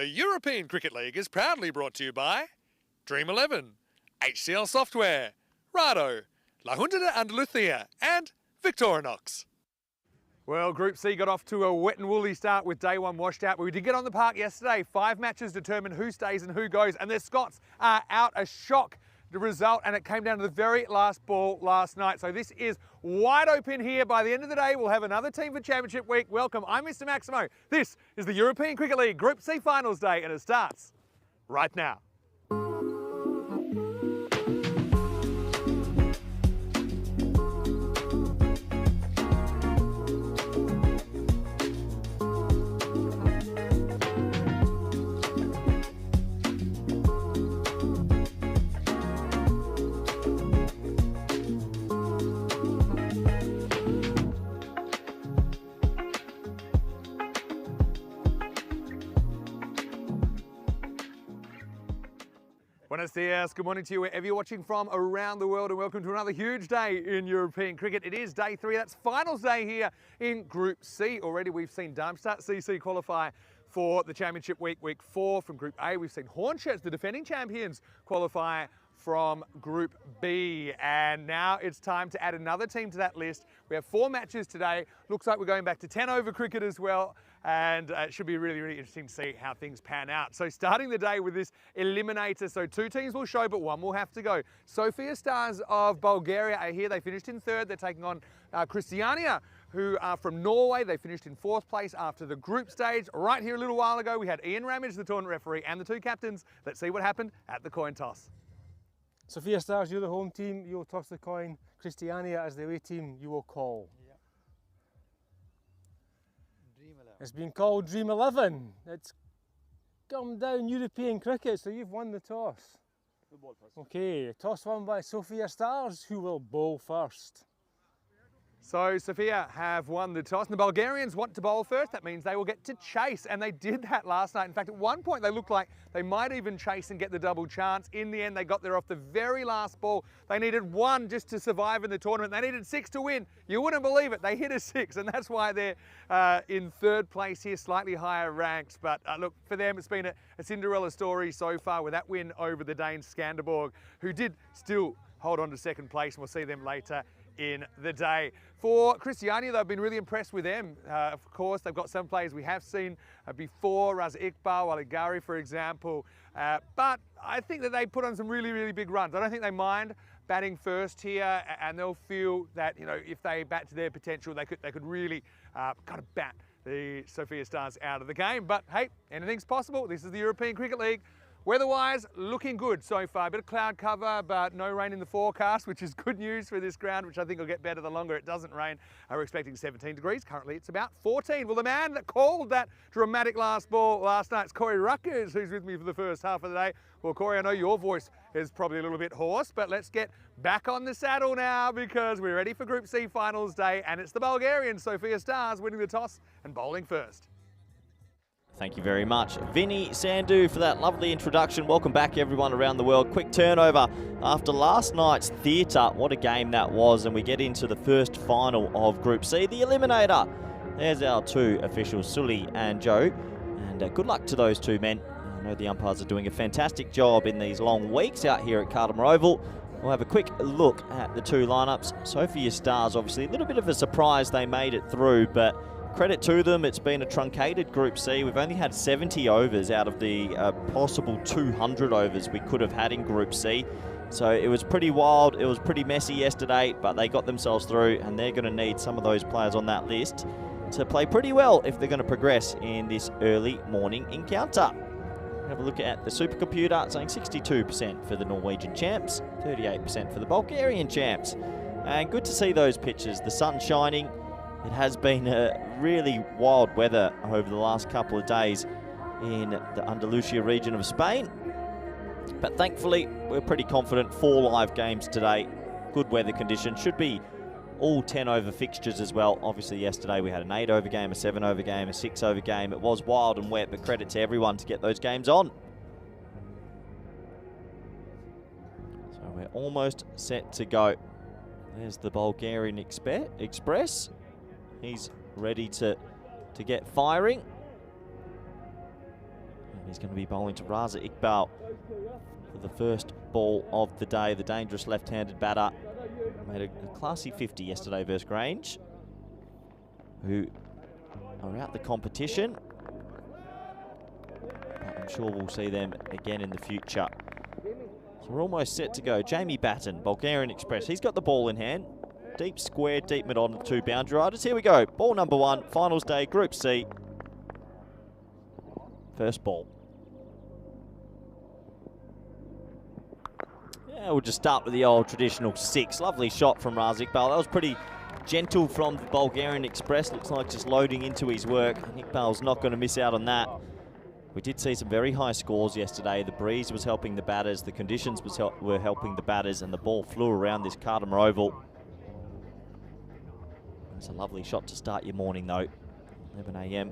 The European Cricket League is proudly brought to you by Dream 11, HCL Software, Rado, La Junta de Andalucía, and Victorinox. Well, Group C got off to a wet and woolly start with day one washed out, but we did get on the park yesterday. 5 matches determined who stays and who goes, and the Scots are out. A shock the result, and it came down to the very last ball last night. So this is wide open here. By the end of the day, we'll have another team for Championship Week. Welcome, I'm Mr. Maximo. This is the European Cricket League Group C Finals Day, and it starts right now. Buenos dias, good morning to you wherever you're watching from around the world, and welcome to another huge day in European cricket. It is day 3, that's finals day here in Group C. Already we've seen Darmstadt CC qualify for the Championship Week, Week 4 from Group A. We've seen Hornchurch, the defending champions, qualify from Group B, and now it's time to add another team to that list. We have 4 matches today. Looks like we're going back to 10 over cricket as well, and it should be really, really interesting to see how things pan out. So starting the day with this Eliminator, so 2 teams will show, but 1 will have to go. Sophia Stars of Bulgaria are here. They finished in 3rd. They're taking on Christiania, who are from Norway. They finished in 4th place after the group stage. Right here a little while ago, we had Ian Ramage, the tournament referee, and the 2 captains. Let's see what happened at the coin toss. Sophia Stars, you're the home team, you'll toss the coin. Christiania, as the away team, you will call. Yeah. Dream 11. It's been called Dream 11. It's come down European cricket, so you've won the toss. The ball first. Okay, toss won by Sophia Stars, who will bowl first. So Sophia have won the toss, and the Bulgarians want to bowl first. That means they will get to chase, and they did that last night. In fact, at one point they looked like they might even chase and get the double chance. In the end, they got there off the very last ball. They needed 1 just to survive in the tournament. They needed 6 to win. You wouldn't believe it. They hit a 6, and that's why they're in 3rd place here, slightly higher ranked. But look, for them, it's been a Cinderella story so far with that win over the Danes Scanderborg, who did still hold on to 2nd place, and we'll see them later in the day. For Christiania, they've been really impressed with them. Of course, they've got some players we have seen before, Raza Iqbal, Waligari, for example. But I think that they put on some really, really big runs. I don't think they mind batting first here, and they'll feel that, you know, if they bat to their potential, they could really kind of bat the Sophia Stars out of the game. But hey, anything's possible. This is the European Cricket League. Weather-wise, looking good so far. A bit of cloud cover, but no rain in the forecast, which is good news for this ground, which I think will get better the longer it doesn't rain. We're expecting 17 degrees. Currently, it's about 14. Well, the man that called that dramatic last ball last night is Corey Ruckers, who's with me for the first half of the day. Well, Corey, I know your voice is probably a little bit hoarse, but let's get back on the saddle now, because we're ready for Group C Finals Day, and it's the Bulgarian Sophia Stars winning the toss and bowling first. Thank you very much, Vinny Sandu, for that lovely introduction. Welcome back, everyone around the world. Quick turnover after last night's theatre. What a game that was, and we get into the first final of Group C, the Eliminator. There's our 2 officials, Sully and Joe, and good luck to those 2 men. I know the umpires are doing a fantastic job in these long weeks out here at Cartermore Oval. We'll have a quick look at the 2 lineups. Sophia Stars, obviously, a little bit of a surprise they made it through, but credit to them, it's been a truncated Group C. We've only had 70 overs out of the possible 200 overs we could have had in Group C. So it was pretty wild, it was pretty messy yesterday, but they got themselves through, and they're going to need some of those players on that list to play pretty well if they're going to progress in this early morning encounter. Have a look at the supercomputer, saying 62% for the Norwegian champs, 38% for the Bulgarian champs. And good to see those pictures, the sun shining. It has been a really wild weather over the last couple of days in the Andalusia region of Spain. But thankfully, we're pretty confident. 4 live games today. Good weather conditions. Should be all 10 over fixtures as well. Obviously, yesterday we had an 8 over game, a 7 over game, a 6 over game. It was wild and wet, but credit to everyone to get those games on. So we're almost set to go. There's the Bulgarian Express. He's ready to get firing. He's going to be bowling to Raza Iqbal for the first ball of the day. The dangerous left-handed batter made a classy 50 yesterday versus Grange, who are out the competition. But I'm sure we'll see them again in the future. So we're almost set to go. Jamie Batten, Bulgarian Express. He's got the ball in hand. Deep square, deep mid on the 2 boundary riders. Here we go. Ball number 1, finals day, Group C. First ball. Yeah, we'll just start with the old traditional 6. Lovely shot from Raza Iqbal. That was pretty gentle from the Bulgarian Express. Looks like just loading into his work. Iqbal's not going to miss out on that. We did see some very high scores yesterday. The breeze was helping the batters, the conditions were helping the batters, and the ball flew around this Cardimer Oval. It's a lovely shot to start your morning though. 11 AM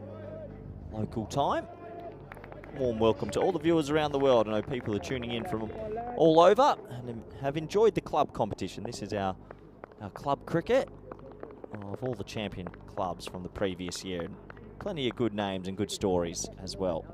local time. Warm welcome to all the viewers around the world. I know people are tuning in from all over and have enjoyed the club competition. This is our club cricket of all the champion clubs from the previous year. And plenty of good names and good stories as well.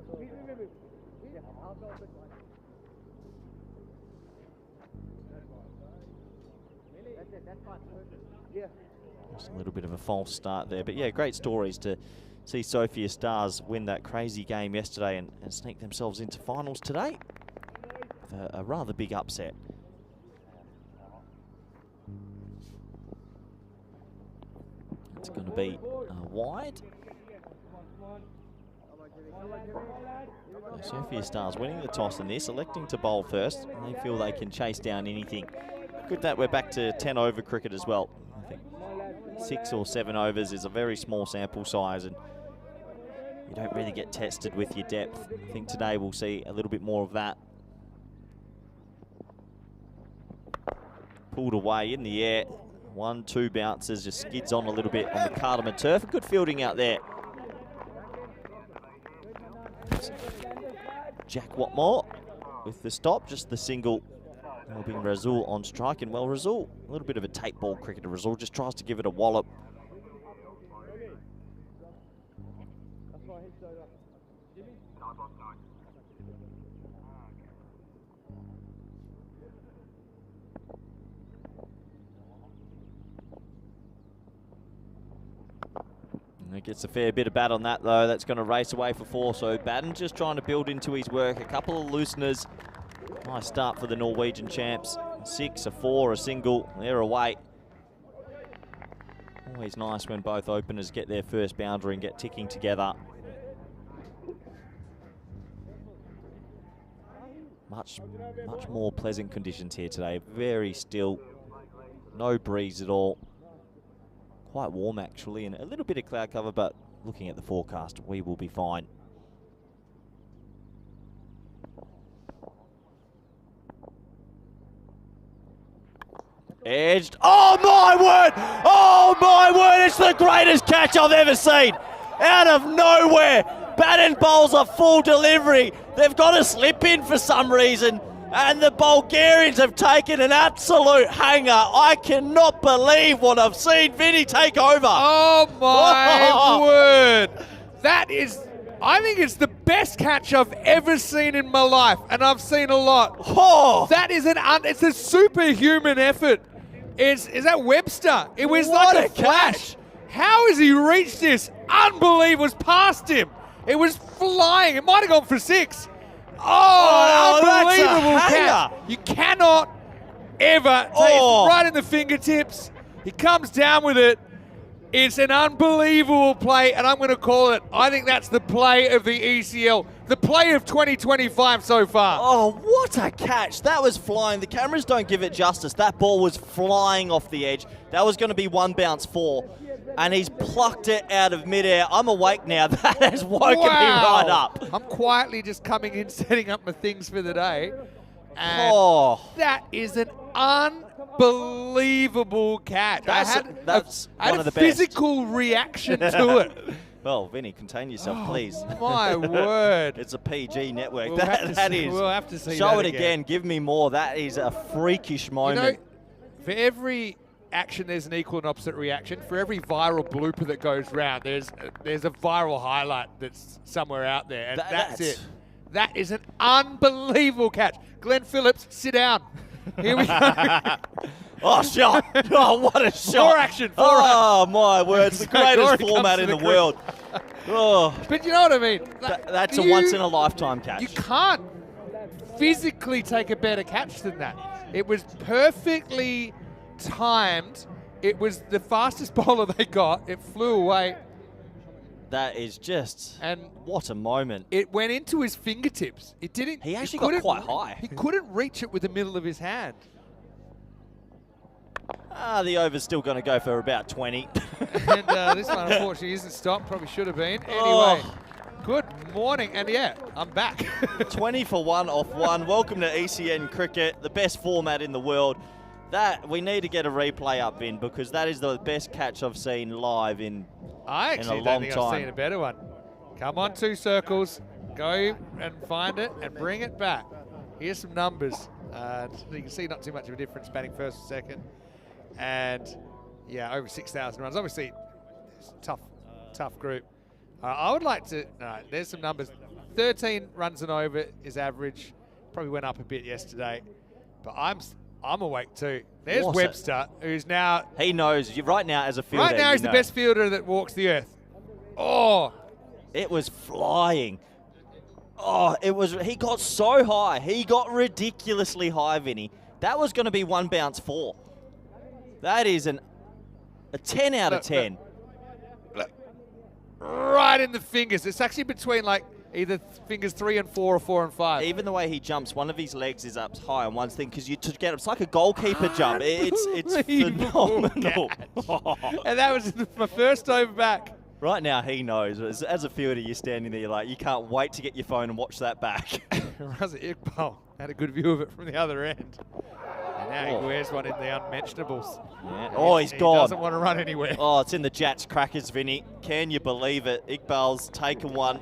Just a little bit of a false start there, but yeah, great stories to see Sophia Stars win that crazy game yesterday and sneak themselves into finals today with a rather big upset. It's going to be wide. So Sophia Stars winning the toss in this, electing to bowl first, and they feel they can chase down anything. Good that we're back to 10 over cricket as well. I think 6 or 7 overs is a very small sample size, and you don't really get tested with your depth. I think today we'll see a little bit more of that. Pulled away in the air. 1-2 bounces, just skids on a little bit on the Cardimer turf. Good fielding out there. Jack Watmore with the stop, just the single, helping Razul on strike. And well, Razul, a little bit of a tape ball cricketer. Razul just tries to give it a wallop. And it gets a fair bit of bat on that though. That's going to race away for 4. So Batten just trying to build into his work. A couple of looseners. Nice start for the Norwegian champs. 6, a 4, a single. They're away. Always nice when both openers get their first boundary and get ticking together. Much more pleasant conditions here today. Very still. No breeze at all. Quite warm actually, and a little bit of cloud cover, but looking at the forecast, we will be fine. Edged. Oh my word! Oh my word! It's the greatest catch I've ever seen. Out of nowhere, Batten bowls a full delivery. They've got a slip in for some reason, and the Bulgarians have taken an absolute hanger. I cannot believe what I've seen. Vinny, take over. Oh my word! That is, I think it's the best catch I've ever seen in my life, and I've seen a lot. Oh, that is it's a superhuman effort. Is that Webster? It was what like a flash. Catch. How has he reached this? Unbelievable! It was past him. It was flying. It might have gone for 6. Oh, unbelievable catch. You cannot ever take it right in the fingertips. He comes down with it. It's an unbelievable play, and I'm going to call it, I think that's the play of the ECL. The play of 2025 so far. Oh, what a catch. That was flying. The cameras don't give it justice. That ball was flying off the edge. That was going to be 1 bounce 4. And he's plucked it out of midair. I'm awake now. That has woken me right up. I'm quietly just coming in, setting up my things for the day. And that is an unbelievable catch. That's I had a physical reaction to it. Well, Vinny, contain yourself, please. My word. It's a PG network. We'll have to see Show that it again. Give me more. That is a freakish moment. You know, for every action, there's an equal and opposite reaction. For every viral blooper that goes round, there's a viral highlight that's somewhere out there, and that's it. That is an unbelievable catch. Glenn Phillips, sit down. Here we go. Oh, shot. Oh, what a shot. Four action. Oh, my words. The greatest format in the world. Oh. But you know what I mean? That's a once-in-a-lifetime catch. You can't physically take a better catch than that. It was perfectly timed. It was the fastest bowler they got. It flew away. That is just, and what a moment. It went into his fingertips. It didn't. He actually got quite high. He couldn't reach it with the middle of his hand. The over's still going to go for about 20. And this one, unfortunately, isn't stopped. Probably should have been. Anyway, good morning. And yeah, I'm back. 20 for 1 off 1. Welcome to ECN cricket, the best format in the world. That we need to get a replay up in because that is the best catch I've seen live in I actually don't think I've seen a better one. Come on, 2 circles. Go and find it and bring it back. Here's some numbers. You can see not too much of a difference batting first or second. And yeah, over 6,000 runs. Obviously, it's a tough group. I would like to, there's some numbers. 13 runs and over is average. Probably went up a bit yesterday. But I'm awake too. There's Webster, who's now... He knows. Right now, as a fielder, right now, he's the best fielder that walks the earth. Oh! It was flying. Oh, it was... He got so high. He got ridiculously high, Vinny. That was going to be 1 bounce 4. That is a 10 out of 10. Look. Right in the fingers. It's actually between, like, either fingers 3 and 4 or 4 and 5. Even the way he jumps, one of his legs is up high on one thing because it's like a goalkeeper jump. It's phenomenal. And that was my first over back. Right now he knows. As a fielder, you're standing there, you're like, you can't wait to get your phone and watch that back. Raza Iqbal had a good view of it from the other end. And now he wears one in the unmentionables. Yeah. Oh, he's gone. He doesn't want to run anywhere. Oh, it's in the Jats crackers, Vinny. Can you believe it? Iqbal's taken one.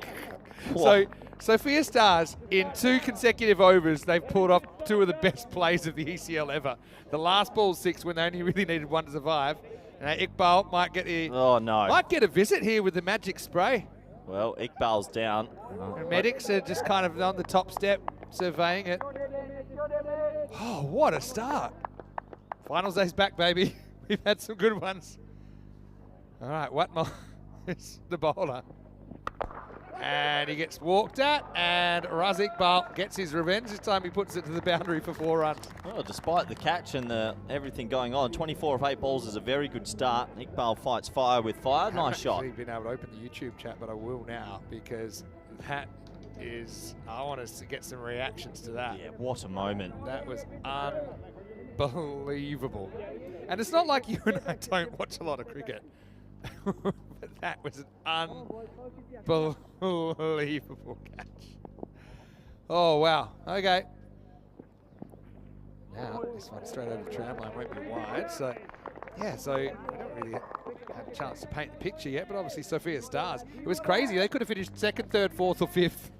So, Sophia Stars, in 2 consecutive overs, they've pulled off 2 of the best plays of the ECL ever. The last ball 6 when they only really needed 1 to survive. And Iqbal might get might get a visit here with the magic spray. Well, Iqbal's down. And medics are just kind of on the top step, surveying it. Oh, what a start. Finals day's back, baby. We've had some good ones. All right, Watmore is the bowler. And he gets walked at, and Raza Iqbal gets his revenge. This time he puts it to the boundary for 4 runs. Well, despite the catch and everything going on, 24 of 8 balls is a very good start. Iqbal fights fire with fire. Nice shot. I haven't been able to open the YouTube chat, but I will now because that is, I want us to get some reactions to that. Yeah, what a moment. That was unbelievable. And it's not like you and I don't watch a lot of cricket. But that was an unbelievable catch. Oh, wow. Okay. Now, this one straight over the tram line won't be wide. So, yeah, so I don't really have a chance to paint the picture yet, but obviously Sophia Stars. It was crazy. They could have finished 2nd, 3rd, 4th or 5th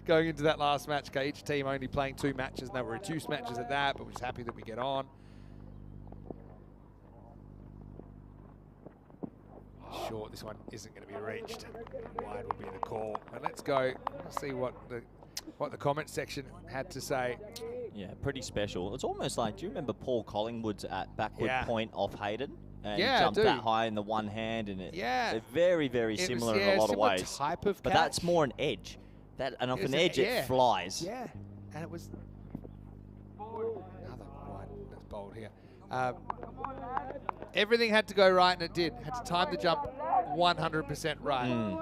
going into that last match. Okay, each team only playing 2 matches, and they were reduced matches at that, but we're just happy that we get on. Short, this one isn't going to be reached. Wide will be the call. And let's go see what the comment section had to say. Yeah, pretty special. It's almost like, do you remember Paul Collingwood's at backward point off Hayden? And jumped that high in the one hand, and they're very, very similar in a lot of ways. Type of but catch. That's more an edge. And off an edge, it flies. Yeah, and it was another wide that's bowled here. Everything had to go right, and it did. Had to time the jump 100% right.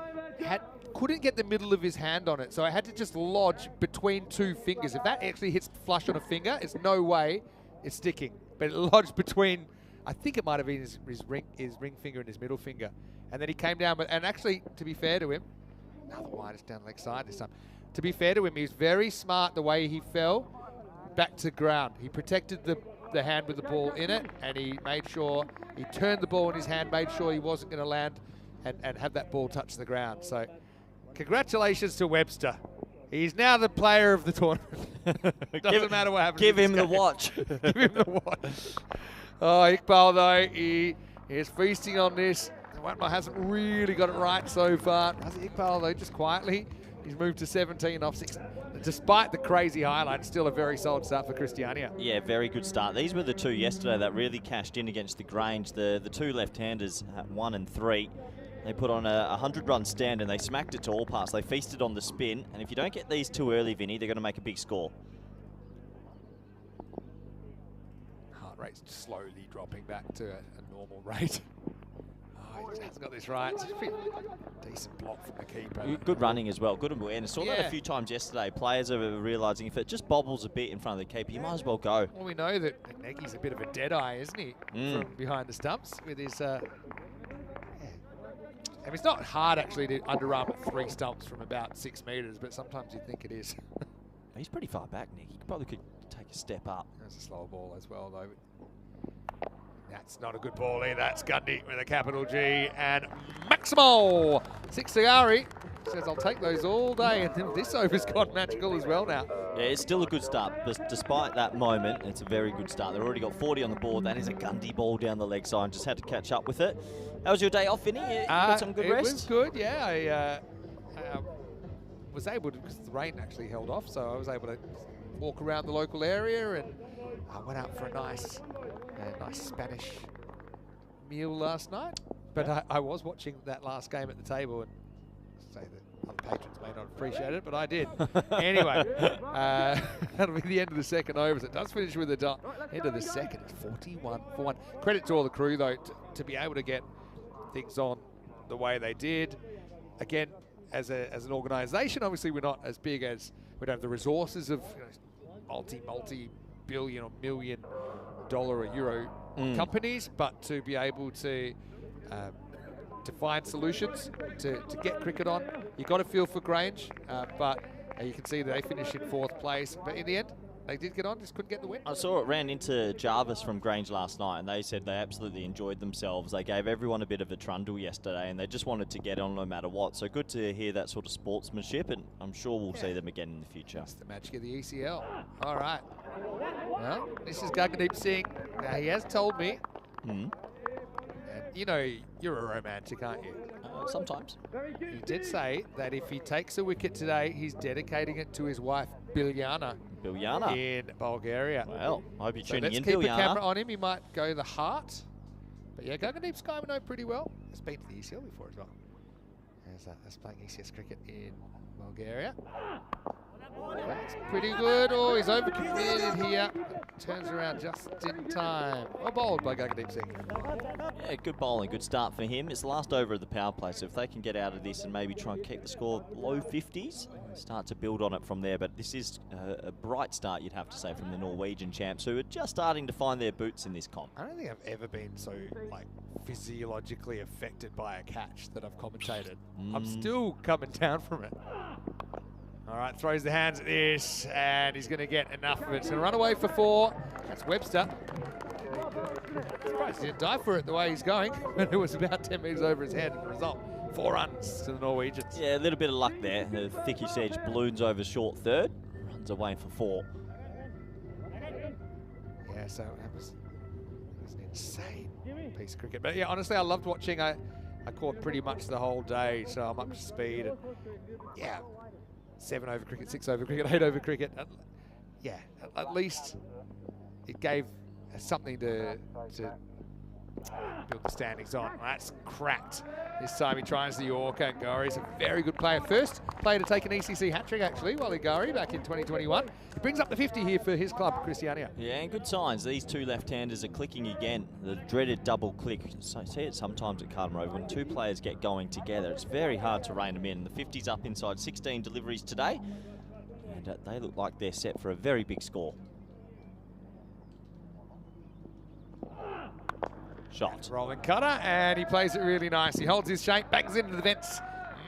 Couldn't get the middle of his hand on it, so I had to just lodge between 2 fingers. If that actually hits flush on a finger, it's no way it's sticking. But it lodged between, I think it might have been his ring finger and his middle finger. And then he came down, and actually, to be fair to him, another wide, it's down leg side this time. To be fair to him, he was very smart the way he fell back to ground. He protected the hand with the ball in it, and he made sure he turned the ball in his hand, made sure he wasn't going to land and have that ball touch the ground. So congratulations to Webster. He's now the player of the tournament. Doesn't matter what happens. Give him the watch. Give him the watch. Oh, Iqbal, though, he is feasting on this. Watmore hasn't really got it right so far. Iqbal, though, just quietly He's moved to 17 off 6. Despite the crazy highlights, still a very solid start for Christiania. Yeah, very good start. These were the two yesterday that really cashed in against the Grange. The two left-handers at 1 and 3. They put on a 100-run stand and they smacked it to all parts. They feasted on the spin, and if you don't get these too early, Vinny, they're going to make a big score. Heart rate's slowly dropping back to a normal rate. Oh, he hasn't got this right. It's a decent block from the keeper. Good running as well, good awareness. Saw that Yeah. a few times yesterday. Players are realising if it just bobbles a bit in front of the keeper, you might as well go. Well, we know that Nagy's a bit of a dead eye, isn't he? From behind the stumps with his... yeah. I mean, it's not hard actually to underarm at 3 stumps from about 6 metres, but sometimes you think it is. He's pretty far back, Nick. He probably could take a step up. That's a slow ball as well, though. That's not a good ball either. That's Gundy with a capital G. And Maximo! 6 Cigari says, I'll take those all day. And then this over's gone magical as well now. Yeah, it's still a good start. But despite that moment, it's a very good start. They've already got 40 on the board. That is a Gundy ball down the leg side. Just had to catch up with it. How was your day off, Vinny? You got some good rest? It was good, yeah. I was able to, because the rain actually held off, so I was able to walk around the local area, and I went out for a nice Spanish meal last night. But I was watching that last game at the table, and say that other patrons may not appreciate it, but I did. Anyway, that'll be the end of the second over. So it does finish with the end of the second. It's 41-1. Credit to all the crew, though, to be able to get things on the way they did. Again, as an organisation, obviously we're not as big as, we don't have the resources of multi-billion or $1 million or euro companies, but to be able to find solutions to get cricket on. You got to feel for Grange, but you can see that they finished in 4th place. But in the end, they did get on, just couldn't get the win. I saw it ran into Jarvis from Grange last night, and they said they absolutely enjoyed themselves. They gave everyone a bit of a trundle yesterday, and they just wanted to get on no matter what. So good to hear that sort of sportsmanship, and I'm sure we'll see them again in the future. That's the magic of the ECL. All right. Well, this is Gaggandeep Singh. Now, he has told me, and you know, you're a romantic, aren't you? Sometimes. He did say that if he takes a wicket today, he's dedicating it to his wife, Biljana. In Bulgaria. Well, I hope you're tuning let's in, keep Biljana. a camera on him. He might go the heart. But yeah, Gaggandeep Sky we know pretty well. He's been to the ECL before as well. There's playing ECS cricket in Bulgaria. That's pretty good. Oh, he's overcommitted here. Turns around just in time. Well bowled by Gaggandeep Singh. Yeah, good bowling, good start for him. It's the last over of the power play, so if they can get out of this and maybe try and keep the score low 50s, start to build on it from there. But this is a bright start, you'd have to say, from the Norwegian champs, who are just starting to find their boots in this comp. I don't think I've ever been so physiologically affected by a catch that I've commentated. I'm still coming down from it. All right, throws the hands at this, and he's going to get enough of it. He's going to run away for 4. That's Webster. Surprised he didn't die for it the way he's going, but it was about 10 metres over his head. And the result, 4 runs to the Norwegians. Yeah, a little bit of luck there. The thickish edge balloons over short third, runs away for 4. Yeah, so that was an insane piece of cricket. But yeah, honestly, I loved watching. I caught pretty much the whole day, so I'm up to speed. And yeah. 7 over cricket, 6 over cricket, 8 over cricket. Yeah, at least it gave something to build the standings on. That's cracked. This time he tries the Yorker, and Gauri's a very good player. First player to take an ECC hat-trick, actually, Wally Gauri, back in 2021. He brings up the 50 here for his club, Christiania. Yeah, and good signs. These two left-handers are clicking again. The dreaded double click. So I see it sometimes at Carlton Road. When two players get going together, it's very hard to rein them in. The 50's up inside 16 deliveries today, and they look like they're set for a very big score. Shot. Rolling cutter, and he plays it really nice. He holds his shape, bangs into the vents.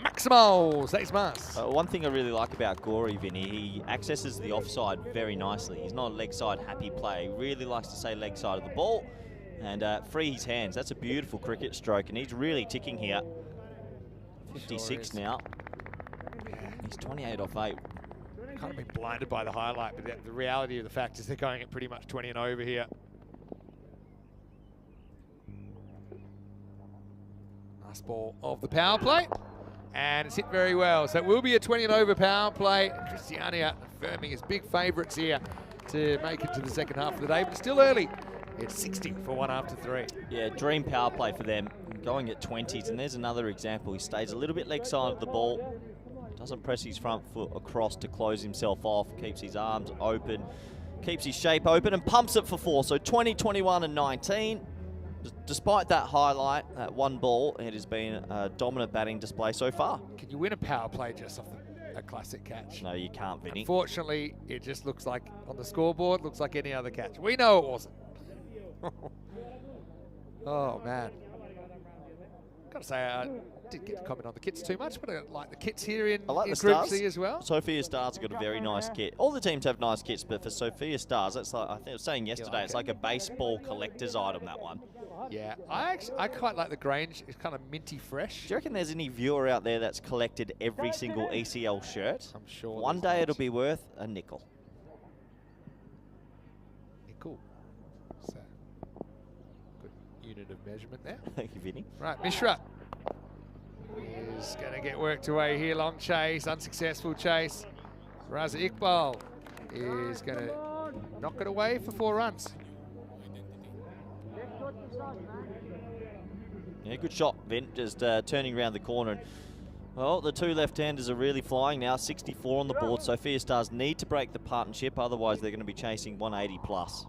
Maximo stays mass. One thing I really like about Gauri, Vinny, he accesses the offside very nicely. He's not a leg side happy play. He really likes to say leg side of the ball and free his hands. That's a beautiful cricket stroke, and he's really ticking here. 56 sure now. Yeah. He's 28 off 8. Kind of been blinded by the highlight, but the reality of the fact is they're going at pretty much 20 and over here. Ball of the power play, And it's hit very well. So it will be a 20 and over power play. Christiania affirming his big favourites here to make it to the second half of the day, but it's still early. It's 60 for 1 after 3. Yeah, dream power play for them, going at 20s, and there's another example. He stays a little bit leg side of the ball, doesn't press his front foot across to close himself off, keeps his arms open, keeps his shape open, and pumps it for 4. So 20, 21, and 19. Despite that highlight, that one ball, it has been a dominant batting display so far. Can you win a power play just off a classic catch? No, you can't, Vinny. Unfortunately, it just looks like, on the scoreboard, looks like any other catch. We know it wasn't. Oh, man. Got to say, I didn't get to comment on the kits too much, but I like the kits here in, I like in the Group stars. C as well. Sophia Stars have got a very nice kit. All the teams have nice kits, but for Sophia Stars, that's like, I think I was saying yesterday, it's like a baseball collector's item, that one. Yeah, I quite like the Grange. It's kind of minty fresh. Do you reckon there's any viewer out there that's collected every single ECL shirt? I'm sure. One day it'll be worth a nickel. Nickel. So, good unit of measurement there. Thank you, Vinny. Right, Mishra is going to get worked away here. Long chase, unsuccessful chase. Raza Iqbal is going to knock it away for 4 runs. Yeah, good shot, Vin. Just turning around the corner. And, well, the two left-handers are really flying now. 64 on the board. Sophia Stars need to break the partnership, otherwise they're going to be chasing 180 plus.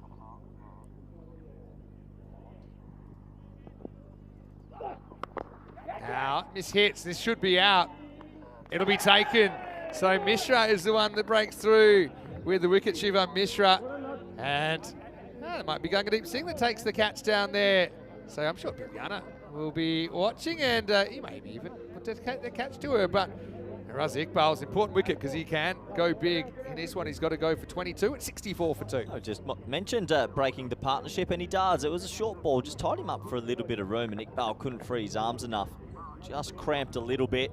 Now, mishits. This should be out. It'll be taken. So Mishra is the one that breaks through with the wicket, Shiva Mishra. And it might be Gunga Deep Singh that takes the catch down there. So I'm sure Biljana will be watching, and he may even dedicate the catch to her. But Raza Iqbal's important wicket because he can go big. In this one, he's got to go for 22 at 64 for 2. I just mentioned breaking the partnership, and he does. It was a short ball, just tied him up for a little bit of room, and Iqbal couldn't free his arms enough. Just cramped a little bit,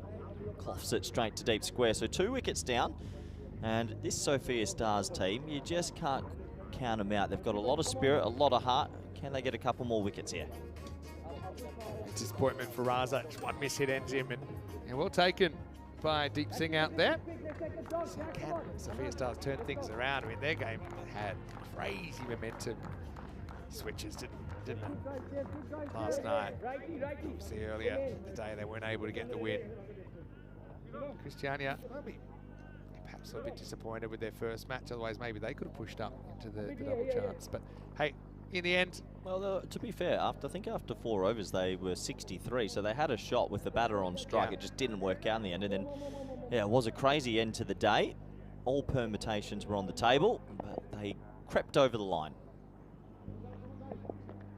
cloths it straight to deep square. So 2 wickets down, and this Sophia Stars team, you just can't count them out. They've got a lot of spirit, a lot of heart. Can they get a couple more wickets here? Disappointment for Raza. Just one miss hit ends him, and well taken by Deep Singh out there. So can Sophia Stars turn things around? I mean, their game had crazy momentum switches, didn't it? Last night, obviously earlier today, they weren't able to get the win. Christiania, I'll be perhaps a bit disappointed with their first match. Otherwise, maybe they could have pushed up into the double chance. But hey, in the end, well, to be fair, I think after 4 overs they were 63, so they had a shot with the batter on strike. Yeah. It just didn't work out in the end, and then yeah, it was a crazy end to the day. All permutations were on the table, but they crept over the line.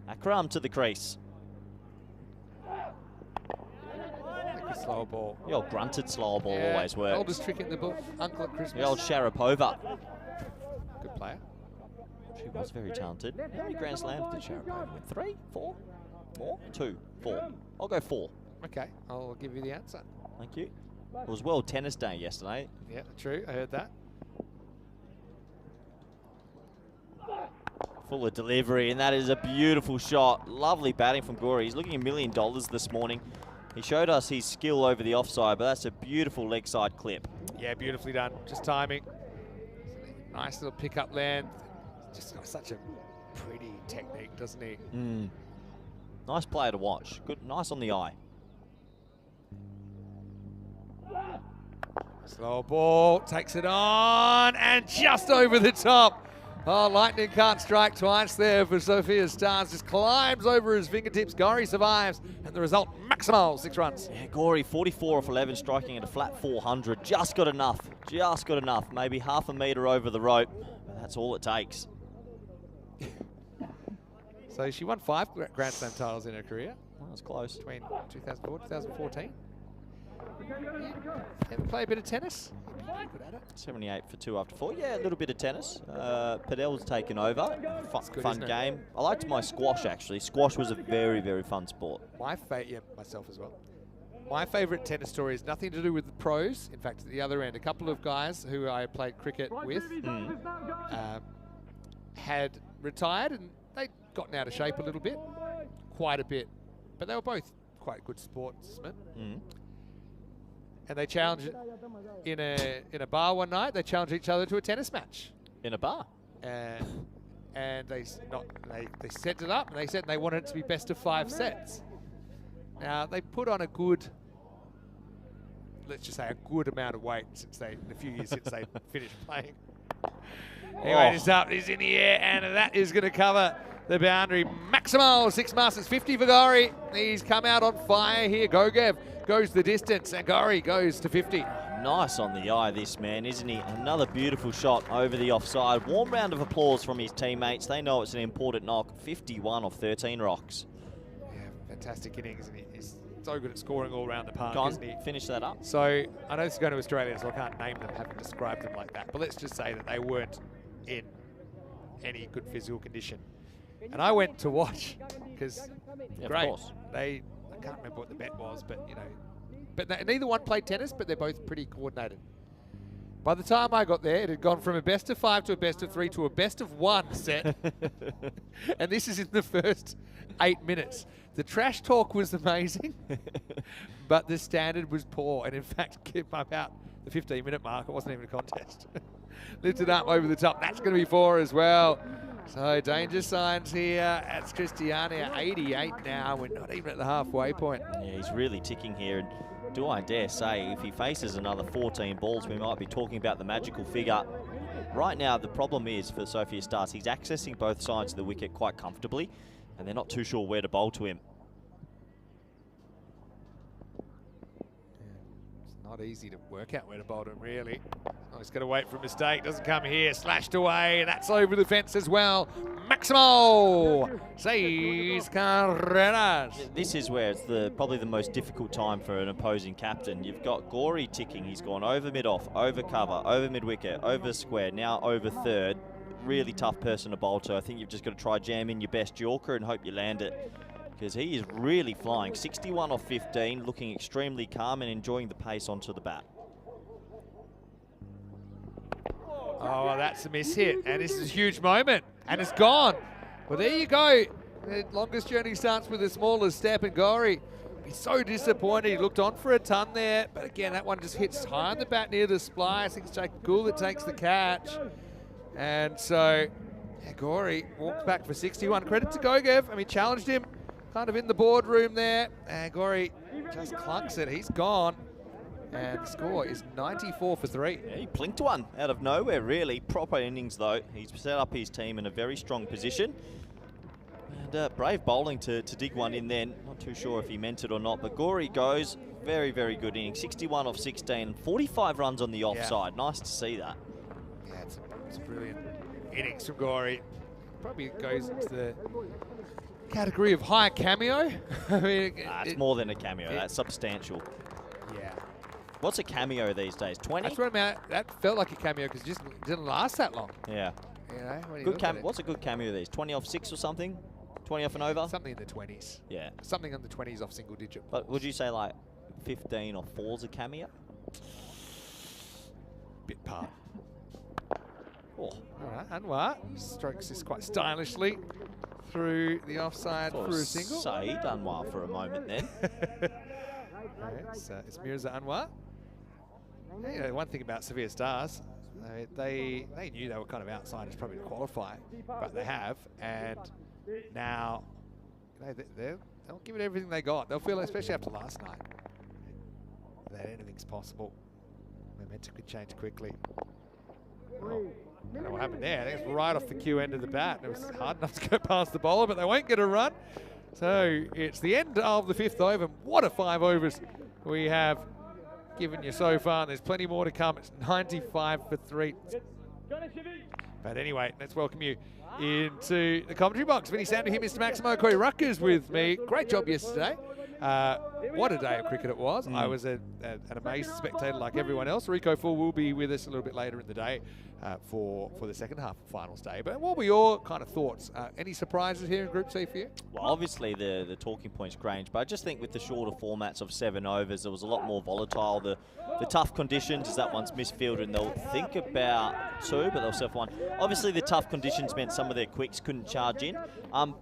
Akram to the crease. like a slow ball. The old grunted slower ball always works. Oldest trick in the book, Uncle at Christmas. The old Sharapova. Good player. She was very talented. How many Grand Slams did Sharapova win? 3? 4? More? 2? 4? I'll go 4. Okay, I'll give you the answer. Thank you. It was World Tennis Day yesterday. Yeah, true, I heard that. Full of delivery, and that is a beautiful shot. Lovely batting from Gorey. He's looking $1 million this morning. He showed us his skill over the offside, but that's a beautiful leg side clip. Yeah, beautifully done. Just timing. Nice little pickup land. Just got such a pretty technique, doesn't he? Nice player to watch. Good, nice on the eye. Slow ball, takes it on, and just over the top. Oh, lightning can't strike twice there for Sophia Stars. Just climbs over his fingertips. Gorey survives, and the result, maximal, 6 runs. Yeah, Gorey, 44 off 11, striking at a flat 400. Just got enough. Just got enough. Maybe half a metre over the rope. But that's all it takes. So she won 5 Grand Slam titles in her career. That was close. Between 2004 2014. Ever play a bit of tennis? Good at it. 78 for 2 after 4. Yeah, a little bit of tennis. Padel's taken over. Good, Fun game. I liked my squash, actually. Squash was a very, very fun sport. Yeah, myself as well. My favourite tennis story is nothing to do with the pros. In fact, at the other end, a couple of guys who I played cricket with had retired, and they'd gotten out of shape a little bit, quite a bit. But they were both quite good sportsmen. and they challenged in a bar one night. They challenged each other to a tennis match. In a bar? And they set it up, and they said they wanted it to be best of 5 sets. Now, they put on a good, let's just say a good amount of weight in a few years since they finished playing. Anyway, it's up, he's in the air, and that is going to cover the boundary. Maximal, 6 Masters, 50 for Gori. He's come out on fire here. Gogev goes the distance, and Gori goes to 50. Nice on the eye, this man, isn't he? Another beautiful shot over the offside. Warm round of applause from his teammates. They know it's an important knock. 51 off 13 rocks. Yeah, fantastic innings, and he's so good at scoring all around the park, Go on, isn't he? finish that up. So, I know this is going to Australia, so I can't name them, haven't described them like that, but let's just say that they weren't in any good physical condition. And I went to watch, because, great, of course. I can't remember what the bet was, but, you know, but neither one played tennis, but they're both pretty coordinated. By the time I got there, it had gone from a best of 5 to a best of 3 to a best of 1 set. And this is in the first 8 minutes. The trash talk was amazing, but the standard was poor. And in fact, kept about the 15-minute mark. It wasn't even a contest. Lifted up over the top. That's going to be 4 as well. So danger signs here. That's Christiania, 88 now. We're not even at the halfway point. Yeah, he's really ticking here. And do I dare say, if he faces another 14 balls, we might be talking about the magical figure. Right now, the problem is for Sophia Stars, he's accessing both sides of the wicket quite comfortably, and they're not too sure where to bowl to him. It's not easy to work out where to bowl to him, really. Oh, he's got to wait for a mistake. Doesn't come here. Slashed away. And that's over the fence as well. Maximo! 6 carreras. This is where it's probably the most difficult time for an opposing captain. You've got Gori ticking. He's gone over mid-off, over cover, over mid-wicket, over square, now over third. Really tough person to bowl to. I think you've just got to try jam in your best Yorker and hope you land it, because he is really flying. 61 off 15, looking extremely calm and enjoying the pace onto the bat. Oh, well, that's a miss hit, and this is a huge moment, and it's gone. Well, there you go. The longest journey starts with the smallest step, and Gori, he's so disappointed. He looked on for a ton there, but again, that one just hits high on the bat near the splice. I think it's Jacob Gould that takes the catch. And so, yeah, Gori walks back for 61. Credit to Gogev. I mean, challenged him kind of in the boardroom there, and Gori just clunks it. He's gone. And the score is 94 for 3. Yeah, he plinked one out of nowhere, really. Proper innings, though. He's set up his team in a very strong position. And brave bowling to dig one in then. Not too sure if he meant it or not, but Gori goes. Very, very good inning. 61 off 16, 45 runs on the offside. Yeah. Nice to see that. Yeah, it's a brilliant innings from Gori. Probably goes into the category of high cameo. I mean, it's more than a cameo. That's substantial. Yeah. What's a cameo these days? 20? That's what I mean. That felt like a cameo because it just didn't last that long. Yeah. You know, when you good what's a good cameo these? 20 off 6 or something? 20 off and over? Something in the 20s. Yeah. Something in the 20s off single digit. But would you say like 15 off 4's a cameo? Bit part. Oh. All right, Anwar strokes this quite stylishly through the offside for a single. Saeed Anwar for a moment then. Okay, it's Mirza Anwar. You know, one thing about Sophia Stars, they knew they were kind of outsiders probably to qualify, but they have, and now they'll give it everything they got. They'll feel, especially after last night, that anything's possible. Momentum could change quickly. Oh, I don't know what happened there. I think it's right off the cue end of the bat. It was hard enough to go past the bowler, but they won't get a run. So it's the end of the 5th over. What a 5 overs we have given you so far, and there's plenty more to come. It's 95 for 3. But anyway, let's welcome you into the commentary box. Vinny Sandu here, Mr. Maximo Corey Ruckers with me. Great job yesterday. What a day of cricket it was. I was an amazed spectator like everyone else. Rico Full will be with us a little bit later in the day for the second half of finals day. But what were your kind of thoughts? Any surprises here in Group C for you? Well, obviously the talking point's Grange, but I just think with the shorter formats of 7 overs, it was a lot more volatile. The tough conditions, as that one's misfielded, and they'll think about 2, but they'll surf 1. Obviously the tough conditions meant some of their quicks couldn't charge in,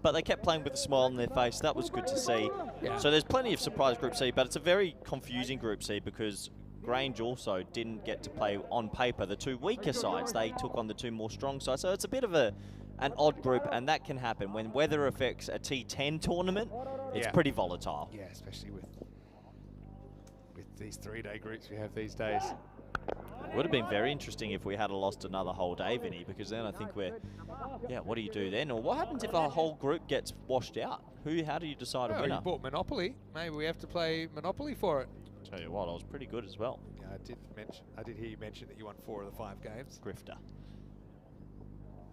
but they kept playing with a smile on their face. That was good to see. Yeah. So there's plenty of surprise Group C, but it's a very confusing Group C because Grange also didn't get to play on paper the two weaker sides. They took on the two more strong sides. So it's a bit of an odd group, and that can happen. When weather affects a T10 tournament, it's pretty volatile. Yeah, especially with these 3-day groups we have these days. Would have been very interesting if we had lost another whole day, Vinny, because then I think we're, what do you do then? Or what happens if a whole group gets washed out? How do you decide a winner? You bought Monopoly. Maybe we have to play Monopoly for it. Tell you what, I was pretty good as well. Yeah, I did hear you mention that you won 4 of the 5 games. Grifter.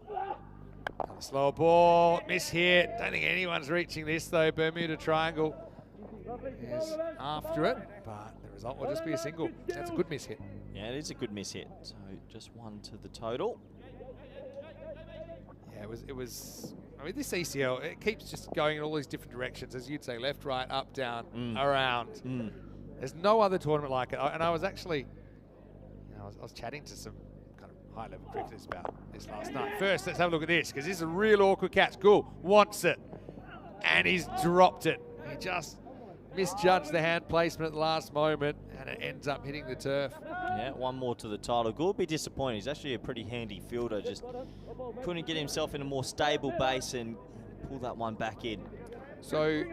Another slower ball, miss hit. Don't think anyone's reaching this though. Bermuda Triangle is after it, but the result will just be a single. That's a good miss hit. Yeah, it is a good miss hit. So just 1 to the total. Yeah, it was. I mean, this ECL, it keeps just going in all these different directions, as you'd say, left, right, up, down, around. There's no other tournament like it. And I was actually, I was chatting to some kind of high-level cricketers about this last night. First, let's have a look at this, because this is a real awkward catch. Cool, wants it, and he's dropped it. He just misjudged the hand placement at the last moment, and it ends up hitting the turf. Yeah, 1 more to the title. Gould be disappointed. He's actually a pretty handy fielder. Just couldn't get himself in a more stable base and pull that one back in. So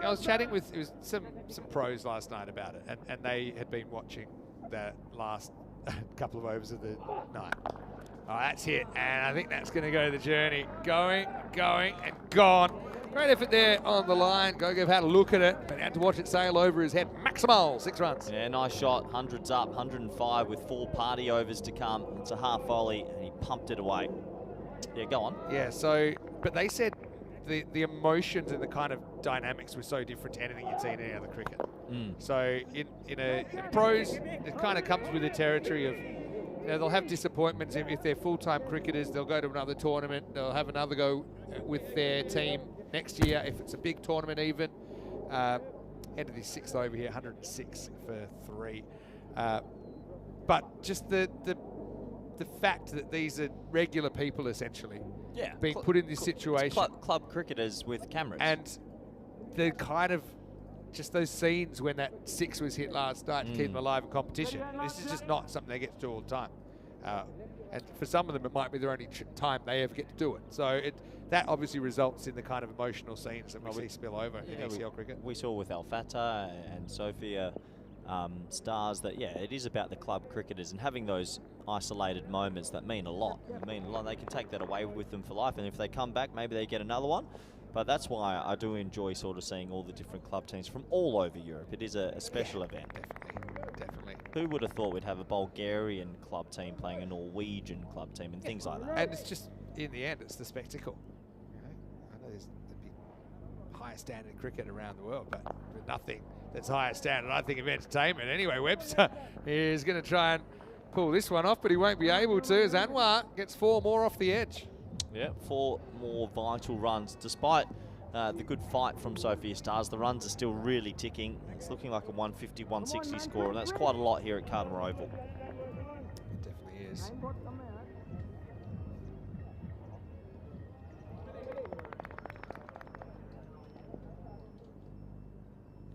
I was chatting with some pros last night about it, and they had been watching the last couple of overs of the night. Oh, that's hit, and I think that's going to go the journey. Going, and gone. Great effort there on the line. Gogev had a look at it, but had to watch it sail over his head. Maximal, 6 runs. Yeah, nice shot. 100's up, 105 with 4 party overs to come. It's a half volley, and he pumped it away. Yeah, go on. Yeah, so, but they said the emotions and the kind of dynamics were so different to anything you'd seen in any other cricket. So in pros, it kind of comes with the territory of, they'll have disappointments if they're full-time cricketers. They'll go to another tournament. They'll have another go with their team next year if it's a big tournament even. End of this 6th over here, 106 for 3. But just the fact that these are regular people essentially being put in this situation. Club cricketers with cameras. And the kind of just those scenes when that 6 was hit last night to keep them alive in competition. This is just not something they get to do all the time. And for some of them, it might be their only time they ever get to do it. So that obviously results in the kind of emotional scenes that we see spill over in ECL cricket. We saw with Al-Fatah and Sophia stars that, it is about the club cricketers and having those isolated moments that mean a lot. They can take that away with them for life, and if they come back, maybe they get another one. But that's why I do enjoy sort of seeing all the different club teams from all over Europe. It is a special event. Definitely. Who would have thought we'd have a Bulgarian club team playing a Norwegian club team and things like that? And it's just, in the end, it's the spectacle. I know there's the big higher standard cricket around the world, but nothing that's higher standard, I think, of entertainment. Anyway, Webster is going to try and pull this one off, but he won't be able to, as Anwar gets 4 more off the edge. Yeah, 4 more vital runs. Despite the good fight from Sophia Stars, the runs are still really ticking. It's looking like a 150, 160 score, and that's quite a lot here at Carter Oval. It definitely is.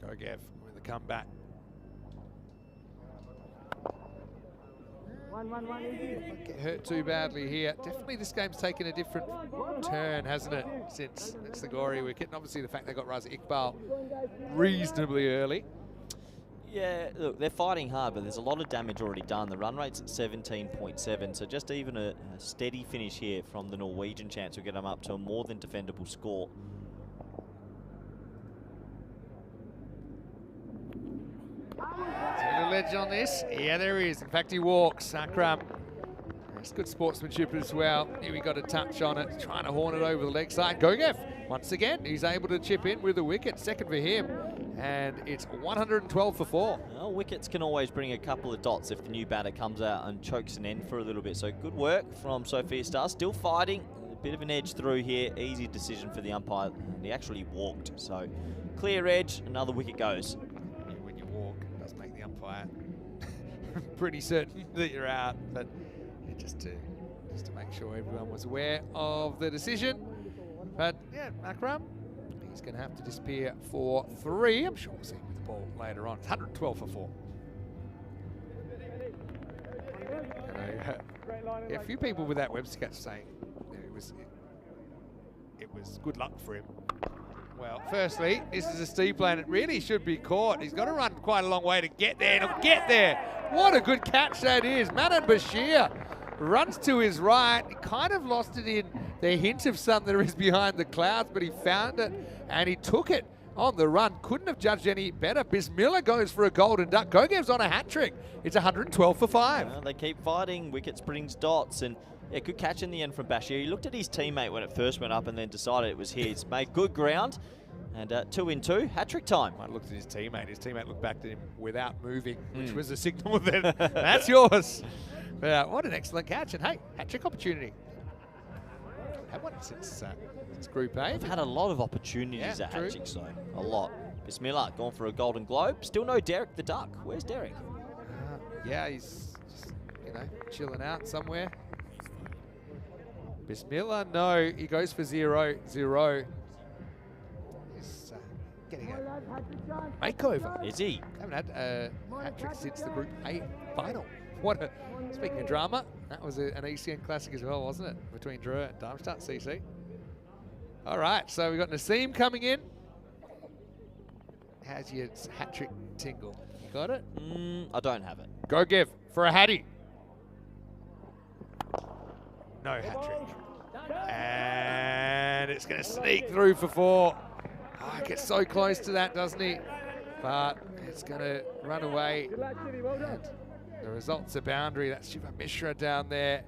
Gogev with the comeback. Don't get hurt too badly here. Definitely this game's taken a different turn, hasn't it, since it's the Gori wicket. And obviously the fact they got Raza Iqbal reasonably early. Yeah, look, they're fighting hard, but there's a lot of damage already done. The run rate's at 17.7, so just even a steady finish here from the Norwegian chance will get them up to a more than defendable score. A little edge on this. Yeah, there is. In fact, he walks. Akram. It's good sportsmanship as well. Here we got a touch on it, trying to horn it over the leg side. Gogev, once again, he's able to chip in with a wicket. Second for him. And it's 112 for 4. Well, wickets can always bring a couple of dots if the new batter comes out and chokes an end for a little bit. So good work from Sophia Star. Still fighting. A bit of an edge through here. Easy decision for the umpire. He actually walked. So clear edge. Another wicket goes. Yeah, when you walk, it does make the umpire pretty certain that you're out. But just to make sure everyone was aware of the decision. But yeah, Akram, he's going to have to disappear for 3. I'm sure we'll see him with the ball later on. It's 112 for 4. Yeah, a few people with that web sketch saying it was good luck for him. Well, firstly, this is a steep lane. It really should be caught. He's got to run quite a long way to get there. And he'll get there. What a good catch that is. Manan Bashir runs to his right. He kind of lost it in the hint of sun that is behind the clouds, but he found it and he took it on the run. Couldn't have judged any better. Bismillah goes for a golden duck. Gogev's on a hat trick. It's 112 for 5. Well, they keep fighting. Wickets brings dots, and yeah, good catch in the end from Bashir. He looked at his teammate when it first went up and then decided it was his. Made good ground, and 2 in 2, hat-trick time. I looked at his teammate. His teammate looked back at him without moving, which was a signal that that's yours. What an excellent catch, and hey, hat-trick opportunity. Had one since Group A. They've had a lot of opportunities at hat-tricks, though. A lot. Bismillah gone for a golden globe. Still no Derek the Duck. Where's Derek? Yeah, he's just, chilling out somewhere. Bismillah, no, he goes for 0-0. He's getting a makeover. Is he? Haven't had a hat-trick since the Group A final. Speaking of drama, that was an ECN classic as well, wasn't it? Between Drew and Darmstadt CC. All right, so we've got Naseem coming in. How's your hat-trick tingle? You got it? I don't have it. Gogev for a hattie. No hat-trick. And it's going to sneak through for 4. Oh, it gets so close to that, doesn't he? But it's going to run away. And the result's a boundary. That's Shiva Mishra down there.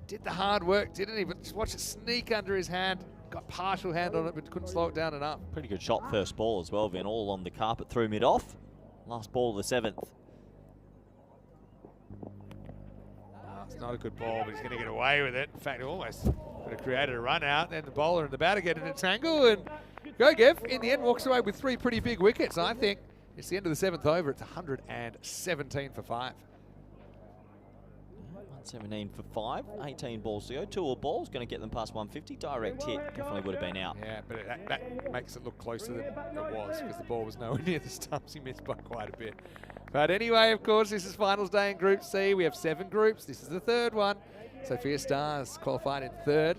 Did the hard work, didn't he? But just watch it sneak under his hand. Got partial hand on it, but couldn't slow it down enough. Pretty good shot first ball as well, Vin. All on the carpet through mid-off. Last ball of the 7th. It's not a good ball, but he's going to get away with it. In fact, he almost could have created a run out. Then the bowler and the batter get in a tangle, and Gogev, in the end, walks away with 3 pretty big wickets. I think it's the end of the 7th over. It's 117 for 5. 117 for 5. 18 balls to go. 2 all balls. Going to get them past 150. Direct hit. Definitely would have been out. Yeah, but that makes it look closer than it was because the ball was nowhere near the stumps. He missed by quite a bit. But anyway, of course, this is finals day in Group C. We have 7 groups. This is the 3rd one. Sophia Stars qualified in 3rd.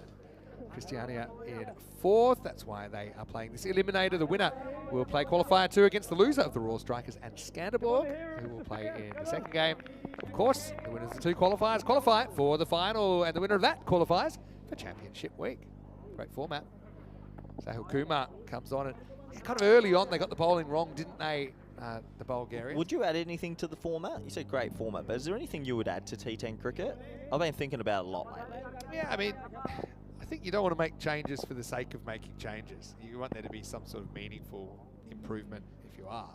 Christiania in 4th. That's why they are playing this Eliminator. The winner will play Qualifier 2 against the loser of the Raw Strikers and Scanderborg, who will play in the 2nd game. Of course, the winners of the 2 qualifiers qualify for the final, and the winner of that qualifies for Championship Week. Great format. Sahil Kumar comes on, and kind of early on they got the bowling wrong, didn't they, the Bulgarians? Would you add anything to the format? You said great format, but is there anything you would add to T10 cricket? I've been thinking about it a lot lately. Yeah, I mean, I think you don't want to make changes for the sake of making changes. You want there to be some sort of meaningful improvement if you are.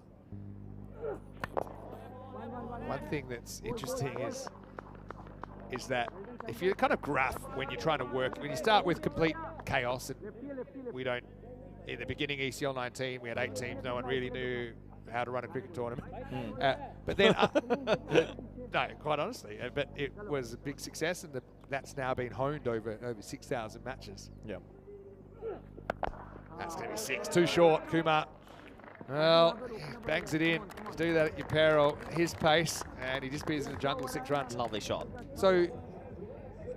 One thing that's interesting is that if you kind of graph when you're trying to work, when you start with complete chaos, and we don't, in the beginning ECL 19, we had 8 teams, no one really knew how to run a cricket tournament. But then, no, quite honestly, but it was a big success, and that's now been honed over 6,000 matches. Yeah. That's going to be 6, too short, Kumar. Well, bangs it in. Do that at your peril. His pace, and he disappears in the jungle, 6 runs. Lovely shot. So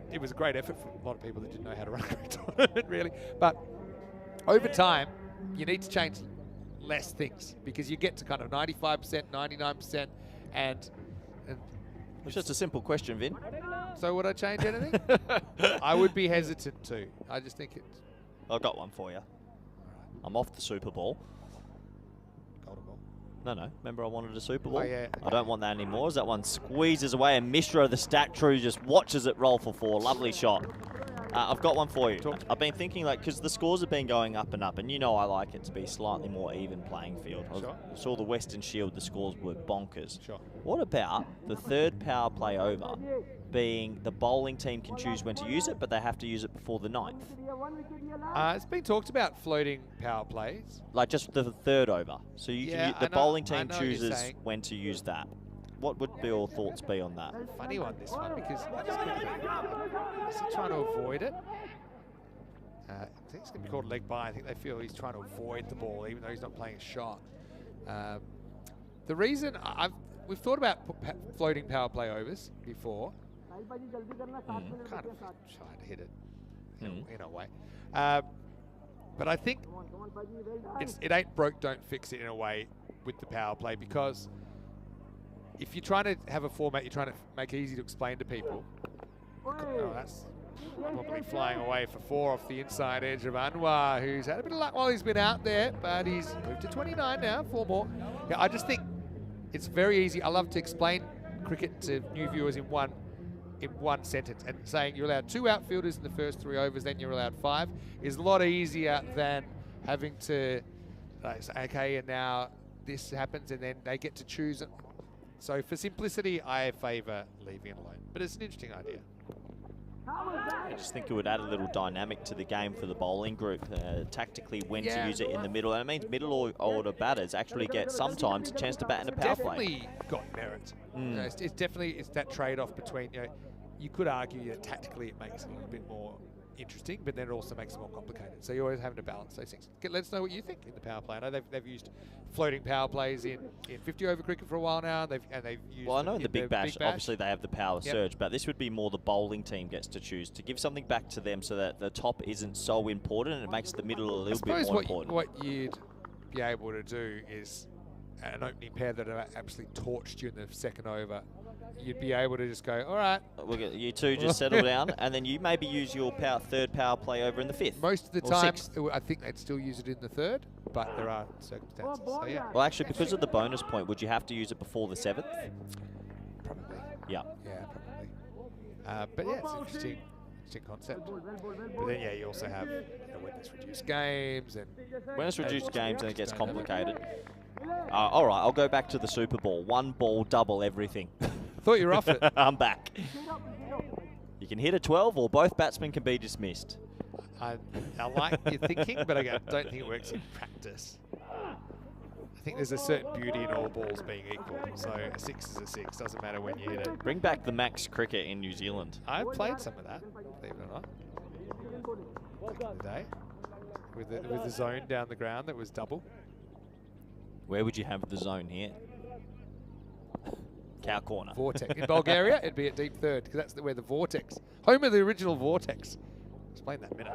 it was a great effort for a lot of people that didn't know how to run a cricket tournament, really. But over time, you need to change less things because you get to kind of 95%, 99%, and It's just a simple question, Vin. so would I change anything? I would be hesitant to. I just think it's I've got one for you. I'm off the Super Bowl. golden ball. No. Remember I wanted a Super Bowl? Oh, yeah. I don't want that anymore. As that one squeezes away, and Mishra, the stat true, just watches it roll for 4. Lovely shot. I've got one for you. I've been thinking, because the scores have been going up and up, and you know I like it to be slightly more even playing field. Sure. I saw the Western Shield, the scores were bonkers. Sure. What about the 3rd power play over being the bowling team can choose when to use it, but they have to use it before the 9th? It's been talked about floating power plays. Like just the 3rd over. So you Yeah, can, the I know bowling what team you're chooses saying. when to use that. What would your thoughts be on that? Funny one, this one, because is he trying to avoid it? I think it's going to be called leg by. I think they feel he's trying to avoid the ball, even though he's not playing a shot. The reason we've thought about floating power play overs before. Kind of tried to hit it in a way. But I think it ain't broke, don't fix it in a way with the power play, because if you're trying to have a format, you're trying to make it easy to explain to people. Oh, that's probably flying away for 4 off the inside edge of Anwar, who's had a bit of luck while he's been out there, but he's moved to 29 now, 4 more. Yeah, I just think it's very easy. I love to explain cricket to new viewers in one sentence, and saying you're allowed 2 outfielders in the first 3 overs, then you're allowed 5 is a lot easier than having to say, okay, and now this happens, and then they get to choose it. So for simplicity, I favour leaving it alone, but it's an interesting idea. I just think it would add a little dynamic to the game for the bowling group, tactically when to use it in the middle. And it means middle order batters actually get sometimes a chance to bat in a power play. Definitely got merit. You know, it's definitely that trade-off between, you know, you could argue that tactically it makes it a little bit more interesting, but then it also makes it more complicated. So you're always having to balance those things. Let us know what you think in the power play. I know they've used floating power plays in 50-over cricket for a while now, and they've used. Well, I know in the Big Bash, obviously they have the power surge, but this would be more the bowling team gets to choose to give something back to them, so that the top isn't so important, and it makes the middle a little bit more important. What you'd be able to do is an opening pair that are absolutely torched you in the second over. You'd be able to just go, all right. You two just settle down, and then you maybe use your third power play over in the 5th. Most of the time, I think they'd still use it in the 3rd, but there are circumstances. So yeah. Well, actually, because of the bonus point, would you have to use it before the 7th? Probably. Yeah. Yeah, probably. But yeah, it's an interesting concept. But then, yeah, you also have when it's reduced games. When it's reduced games, then it gets complicated. All right, I'll go back to the Super Bowl. 1 ball, double everything. Thought you were off it. I'm back. You can hit a 12, or both batsmen can be dismissed. I like your thinking, but I don't think it works in practice. I think there's a certain beauty in all balls being equal. So a 6 is a 6, doesn't matter when you hit it. Bring back the max cricket in New Zealand. I played some of that, believe it or not. Back in the day. With the zone down the ground that was double. Where would you have the zone here? Cow corner. Vortex. In Bulgaria, it'd be at deep 3rd, because that's where the Vortex. Home of the original Vortex. Explain that in a minute.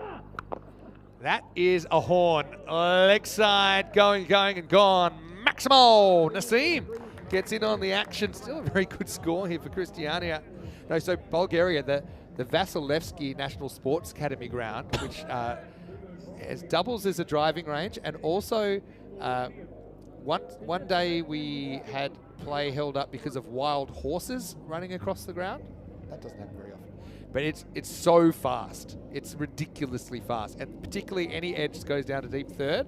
That is a horn. Leg side, going, and gone. Maximal Naseem gets in on the action. Still a very good score here for Christiania. No, so Bulgaria, the Vasilevsky National Sports Academy ground, which doubles as a driving range, and also one day we had play held up because of wild horses running across the ground. That doesn't happen very often. But it's so fast. It's ridiculously fast. And particularly any edge that goes down to deep 3rd,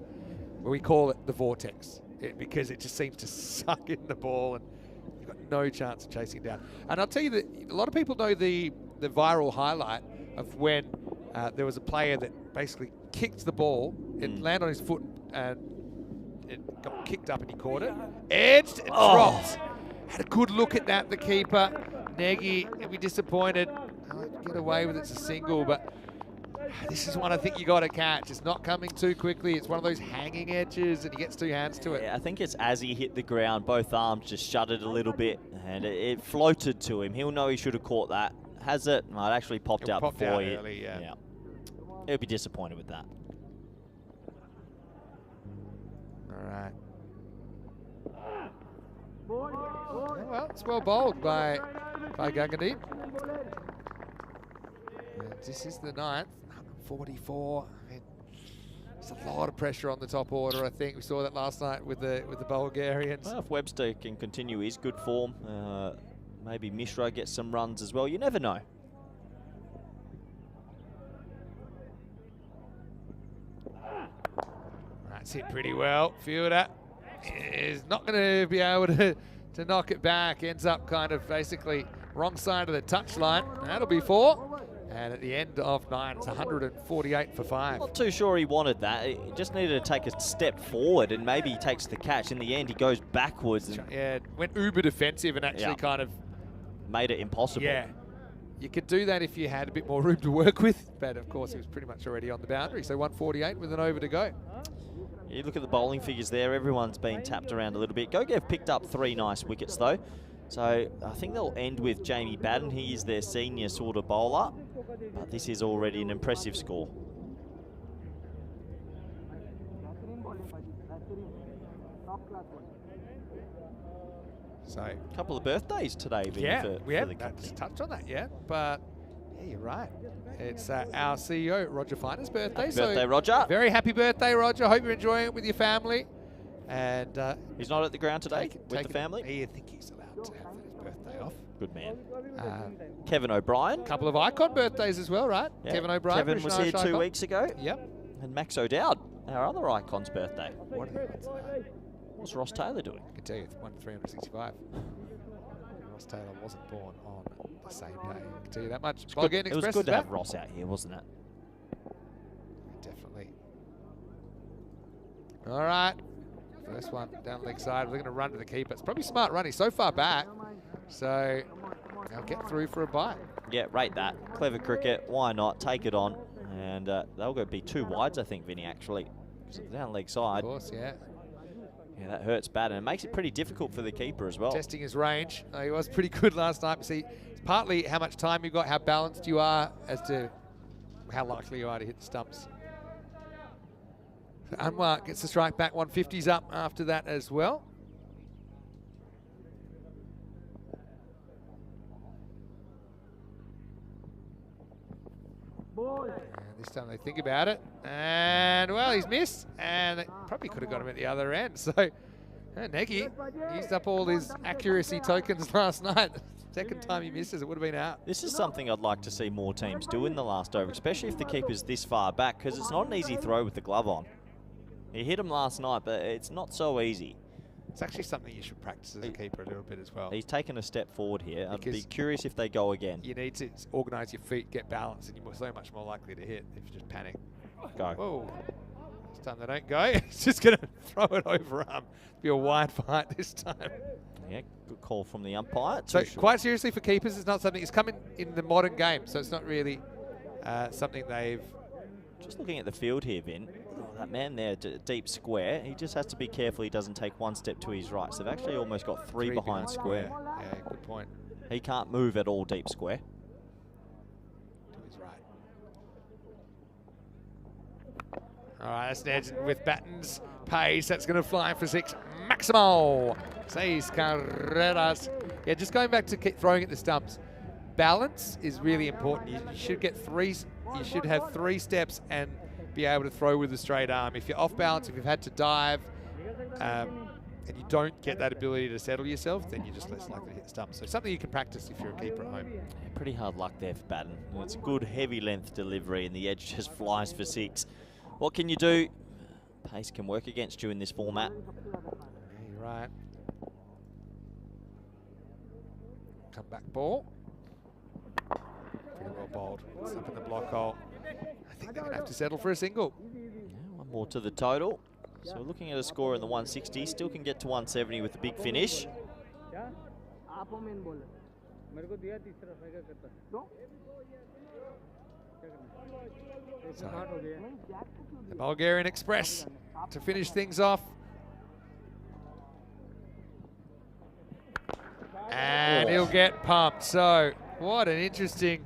where we call it the Vortex, because it just seems to suck in the ball and you've got no chance of chasing it down. And I'll tell you that a lot of people know the viral highlight of when there was a player that basically kicked the ball, it landed on his foot and it got kicked up and he caught it. Edged and dropped. Had a good look at that, the keeper. Nagy, he'll be disappointed. Get away with it, it's a single, but this is one I think you got to catch. It's not coming too quickly. It's one of those hanging edges and he gets 2 hands to it. Yeah, I think it's as he hit the ground, both arms just shuddered a little bit and it floated to him. He'll know he should have caught that. Has it? No, it actually popped out before he... Early, yeah. He'll be disappointed with that. All right. Oh, well, it's well bowled by Gagadi. This is the 9th, 144. I mean, there's a lot of pressure on the top order. I think we saw that last night with the Bulgarians. Well, if Webster can continue his good form, maybe Mishra gets some runs as well. You never know. That's hit pretty well. Fielder is not going to be able to knock it back. Ends up kind of basically wrong side of the touchline. That'll be 4. And at the end of 9, it's 148 for 5. Not too sure he wanted that. He just needed to take a step forward and maybe he takes the catch. In the end, he goes backwards. And yeah, went uber defensive and actually kind of made it impossible. Yeah. You could do that if you had a bit more room to work with. But of course, he was pretty much already on the boundary. So 148 with an over to go. You look at the bowling figures there, everyone's been tapped around a little bit. Gogev picked up 3 nice wickets though. So I think they'll end with Jamie Batten. He is their senior sort of bowler. But this is already an impressive score. So a couple of birthdays today, Vinny, yeah, for we haven't the company. touched on that yet, but yeah, you're right. It's our CEO, Roger Finer's birthday. Happy birthday, Roger. Very happy birthday, Roger. Hope you're enjoying it with your family. And he's not at the ground today with the family? I think he's allowed to have his birthday off. Good man. Kevin O'Brien. Couple of icon birthdays as well, right? Yeah. Kevin O'Brien. Kevin was here 2 weeks ago. Yep. And Max O'Dowd, our other icon's birthday. What are the odds of that? What's Ross Taylor doing? I can tell you, it's 1 in 365. Ross Taylor wasn't born on the same day. I can tell you that much. It was good to have Ross out here, wasn't it? Definitely. All right. First one down the leg side. We're going to run to the keeper. It's probably smart running so far back. So they'll get through for a bite. Yeah, rate that. Clever cricket. Why not? Take it on. And they'll go be 2 wides, I think, Vinny, actually. So down leg side. Of course, yeah. Yeah, that hurts bad, and it makes it pretty difficult for the keeper as well. Testing his range. He was pretty good last night. See, it's partly how much time you've got, how balanced you are, as to how likely you are to hit the stumps. So Anwar gets the strike back. 150's up after that as well. And this time they think about it. And, well, he's missed. And they probably could have got him at the other end. So, Nagy used up all his accuracy tokens last night. Second time he misses, it would have been out. This is something I'd like to see more teams do in the last over, especially if the keeper's this far back, because it's not an easy throw with the glove on. He hit him last night, but it's not so easy. It's actually something you should practice as a keeper a little bit as well. He's taken a step forward here. I'd be Because curious if they go again. You need to organise your feet, get balance, and you're so much more likely to hit if you just panic. Go. Whoa. This time they don't go. It's just going to throw it over arm. Be a wide fight this time. Yeah, good call from the umpire. So quite seriously for keepers, it's not something, it's coming in the modern game, so it's not really something they've... Just looking at the field here, Vin. Oh, that man there, deep square. He just has to be careful he doesn't take 1 step to his right. So they've actually almost got 3 behind square. Yeah, good point. He can't move at all deep square. To his right. All right, that's an edge with Batten's pace. That's going to fly for 6. Maximo. 6 carreras. Yeah, just going back to keep throwing at the stumps. Balance is really important. You should get 3. You should have 3 steps and be able to throw with a straight arm. If you're off balance, if you've had to dive, and you don't get that ability to settle yourself, then you're just less likely to hit stumps. So something you can practice if you're a keeper at home. Yeah, pretty hard luck there for Batten. It's a good heavy length delivery and the edge just flies for 6. What can you do? Pace can work against you in this format. Yeah, you're right. Come back ball. Pretty well bowled. It's up in the block hole. I think they're going to have to settle for a single. Yeah, 1 more to the total. So we're looking at a score in the 160. Still can get to 170 with a big finish. So, the Bulgarian Express to finish things off. And he'll get pumped. So what an interesting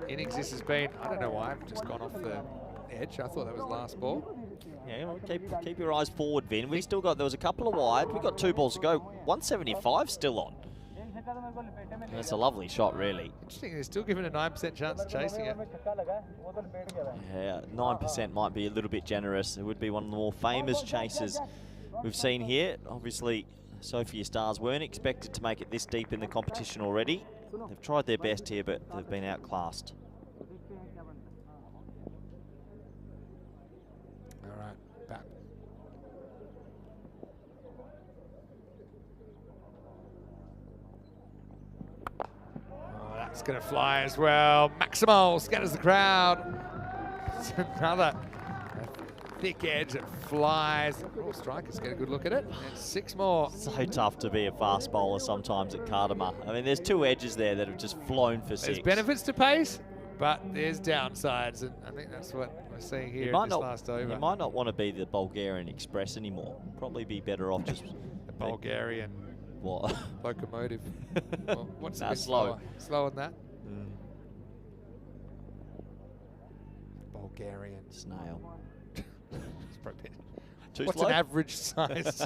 innings this has been. I don't know why I've just gone off the edge. I thought that was last ball. Yeah, well, keep your eyes forward, Vin. We still got, there was a couple of wide. We've got 2 balls to go. 175 still on. That's a lovely shot, really. Interesting, they're still given a 9% chance of chasing it. Yeah, 9% might be a little bit generous. It would be one of the more famous chases we've seen here. Obviously, Sophia Stars weren't expected to make it this deep in the competition already. They've tried their best here, but they've been outclassed. All right, back. Oh, that's going to fly as well. Maximo scatters the crowd. It's another thick edge that flies. Oh, strikers get a good look at it. And 6 more. So tough to be a fast bowler sometimes at Cardamar. I mean, there's 2 edges there that have just flown for 6. There's benefits to pace, but there's downsides, and I think that's what we're seeing here in this last over. You might not want to be the Bulgarian Express anymore. Probably be better off just the Bulgarian what? locomotive. Well, what's a bit slow? Slower than that. Bulgarian Snail. It's probably a bit. Too What's slow? an average size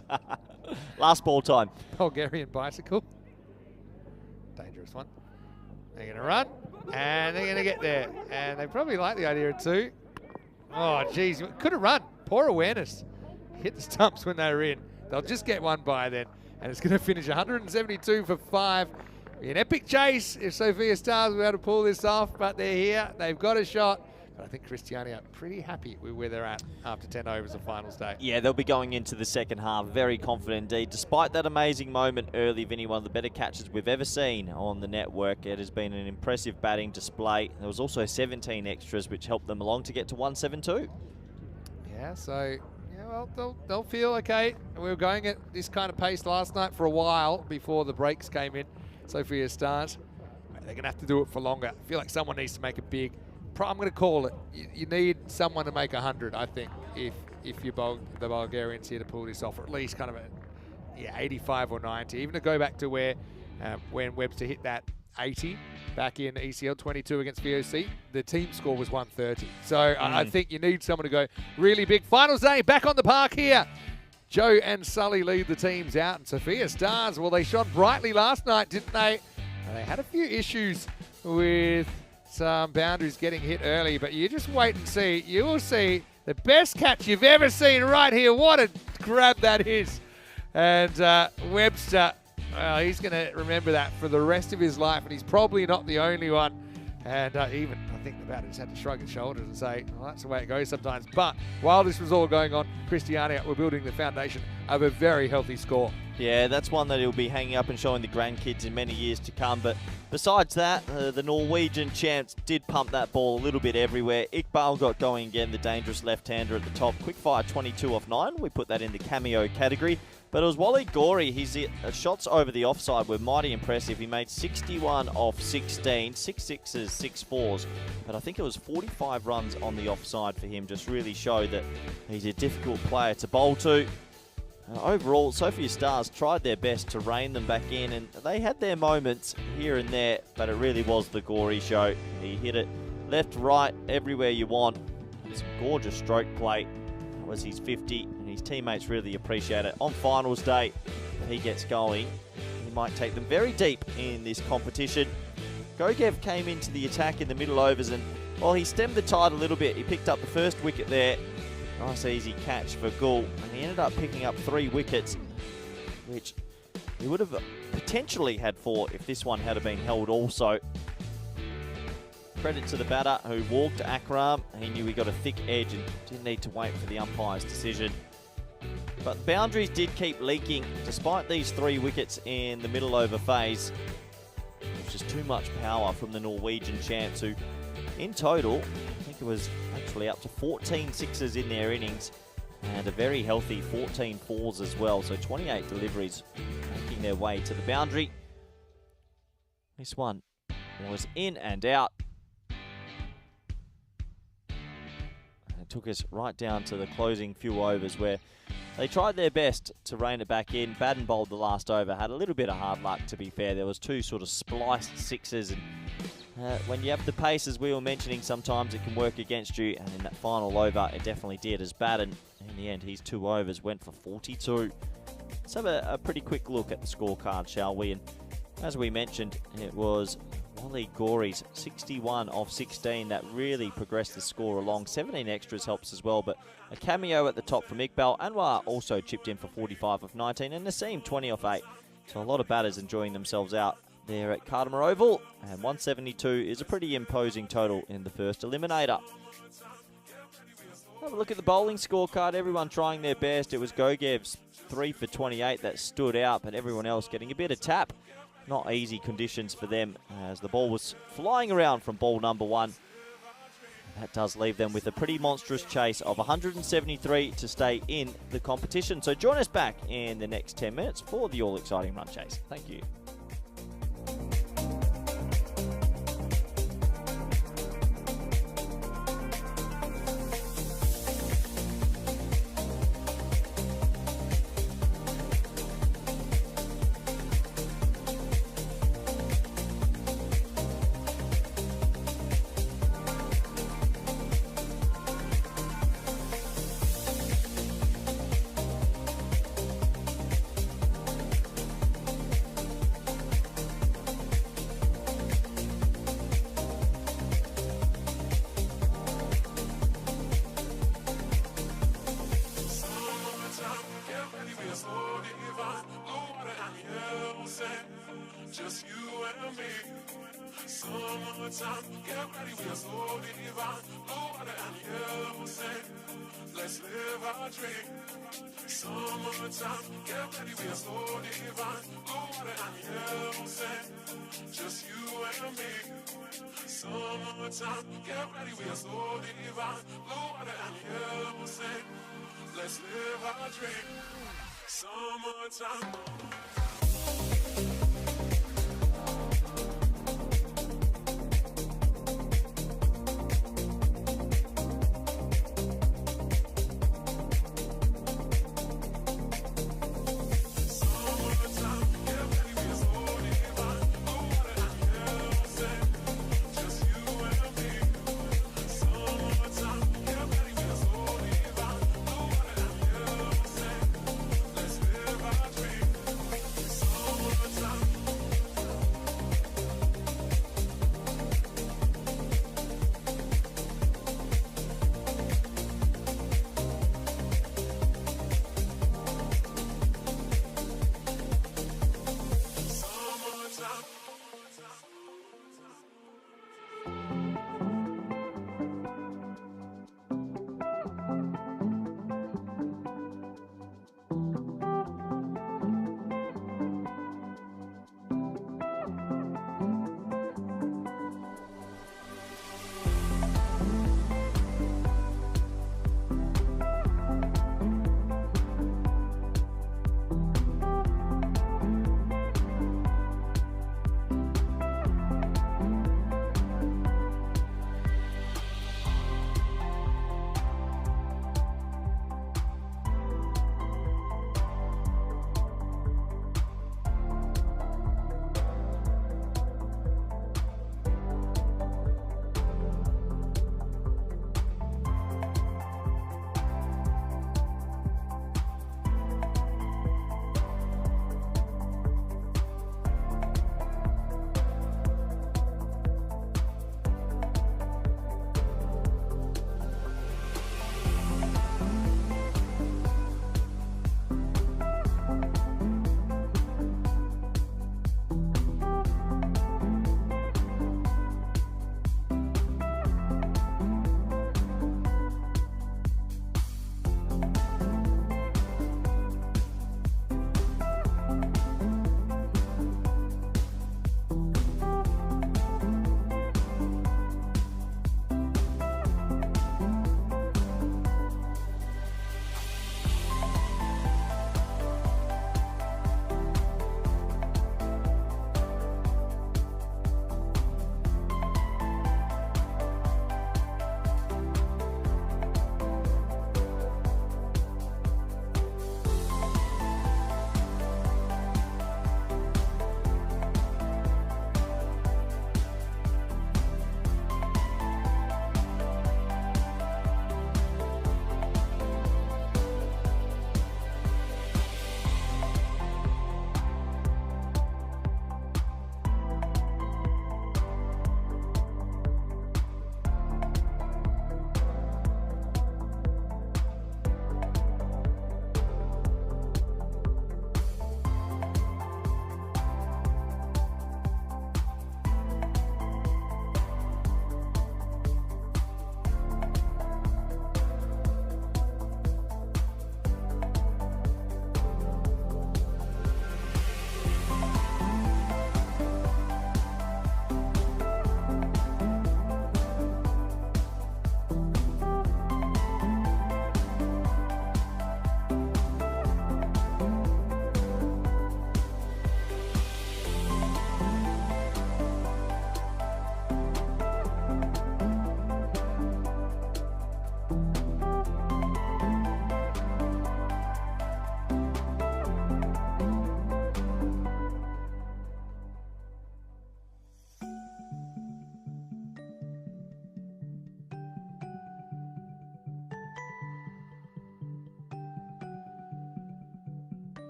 Last ball time. Bulgarian bicycle? Dangerous one. They're going to run, and they're going to get there. And they probably like the idea of 2. Oh, geez. Could have run. Poor awareness. Hit the stumps when they were in. They'll just get one by then. And it's going to finish 172 for 5. An epic chase if Sophia Stars were able to pull this off, but they're here. They've got a shot. But I think Christiania are pretty happy with where they're at after 10 overs of final state. Yeah, they'll be going into the second half very confident indeed. Despite that amazing moment early, Vinny, one of the better catches we've ever seen on the network. It has been an impressive batting display. There was also 17 extras, which helped them along to get to 172. Yeah, so, yeah, well, they'll feel okay. We were going at this kind of pace last night for a while before the breaks came in. Sophia Stars, they're going to have to do it for longer. I feel like someone needs to make it big. I'm going to call it. You need someone to make 100, I think, if you're the Bulgarians here to pull this off, or at least kind of a 85 or 90. Even to go back to where when Webster hit that 80 back in ECL 22 against VOC, the team score was 130. So I think you need someone to go really big. Finals day, back on the park here. Joe and Sully lead the teams out, and Sophia Stars, well, they shone brightly last night, didn't they? And they had a few issues with some boundaries getting hit early, but you just wait and see. You will see the best catch you've ever seen right here. What a grab that is. And Webster, well, he's going to remember that for the rest of his life, and he's probably not the only one. And even, I think the batter just had to shrug his shoulders and say, well, that's the way it goes sometimes. But while this was all going on, Christiania were building the foundation of a very healthy score. Yeah, that's one that he'll be hanging up and showing the grandkids in many years to come. But besides that, the Norwegian champs did pump that ball a little bit everywhere. Iqbal got going again, the dangerous left-hander at the top. Quickfire 22 off 9. We put that in the cameo category. But it was Wally Gorey. His shots over the offside were mighty impressive. He made 61 off 16, 6 sixes, 6 fours. But I think it was 45 runs on the offside for him. Just really showed that he's a difficult player to bowl to. Overall, Sophia Stars tried their best to rein them back in, and they had their moments here and there, but it really was the Gorey show. He hit it left, right, everywhere you want. It's a gorgeous stroke play. That was his 50, and his teammates really appreciate it. On finals day, he gets going. He might take them very deep in this competition. Gogev came into the attack in the middle overs, and while he stemmed the tide a little bit, he picked up the first wicket there. Nice easy catch for Gul, and he ended up picking up 3 wickets, which he would have potentially had 4 if this one had been held also. Credit to the batter who walked Akram. He knew he got a thick edge and didn't need to wait for the umpire's decision. But the boundaries did keep leaking despite these 3 wickets in the middle over phase. It was just too much power from the Norwegian champs, who in total, I think it was actually up to 14 sixes in their innings and a very healthy 14 fours as well. So 28 deliveries making their way to the boundary. This one was in and out. And it took us right down to the closing few overs where they tried their best to rein it back in. Baden bowled the last over, had a little bit of hard luck to be fair. There was 2 sort of spliced sixes, and when you have the pace, as we were mentioning, sometimes it can work against you, and in that final over, it definitely did, as Baden, in the end, his 2 overs went for 42. Let's have a pretty quick look at the scorecard, shall we? And as we mentioned, it was Wally Gorey's 61 off 16 that really progressed the score along. 17 extras helps as well, but a cameo at the top from Iqbal. Anwar also chipped in for 45 off 19, and Naseem 20 off 8. So a lot of batters enjoying themselves out there at Cardimer Oval, and 172 is a pretty imposing total in the first eliminator. Have a look at the bowling scorecard. Everyone trying their best. It was Gogev's 3 for 28 that stood out, but everyone else getting a bit of tap. Not easy conditions for them as the ball was flying around from ball number 1. That does leave them with a pretty monstrous chase of 173 to stay in the competition. So join us back in the next 10 minutes for the all-exciting run chase. Thank you. just you and me. Summertime, get ready, we are so divine. Blue water and yellow sand, let's live our dream. Summertime, get ready, we are so divine. Blue water and yellow sand, just you and me. Summertime, get ready, we are so divine. Blue water and yellow sand, let's live our dream. Summertime.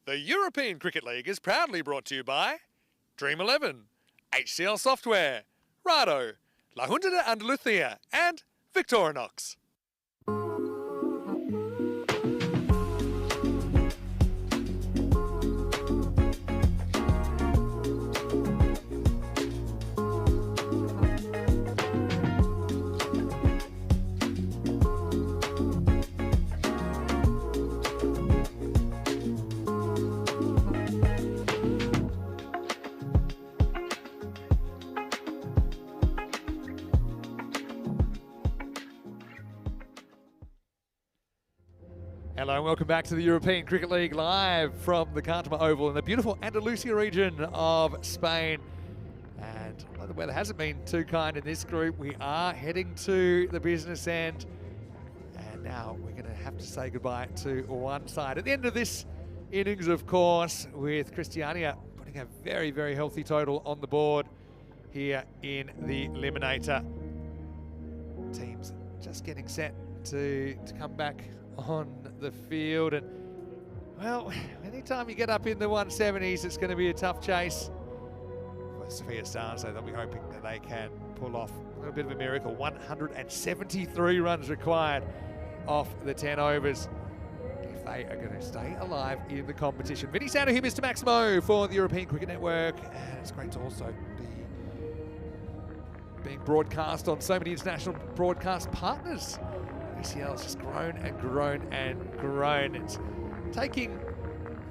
The European Cricket League is proudly brought to you by Dream 11, HCL Software, Rado, La Junta de Andalucía, and Victorinox. Hello and welcome back to the European Cricket League live from the Cartama Oval in the beautiful Andalusia region of Spain. And although the weather hasn't been too kind in this group, we are heading to the business end. And now we're going to have to say goodbye to one side. At the end of this innings, of course, with Christiania putting a very, very healthy total on the board here in the Eliminator. Teams just getting set to come back on the field, and well, anytime you get up in the 170s, it's going to be a tough chase. For Sophia Stars, so they'll be hoping that they can pull off a little bit of a miracle. 173 runs required off the 10 overs if they are going to stay alive in the competition. Vinny Sandu here, Mr. Maximo for the European Cricket Network, and it's great to also be being broadcast on so many international broadcast partners. ECL has just grown and grown and grown. It's taking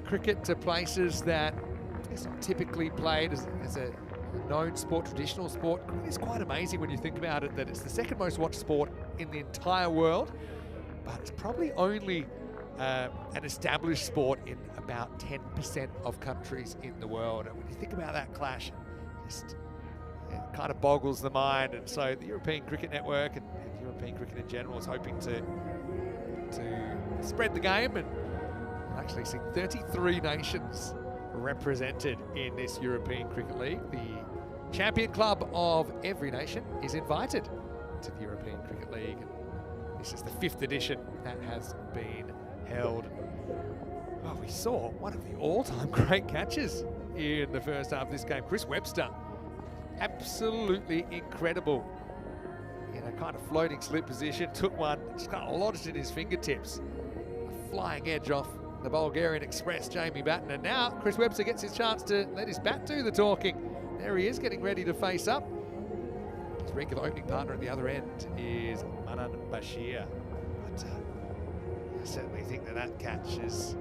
cricket to places that it's not typically played as a known sport, traditional sport. It's quite amazing when you think about it that it's the second most watched sport in the entire world, but it's probably only an established sport in about 10% of countries in the world. And when you think about that clash, it kind of boggles the mind. And so the European Cricket Network and European cricket in general is hoping to spread the game, and we'll actually see 33 nations represented in this European Cricket League. The champion club of every nation is invited to the European Cricket League. And this is the 5th edition that has been held. Well, we saw one of the all-time great catches in the first half of this game. Chris Webster, absolutely incredible. In a kind of floating slip position, took one, just kind of lodged in his fingertips. A flying edge off the Bulgarian Express, Jamie Batten. And now Chris Webster gets his chance to let his bat do the talking. There he is, getting ready to face up. His regular opening partner at the other end is Manan Bashir. But I certainly think that catch is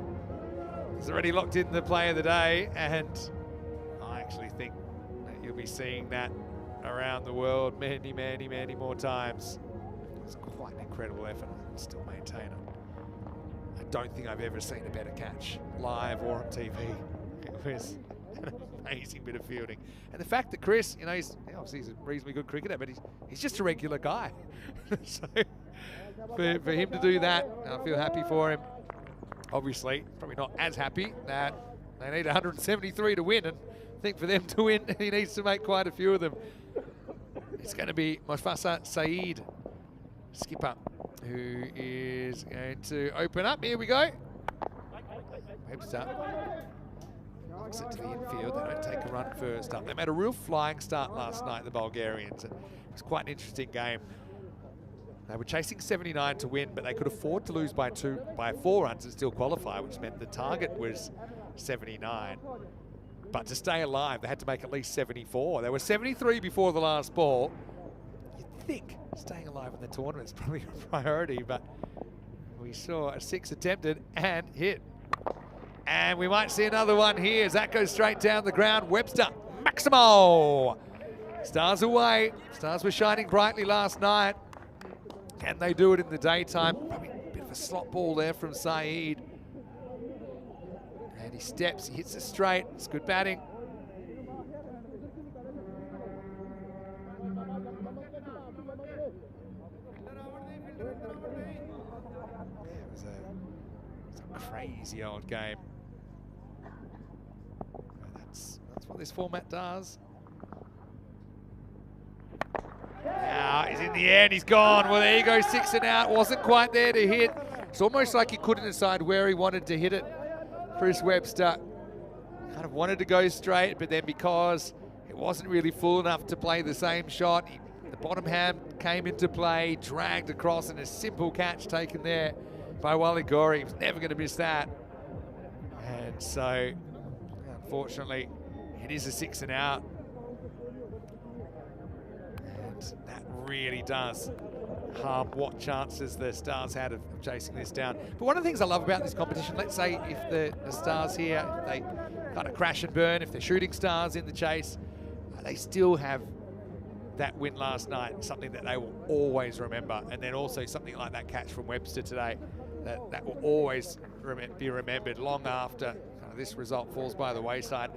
already locked in the play of the day, and I actually think that you'll be seeing that around the world many, many, many more times. It's quite an incredible effort. I still maintain it. I don't think I've ever seen a better catch, live or on TV. It was an amazing bit of fielding. And the fact that Chris, you know, obviously he's a reasonably good cricketer, but he's just a regular guy. So for him to do that, I feel happy for him. Obviously, probably not as happy that they need 173 to win, and I think for them to win, he needs to make quite a few of them. It's going to be Mofasa Saeed, skipper, who is going to open up. Here we go. Webster knocks it to the infield. They don't take a run first up. They made a real flying start last night, the Bulgarians. It was quite an interesting game. They were chasing 79 to win, but they could afford to lose by 4 runs and still qualify, which meant the target was 79. But to stay alive, they had to make at least 74. They were 73 before the last ball. You'd think staying alive in the tournament is probably a priority, but we saw a 6 attempted and hit. And we might see another one here as that goes straight down the ground. Webster, Maximo. Stars away. Stars were shining brightly last night. Can they do it in the daytime? Probably a bit of a slot ball there from Saeed. And he steps, he hits it straight. It's good batting. It was a crazy old game. That's what this format does. Now he's in the air and he's gone. Well, there you go, 6 and out. Wasn't quite there to hit. It's almost like he couldn't decide where he wanted to hit it. Chris Webster kind of wanted to go straight, but then because it wasn't really full enough to play the same shot, the bottom hand came into play, dragged across, and a simple catch taken there by Wally Gorey. He was never going to miss that. And so, unfortunately, it is a 6 and out. And that really does harm what chances the Stars had of chasing this down. But one of the things I love about this competition, let's say if the Stars here, if they kind of crash and burn, if they're shooting Stars in the chase, they still have that win last night, something that they will always remember. And then also something like that catch from Webster today, that will always be remembered long after this result falls by the wayside.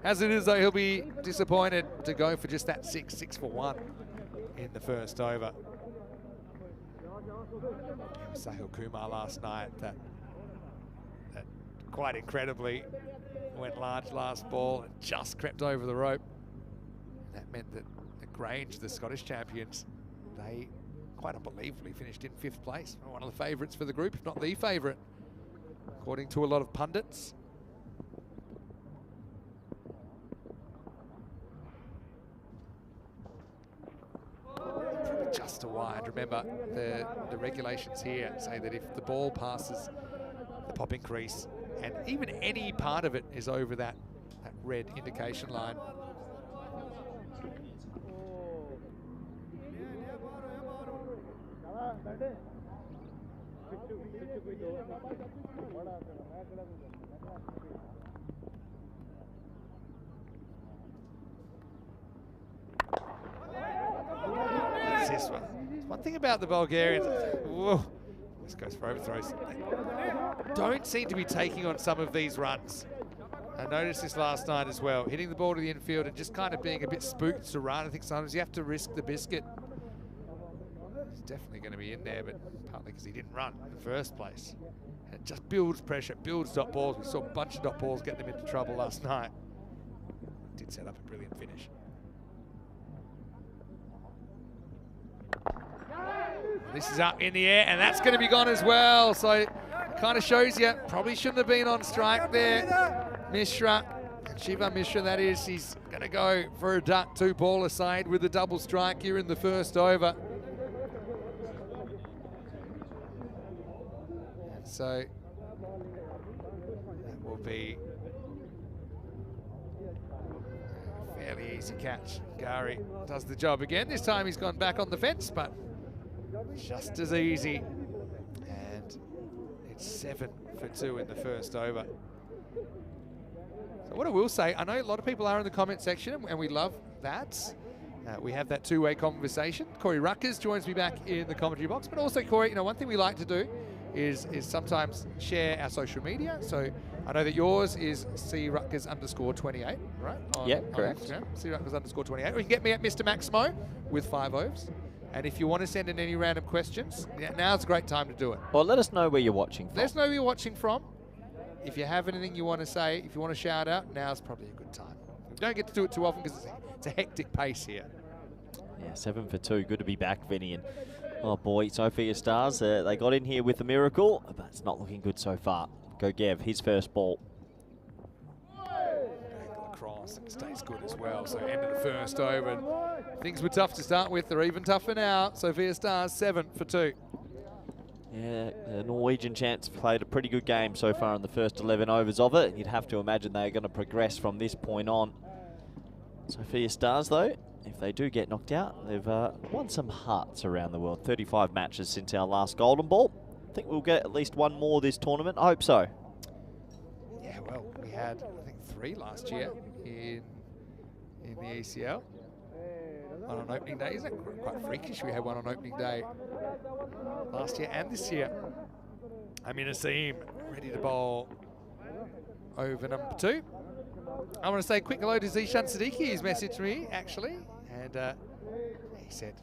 As it is, though, he'll be disappointed to go for just that 6 for 1 in the first over. Sahil Kumar last night that quite incredibly went large last ball and just crept over the rope. That meant that the Grange, the Scottish champions, they quite unbelievably finished in 5th place. One of the favourites for the group, if not the favourite, according to a lot of pundits. Just a wide. Remember, the regulations here say that if the ball passes the popping crease and even any part of it is over that red indication line, this one. One thing about the Bulgarians, whoa, this goes for overthrows. They don't seem to be taking on some of these runs. I noticed this last night as well, hitting the ball to the infield and just kind of being a bit spooked to run. I think sometimes you have to risk the biscuit. He's definitely going to be in there, but partly because he didn't run in the first place. And it just builds pressure, builds dot balls. We saw a bunch of dot balls get them into trouble last night. Did set up a brilliant finish. This is up in the air, and that's going to be gone as well. So it kind of shows you, probably shouldn't have been on strike there. Mishra, Shiva Mishra that is, he's going to go for a duck 2-ball aside with a double strike here in the first over. And so that will be a fairly easy catch. Gari does the job again. This time he's gone back on the fence, but just as easy. And it's 7 for 2 in the first over. So what I will say, I know a lot of people are in the comment section, and we love that. We have that two-way conversation. Corey Ruckers joins me back in the commentary box, but also Corey, one thing we like to do is sometimes share our social media. So I know that yours is cruckers_28, right? Yeah, correct. cruckers_28. Or you can get me at Mr. Maximo with 5 O's. And if you want to send in any random questions, now's a great time to do it. Or let us know where you're watching from. Let us know where you're watching from. If you have anything you want to say, if you want to shout out, now's probably a good time. We don't get to do it too often because it's a hectic pace here. Yeah, 7 for 2. Good to be back, Vinny. And oh boy, Sophia Stars, they got in here with a miracle, but it's not looking good so far. Go Gev, his first ball. Across and stays good as well. So end of the first over. And things were tough to start with. They're even tougher now. Sophia Stars 7 for 2. Yeah, the Norwegian champs played a pretty good game so far in the first 11 overs of it. You'd have to imagine they're going to progress from this point on. Sophia Stars, though, if they do get knocked out, they've won some hearts around the world. 35 matches since our last Golden Ball. I think we'll get at least one more this tournament. I hope so. Yeah, well, we had, I think, 3 last year in the ECL. One on opening day, isn't it? Quite freakish. We had one on opening day last year and this year. Amin Asim ready to bowl over number 2. I want to say a quick hello to Zishan Siddiqui. He's messaged me, actually. And he said,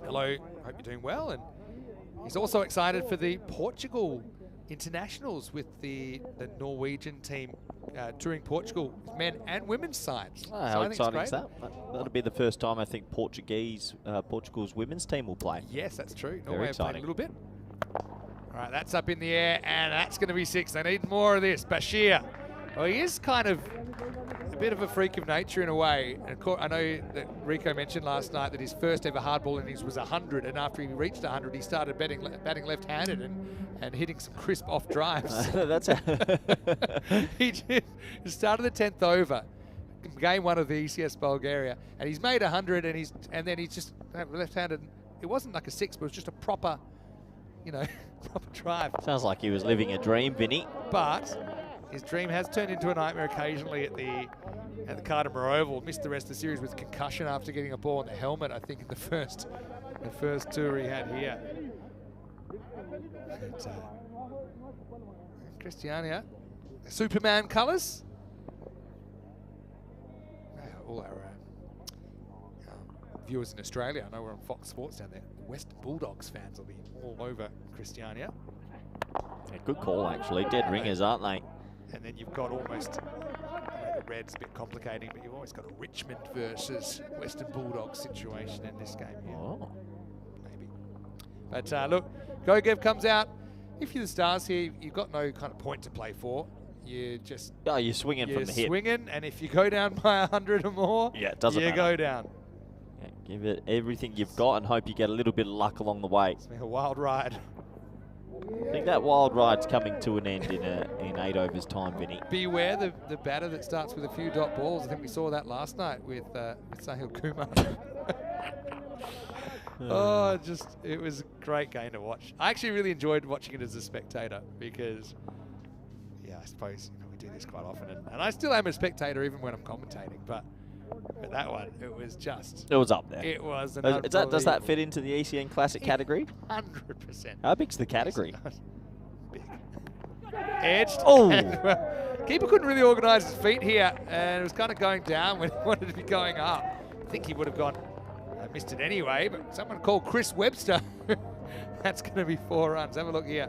hello, hope you're doing well. And he's also excited for the Portugal internationals with the Norwegian team touring Portugal, men and women's sides. Oh, how exciting is that? That'll be the first time I think Portugal's women's team will play. Yes, that's true. Norway are playing a little bit. All All right, that's up in the air, and that's going to be 6. They need more of this. Bashir, well, he is kind of a bit of a freak of nature in a way. And of course, I know that Rico mentioned last night that his first ever hardball innings was 100, and after he reached 100, he started batting left-handed and hitting some crisp off drives. That's He started the 10th over, game 1 of the ECS Bulgaria, and he's made 100, and then he's just left-handed. It wasn't like a 6, but it was just a proper, you know, proper drive. Sounds like he was living a dream, Vinny. But his dream has turned into a nightmare occasionally at the Scanderborg Oval. Missed the rest of the series with concussion after getting a ball in the helmet, I think, in the first tour he had here. But, Christiania, Superman colours. All our viewers in Australia, I know we're on Fox Sports down there. The Western Bulldogs fans will be all over Christiania. Yeah, good call, actually. Dead ringers, aren't they? And then you've got almost, the red's a bit complicating, but you've always got a Richmond versus Western Bulldogs situation in this game here. Oh. Maybe. But look, Gogev comes out. If you're the Stars here, you've got no kind of point to play for. You're just... Oh, you're swinging from the hip. You're swinging, and if you go down by 100 or more, yeah, it doesn't matter. go down. Yeah, give it everything you've got and hope you get a little bit of luck along the way. It's been a wild ride. I think that wild ride's coming to an end in 8 overs time, Vinny. Beware the batter that starts with a few dot balls. I think we saw that last night with Sahil Kumar. Oh, it was a great game to watch. I actually really enjoyed watching it as a spectator because, yeah, I suppose we do this quite often, and I still am a spectator even when I'm commentating. But that one, it was just. It was up there. It was. Does that fit into the ECN Classic category? 100%. How big's the category? Big. Edged. Oh. Keeper couldn't really organise his feet here, and it was kind of going down when he wanted to be going up. I think he would have gone. Missed it anyway, but someone called Chris Webster. That's going to be 4 runs. Have a look here.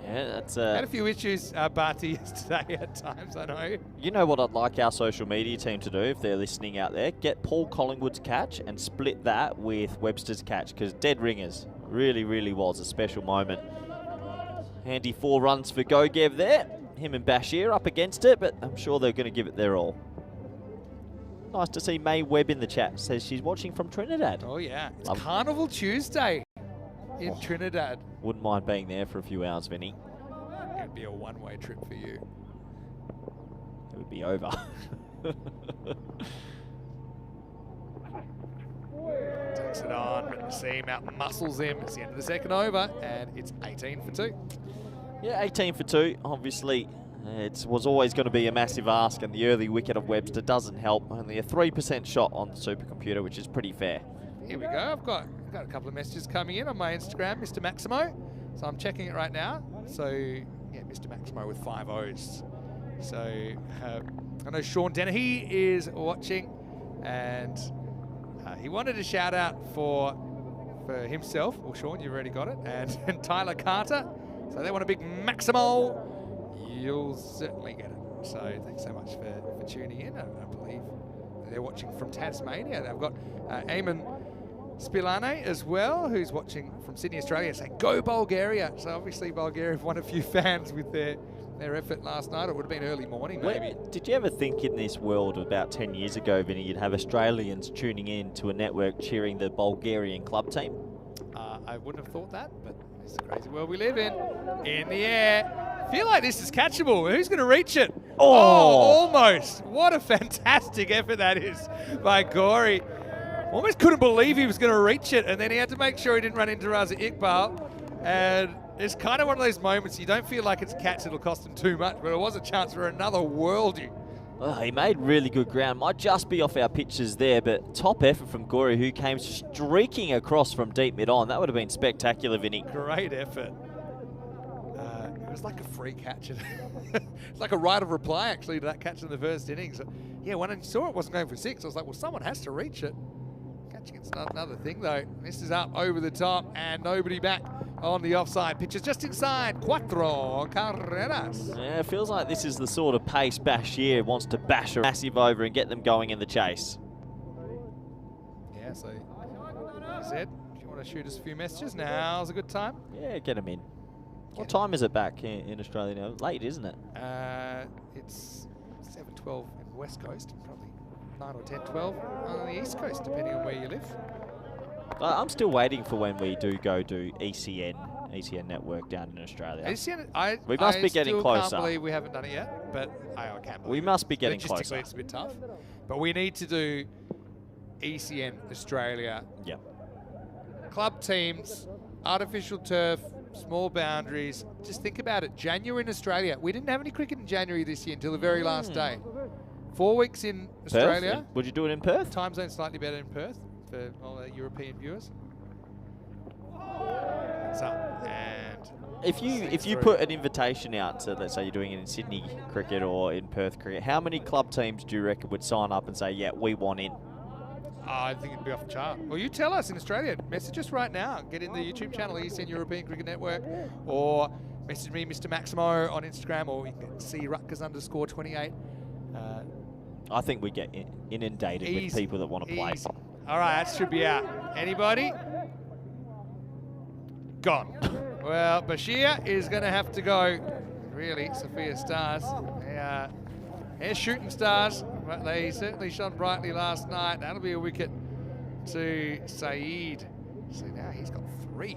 Yeah, that's had a few issues, Barty, yesterday at times, I know. You know what I'd like our social media team to do if they're listening out there? Get Paul Collingwood's catch and split that with Webster's catch, because dead ringers really, really was a special moment. Handy 4 runs for Gogev there. Him and Bashir up against it, but I'm sure they're going to give it their all. Nice to see May Webb in the chat. Says she's watching from Trinidad. Oh, yeah. It's Carnival Tuesday in Trinidad. Wouldn't mind being there for a few hours, Vinny. It would be a one-way trip for you. It would be over. Takes it on, but Naseem out muscles him. It's the end of the second over, and it's 18 for 2. Yeah, 18 for 2. Obviously, it was always going to be a massive ask, and the early wicket of Webster doesn't help. Only a 3% shot on the supercomputer, which is pretty fair. Here we go. I've got a couple of messages coming in on my Instagram, Mr. Maximo. So I'm checking it right now. So, yeah, Mr. Maximo with 5 O's. So, I know Sean Dennehy is watching, and he wanted a shout out for himself. Well, Sean, you've already got it. And Tyler Carter. So they want a big Maximo. You'll certainly get it. So thanks so much for tuning in. I believe they're watching from Tasmania. They've got Eamon Spilane as well, who's watching from Sydney, Australia, saying, go Bulgaria. So obviously Bulgaria have won a few fans with their effort last night. It would have been early morning, maybe. Did you ever think in this world about 10 years ago, Vinny, you'd have Australians tuning in to a network cheering the Bulgarian club team? I wouldn't have thought that, but it's the crazy world we live in. In the air. Feel like this is catchable. Who's going to reach it? Oh, almost. What a fantastic effort that is by Gori. Almost couldn't believe he was going to reach it, and then he had to make sure he didn't run into Raza Iqbal. And it's kind of one of those moments you don't feel like it's a catch that'll cost him too much, but it was a chance for another worldie. Oh, he made really good ground. Might just be off our pictures there, but top effort from Gori, who came streaking across from deep mid-on. That would have been spectacular, Vinny. Great effort. It was like a free catch. It's like a right of reply, actually, to that catch in the first innings. Yeah, when I saw it wasn't going for 6, I was like, well, someone has to reach it. Catching it's another thing, though. This is up over the top, and nobody back on the offside. Pitches just inside. Cuatro carreras. Yeah, it feels like this is the sort of pace Bashir wants to bash a massive over and get them going in the chase. Yeah, so like I said, if you want to shoot us a few messages, now's a good time. Yeah, get them in. What time is it back in Australia now? Late, isn't it? It's 7:12 in the West Coast, probably 9 or 10:12 on the East Coast, depending on where you live. I'm still waiting for when we do go to ECN network down in Australia. ECN, We must be getting still closer. can't believe we haven't done it yet, but I can't believe We must be getting Logistically, closer. it's a bit tough, but we need to do ECN Australia. Yep. Club teams, artificial turf, small boundaries. Just think about it. January in Australia. We didn't have any cricket in January this year until the very last day. 4 weeks in Australia. Perth? Would you do it in Perth? Time zone slightly better in Perth for all the European viewers. It's up and If you put an invitation out to, let's say you're doing it in Sydney cricket or in Perth cricket, how many club teams do you reckon would sign up and say, yeah, we want in? I think it'd be off the chart. Well, you tell us in Australia. Message us right now. Get in the YouTube channel, ECN European Cricket Network, or message me, Mr. Maximo, on Instagram, or you can see Rutgers_28. I think we get inundated with people that want to play. Easy. All right, that should be out. Anybody? Gone. Well, Bashir is going to have to go. Really, Sophia Stars. They're shooting stars, but they certainly shone brightly last night. That'll be a wicket to Saeed. So now he's got 3.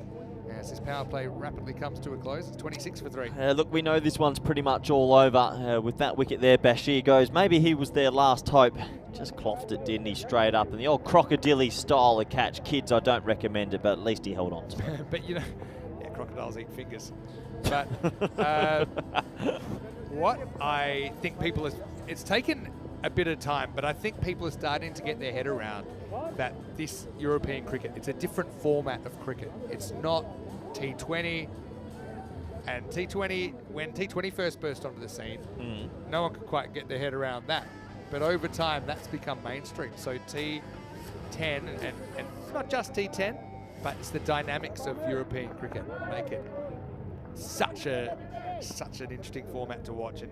As this power play rapidly comes to a close, it's 26 for 3. Look, we know this one's pretty much all over. With that wicket there, Bashir goes. Maybe he was their last hope. Just clocked it, didn't he, straight up. And the old crocodile style of catch. Kids, I don't recommend it, but at least he held on to it. But, you know, yeah, crocodiles eat fingers. But what I think people it's taken a bit of time, but I think people are starting to get their head around that this European cricket, it's a different format of cricket. It's not T20. And T20, when T20 first burst onto the scene, no one could quite get their head around that. But over time, that's become mainstream. So T10, and not just T10, but it's the dynamics of European cricket make it such an interesting format to watch. And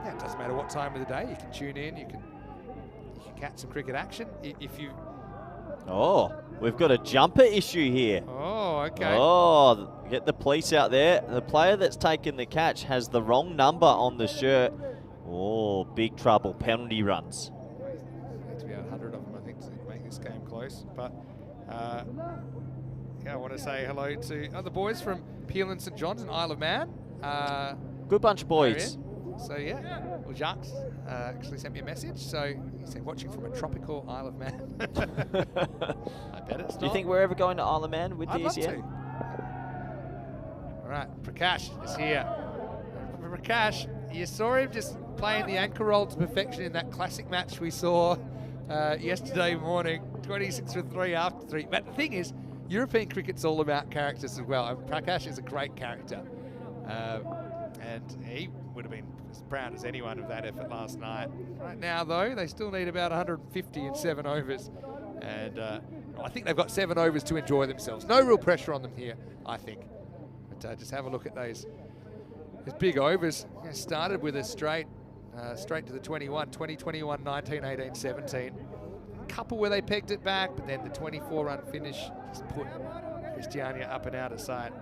yeah, it doesn't matter what time of the day, you can tune in, you can catch some cricket action. If you... Oh, we've got a jumper issue here. Oh, okay. Oh, get the police out there. The player that's taken the catch has the wrong number on the shirt. Oh, big trouble. Penalty runs. Need to be 100 of them, I think, to make this game close. But yeah, I want to say hello to the boys from Peel and St John's and Isle of Man. Good bunch of boys. So yeah, well, Jacques actually sent me a message. So he said, watching from a tropical Isle of Man. I bet it's not. Do you think we're ever going to Isle of Man with the I'd love ECN? to. All right, Prakash is here. Prakash, you saw him just playing the anchor roll to perfection in that classic match we saw yesterday morning. 26 for 3 after 3. But the thing is, European cricket's all about characters as well. And Prakash is a great character. And he would have been as proud as anyone of that effort last night. Right now, though, they still need about 150 in 7 overs. And I think they've got 7 overs to enjoy themselves. No real pressure on them here, I think. But just have a look at those big overs. Started with a straight to the 21, 20, 21, 19, 18, 17. A couple where they pegged it back, but then the 24-run finish just put Christiania up and out of sight.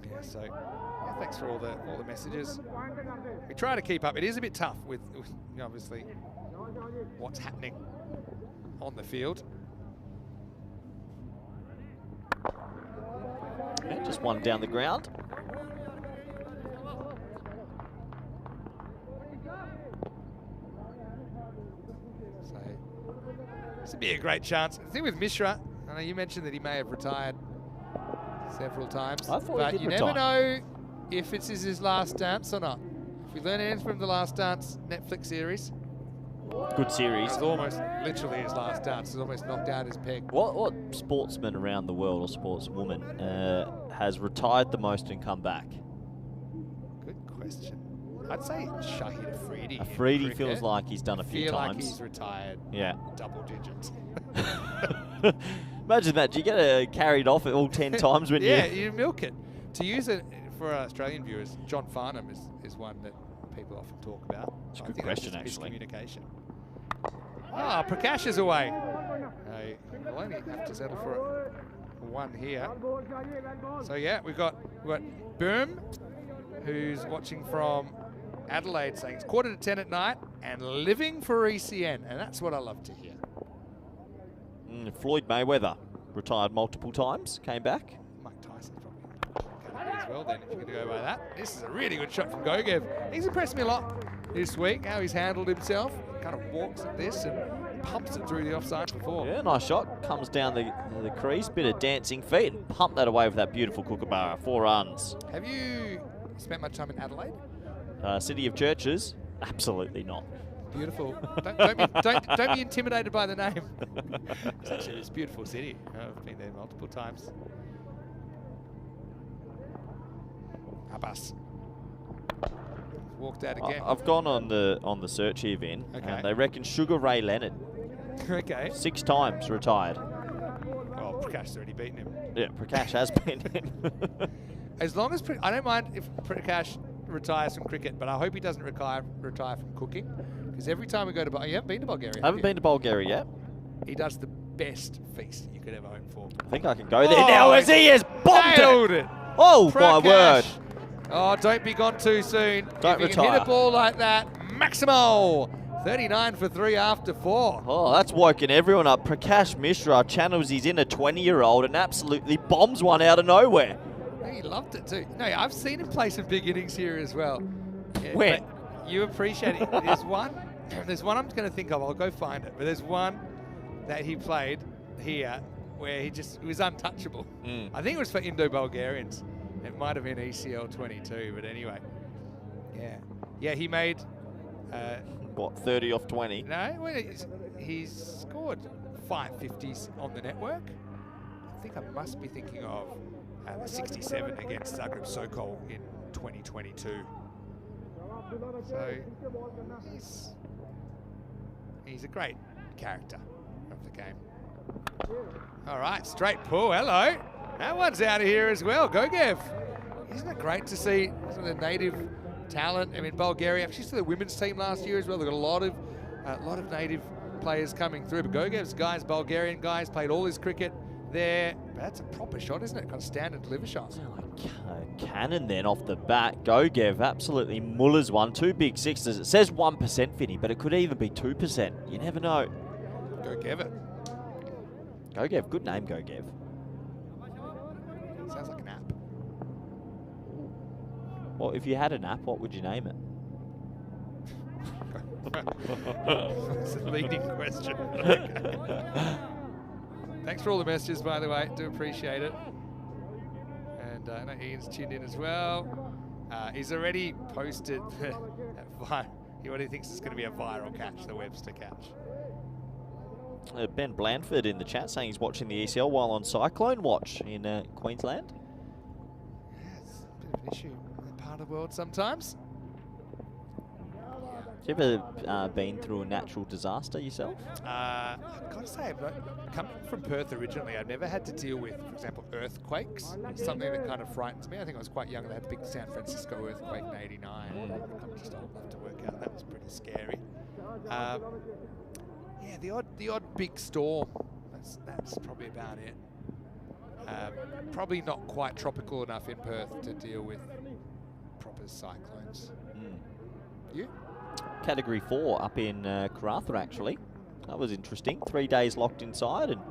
Yeah, so yeah, thanks for all the messages. We try to keep up. It is a bit tough with obviously what's happening on the field. Yeah, just one down the ground. So this would be a great chance. The thing with Mishra, I know you mentioned that he may have retired several times, I thought but he did you retire. never know if it's his last dance or not. If we learn anything from the Last Dance Netflix series, Good series. it was almost literally his last dance. It almost knocked out his peg. What sportsman around the world or sportswoman has retired the most and come back? Good question. I'd say Shahid Afridi. Afridi feels like he's done a few feel times. like he's retired Yeah. double digits. Imagine that. Do you get carried off all 10 times when Yeah, you... you milk it. To use it for our Australian viewers, John Farnham is one that people often talk about. It's a I good think that's question, just actually. miscommunication. Prakash is away. We'll only have to settle for one here. So yeah, we've got Boom, who's watching from Adelaide, saying it's 10:15 at night and living for ECN, and that's what I love to hear. Floyd Mayweather retired multiple times, came back. Mike Tyson's probably going to be as well then, if you're going to go by that. This is a really good shot from Gogev. He's impressed me a lot this week, how he's handled himself. Kind of walks at this and pumps it through the offside before. Yeah, nice shot. Comes down the crease, bit of dancing feet, and pumped that away with that beautiful kookaburra. 4 runs. Have you spent much time in Adelaide? City of Churches? Absolutely not. Beautiful. Don't be intimidated by the name. It's actually this beautiful city. I've been there multiple times. Abbas. Walked out again. I've gone on the search here, Vin, and they reckon Sugar Ray Leonard. Okay. 6 times retired. Well, Prakash's already beaten him. Yeah, Prakash has been in. As long as I don't mind if Prakash retires from cricket, but I hope he doesn't retire from cooking. Because every time we go to you haven't been to Bulgaria. I haven't been to Bulgaria yet. He does the best feast you could ever hope for. I think I can go there now as he has bombed it. Oh, Prakash. my word. Oh, don't be gone too soon. Don't if you can retire. hit a ball like that, Maximo. 39 for 3 after 4. Oh, that's woken everyone up. Prakash Mishra channels his inner 20-year-old and absolutely bombs one out of nowhere. He loved it too. No, I've seen him play some big innings here as well. Yeah, when? You appreciate it. There's one I'm going to think of. I'll go find it. But there's one that he played here where he was untouchable. I think it was for Indo-Bulgarians. It might have been ECL 22, but anyway. Yeah. Yeah, he made... what, 30 off 20? No, well, he's scored 550s on the network. I think I must be thinking of the 67 against Zagreb Sokol in 2022. So he's a great character of the game. All right, straight pull. Hello. That one's out of here as well. Gogev. Isn't it great to see some of the native talent? I mean, Bulgaria actually saw the women's team last year as well. They've got a lot of native players coming through. But Gogev's guys, Bulgarian guys, played all his cricket there. But that's a proper shot, isn't it? Kind of standard deliver shot. Cannon then off the bat. Gogev absolutely mullers one. 2 big sixes. It says 1%, Vinny, but it could even be 2%. You never know. Gogev it. Gogev, good name, Gogev. Sounds like an app. Well, if you had an app, what would you name it? That's a leading question. Thanks for all the messages, by the way. Do appreciate it. And I know Ian's tuned in as well. He's already posted what he thinks is going to be a viral catch, the Webster catch. Ben Blandford in the chat saying he's watching the ECL while on Cyclone Watch in Queensland. Yeah, it's a bit of an issue in that part of the world sometimes. Have you ever been through a natural disaster yourself? I've got to say, coming from Perth originally, I've never had to deal with, for example, earthquakes. It's something that kind of frightens me. I think I was quite young and they had the big San Francisco earthquake in '89. I'm just old enough to work out. That was pretty scary. Yeah, the odd big storm. That's probably about it. Probably not quite tropical enough in Perth to deal with proper cyclones. You? Category 4 up in Karratha, actually. That was interesting. 3 days locked inside, and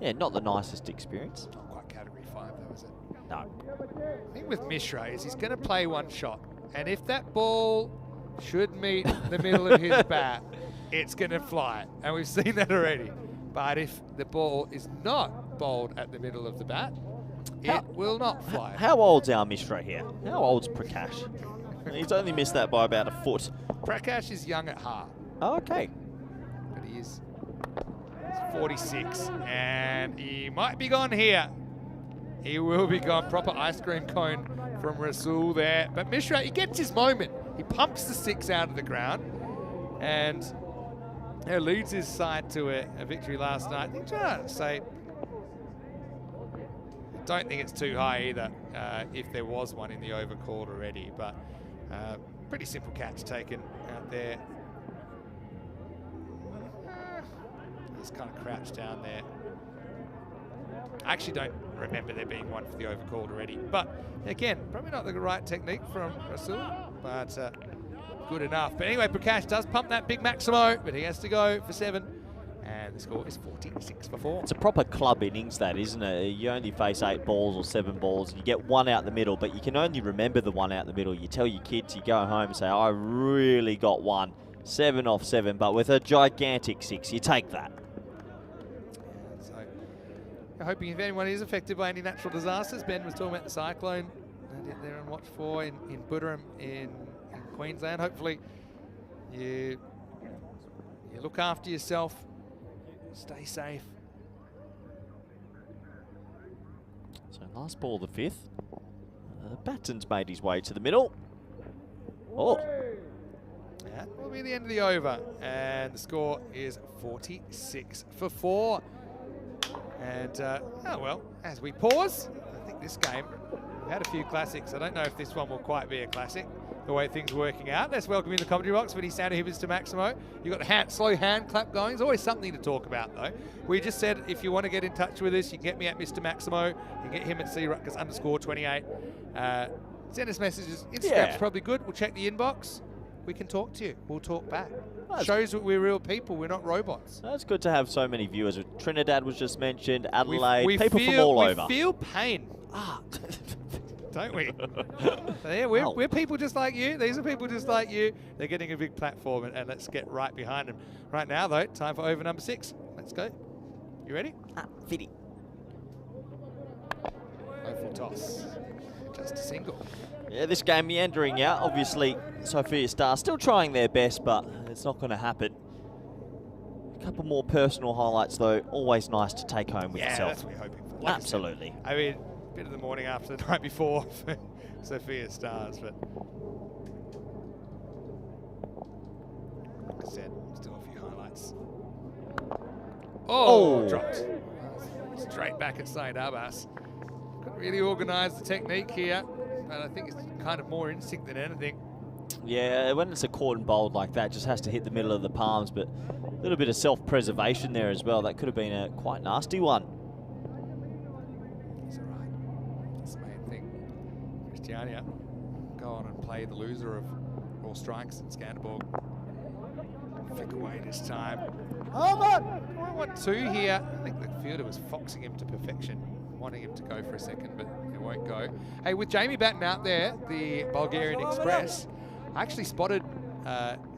yeah, not the nicest experience. Not quite Category 5, though, is it? No. The thing with Mishra is he's going to play one shot, and if that ball should meet the middle of his bat, it's going to fly, and we've seen that already. But if the ball is not bowled at the middle of the bat, it will not fly. How old's our Mishra here? How old's Prakash? He's only missed that by about a foot. Prakash is young at heart. Oh, okay. But he's 46, and he might be gone here. He will be gone. Proper ice cream cone from Rasul there. But Mishra, he gets his moment. He pumps the 6 out of the ground, and leads his side to a victory last night. I'm trying to say, I don't think it's too high either, if there was one in the over called already, but pretty simple catch taken out there. He's kind of crouched down there. I actually don't remember there being one for the over called already. But again, probably not the right technique from Rasul, but good enough. But anyway, Prakash does pump that big Maximo, but he has to go for 7. And the score is 46 for 4. It's a proper club innings, that, isn't it? You only face 8 balls or 7 balls. You get one out the middle, but you can only remember the one out the middle. You tell your kids, you go home and say, I really got one. 7 off 7, but with a gigantic 6, you take that. So, I'm hoping if anyone is affected by any natural disasters, Ben was talking about the cyclone that they're on watch for in Buderim in Queensland. Hopefully you look after yourself. Stay safe. So last ball of the 5th. Batten's made his way to the middle. Oh. That will be the end of the over. And the score is 46 for 4. And, oh well, as we pause, I think this game, we've had a few classics. I don't know if this one will quite be a classic, the way things are working out. Let's welcome in the commentary box Vinny Sandu to Maximo. You've got the slow hand clap going. There's always something to talk about, though. We just said if you want to get in touch with us, you can get me at Mr. Maximo. You can get him at CRuckers_28. Send us messages. Instagram's probably good. We'll check the inbox. We can talk to you. We'll talk back. Shows that we're real people. We're not robots. That's good to have so many viewers. Trinidad was just mentioned, Adelaide, people from all over. We feel pain. Don't we? So yeah, we're people just like you. These are people just like you. They're getting a big platform, and let's get right behind them. Right now, though, time for over number 6. Let's go. You ready? Vinny. No full toss. Just a single. Yeah, this game meandering out. Obviously, Sophia Star still trying their best, but it's not going to happen. A couple more personal highlights, though. Always nice to take home with yourself. Yeah, that's what we're hoping for. Like absolutely. I mean, a bit of the morning after the night before for Sophia Stars, but like I said, still a few highlights. Oh. Dropped. Straight back at Said Abbas. Couldn't really organise the technique here, but I think it's kind of more instinct than anything. Yeah, when it's a caught and bowled like that, just has to hit the middle of the palms, but a little bit of self-preservation there as well. That could have been a quite nasty one. That's all right. That's the main thing. Christiania go on and play the loser of all strikes in Scanderborg. Flick away this time. Oh, man! I want 2 here. I think the fielder was foxing him to perfection, wanting him to go for a second, but it won't go. Hey, with Jamie Batten out there, the Bulgarian Express, I actually spotted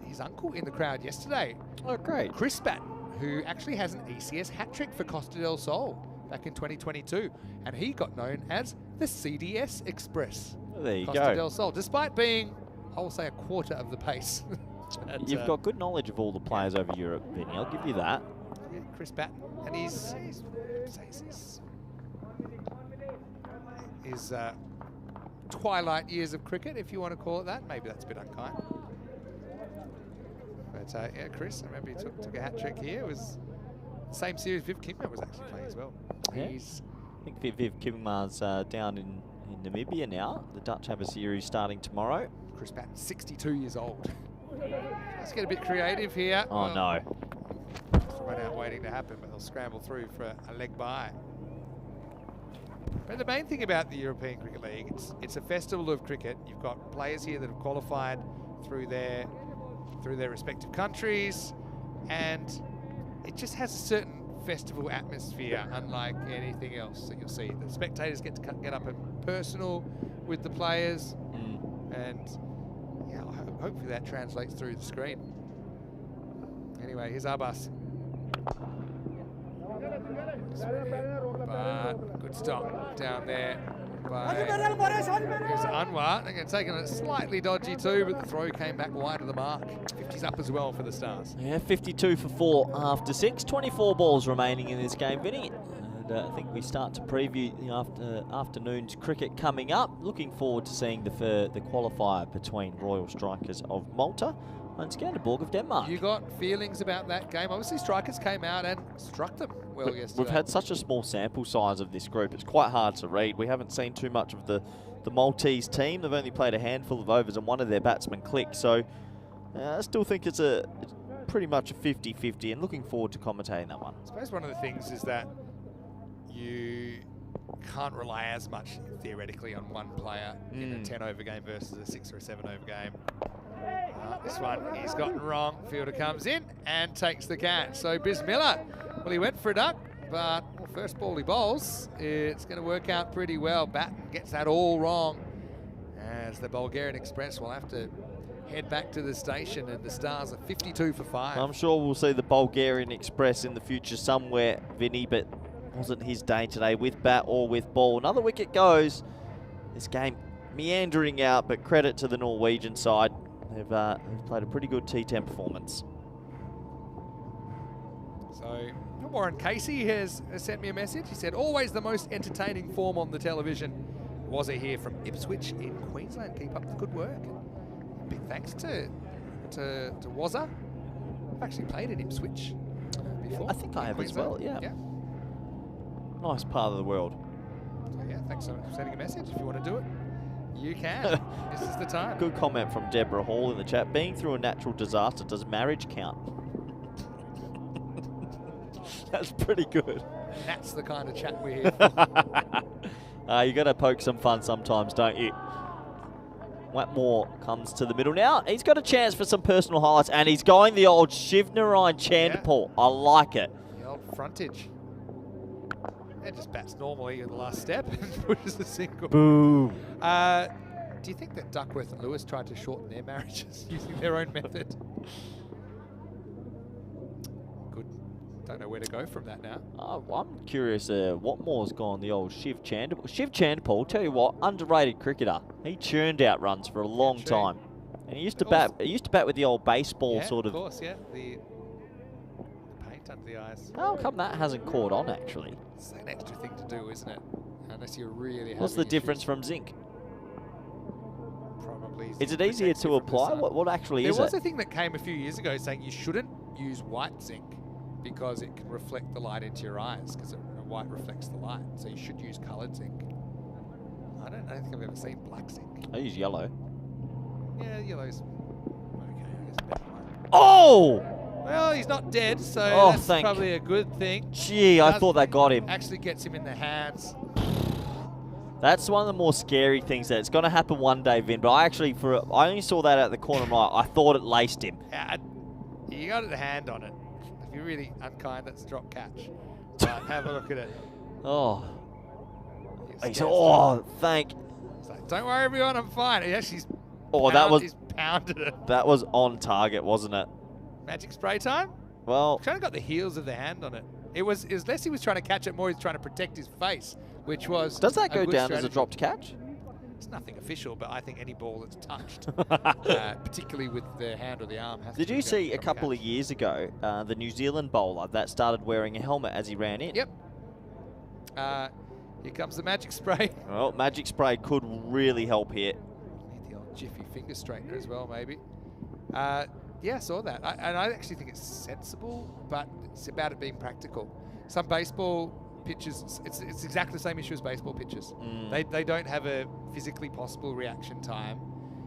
his uncle in the crowd yesterday. Oh, great. Chris Batten, who actually has an ECS hat-trick for Costa del Sol back in 2022. And he got known as the CDS Express. Well, there you Costa go. del Sol, despite being, I will say, a quarter of the pace. You've got good knowledge of all the players over Europe, Vinny. I'll give you that. Yeah, Chris Batten. And his twilight years of cricket, if you want to call it that. Maybe that's a bit unkind. But yeah, Chris, I remember he took a hat-trick here. It was the same series Viv Kimmer was actually playing as well. Yeah. I think Viv Kimmer's down in Namibia now. The Dutch have a series starting tomorrow. Chris Batten, 62 years old. Let's get a bit creative here. Oh, no. Just run out waiting to happen, but they'll scramble through for a leg by. But the main thing about the European Cricket League, it's a festival of cricket. You've got players here that have qualified through their respective countries, and it just has a certain festival atmosphere, unlike anything else that you'll see. The spectators get to get up and personal with the players, and yeah, hopefully that translates through the screen. Anyway, here's Abbas. But good stop down there by here's Anwar. They're taking it slightly dodgy too, but the throw came back wide of the mark. 50's up as well for the Stars. Yeah, 52 for 4 after 6. 24 balls remaining in this game, Vinny. And I think we start to preview the afternoon's cricket coming up. Looking forward to seeing the qualifier between Royal Strikers of Malta and Scanderborg of Denmark. You got feelings about that game? Obviously, Strikers came out and struck them well yesterday. We've had such a small sample size of this group. It's quite hard to read. We haven't seen too much of the Maltese team. They've only played a handful of overs and one of their batsmen clicked. So I still think it's pretty much a 50-50 and looking forward to commentating that one. I suppose one of the things is that can't rely as much theoretically on one player in a 10-over game versus a 6 or a 7-over game. This one he's gotten wrong. Fielder comes in and takes the catch. So Bismillah, well, he went for a duck, but first ball he bowls, it's going to work out pretty well. Batten gets that all wrong, as the Bulgarian Express will have to head back to the station, and the Stars are 52 for 5. I'm sure we'll see the Bulgarian Express in the future somewhere, Vinny, but wasn't his day today with bat or with ball. Another wicket goes. This game meandering out, but credit to the Norwegian side. They've played a pretty good T10 performance. So Warren Casey has sent me a message. He said, always the most entertaining form on the television. Was it here from Ipswich in Queensland? Keep up the good work. And big thanks to Wazza. I've actually played in Ipswich before. I think I have as well, yeah. Nice part of the world. So yeah, thanks for sending a message. If you want to do it, you can. This is the time. Good comment from Deborah Hall in the chat. Being through a natural disaster, does marriage count? That's pretty good. That's the kind of chat we're here for. You got to poke some fun sometimes, don't you? Watmore comes to the middle now. He's got a chance for some personal highlights, and he's going the old Shivnarine Chandapur. I like it. The old frontage. And just bats normally in the last step and pushes the single. Boom. Do you think that Duckworth and Lewis tried to shorten their marriages using their own method? Good. Don't know where to go from that now. I'm curious Watmore's gone the old Shiv Chandapur. Shiv Chandapur, tell you what, underrated cricketer. He churned out runs for a long time. And he used to bat. He used to bat with the old baseball sort of. Of course, yeah. The paint under the eyes. How come that hasn't caught on actually? It's an extra thing to do, isn't it? Unless you're really. What's the difference from zinc? Probably. Is it easier to apply? What actually is it? There was a thing that came a few years ago saying you shouldn't use white zinc because it can reflect the light into your eyes, because white reflects the light. So you should use coloured zinc. I don't think I've ever seen black zinc. I use yellow. Yeah, yellow's okay. I guess a better one. Oh! Well, he's not dead, so that's probably a good thing. Gee, I thought that got him. Actually gets him in the hands. That's one of the more scary things that it's going to happen one day, Vin. But I only saw that at the corner of my eye. I thought it laced him. Yeah, you got a hand on it. If you're really unkind, that's a drop catch. But have a look at it. Oh. He's thank. Like, don't worry, everyone, I'm fine. He actually he's pounded it. That was on target, wasn't it? Magic spray time? Well, Kind of got the heels of the hand on it. It was less he was trying to catch it, more he's trying to protect his face, which was. Does that go good down strategy. as a dropped catch? It's nothing official, but I think any ball that's touched, particularly with the hand or the arm, has Did to you go see a drop couple catch. of years ago the New Zealand bowler that started wearing a helmet as he ran in? Yep. Here comes the magic spray. Well, magic spray could really help here. Need the old Jiffy finger straightener as well, maybe. Yeah, I saw that. And I actually think it's sensible, but it's about it being practical. Some baseball pitches, it's exactly the same issue as baseball pitches. They don't have a physically possible reaction time,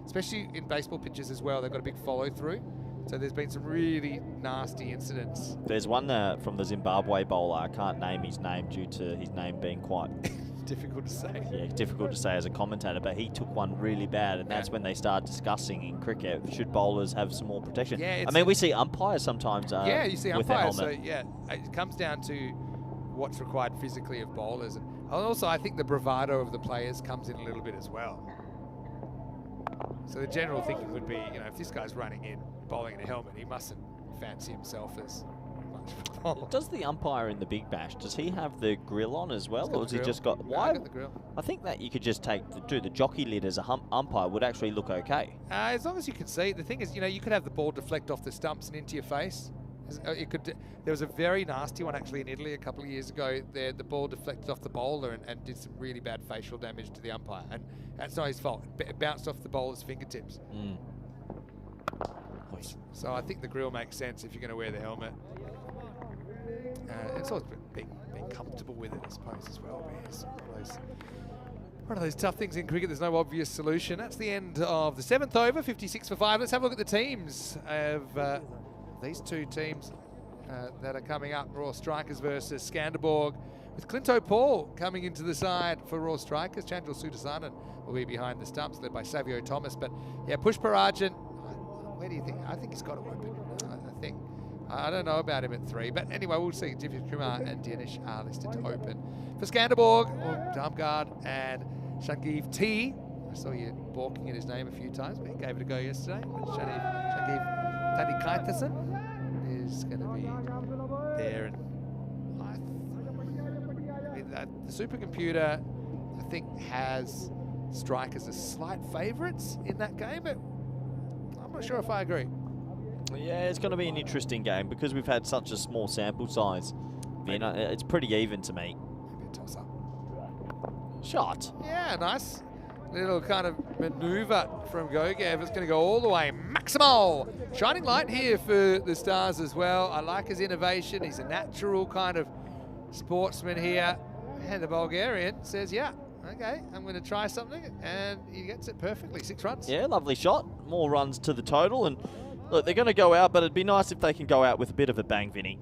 especially in baseball pitches as well. They've got a big follow through. So there's been some really nasty incidents. There's one from the Zimbabwe bowler. I can't name his name due to his name being quite difficult to say. Yeah, difficult to say as a commentator, but he took one really bad, and that's when they started discussing in cricket, should bowlers have some more protection? Yeah, I mean, we see umpires sometimes yeah, you see with their umpires. helmet. So yeah, it comes down to what's required physically of bowlers. And also, I think the bravado of the players comes in a little bit as well. So the general thinking would be, if this guy's running in, bowling in a helmet, he mustn't fancy himself as much of a bowler. Does the umpire in the Big Bash, does he have the grill on as well, or has he just got? No, I got the grill. I think that you could just do the jockey lid as a umpire would actually look okay. As long as you can see. The thing is, you could have the ball deflect off the stumps and into your face. There was a very nasty one actually in Italy a couple of years ago. The ball deflected off the bowler and did some really bad facial damage to the umpire. And that's not his fault. It bounced off the bowler's fingertips. So I think the grill makes sense if you're going to wear the helmet. It's always being comfortable with it, I suppose, as well. It's one of those tough things in cricket. There's no obvious solution. That's the end of the 7th over, 56 for 5. Let's have a look at the teams of these two teams that are coming up. Raw Strikers versus Scanderborg. with Clinto Paul coming into the side for Raw Strikers. Chandral Sudasanan will be behind the stumps, led by Savio Thomas. But yeah, Push Parajan, where do you think? I think he's got to open. I don't know about him at 3, but anyway, we'll see. Divya Kumar and Dinesh are listed to open. For Scanderborg, Darmgard and Shangiv T. I saw you balking at his name a few times, but he gave it a go yesterday. Shangiv Tanikaitasan is going to be there. And the supercomputer, I think, has strikers as slight favourites in that game, but I'm not sure if I agree. Yeah, it's going to be an interesting game because we've had such a small sample size. You know, it's pretty even to me. Maybe a toss-up. Shot. Yeah, nice. Little kind of maneuver from Gogev. It's going to go all the way. Maximal! Shining light here for the Stars as well. I like his innovation. He's a natural kind of sportsman here. And the Bulgarian says, yeah, okay, I'm going to try something. And he gets it perfectly. 6 runs. Yeah, lovely shot. More runs to the total. And look, they're going to go out, but it'd be nice if they can go out with a bit of a bang, Vinny.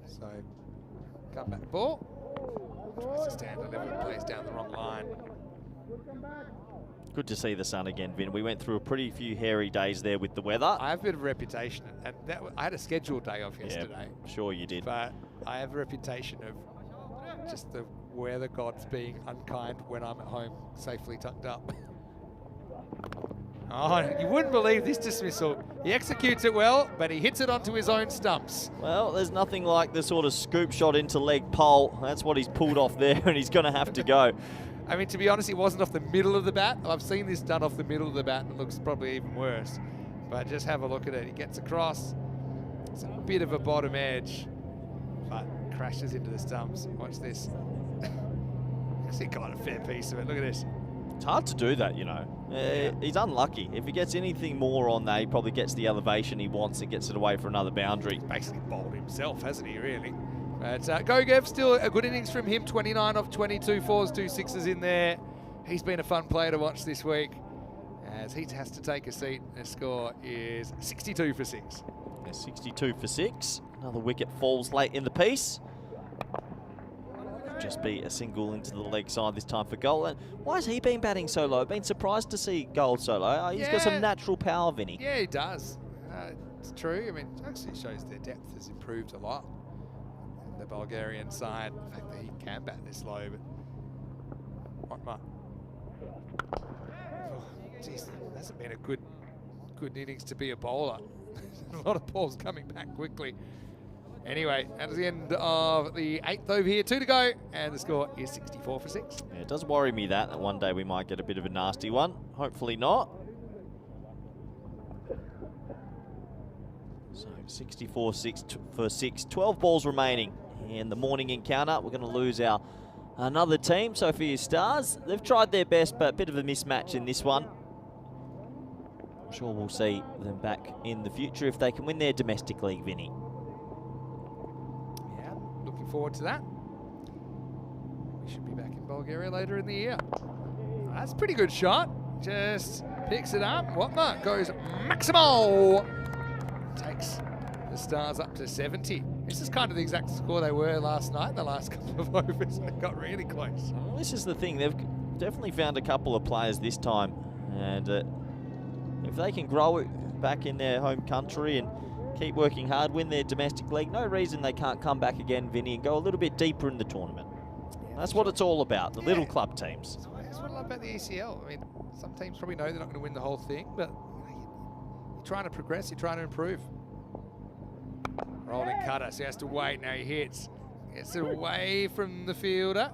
So, come back ball. Tries to stand deliver, plays down the wrong line. Good to see the sun again, Vin. We went through a pretty few hairy days there with the weather. I have a bit of a reputation, and I had a scheduled day off yesterday. Yeah, sure you did. But I have a reputation of just the weather gods being unkind when I'm at home, safely tucked up. Oh, you wouldn't believe this dismissal. He executes it well, but he hits it onto his own stumps. Well, there's nothing like the sort of scoop shot into leg pole. That's what he's pulled off there, and he's going to have to go. I mean, to be honest, it wasn't off the middle of the bat. I've seen this done off the middle of the bat, and it looks probably even worse. But just have a look at it. He gets across. It's a bit of a bottom edge, but crashes into the stumps. Watch this. Actually got a fair piece of it. Look at this. It's hard to do that, you know. He's unlucky. If he gets anything more on that, he probably gets the elevation he wants and gets it away for another boundary. He's basically bowled himself, hasn't he, really? But Gogev, still a good innings from him. 29 off 22, 4s, 2 6s in there. He's been a fun player to watch this week, as he has to take a seat. The score is 62 for 6. Yeah, 62 for 6. Another wicket falls late in the piece. Just be a single into the leg side this time for Goal. And why has he been batting so low? Been surprised to see Goal so low. He's got some natural power, Vinny. Yeah, he does. It's true. I mean, it actually shows their depth has improved a lot. The Bulgarian side, the fact that he can bat this low, but what? Oh, geez, it hasn't been a good innings to be a bowler. A lot of balls coming back quickly. Anyway, that is the end of the 8th over here. 2 to go, and the score is 64 for 6. Yeah, it does worry me that one day we might get a bit of a nasty one. Hopefully not. So 64 for 6, 12 balls remaining in the morning encounter. We're going to lose another team, Sophia Stars. They've tried their best, but a bit of a mismatch in this one. I'm sure we'll see them back in the future if they can win their domestic league, Vinny. Yeah, looking forward to that. We should be back in Bulgaria later in the year. That's a pretty good shot. Just picks it up. Whatnot goes maximal. Takes the Stars up to 70. This is kind of the exact score they were last night, the last couple of overs, and it got really close. Well, this is the thing. They've definitely found a couple of players this time. And if they can grow it back in their home country and keep working hard, win their domestic league, no reason they can't come back again, Vinny, and go a little bit deeper in the tournament. Yeah, that's what it's all about, the little club teams. That's what I love about the ECL. I mean, some teams probably know they're not going to win the whole thing, but you're trying to progress, you're trying to improve. Rolling cutter, so he has to wait. Now he hits. Gets it away from the fielder.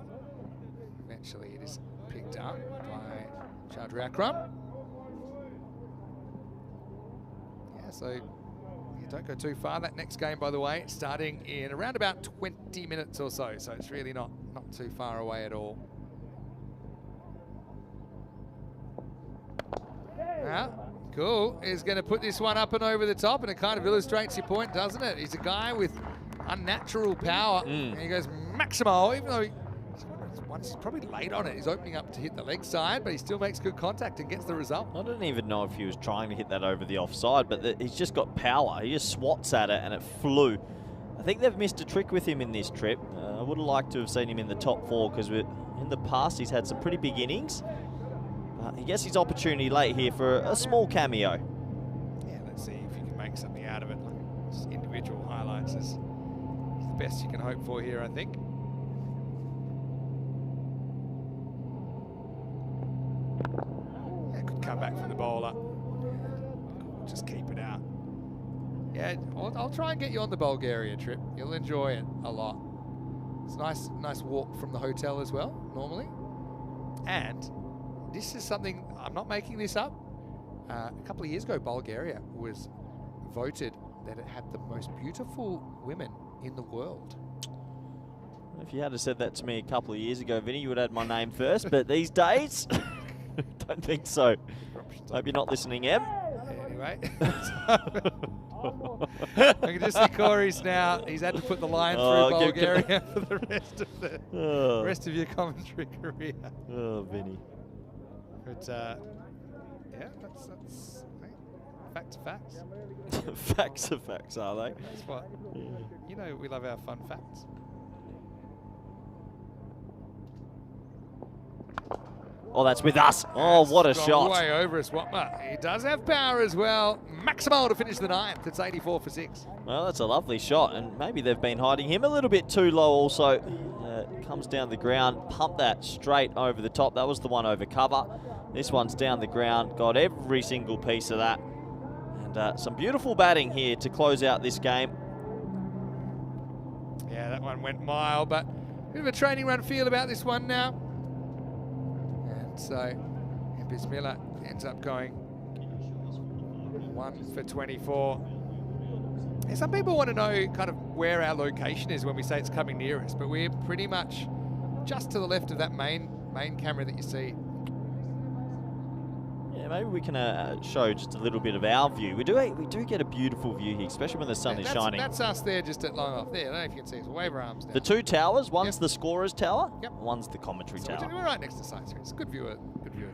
Eventually it is picked up by Chaudhry Akram. Yeah, so you don't go too far. That next game, by the way, starting in around about 20 minutes or so. So it's really not too far away at all. Yeah. Cool is going to put this one up and over the top, and it kind of illustrates your point, doesn't it? He's a guy with unnatural power, and he goes maximal, even though he's once. He's probably late on it. He's opening up to hit the leg side, but he still makes good contact and gets the result. I don't even know if he was trying to hit that over the offside, but he's just got power. He just swats at it and it flew. I think they've missed a trick with him in this trip. I would have liked to have seen him in the top 4 because in the past he's had some pretty big innings. He gets his opportunity late here for a small cameo. Yeah, let's see if you can make something out of it. Just individual highlights is the best you can hope for here, I think. Yeah, good comeback from the bowler. Just keep it out. Yeah, I'll try and get you on the Bulgaria trip. You'll enjoy it a lot. It's a nice walk from the hotel as well, normally. And this is something, I'm not making this up. A couple of years ago, Bulgaria was voted that it had the most beautiful women in the world. If you had said that to me a couple of years ago, Vinny, you would have had my name first, but these days, don't think so. Hope you're not listening, Em. Anyway. I can just see Corey's now. He's had to put the line through Bulgaria for the rest of your commentary career. Oh, Vinny. But yeah, that's facts are facts. Facts are facts, are they? That's what. You know, we love our fun facts. Oh, that's with us. Oh, what a shot. Way over us, Watma. He does have power as well. Maximal to finish the 9th. It's 84 for 6. Well, that's a lovely shot, and maybe they've been hiding him a little bit too low also. Comes down the ground, pump that straight over the top. That was the one over cover. This one's down the ground, got every single piece of that. And some beautiful batting here to close out this game. Yeah, that one went mild, but a bit of a training run feel about this one now. And so, Bismillah ends up going 1 for 24. And some people want to know kind of where our location is when we say it's coming near us, but we're pretty much just to the left of that main camera that you see. Yeah, maybe we can show just a little bit of our view. We do get a beautiful view here, especially when the sun is shining. That's us there, just at long off there. I don't know if you can see us. Wave our arms down. The 2 towers, one's the scorer's tower, Yep. one's the commentary tower. We're right next to science. It's a good view of the game.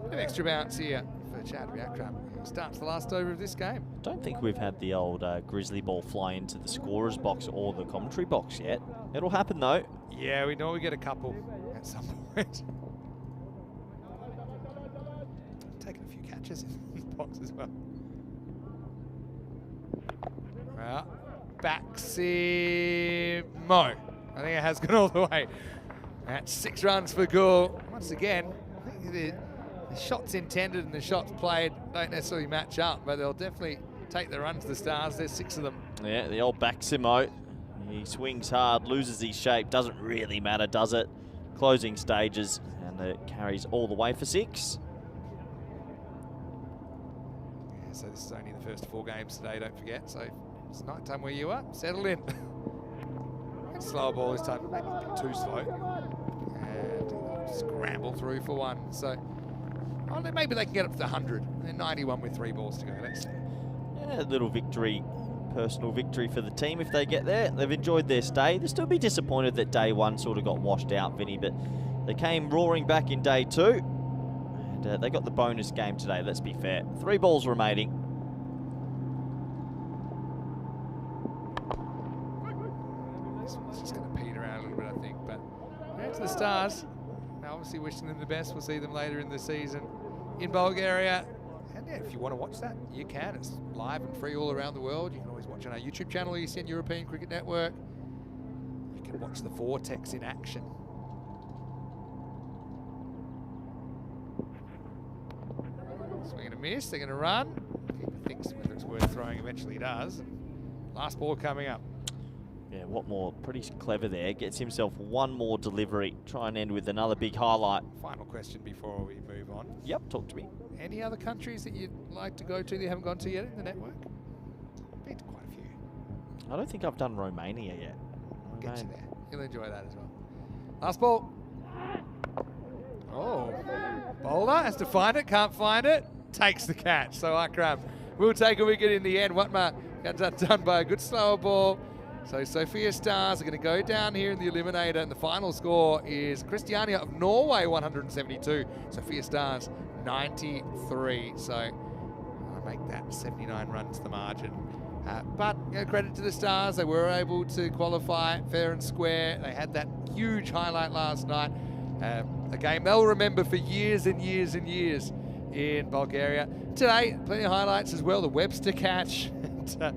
Bit of extra bounce here for Chad Akram. Starts the last over of this game. I don't think we've had the old grizzly ball fly into the scorer's box or the commentary box yet. It'll happen though. Yeah, we know we get a couple at some point. Taking a few catches in the box as well. Well, Baximo. I think it has gone all the way. That's 6 runs for Gould. Once again, I think the shots intended and the shots played don't necessarily match up, but they'll definitely take the run to the Stars. There's 6 of them. Yeah, the old Baximo. He swings hard, loses his shape. Doesn't really matter, does it? Closing stages, and it carries all the way for 6. Yeah, so this is only the first 4 games today, don't forget. So it's night time where you are. Settle in. Slower ball this time, maybe a bit too slow. And scramble through for 1. So maybe they can get up to the 100. They're 91 with 3 balls to go. Let's see. Yeah, a little victory, personal victory for the team if they get there. They've enjoyed their stay. They'll still be disappointed that day 1 sort of got washed out, Vinny, but they came roaring back in day 2. And they got the bonus game today, let's be fair. 3 balls remaining. This one's just going to peter out a little bit, I think. But to the Stars. Now, obviously wishing them the best. We'll see them later in the season in Bulgaria. And yeah, if you want to watch that, you can. It's live and free all around the world. You can always watch on our YouTube channel, ECN European Cricket Network. You can watch the Vortex in action. Swing and a miss. They're going to run. Keeper thinks whether it's worth throwing. Eventually does. Last ball coming up. Yeah, Watmore pretty clever there. Gets himself 1 more delivery. Try and end with another big highlight. Final question before we move on. Yep, talk to me. Any other countries that you'd like to go to that you haven't gone to yet in the network? Been to quite a few. I don't think I've done Romania yet. We'll get you there. You'll enjoy that as well. Last ball. Oh, bowler has to find it, can't find it. Takes the catch. So Akram will take a wicket in the end. Watma got that done by a good slower ball. So Sophia Stars are going to go down here in the Eliminator, and the final score is Christiania of Norway 172, Sophia Stars 93. So I'll make that 79 runs to the margin. But credit to the Stars, they were able to qualify fair and square. They had that huge highlight last night, a game they'll remember for years and years and years in Bulgaria. Today, plenty of highlights as well. The Webster catch. I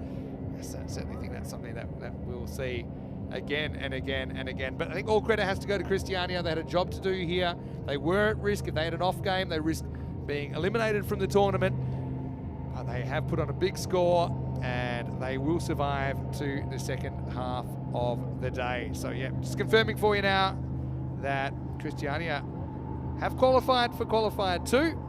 certainly think that's something that we'll see again and again and again. But I think all credit has to go to Christiania. They had a job to do here. They were at risk. If they had an off game, they risked being eliminated from the tournament. But they have put on a big score, and they will survive to the second half of the day. So yeah, just confirming for you now that Christiania have qualified for Qualifier 2.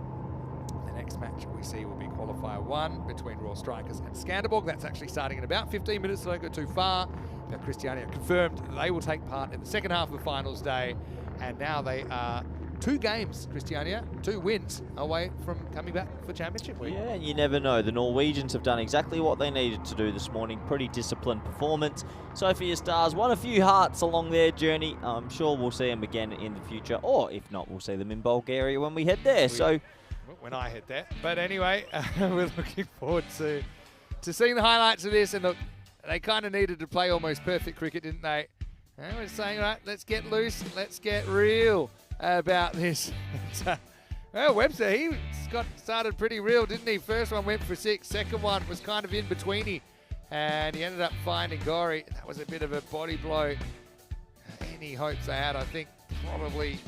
The next match we see will be Qualifier 1 between Royal Strikers and Scanderborg. That's actually starting in about 15 minutes, so don't go too far. Now Christiania confirmed they will take part in the second half of the finals day, and now they are 2 games, Christiania, 2 wins away from coming back for championship week. Yeah, and you never know. The Norwegians have done exactly what they needed to do this morning. Pretty disciplined performance. Sophia Stars won a few hearts along their journey. I'm sure we'll see them again in the future, or if not, we'll see them in Bulgaria when we head there. When I head there. But anyway, we're looking forward to seeing the highlights of this. And look, they kind of needed to play almost perfect cricket, didn't they? And we're saying, right, let's get loose, let's get real about this. Well, Webster, he got started pretty real, didn't he? First one went for 6, second one was kind of in betweeny, and he ended up finding Gori. That was a bit of a body blow. Any hopes they had, I think, probably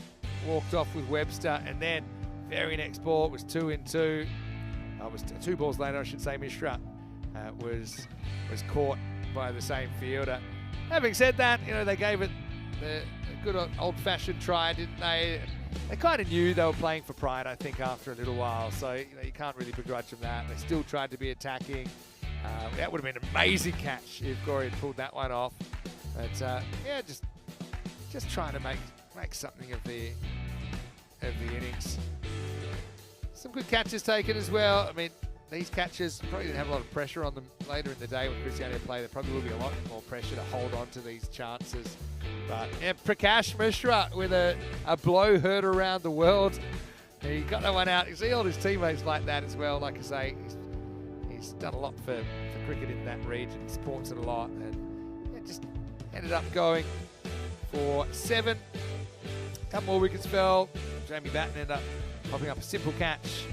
walked off with Webster, and then very next ball, it was 2 in 2. It was 2 balls later, I should say. Mishra was caught by the same fielder. Having said that, they gave it a good old-fashioned try, didn't they? They kind of knew they were playing for pride, I think, after a little while. So you can't really begrudge them that. They still tried to be attacking. That would have been an amazing catch if Gori had pulled that one off. But yeah, just trying to make something of the innings. Some good catches taken as well. I mean, these catches probably didn't have a lot of pressure on them later in the day when Christiania play. There probably will be a lot more pressure to hold on to these chances. But yeah, Prakash Mishra with a blow heard around the world. He got that one out. You see all his teammates like that as well. Like I say, he's done a lot for cricket in that region, supports it a lot, and it just ended up going for 7. A couple more wickets fell. Jamie Batten ended up popping up a simple catch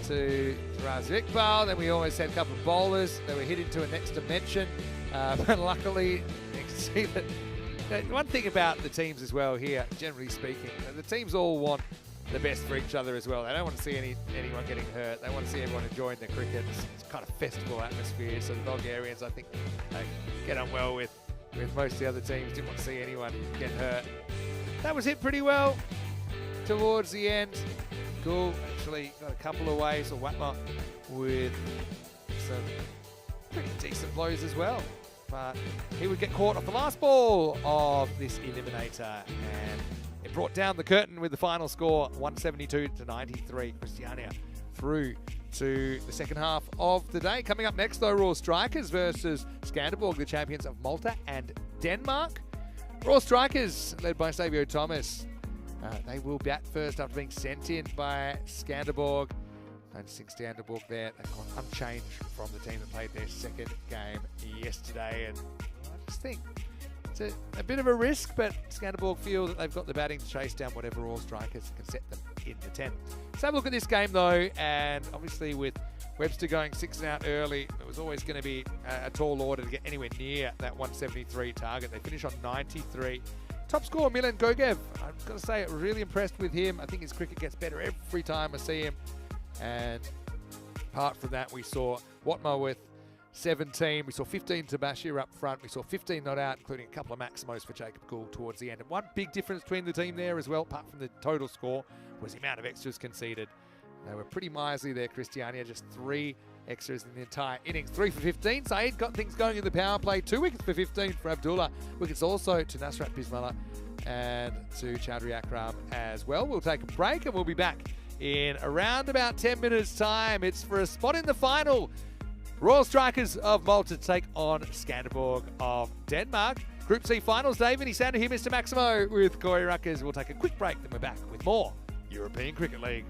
to Raz Iqbal. Then we almost had a couple of bowlers that were hit into a next dimension. But luckily, you can see that one thing about the teams as well here, generally speaking, the teams all want the best for each other as well. They don't want to see anyone getting hurt. They want to see everyone enjoying the cricket. It's kind of festival atmosphere. So the Bulgarians, I think, get on well with most of the other teams. Didn't want to see anyone get hurt. That was hit pretty well towards the end. Cool, actually got a couple of ways, or Watma with some pretty decent blows as well. But he would get caught off the last ball of this Eliminator, and it brought down the curtain with the final score, 172 to 93. Christiania through to the second half of the day. Coming up next, though, Royal Strikers versus Scanderborg, the champions of Malta and Denmark. Royal Strikers, led by Savio Thomas. They will bat first after being sent in by Scanderborg. Noticing Scanderborg there, they've gone unchanged from the team that played their second game yesterday. And I just think it's a bit of a risk, but Scanderborg feel that they've got the batting to chase down whatever Royal Strikers can set them in the 10. Let's have a look at this game, though. And obviously with Webster going 6 and out early, it was always going to be a tall order to get anywhere near that 173 target. They finished on 93. Top scorer, Milan Gogev. I've got to say, I'm really impressed with him. I think his cricket gets better every time I see him. And apart from that, we saw Watma with 17. We saw 15 to Bashir up front. We saw 15 not out, including a couple of Maximos for Jacob Gould towards the end. And one big difference between the team there as well, apart from the total score, was the amount of extras conceded. They were pretty miserly there, Christiania. Just 3 extras in the entire innings. 3 for 15. Saeed got things going in the power play. 2 wickets for 15 for Abdullah. Wickets also to Nasrat Bismillah and to Chowdhury Akram as well. We'll take a break and we'll be back in around about 10 minutes time. It's for a spot in the final. Royal Strikers of Malta take on Scanderborg of Denmark. Group C finals day. Vinny Sander here, Mr. Maximo with Corey Ruckers. We'll take a quick break, then we're back with more European Cricket League.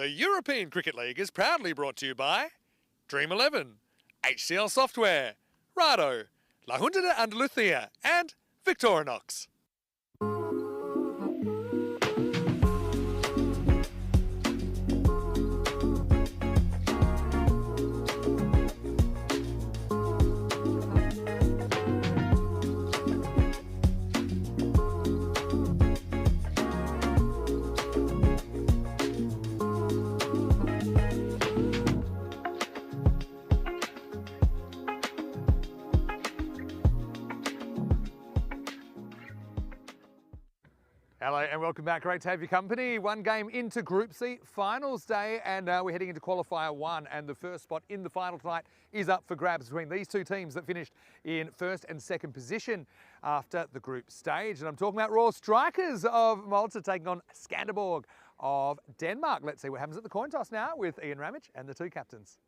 The European Cricket League is proudly brought to you by Dream 11, HCL Software, Rado, La Junta de Andalucía, and Victorinox. Hello and welcome back. Great to have your company. One game into Group C, finals day, and we're heading into Qualifier 1, and the first spot in the final tonight is up for grabs between these two teams that finished in first and second position after the group stage. And I'm talking about Royal Strikers of Malta taking on Scanderborg of Denmark. Let's see what happens at the coin toss now with Ian Ramage and the two captains.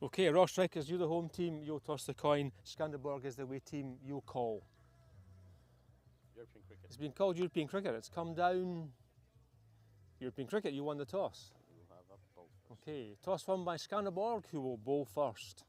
Okay, Royal Strikers, you're the home team, you'll toss the coin. Scanderborg is the away team, you'll call. European cricket. It's been called European cricket, it's come down. European cricket, you won the toss. Okay, toss won by Scanderborg, who will bowl first.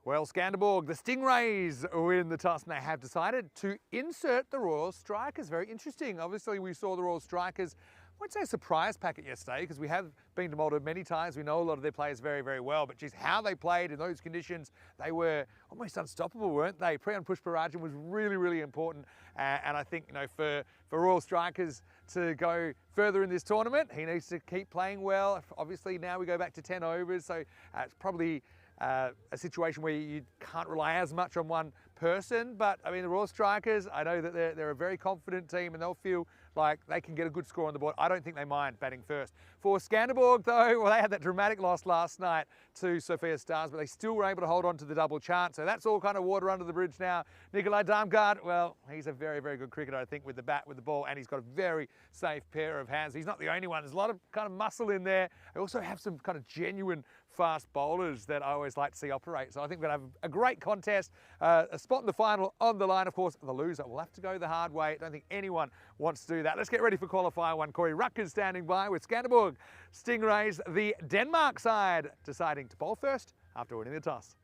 Well, Scanderborg, the Stingrays win the toss, and they have decided to insert the Royal Strikers. Very interesting. Obviously, we saw the Royal Strikers, I won't say a surprise packet yesterday, because we have been to Malta many times. We know a lot of their players very, very well, but geez, how they played in those conditions, they were almost unstoppable, weren't they? Priyan Pushparajan was really, really important. And I think, you know, for Royal Strikers to go further in this tournament, he needs to keep playing well. Obviously, now we go back to 10 overs, so it's probably a situation where you can't rely as much on one person. But I mean, the Royal Strikers, I know that they're a very confident team, and they'll feel like they can get a good score on the board. I don't think they mind batting first. For Scanderborg, though, well, they had that dramatic loss last night to Sophia Stars, but they still were able to hold on to the double chance. So that's all kind of water under the bridge now. Nikolai Damgaard, well, he's a very, very good cricketer, I think, with the bat, with the ball, and he's got a very safe pair of hands. He's not the only one. There's a lot of kind of muscle in there. They also have some kind of genuine fast bowlers that I always like to see operate. So I think we're going to have a great contest, a spot in the final on the line. Of course, the loser will have to go the hard way. I don't think anyone wants to do that. Let's get ready for Qualifier 1. Corey Rucker's standing by with Scanderborg Stingrays, the Denmark side, deciding to bowl first after winning the toss.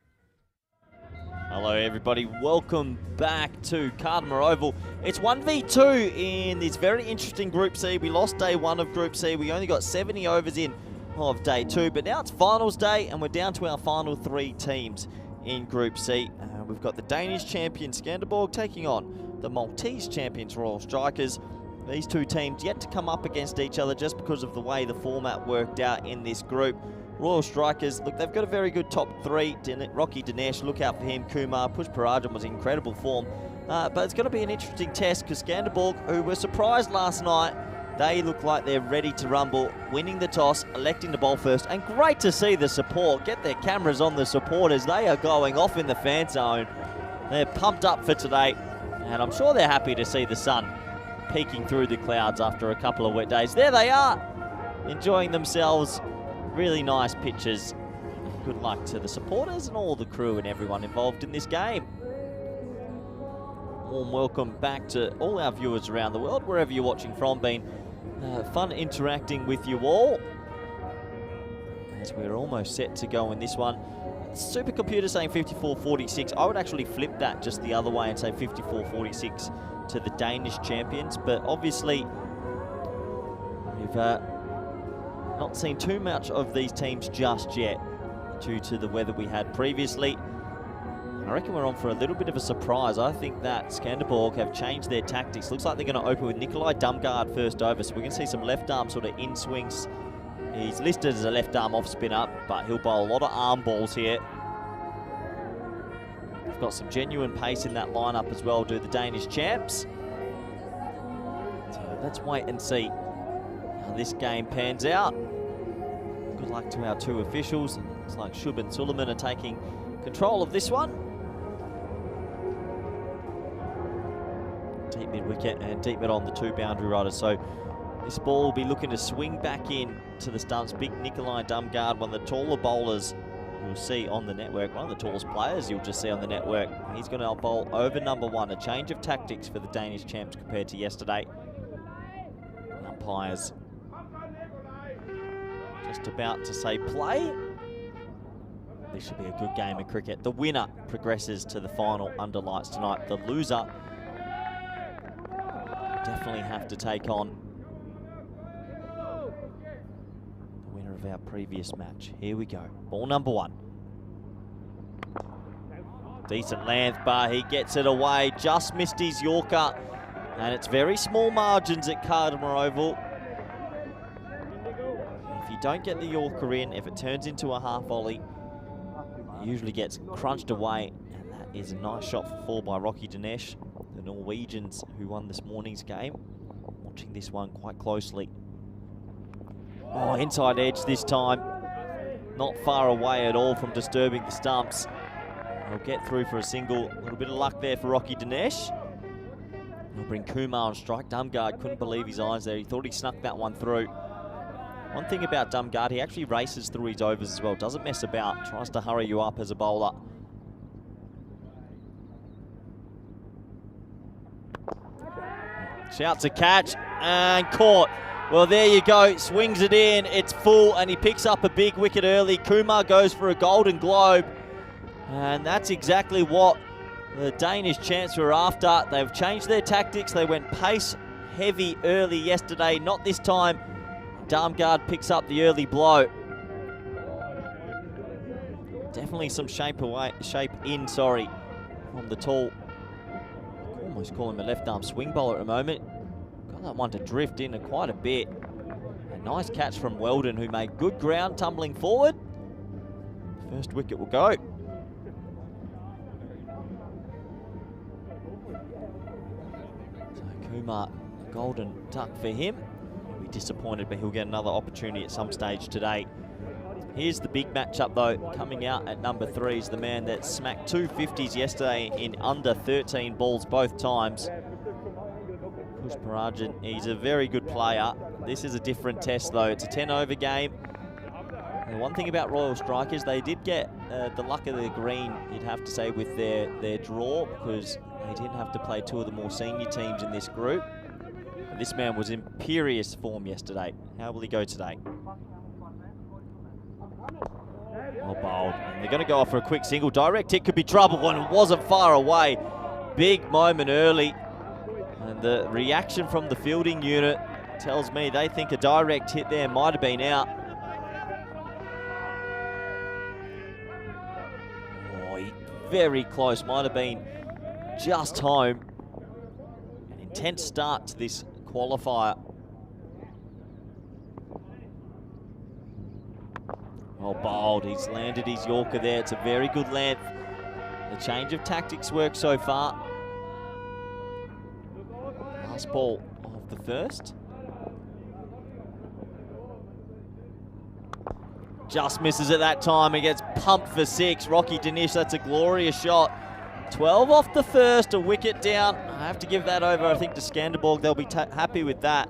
Hello everybody, welcome back to Cardamar Oval. It's 1v2 in this very interesting Group C. We lost day 1 of Group C. We only got 70 overs in of day 2, but now it's finals day and we're down to our final 3 teams in Group C. We've got the Danish champion Scanderborg taking on the Maltese champions Royal Strikers. These two teams yet to come up against each other just because of the way the format worked out in this group. Royal Strikers, look, they've got a very good top 3. Rocky Dinesh, look out for him. Kumar, Pushparajan was in incredible form. But it's going to be an interesting test because Scanderborg, who were surprised last night, they look like they're ready to rumble, winning the toss, electing to bowl first, and great to see the support. Get their cameras on the supporters. They are going off in the fan zone. They're pumped up for today, and I'm sure they're happy to see the sun peeking through the clouds after a couple of wet days. There they are, enjoying themselves. Really nice pictures. Good luck to the supporters and all the crew and everyone involved in this game. Warm welcome back to all our viewers around the world, wherever you're watching from. Been fun interacting with you all as we're almost set to go in this one. Supercomputer saying 54-46. I would actually flip that just the other way and say 54-46 to the Danish champions, but obviously we've not seen too much of these teams just yet due to the weather we had previously. I reckon we're on for a little bit of a surprise. I think that Scanderborg have changed their tactics. Looks like they're going to open with Nikolai Damgaard first over, so we're going to see some left arm sort of in swings. He's listed as a left arm off spinner, but he'll bowl a lot of arm balls here. We've got some genuine pace in that lineup as well, do the Danish champs. So let's wait and see how this game pans out. Good luck to our 2 officials. Looks like Shub and Suleiman are taking control of this one. Deep mid wicket and deep mid on the 2 boundary riders. So this ball will be looking to swing back in to the stumps. Big Nikolai Damgaard, one of the taller bowlers you'll see on the network, one of the tallest players you'll just see on the network. He's going to bowl over number 1, a change of tactics for the Danish champs compared to yesterday. Umpires just about to say play. This should be a good game of cricket. The winner progresses to the final under lights tonight. The loser definitely have to take on the winner of our previous match. Here we go. Ball number 1. Decent length, but he gets it away. Just missed his Yorker. And it's very small margins at Cardamore Oval. If you don't get the Yorker in, if it turns into a half volley, it usually gets crunched away. And that is a nice shot for 4 by Rocky Dinesh. The Norwegians who won this morning's game. Watching this one quite closely. Oh, inside edge this time. Not far away at all from disturbing the stumps. He'll get through for a single. A little bit of luck there for Rocky Dinesh. He'll bring Kumar on strike. Dumgard couldn't believe his eyes there. He thought he snuck that one through. One thing about Dumgard, he actually races through his overs as well. Doesn't mess about. Tries to hurry you up as a bowler. Shouts a catch and caught. Well, there you go. Swings it in. It's full and he picks up a big wicket early. Kumar goes for a golden globe. And that's exactly what the Danish champs were after. They've changed their tactics. They went pace heavy early yesterday. Not this time. Darmgard picks up the early blow. Definitely some shape in, from the tall. Almost call him a left arm swing bowler at the moment. Got that one to drift in quite a bit. A nice catch from Weldon, who made good ground tumbling forward. First wicket will go. So Kumar, a golden duck for him. He'll be disappointed, but he'll get another opportunity at some stage today. Here's the big matchup though, coming out at number 3 is the man that smacked 2 50s yesterday in under 13 balls both times. Pushparajan, he's a very good player. This is a different test though. It's a 10-over game. And one thing about Royal Strikers, they did get the luck of the green, you'd have to say, with their draw, because they didn't have to play 2 of the more senior teams in this group. But this man was in imperious form yesterday. How will he go today? Well bowled. And they're going to go off for a quick single. Direct hit could be trouble, and it wasn't far away. Big moment early. And the reaction from the fielding unit tells me they think a direct hit there might have been out. Oh, very close. Might have been just home. An intense start to this qualifier. Well bowled, he's landed his Yorker there. It's a very good length. The change of tactics works so far. Last ball of the first. Just misses at that time. He gets pumped for 6. Rocky Dinesh, that's a glorious shot. 12 off the first, a wicket down. I have to give that over, I think, to Scanderborg. They'll be happy with that.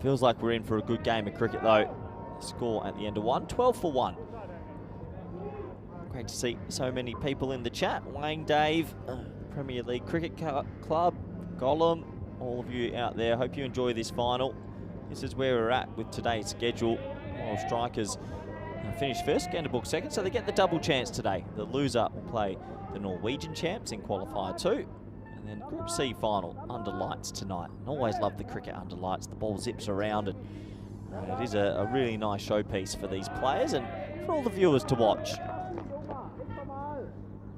Feels like we're in for a good game of cricket though. Score at the end of 1, 12 for 1. Great to see so many people in the chat. Wayne, Dave, Premier League Cricket Club, Gollum, all of you out there. Hope you enjoy this final. This is where we're at with today's schedule. Royal Strikers finished first, Scanderborg second, so they get the double chance today. The loser will play the Norwegian champs in Qualifier 2. And then Group C final under lights tonight. And always love the cricket under lights. The ball zips around and it is a really nice showpiece for these players and for all the viewers to watch.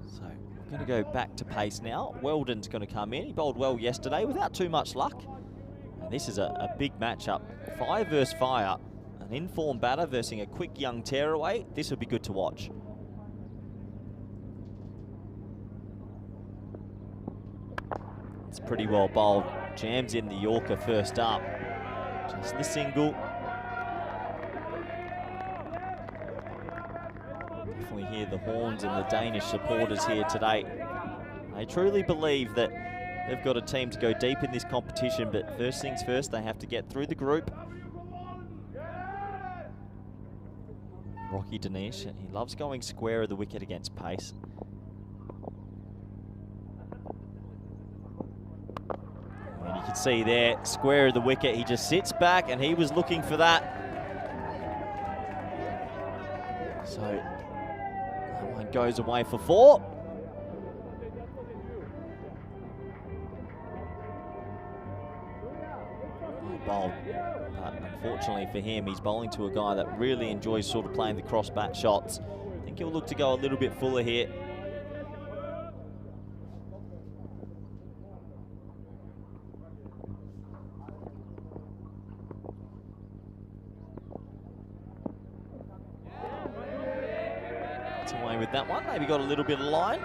So we're going to go back to pace now. Weldon's going to come in. He bowled well yesterday without too much luck. And this is a big matchup. Fire versus fire. An in-form batter versus a quick young tearaway. This will be good to watch. It's pretty well bowled. Jams in the Yorker first up. Just the single. Definitely hear the horns and the Danish supporters here today. They truly believe that they've got a team to go deep in this competition, but first things first, they have to get through the group. Rocky Dinesh, he loves going square of the wicket against pace. And you can see there, square of the wicket, he just sits back and he was looking for that. So that one goes away for 4. Bowled. But unfortunately for him, he's bowling to a guy that really enjoys sort of playing the cross bat shots. I think he'll look to go a little bit fuller here. Gets away with that one, maybe got a little bit of line.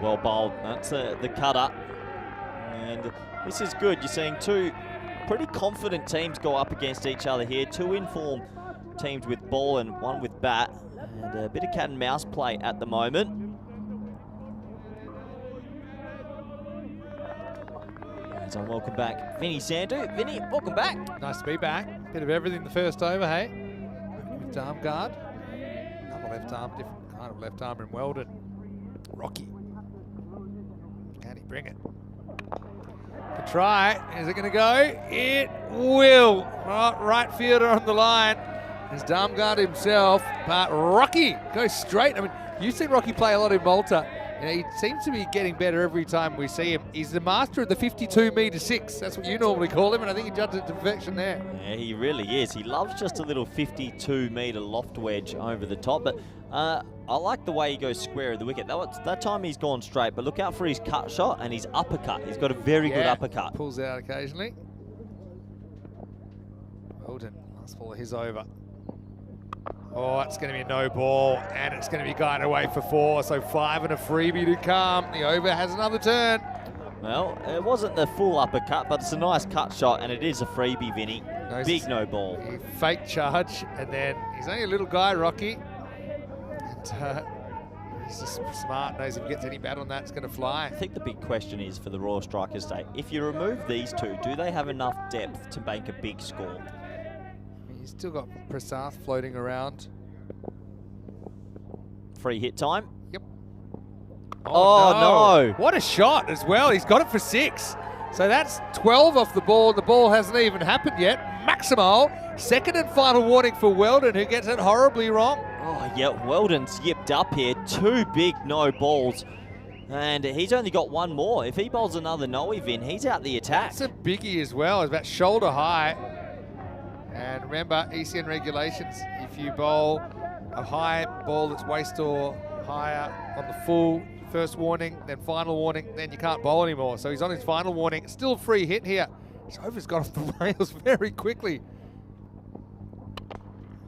Well bowled, that's the cutter. And this is good. You're seeing two pretty confident teams go up against each other here. Two in-form teams with ball and one with bat. And a bit of cat and mouse play at the moment. As I welcome back Vinny Sandu. Vinny, welcome back. Nice to be back. Bit of everything the first over, hey? With arm guard. Another left arm, different kind of left arm in Weldon. Rocky. Can he bring it? The try. Is it going to go? It will. Right fielder on the line. His arm guard himself, but Rocky goes straight. I mean, you've seen Rocky play a lot in Malta. You know, he seems to be getting better every time we see him. He's the master of the 52-metre 6. That's what you normally call him, and I think he judged it to perfection there. Yeah, he really is. He loves just a little 52-metre loft wedge over the top, but I like the way he goes square of the wicket. That time he's gone straight, but look out for his cut shot and his uppercut. He's got a very good uppercut. Pulls out occasionally. Weldon, last ball of his over. Oh, it's going to be a no ball, and it's going to be guided away for 4, so 5 and a freebie to come. The over has another turn. Well, it wasn't the full uppercut, but it's a nice cut shot, and it is a freebie, Vinny. Big no ball. Fake charge, and then he's only a little guy, Rocky. And he's just smart, knows if he gets any bat on that, it's going to fly. I think the big question is for the Royal Strikers today, if you remove these two, do they have enough depth to make a big score? He's still got Prasad floating around. Free hit time. Yep. Oh, no. What a shot as well. He's got it for 6. So that's 12 off the ball. The ball hasn't even happened yet. Maximal. Second and final warning for Weldon, who gets it horribly wrong. Oh, yeah, Weldon's yipped up here. 2 big no balls. And he's only got 1 more. If he bowls another no, Vin, he's out the attack. That's a biggie as well. It's about shoulder high. And remember, ECN regulations, if you bowl a high ball that's waist or higher on the full first warning, then final warning, then you can't bowl anymore. So he's on his final warning. Still a free hit here. His over's got off the rails very quickly.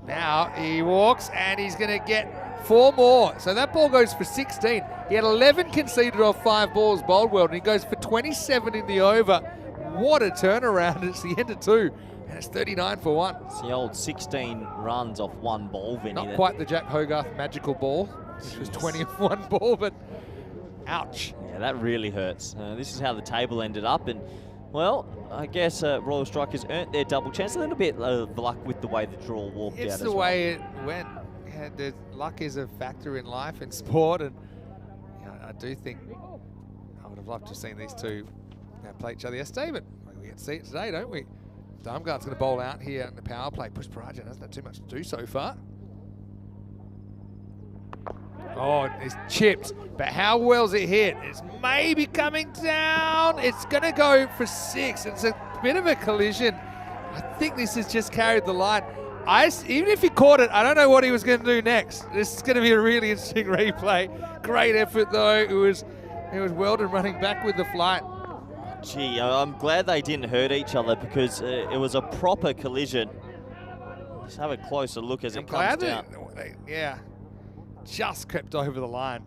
Now he walks and he's going to get 4 more. So that ball goes for 16. He had 11 conceded off 5 balls bowled well, and he goes for 27 in the over. What a turnaround. It's the end of 2. And it's 39 for 1. It's the old 16 runs off 1 ball, Vinny. Not quite the Jack Hogarth magical ball, which was 20 off 1 ball, but ouch. Yeah, that really hurts. This is how the table ended up. And, well, I guess Royal Strikers earned their double chance. A little bit of luck with the way the draw walked out as well. It's the way it went. Yeah, the luck is a factor in life, in sport. And you know, I do think I would have loved to have seen these two play each other yesterday, but we get to see it today, don't we? Darmgard's going to bowl out here in the power play. Pushparajan hasn't had too much to do so far. Oh, it's chipped, but how well's it hit? It's maybe coming down. It's going to go for 6. It's a bit of a collision. I think this has just carried the line. Even if he caught it, I don't know what he was going to do next. This is going to be a really interesting replay. Great effort, though. It was Weldon running back with the flight. Gee, I'm glad they didn't hurt each other because it was a proper collision. Let's have a closer look as it comes down. Yeah, just crept over the line.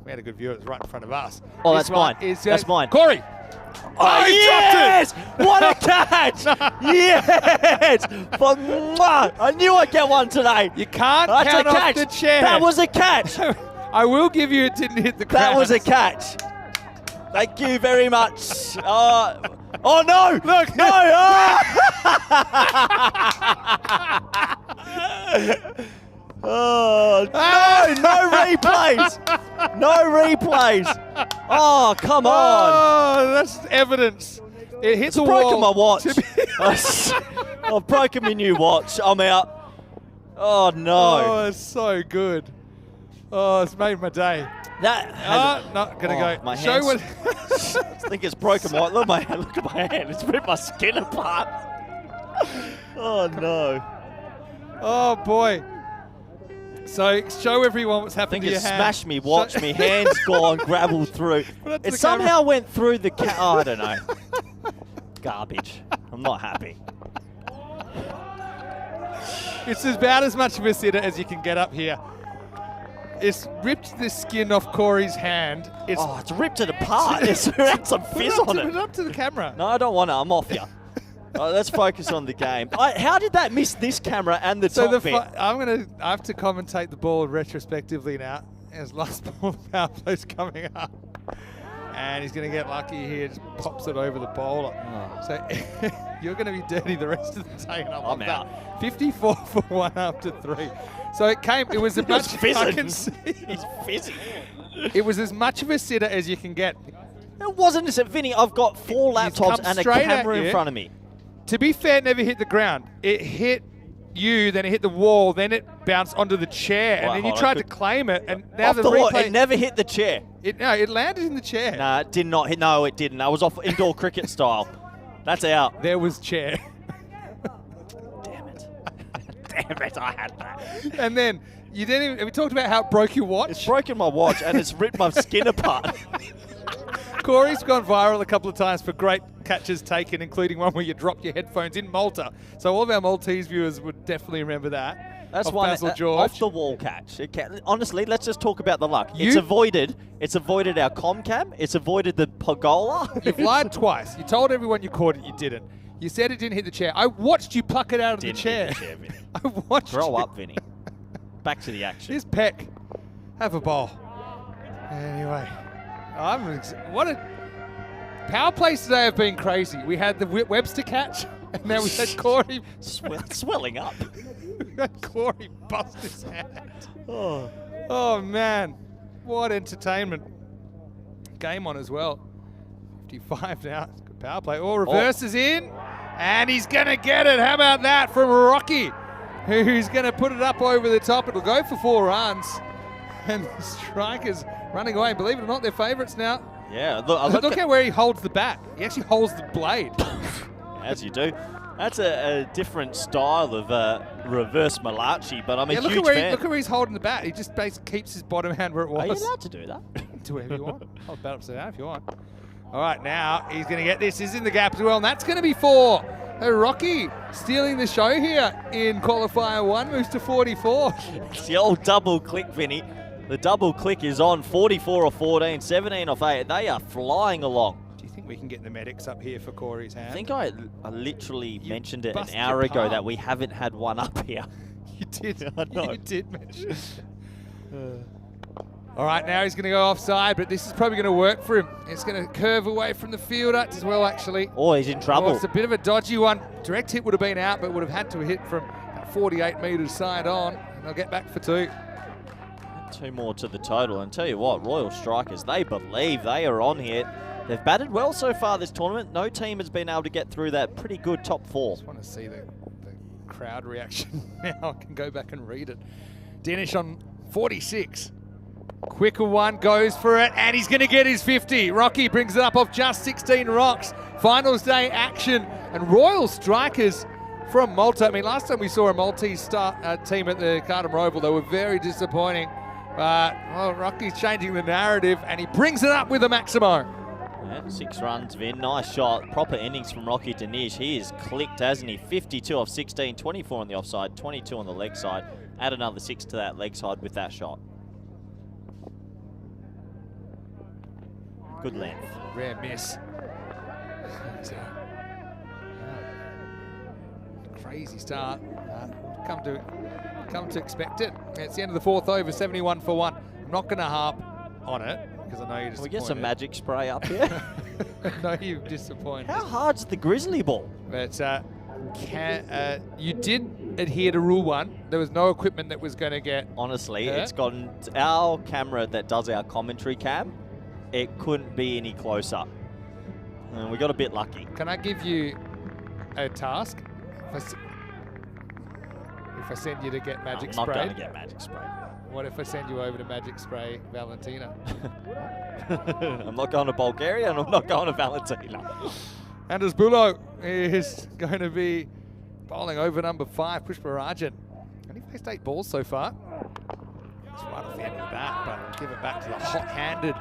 We had a good view. It was right in front of us. Oh, This that's one mine. is, That's mine. Corey. Oh, he yes! dropped it. What a catch! Yes! But, mwah, I knew I'd get one today. You can't That's count a off catch. the chair. That was a catch. I will give you it didn't hit the ground. That was a catch. Thank you very much. Oh no! Look. No! Oh, no replays. No replays. Oh, come on. Oh, that's evidence. It hit the wall. Broken my watch. I've broken my new watch. I'm out. Oh no. Oh, it's so good. Oh, it's made my day. That has Not gonna go. My Show hands. what. I think it's broken my. Look at my hand. It's ripped my skin apart. Oh no. Oh boy. So show everyone what's I happened think to it your hand. smashed me watch. Me hands gone, gravel through. Put it to It the somehow camera. went through the Oh, I don't know. Garbage. I'm not happy. It's about as much of a sitter as you can get up here. It's ripped the skin off Corey's hand. It's It's ripped it apart. It's had some fizz on Put it it. up to the camera. No, I don't want it. I'm off you. Let's focus on the game. How did that miss this camera and the So top bit? I have to commentate the ball retrospectively now. As last ball, the power play's coming up, and he's going to get lucky here. Just pops it over the bowler. Oh. So you're going to be dirty the rest of the day. And I'm that. out. 54 for 1 after 3. So it was a He was much. I fizzing. can see. He's fizzing. It was as much of a sitter as you can get. It wasn't a Vinny. I've got 4 He's laptops come and a straight at camera in you. front of me. To be fair, it never hit the ground. It hit you, then it hit the wall, then it bounced onto the chair, and Right, then you hold on. tried to claim it, and now Off the the wall. replay. It never hit the chair. It landed in the chair. Nah, it did not hit. No, it didn't. That was off indoor cricket style. That's out. There was chair. Damn it. Damn it, I had that. And then you didn't even. We talked about how it broke your watch. It's broken my watch and it's ripped my skin apart. Corey's gone viral a couple of times for great catches taken, including one where you dropped your headphones in Malta. So all of our Maltese viewers would definitely remember that. That's of one Basil George. off the wall catch. Honestly, let's just talk about the luck. You- It's avoided our comcam. It's avoided the pergola. You've lied twice. You told everyone you caught it. You didn't. You said it didn't hit the chair. I watched you pluck it out of Didn't the chair. hit the chair, Vinny. I watched Grow you. up, Vinny. Back to the action. Here's Peck. Have a bowl. Anyway, what a power plays today have been crazy. We had the Webster catch, and now we had Corey. Swelling up. We had Corey bust his hand. Oh. Oh man, what entertainment! Game on as well. 55 now. Good power play. Oh, reverses in, and he's gonna get it. How about that from Rocky, who's gonna put it up over the top? It'll go for 4 runs, and the strikers running away. Believe it or not, they're favourites now. Yeah, Look at where he holds the bat. He actually holds the blade. As you do. That's a different style of reverse Malachi, but I'm a look huge at where fan. look at where he's holding the bat. He just basically keeps his bottom hand where it was. Are you allowed to do that? Do whatever you want. I'll bat upside down if you want. All right, now he's going to get this. He's in the gap as well, and that's going to be 4. Rocky stealing the show here in qualifier 1, moves to 44. It's the old double click, Vinny. The double click is on 44 off 14, 17 off 8. They are flying along. Do you think we can get the medics up here for Corey's hand? I think I literally mentioned it an busted hour your ago palm. that we haven't had one up here. You did. I know. You did mention. All right, now he's going to go offside, but this is probably going to work for him. It's going to curve away from the fielder as well, actually. Oh, he's in trouble. Oh, it's a bit of a dodgy one. Direct hit would have been out, but would have had to hit from 48 metres side on. And they'll get back for 2. 2 more to the total. And tell you what, Royal Strikers, they believe they are on here. They've batted well so far this tournament. No team has been able to get through that pretty good top 4. I just want to see the crowd reaction now. I can go back and read it. Danish on 46. Quicker one, goes for it, and he's going to get his 50. Rocky brings it up off just 16 rocks. Finals day action, and Royal Strikers from Malta. I mean, last time we saw a Maltese team at the Cardam Oval, they were very disappointing. But, well, Rocky's changing the narrative, and he brings it up with a Maximo. Yeah, 6 runs, Vin. Nice shot. Proper innings from Rocky Danish. He is clicked, hasn't he? 52 off 16, 24 on the offside, 22 on the leg side. Add another 6 to that leg side with that shot. Good length. Rare miss. And, crazy start. Come to expect it. It's the end of the fourth over, 71 for 1. I'm not going to harp on it because I know you're disappointed. Can we get some magic spray up here? I know you're disappointed. How hard's the grizzly ball? But you did adhere to rule 1. There was no equipment that was going to get Honestly, hurt. it's gotten our camera that does our commentary cam. It couldn't be any closer. And we got a bit lucky. Can I give you a task? If I send you to get magic I'm spray, not going to get magic spray. what if I send you over to Magic Spray Valentina? I'm not going to Bulgaria and I'm not going to Valentina. Anders Bulo is going to be bowling over number 5, Pushparajan. Only faced 8 balls so far. It's right off the end of the bat, but give it back to the hot-handed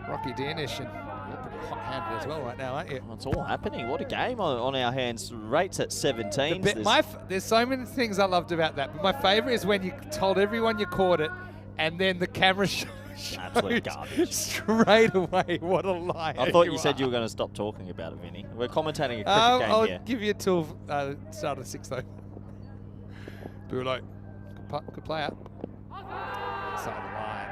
Rocky Danish. And you're pretty hot-handed as well right now, aren't you? Well, it's all happening. What a game on our hands. Rates at 17. There's so many things I loved about that, but my favourite is when you told everyone you caught it, and then the camera Absolute garbage. Straight away. What a lie. I thought you said you were going to stop talking about it, Vinny. We're commentating a cricket game I'll here. give you till start of the 6th though. Bulo, good player. Side of the line.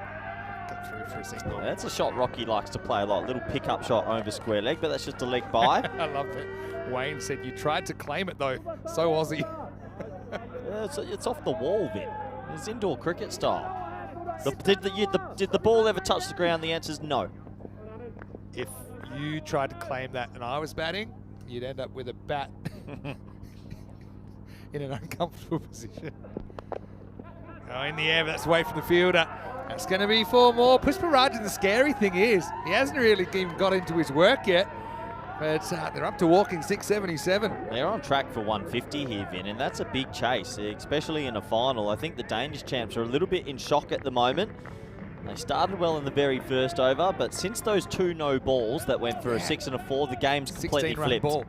Come through for a single. That's a shot Rocky likes to play a lot. Little pickup shot over square leg, but that's just a leg by. I love it. Wayne said you tried to claim it though. So Aussie. It's off the wall, Vin. It's indoor cricket style. Did the ball ever touch the ground? The answer is no. If you tried to claim that and I was batting, you'd end up with a bat in an uncomfortable position. Oh, in the air, but that's away from the fielder. That's going to be 4 more. Pushparajan, the scary thing is, he hasn't really even got into his work yet. But they're up to walking 677. They're on track for 150 here, Vin, and that's a big chase, especially in a final. I think the Danish champs are a little bit in shock at the moment. They started well in the very first over, but since those 2 no balls that went for a 6 and a 4, the game's completely 16-run flipped. ball.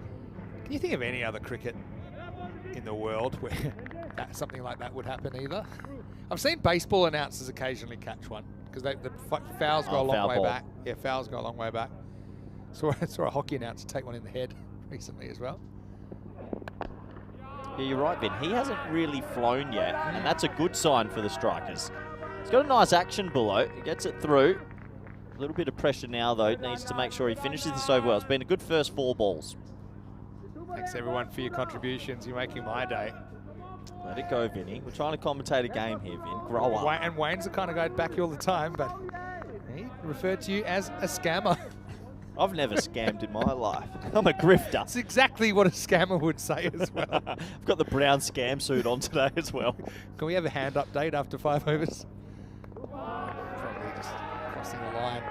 Can you think of any other cricket in the world where something like that would happen either? I've seen baseball announcers occasionally catch one because the fouls go a long way back. Yeah, fouls go a long way back. Saw a hockey announcer take one in the head recently as well. Yeah, you're right, Vin. He hasn't really flown yet, and that's a good sign for the strikers. He's got a nice action below. He gets it through. A little bit of pressure now, though. Needs to make sure he finishes this over well. It's been a good first 4 balls. Thanks, everyone, for your contributions. You're making my day. Let it go, Vinny. We're trying to commentate a game here, Vin. Grow up. And Wayne's the kind of guy to back you all the time, but he referred to you as a scammer. I've never scammed in my life. I'm a grifter. That's exactly what a scammer would say as well. I've got the brown scam suit on today as well. Can we have a hand update after 5 overs? Probably just crossing the line.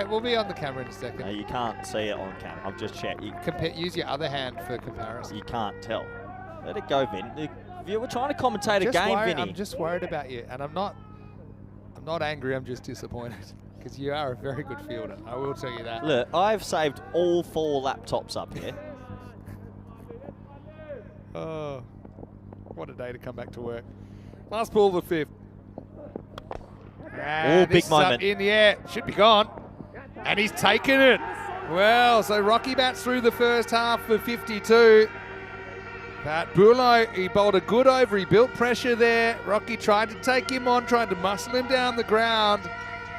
We'll be on the camera in a second. No, you can't see it on camera. I've just checked. Use your other hand for comparison. You can't tell. Let it go, Vin. We're trying to commentate a game, Vinny. I'm just worried about you, and I'm not angry. I'm just disappointed. Because you are a very good fielder, I will tell you that. Look, I've saved all 4 laptops up here. Oh, what a day to come back to work. Last ball of the 5th. Oh, big moment. In the air, should be gone. And he's taken it. Well, so Rocky bats through the first half for 52. But Bulo, he bowled a good over. He built pressure there. Rocky tried to take him on, tried to muscle him down the ground.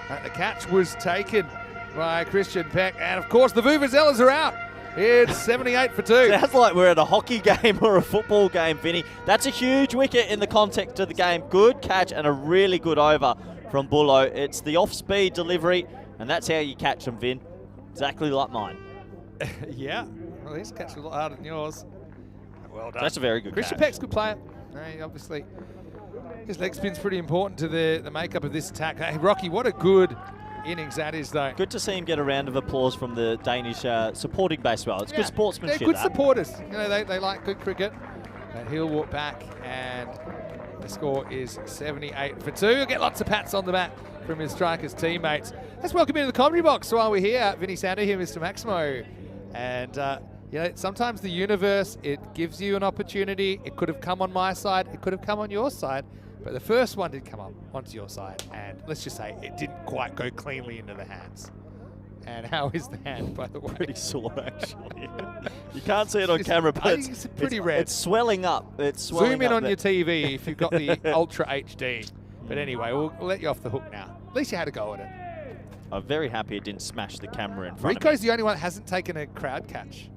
And the catch was taken by Christian Peck. And of course, the Vuvuzelas are out. It's 78 for 2. Sounds like we're at a hockey game or a football game, Vinny. That's a huge wicket in the context of the game. Good catch and a really good over from Bulo. It's the off-speed delivery, and that's how you catch them, Vin. Exactly like mine. Yeah. Well, his catch was a lot harder than yours. Well done. That's a very good Christian catch. Peck's a good player. Obviously, his leg spin's pretty important to the makeup of this attack. Hey, Rocky, what a good innings that is, though. Good to see him get a round of applause from the Danish supporting base well. It's good sportsmanship. They're good supporters. You know, they like good cricket. And he'll walk back, and the score is 78 for 2. He'll get lots of pats on the back from his strikers' teammates. Let's welcome into the comedy box while we're here. Vinny Sander here, Mr. Maximo. And you know, sometimes the universe, it gives you an opportunity. It could have come on my side. It could have come on your side. But the first one did come up onto your side, and let's just say it didn't quite go cleanly into the hands. And how is the hand, by the way? Pretty sore, actually. You can't see it on camera, but I think it's pretty red. It's swelling up. It's swelling Zoom in up on your TV if you've got the Ultra HD. But anyway, we'll let you off the hook now. At least you had a go at it. I'm very happy it didn't smash the camera in front Rico's of me. the only one that hasn't taken a crowd catch.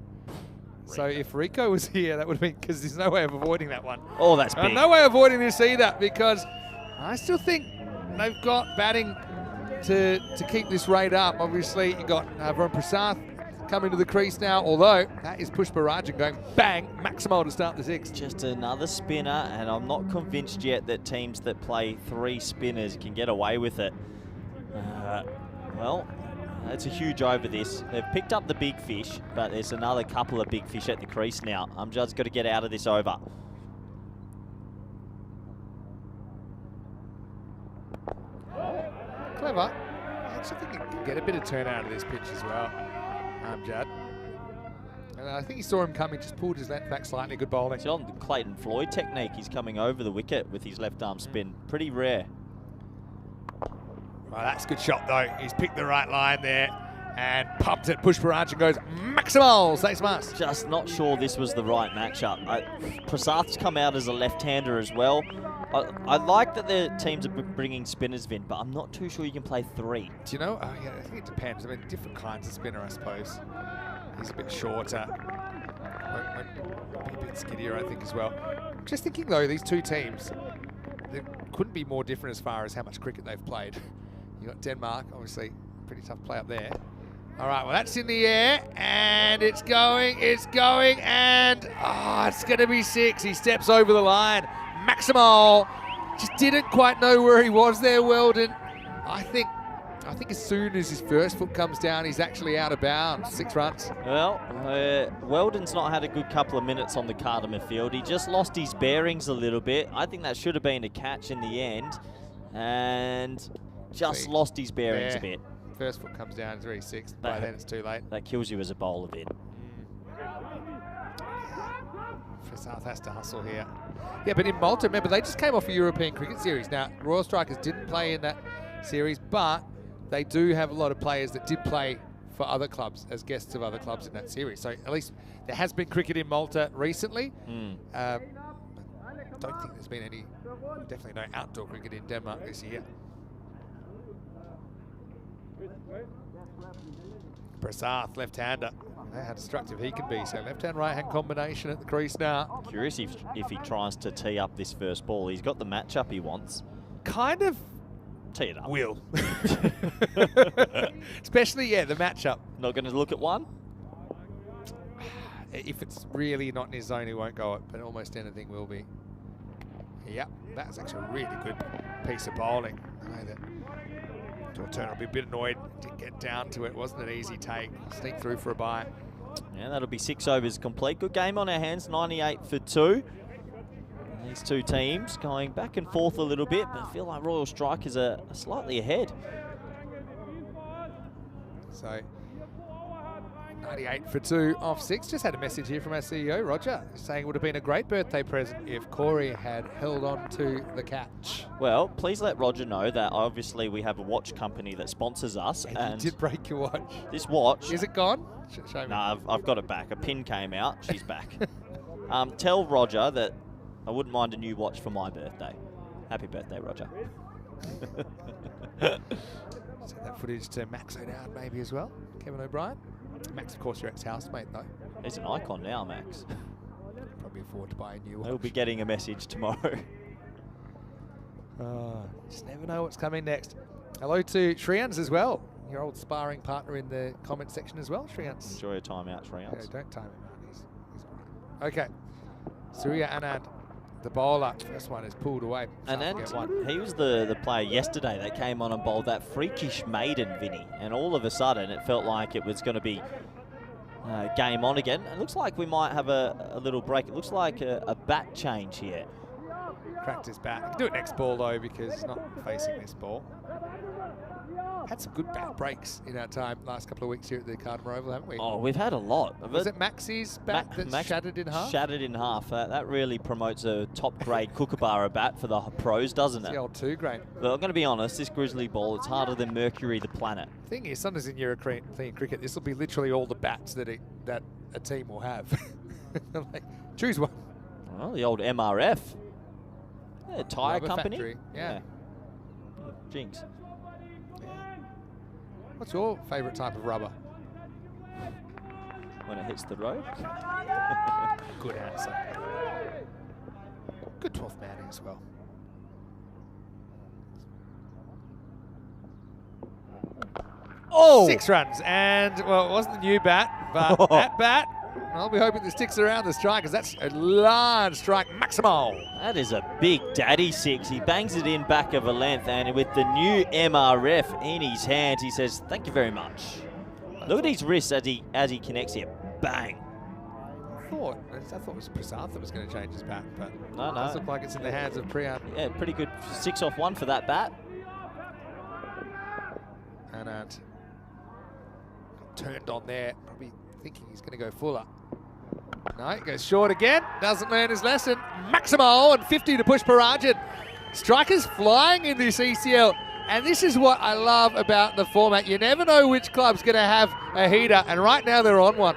So if Rico was here, that would have been, because there's no way of avoiding that one. Oh, that's big. No way of avoiding this either, because I still think they've got batting to keep this rate up. Obviously, you got Varun Prasath coming to the crease now, although that is Push Barajan going bang, Maximal to start the sixth. Just another spinner, and I'm not convinced yet that teams that play 3 spinners can get away with it. Well, it's a huge over this. They've picked up the big fish, but there's another couple of big fish at the crease now. Amjad's got to get out of this over. Clever. I actually think he can get a bit of turn out of this pitch as well, Amjad. And I think he saw him coming, just pulled his left back slightly, good bowling. It's on the Clayton Floyd technique. He's coming over the wicket with his left arm spin. Pretty rare. Well, that's a good shot though. He's picked the right line there and pumped it. Push Barajan goes Maximal, saves must. Just not sure this was the right matchup. Prasath's come out as a left-hander as well. I like that the teams are bringing spinners, Vin, but I'm not too sure you can play 3. Do you know? Oh, yeah, I think it depends. I mean, different kinds of spinner, I suppose. He's a bit shorter. Might be a bit skiddier, I think, as well. Just thinking, though, these two teams, they couldn't be more different as far as how much cricket they've played. You got Denmark, obviously, pretty tough play up there. All right, well, that's in the air, and it's going, and it's going to be 6. He steps over the line. Maximal just didn't quite know where he was there, Weldon. I think as soon as his first foot comes down, he's actually out of bounds. 6 runs. Well, Weldon's not had a good couple of minutes on the Cardamom field. He just lost his bearings a little bit. I think that should have been a catch in the end, and just lost his bearings a bit. First foot comes down, it's already 6th. By then it's too late. That kills you as a bowler, Vin. Prasath has to hustle here. Yeah, but in Malta, remember, they just came off a European Cricket Series. Now, Royal Strikers didn't play in that series, but they do have a lot of players that did play for other clubs as guests of other clubs in that series. So at least there has been cricket in Malta recently. I don't think there's been any, definitely no outdoor cricket in Denmark this year. Prasath, left-hander. How destructive he can be. So left-hand, right-hand combination at the crease now. Curious if he tries to tee up this first ball. He's got the matchup he wants. Kind of tee it up. Will. Especially, yeah, the matchup. Not going to look at one? If it's really not in his zone, he won't go it, but almost anything will be. Yep, that's actually a really good piece of bowling. I know that Turner will be a bit annoyed, didn't get down to it. Wasn't an easy take. Sneak through for a bye. Yeah, that'll be 6 overs complete. Good game on our hands, 98 for 2. And these two teams going back and forth a little bit, but I feel like Royal Strikers are slightly ahead. So 98 for 2 off 6. Just had a message here from our CEO, Roger, saying it would have been a great birthday present if Corey had held on to the catch. Well, please let Roger know that obviously we have a watch company that sponsors us. And you did break your watch. This watch... Is it gone? Show me. No, I've got it back. A pin came out. She's back. Tell Roger that I wouldn't mind a new watch for my birthday. Happy birthday, Roger. Send that footage to Max O'Dowd maybe as well. Kevin O'Brien. Max, of course, your ex-housemate, though. He's an icon now, Max. Probably afford to buy a new one. He'll be getting a message tomorrow. Just never know what's coming next. Hello to Shreyans as well. Your old sparring partner in the comment section as well, Shreyans. Enjoy your time out, Shreyans. Yeah, don't time him out. He's all right. Okay. Surya Anand, the bowler. First one is pulled away. Anand, he was the player yesterday that came on and bowled that freakish maiden, Vinny. And all of a sudden, it felt like it was going to be game on again. It looks like we might have a little break. It looks like a bat change here. Cracked his bat. Do it next ball, though, because it's not facing this ball. Had some good bat breaks in our time last couple of weeks here at the Scanderborg Oval, haven't we? Oh, we've had a lot. Was it Maxi's bat that's Max shattered in half? Shattered in half. That really promotes a top-grade Kookaburra bat for the pros, doesn't It's it? the old 2 grade. But I'm going to be honest, this Grizzly ball, it's harder than Mercury the planet. The thing is, sometimes in European cricket, this will be literally all the bats that a team will have. Like, choose one. Well, the old MRF. Yeah, tyre Rubber company. factory, yeah. Jinx. What's your favourite type of rubber? When it hits the road. Good answer. Good 12th manning as well. Oh! 6 runs, and, well, it wasn't the new bat, but that bat, I'll be hoping that sticks around the strike, because that's a large strike, Maximo. That is a big daddy 6. He bangs it in back of a length, and with the new MRF in his hands, he says, thank you very much. Look at his wrists as he connects here. Bang. I thought it was Prasad that was going to change his bat, but No, it does look like it's in the hands of Priyan. Yeah, pretty good 6 off 1 for that bat. And turned on there, probably thinking he's going to go fuller. No, he goes short again, doesn't learn his lesson. Maximo and 50 to push Parajan. Strikers flying in this ECL. And this is what I love about the format. You never know which club's going to have a heater, and right now they're on one.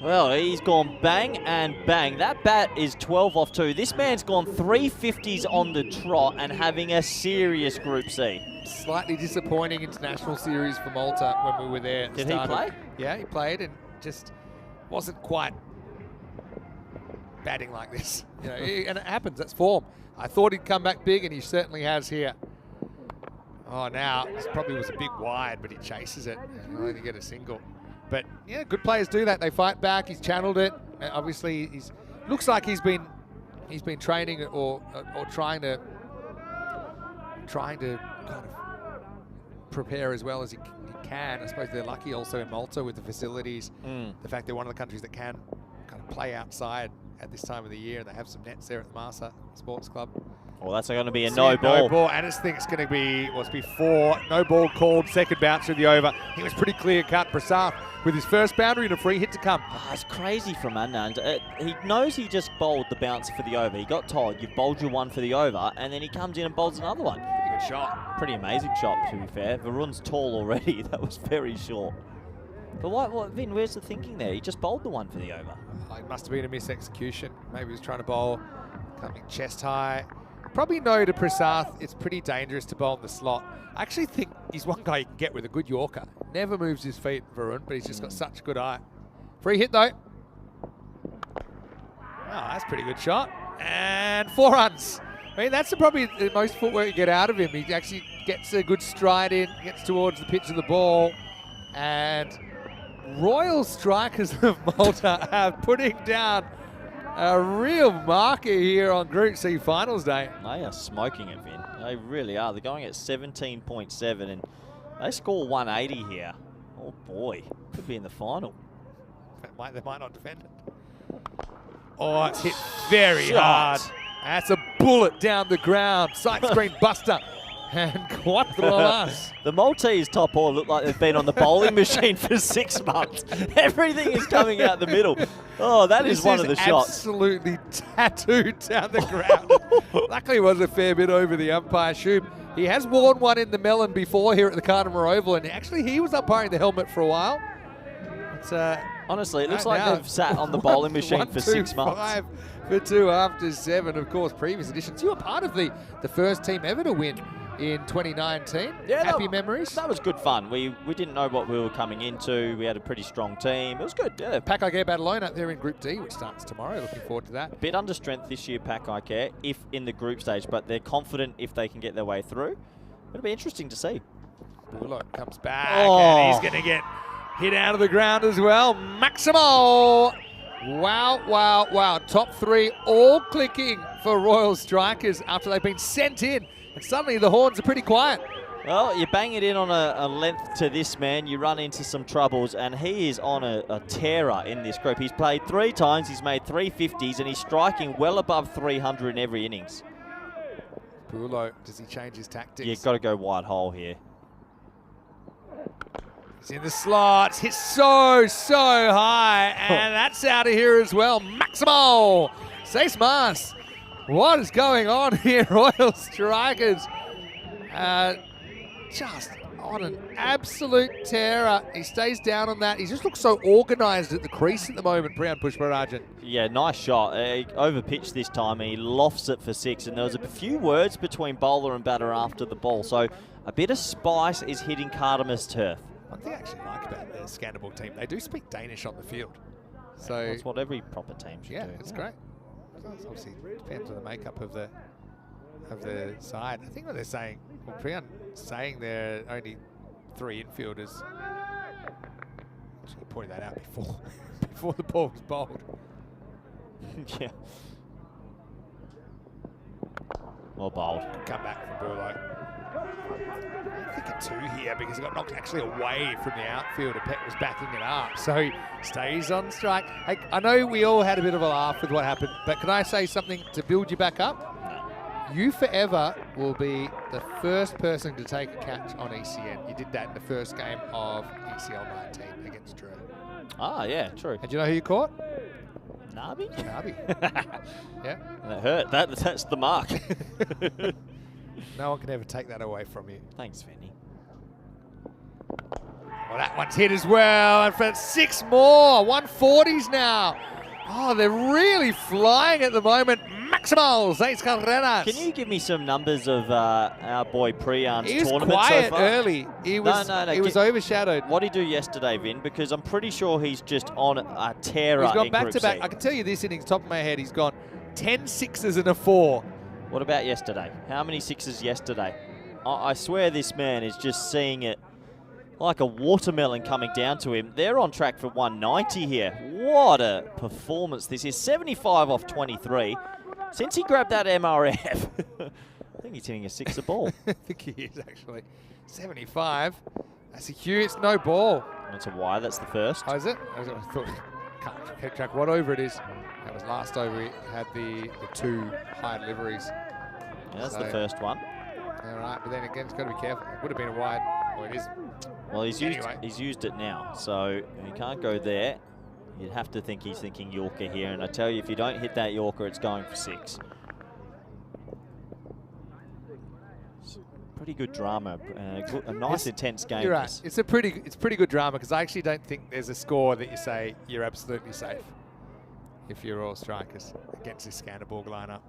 Well, he's gone bang and bang. That bat is 12 off 2. This man's gone 350s on the trot and having a serious Group C. Slightly disappointing international series for Malta when we were there at the Did he start. play? Yeah, he played and just wasn't quite batting like this. You know, and it happens, that's form. I thought he'd come back big, and he certainly has here. Oh, now, this probably was a big wide, but he chases it. He'll only get a single. But, yeah, good players do that. They fight back. He's channeled it. Obviously, looks like he's been training or trying to kind of prepare as well as he can. I suppose they're lucky also in Malta with the facilities. The fact they're one of the countries that can kind of play outside at this time of the year, and they have some nets there at the Marsa Sports Club. Well, that's going to be a no ball. No ball. And I think it's going to be, well, it's before, no ball called, second bounce through the over. He was pretty clear cut. Prasad with his first boundary and a free hit to come. Oh, it's crazy from Anand. He knows he just bowled the bouncer for the over. He got told, you've bowled your one for the over, and then he comes in and bowls another one. Pretty good shot. Pretty amazing shot, to be fair. Varun's tall already. That was very short. But what, Vin, where's the thinking there? He just bowled the one for the over. Oh, it must have been a mis-execution. Maybe he was trying to bowl coming chest high. Probably no to Prasad. It's pretty dangerous to bowl in the slot. I actually think he's one guy you can get with a good Yorker. Never moves his feet, Varun, but he's just got such a good eye. Free hit, though. Oh, that's a pretty good shot. And 4 runs. I mean, that's probably the most footwork you get out of him. He actually gets a good stride in, gets towards the pitch of the ball. And Royal Strikers of Malta are putting down a real marker here on Group C Finals Day. They are smoking it, Vin. They really are. They're going at 17.7, and they score 180 here. Oh, boy. Could be in the final. They might not defend it. Oh, it's hit very hard. That's a bullet down the ground. Side screen buster. And Quattro. The Maltese top order look like they've been on the bowling machine for 6 months. Everything is coming out the middle. Oh, that is one of the shots. Absolutely tattooed down the ground. Luckily, it was a fair bit over the umpire shoe. He has worn one in the melon before here at the Scanderborg Oval, and actually he was umpiring the helmet for a while. It's, honestly, it looks like they've sat on the bowling machine for 6 months. 5 for 2 after 7, of course, previous editions. You were part of the first team ever to win in 2019. Yeah, Happy memories? That was good fun. We didn't know what we were coming into. We had a pretty strong team. It was good. Yeah. Pack I Care Badalona up there in Group D, which starts tomorrow. Looking forward to that. A bit under strength this year, Pack I Care, if in the group stage, but they're confident if they can get their way through. It'll be interesting to see. Bullock comes back, and he's going to get hit out of the ground as well. Maximo! Wow, wow, wow. Top 3 all clicking for Royal Strikers after they've been sent in. And suddenly the horns are pretty quiet. Well, you bang it in on a length to this man, you run into some troubles, and he is on a tearer in this group. He's played 3 times, he's made 350s, and he's striking well above 300 in every innings. Pulo, does he change his tactics? You've got to go wide hole here. He's in the slots, hits so high, and that's out of here as well. Maximal! 6 más. What is going on here, Royal Strikers? Just on an absolute terror. He stays down on that. He just looks so organised at the crease at the moment, Priyan Pushparajan. Yeah, nice shot. He overpitched this time. He lofts it for 6, and there was a few words between bowler and batter after the ball. So a bit of spice is hitting Cardima's turf. One thing I actually like about the Scanderborg team, they do speak Danish on the field. So That's what every proper team should do. It's great. Obviously, depends on the makeup of the side. I think what they're saying, well, Priyan saying there are only 3 infielders. Should have pointed that out before the ball was bowled. Yeah. Well bowled. Come back from Burlow. I think a 2 here because he got knocked actually away from the outfield. And Peck was backing it up. So he stays on strike. Hey, I know we all had a bit of a laugh with what happened, but can I say something to build you back up? You forever will be the first person to take a catch on ECN. You did that in the first game of ECL 19 against Drew. Ah, yeah, true. And do you know who you caught? Nabi? Nabi. Yeah. That hurt. That's the mark. No one can ever take that away from you. Thanks, Vinny. Well, that one's hit as well. And for 6 more. 140s now. Oh, they're really flying at the moment. Maximal, 6 carreras. Can you give me some numbers of our boy Priyan's He was tournament quiet so far? early. He was, he was overshadowed. What did he do yesterday, Vin? Because I'm pretty sure he's just on a terror. He's gone in back Group to back. C. I can tell you this innings, top of my head, he's gone 10 6s and a 4. What about yesterday? How many 6s yesterday? I swear this man is just seeing it like a watermelon coming down to him. They're on track for 190 here. What a performance this is. 75 off 23. Since he grabbed that MRF, I think he's hitting a 6 a ball. I think he is actually. 75. That's a huge, it's no ball. That's a wire, that's the first. Oh, is it? I thought, can't keep track what over it is. That was last over, he had the 2 high deliveries. Yeah, that's the first one. All right, but then again, it's got to be careful. It would have been a wide. Well, it is. Well, he's Anyway. used it now, so he can't go there. You'd have to think he's thinking Yorker here, and I tell you, if you don't hit that Yorker, it's going for 6. Pretty good drama, a nice intense game. You're right. It's pretty good drama because I actually don't think there's a score that you say you're absolutely safe if you're all strikers against this Scanderborg lineup.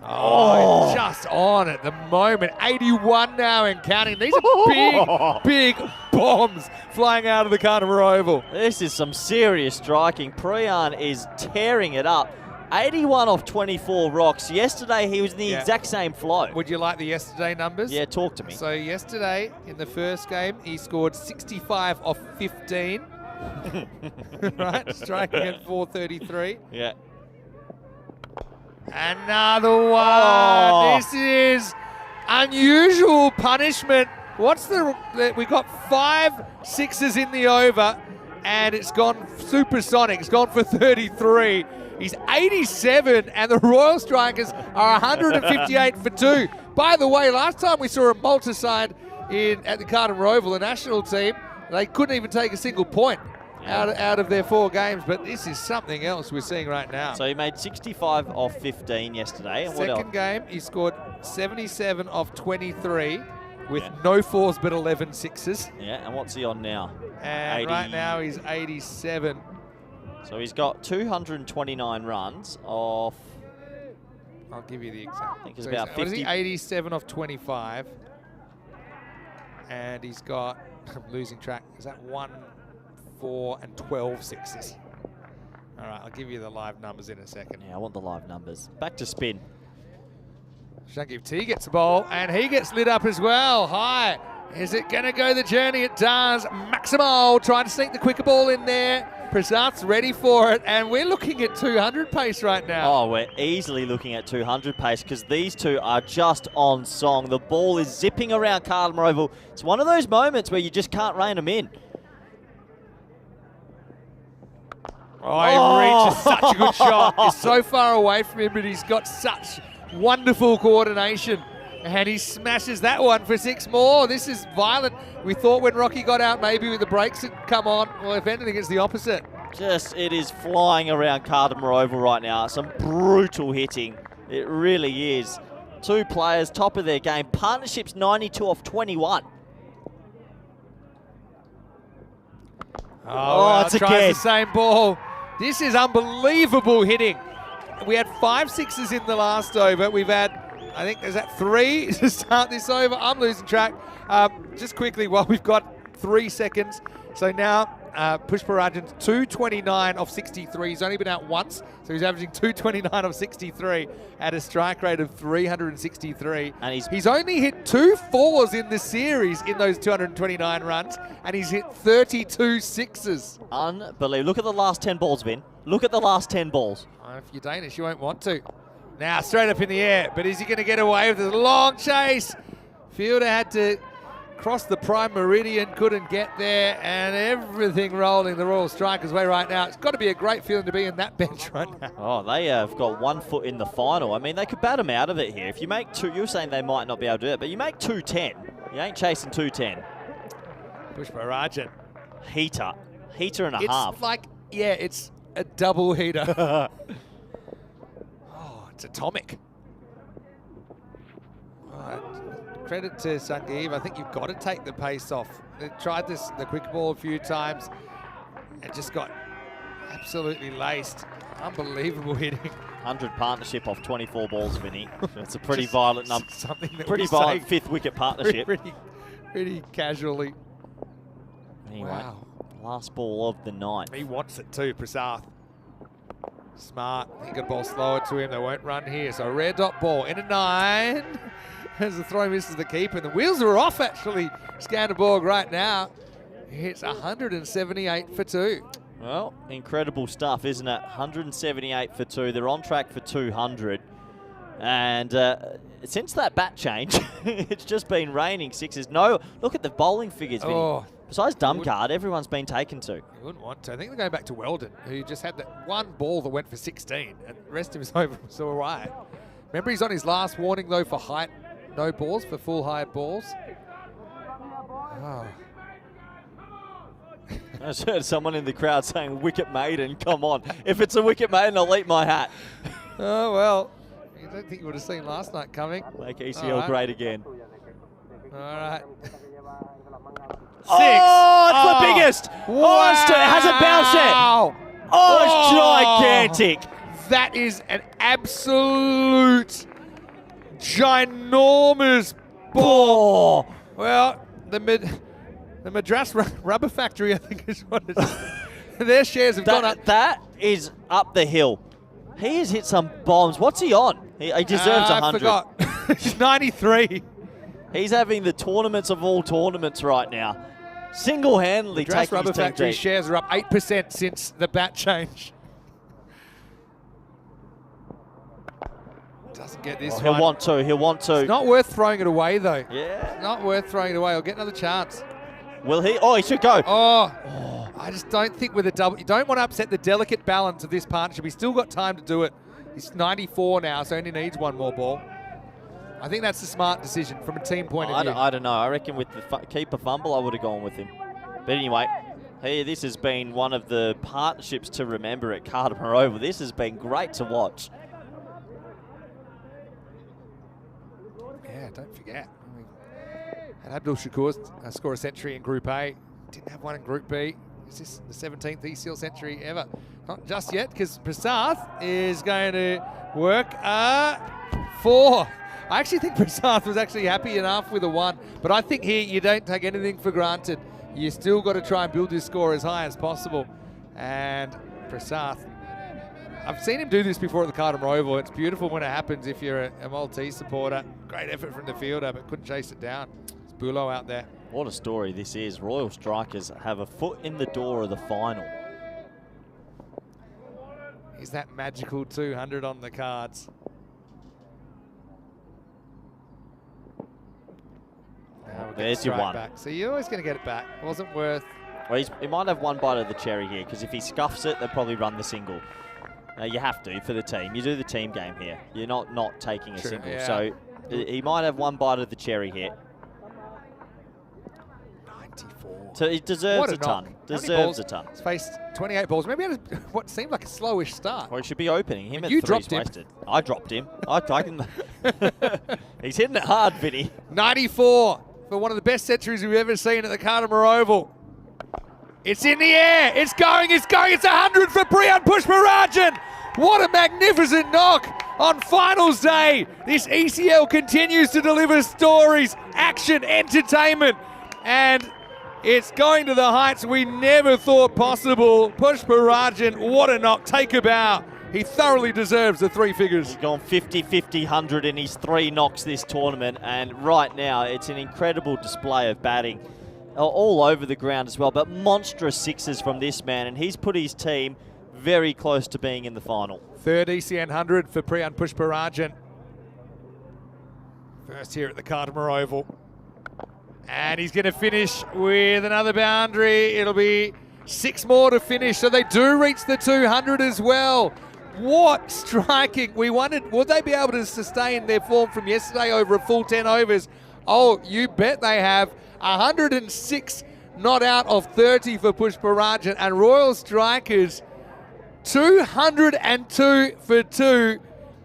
Oh, just on at the moment. 81 now and counting. These are big bombs flying out of the Cardiff Oval. This is some serious striking. Priyan is tearing it up. 81 off 24 rocks. Yesterday, he was in the exact same flow. Would you like the yesterday numbers? Yeah, talk to me. So yesterday, in the first game, he scored 65 off 15. Right, striking at 433. Yeah. Another one. Oh. This is unusual punishment. We got 5 6s in the over, and it's gone supersonic. It's gone for 33. He's 87, and the Royal Strikers are 158 for 2. By the way, last time we saw a multi-side at the Cardiff Oval, the national team, they couldn't even take a single point out of their 4 games, but this is something else we're seeing right now. So he made 65 off 15 yesterday. And Second game, he scored 77 off 23 with no 4s but 11 6s. Yeah, and what's he on now? And 80. right now he's 87. So he's got 229 runs off. I'll give you the exact. I think it's about 50. What is he? 87 off 25. And he's got, I'm losing track, is that 1, 4, and 12 6s? All right, I'll give you the live numbers in a second. Yeah, I want the live numbers. Back to spin. Shankib T gets the ball, and he gets lit up as well. High. Is it going to go the journey? It does. Maximal trying to sneak the quicker ball in there. Prasat's ready for it, and we're looking at 200 pace right now. Oh, we're easily looking at 200 pace because these two are just on song. The ball is zipping around Cardiff Oval. It's one of those moments where you just can't rein them in. Oh, he reaches such a good shot. He's so far away from him, but he's got such wonderful coordination. And he smashes that one for 6 more. This is violent. We thought when Rocky got out, maybe with the brakes had come on. Well, if anything, it's the opposite. It is flying around Scanderborg Oval right now. Some brutal hitting. It really is. 2 players, top of their game. Partnerships 92 off 21. Oh, it's tries again. the same ball. This is unbelievable hitting. We had 5 sixes in the last over. We've had, I think, is that 3 to start this over? I'm losing track. Just quickly, while we've got 3 seconds. So now, Pushparajan's 229 off 63. He's only been out once, so he's averaging 229 off 63 at a strike rate of 363. And he's only hit 2 4s in the series in those 229 runs, and he's hit 32 sixes. Unbelievable. Look at the last 10 balls, Vin. Look at the last 10 balls. If you're Danish, you won't want to. Now, straight up in the air, but is he going to get away with a long chase? Fielder had to cross the prime meridian, couldn't get there, and everything rolling the Royal Strikers' way right now. It's got to be a great feeling to be in that bench right now. Oh, they have got 1 foot in the final. I mean, they could bat them out of it here. If you make 2, you're saying they might not be able to do it, but you make 210. You ain't chasing 210. Pushparajan. Heater and a It's half. like, yeah, it's a double heater. Oh, it's atomic. Credit to Sangeev. I think you've got to take the pace off. They tried the quick ball a few times and just got absolutely laced. Unbelievable hitting. 100 partnership off 24 balls, Vinny. It's a pretty violent number. Something that Pretty we violent say 5th wicket partnership. pretty casually. Anyway, Wow. last ball of the night. He wants it too, Prasath. Smart. He got a ball slower to him. They won't run here. So red dot ball in a 9. As the throw misses the keeper. And the wheels are off, actually. Scanderborg right now. Hits 178 for 2. Well, incredible stuff, isn't it? 178 for 2. They're on track for 200. And since that bat change, it's just been raining 6s. No, look at the bowling figures, Vinny. Oh, Besides Dumcard, everyone's been taken to. you wouldn't want to. I think they're going back to Weldon, who just had that 1 ball that went for 16. And the rest of his over was all right. Remember, he's on his last warning, though, for height. No balls, for full height balls. Oh. I just heard someone in the crowd saying, "Wicket maiden, come on. If it's a wicket maiden, I'll eat my hat." Oh, well. I don't think you would have seen last night coming. Make ECL great again. All right. 6. Oh, it's the biggest. Wow. Oh, it hasn't bounced yet. Oh, it's gigantic. That is an absolute ginormous ball. Well, the Madras Rubber Factory, I think is what it is. Their shares have gone up. That is up the hill. He has hit some bombs. What's he on? He deserves 100. I forgot. He's 93. He's having the tournaments of all tournaments right now. Single-handedly Madras taking Rubber his team Factory deep. shares are up 8% since the bat change. Doesn't get this one. He'll want to. He'll want to. It's not worth throwing it away, though. Yeah. Not worth throwing it away. He'll get another chance. Will he? Oh, he should go. Oh, I just don't think with a double. You don't want to upset the delicate balance of this partnership. He's still got time to do it. He's 94 now, so only needs 1 more ball. I think that's the smart decision from a team point of view. I don't know. I reckon with the keeper fumble, I would have gone with him. But anyway, hey, this has been one of the partnerships to remember at Scanderborg Oval. This has been great to watch. Yeah, don't forget. Had Abdul Shakur score a century in Group A. Didn't have one in Group B. Is this the 17th ECL century ever? Not just yet, because Prasath is going to work 4. I actually think Prasath was actually happy enough with a 1, but I think here you don't take anything for granted. You still got to try and build this score as high as possible. And Prasath, I've seen him do this before at the Scanderborg Oval. It's beautiful when it happens if you're a Maltese supporter. Great effort from the fielder, but couldn't chase it down. It's Bulo out there. What a story this is. Royal Strikers have a foot in the door of the final. Is that magical 200 on the cards? There's your 1. Back. So you're always going to get it back. It wasn't worth. Well, he might have 1 bite of the cherry here, because if he scuffs it, they'll probably run the single. You have to for the team. You do the team game here. You're not taking a single. Yeah. So He might have one bite of the cherry here. 94. So he deserves What a knock. ton. How many Deserves balls? a ton. He's faced 28 balls. Maybe he had what seemed like a slowish start. Well, he should be opening. Him at You three's dropped him. wasted. I dropped him. I can. He's hitting it hard, Vinny. 94 for one of the best centuries we've ever seen at the Scanderborg Oval. It's in the air. It's going. It's 100 for Priyan Pushparajan. What a magnificent knock on finals day. This ECL continues to deliver stories, action, entertainment, and it's going to the heights we never thought possible. Pushparajan, what a knock. Take a bow. He thoroughly deserves the 3 figures. He's gone 50, 50, 100 in his 3 knocks this tournament, and right now it's an incredible display of batting all over the ground as well, but monstrous sixes from this man, and he's put his team very close to being in the final. Third ECN 100 for Priyan Pushparajan. First here at the Scanderborg Oval. And he's going to finish with another boundary. It'll be 6 more to finish, so they do reach the 200 as well. What striking. We wondered, would they be able to sustain their form from yesterday over a full 10 overs? Oh, you bet they have. 106 not out of 30 for Pushparajan, and Royal Strikers 202 for 2.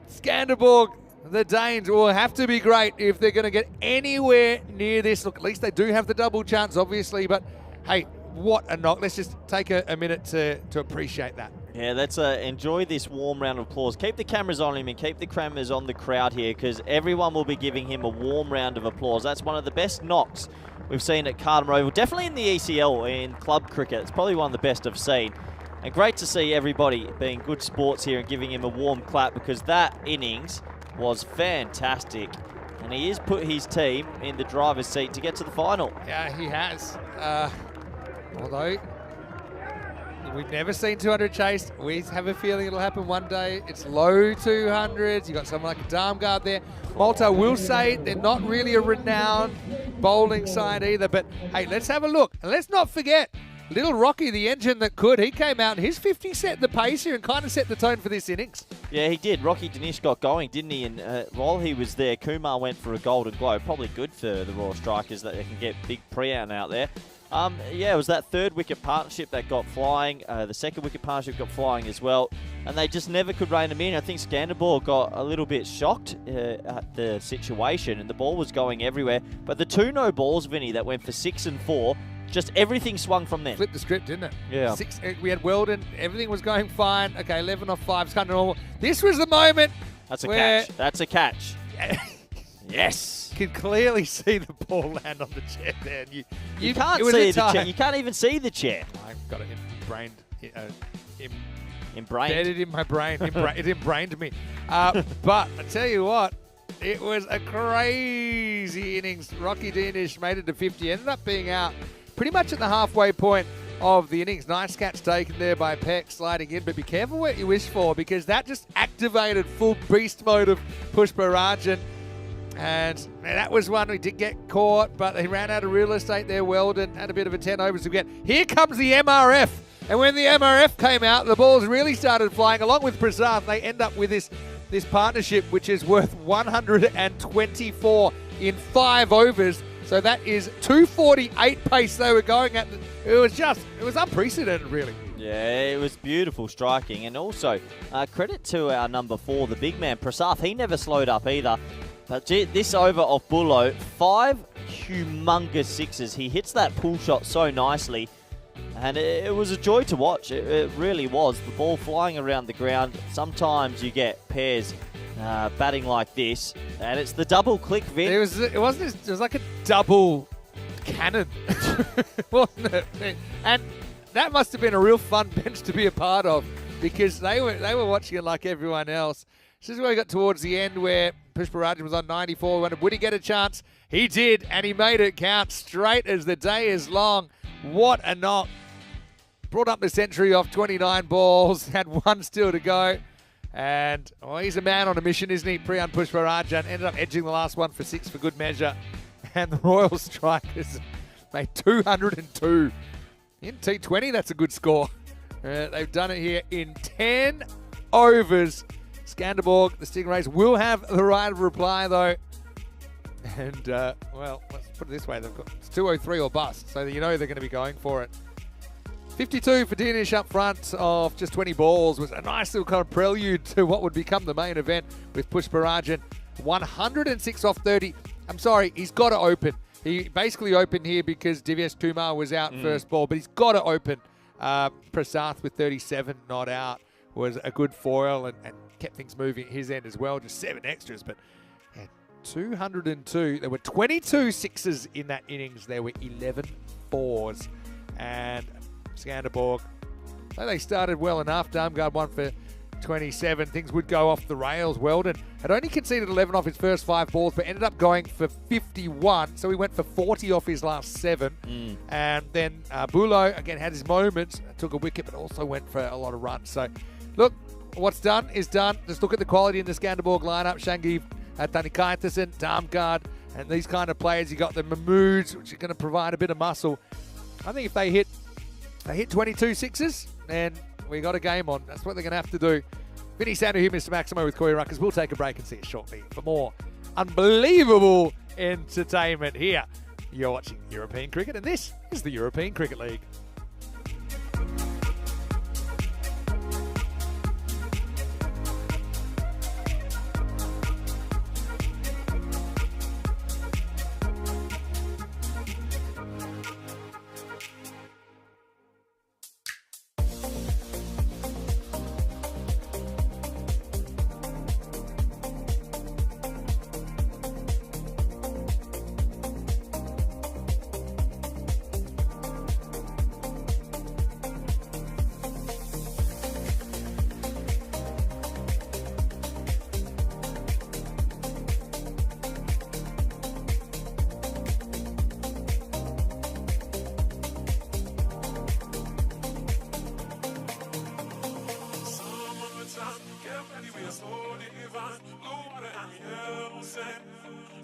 Scanderborg, the Danes, will have to be great if they're going to get anywhere near this. Look, at least they do have the double chance, obviously, but hey, what a knock. Let's just take a minute to appreciate that. Yeah, let's enjoy this warm round of applause. Keep the cameras on him and keep the cameras on the crowd here, because everyone will be giving him a warm round of applause. That's one of the best knocks we've seen at Scanderborg Oval. Definitely in the ECL, in club cricket. It's probably one of the best I've seen. And great to see everybody being good sports here and giving him a warm clap, because that innings was fantastic. And he has put his team in the driver's seat to get to the final. Yeah, he has. Although we've never seen 200 chased. We have a feeling it'll happen one day. It's low 200s. You've got someone like a Darmgard there. Malta will say they're not really a renowned bowling side either. But hey, let's have a look. And let's not forget, little Rocky, the engine that could, he came out and his 50 set the pace here and kind of set the tone for this innings. Yeah, he did. Rocky Dinesh got going, didn't he? And while he was there, Kumar went for a Golden Globe. Probably good for the Royal Strikers that they can get big Priyan out there. Yeah, it was that 3rd wicket partnership that got flying. The 2nd wicket partnership got flying as well. And they just never could rein them in. I think Scanderborg got a little bit shocked at the situation, and the ball was going everywhere. But the 2 no balls, Vinny, that went for 6 and 4, just everything swung from them. Flipped the script, didn't it? Yeah. 6, we had Weldon, everything was going fine. Okay, 11 off 5, it's kind of normal. This was the moment. That's a where catch. That's a catch. Yes. Could clearly see the ball land on the chair there. And You can't see the chair. You can't even see the chair. I've got it embrained. Embrained. Embedded in my brain. It embrained me. But I tell you what, it was a crazy innings. Rocky Dinesh made it to 50. Ended up being out pretty much at the halfway point of the innings. Nice catch taken there by Peck, sliding in. But be careful what you wish for, because that just activated full beast mode of Pushparajan. And that was one we did get caught, but they ran out of real estate there. Weldon had a bit of a 10 overs again. Here comes the MRF. And when the MRF came out, the balls really started flying. Along with Prasad, they end up with this partnership, which is worth 124 in 5 overs. So that is 248 pace they were going at. It was unprecedented, really. Yeah, it was beautiful striking. And also, credit to our number 4, the big man, Prasad. He never slowed up either. But this over off Bullo, 5 humongous sixes. He hits that pull shot so nicely. And it was a joy to watch. It really was. The ball flying around the ground. Sometimes you get pairs batting like this. And it's the double click, Vin. It was like a double cannon, wasn't it? And that must have been a real fun bench to be a part of, because they were watching it like everyone else. This is where we got towards the end, where Pushparajan was on 94. We wondered, would he get a chance? He did, and he made it count straight as the day is long. What a knock. Brought up the century off 29 balls, had 1 still to go. And he's a man on a mission, isn't he? Priyan Pushparajan ended up edging the last one for 6 for good measure. And the Royal Strikers made 202. In T20, that's a good score. They've done it here in 10 overs. Scanderborg, the Stingrays, will have the right of reply, though. And, well, let's put it this way. They've got it's 203 or bust, so you know they're going to be going for it. 52 for Danish up front of just 20 balls was a nice little kind of prelude to what would become the main event with Pushparajan. 106 off 30. I'm sorry, he's got to open. He basically opened here because Divyesh Kumar was out first ball, but he's got to open. Prasath with 37 not out was a good foil and kept things moving at his end as well. Just 7 extras, but 202. There were 22 sixes in that innings. There were 11 fours. And Scanderborg, so they started well enough. Darmgard won for 27. Things would go off the rails. Weldon had only conceded 11 off his first 5 balls, but ended up going for 51. So he went for 40 off his last 7. And then Bulo, again, had his moments. Took a wicket, but also went for a lot of runs. So, look, what's done is done. Just look at the quality in the Scanderborg lineup. Shangiv, Tanikaitasen, Darmgard, and these kind of players. You got the Mahmoods, which are going to provide a bit of muscle. I think if they hit 22 sixes, and we got a game on. That's what they're going to have to do. Vinny Sandhu here, Mr. Maximo with Corey Ruckers. We'll take a break and see you shortly for more unbelievable entertainment here. You're watching European Cricket, and this is the European Cricket League.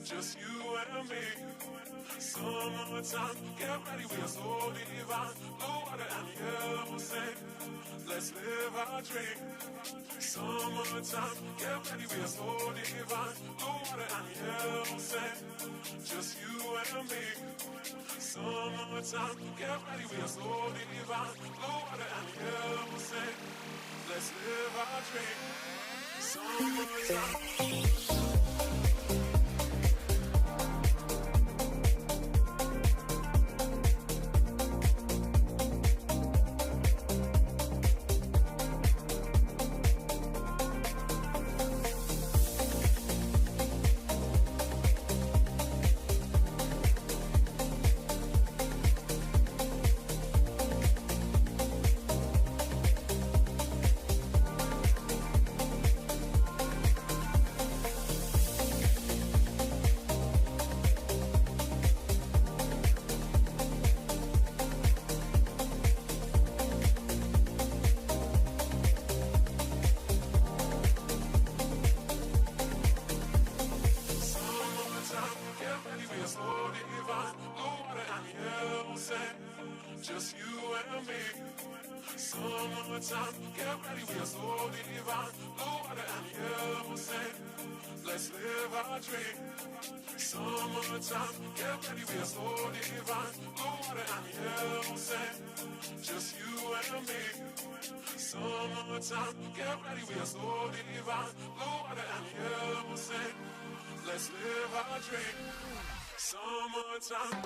Just you and me. Summertime, get ready, we're so divine. Blue water and yellow sand. Let's live our dream. Summertime, get ready, we're so divine. Blue water and yellow sand. Just you and me. Summertime, get ready, we're so divine. Blue water and yellow sand. Let's live our dream. Summertime. Just you and me. Summertime, get ready, we're so divine. Blue water and yellow sand. Let's live our dream. Summertime, get ready, we're so divine. Blue water and yellow sand. Just you and me. Summertime, get ready, we're so divine. Blue water and yellow sand. Let's live our dream. Summertime.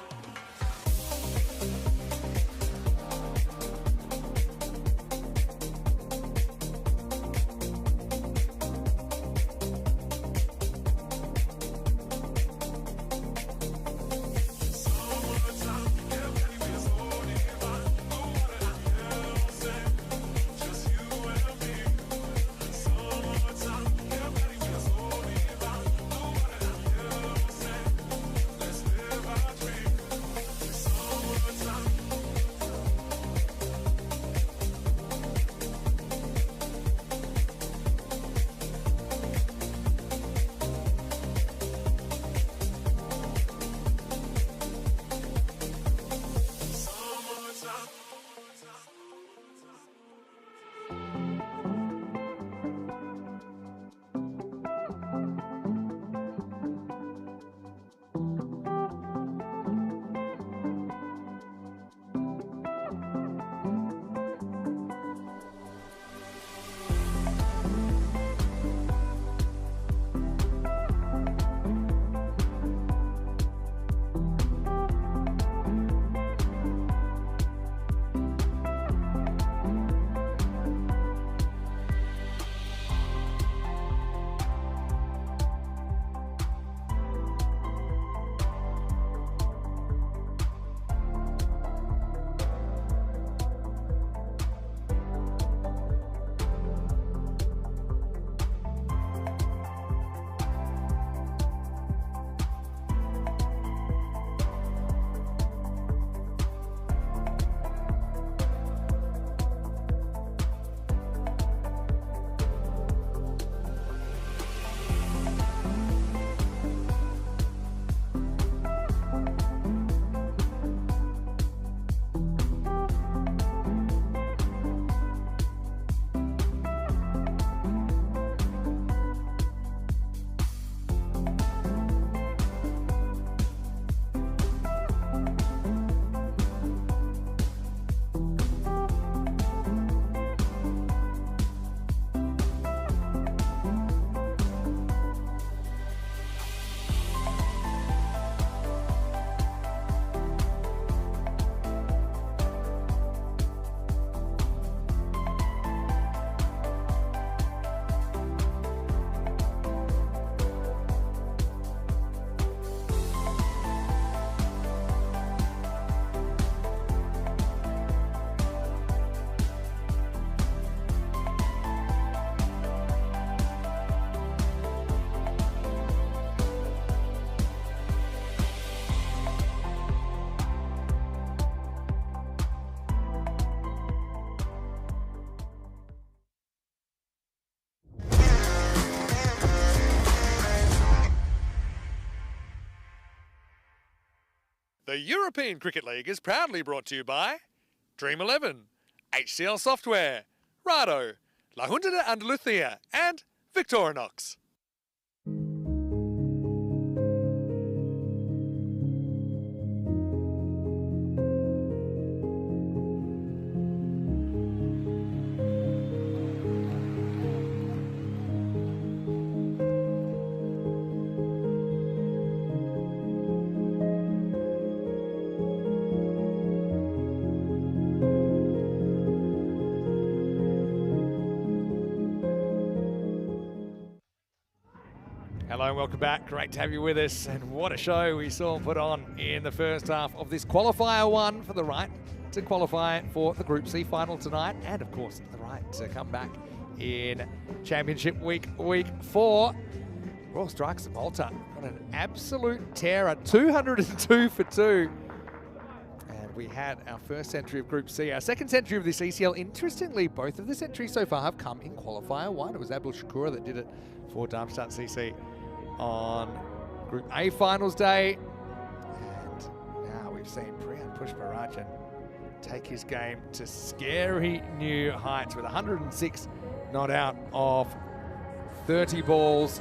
The European Cricket League is proudly brought to you by Dream 11, HCL Software, Rado, La Junta de Andalucía, and Victorinox. Hello and welcome back. Great to have you with us. And what a show we saw put on in the first half of this Qualifier 1 for the right to qualify for the Group C final tonight. And of course, the right to come back in Championship Week 4. Royal Strikers of Malta got an absolute terror, 202 for 2. And we had our first century of Group C, our second century of this ECL. Interestingly, both of the centuries so far have come in Qualifier 1. It was Abdul Shakura that did it for Darmstadt CC on Group A finals day. And now we've seen Priyan Pushparajan take his game to scary new heights with 106 not out of 30 balls.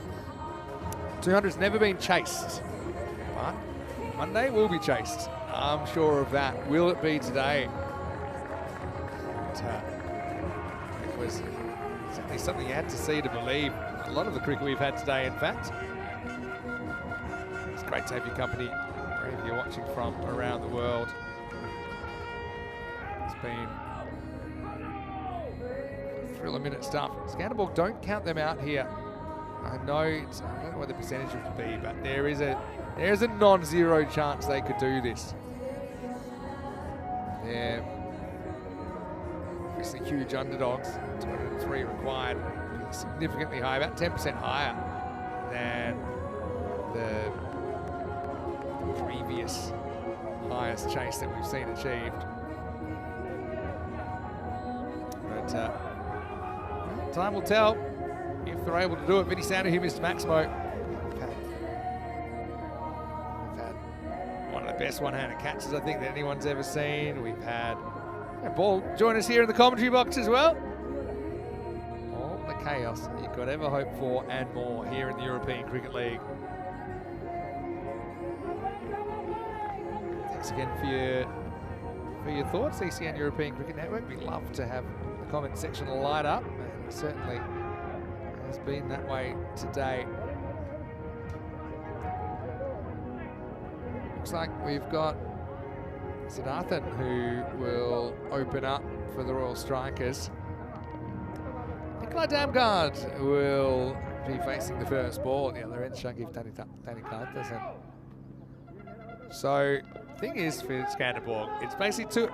200's never been chased, but Monday will be chased. I'm sure of that. Will it be today? It was certainly something you had to see to believe. A lot of the cricket we've had today, in fact. It's great to have your company wherever you're watching from around the world. It's been thriller-minute stuff. Scanderborg, don't count them out here. I know I don't know what the percentage would be, but there is a non-zero chance they could do this. They're obviously huge underdogs. 203 required, significantly high, about 10% higher than the previous highest chase that we've seen achieved. But well, time will tell if they're able to do it. Vinny Sandu here, Mr. Maximo. We've had one of the best one-handed catches I think that anyone's ever seen. We've had Ball join us here in the commentary box as well. All the chaos you could ever hope for and more here in the European Cricket League. Thanks again for your thoughts, ECN European Cricket Network. We love to have the comment section light up, and it certainly has been that way today. Looks like we've got Siddharthan who will open up for the Royal Strikers. Nikolai Damgard will be facing the first ball at the other end, Shagif Tanikantas. So, thing is for Scanderborg, it's basically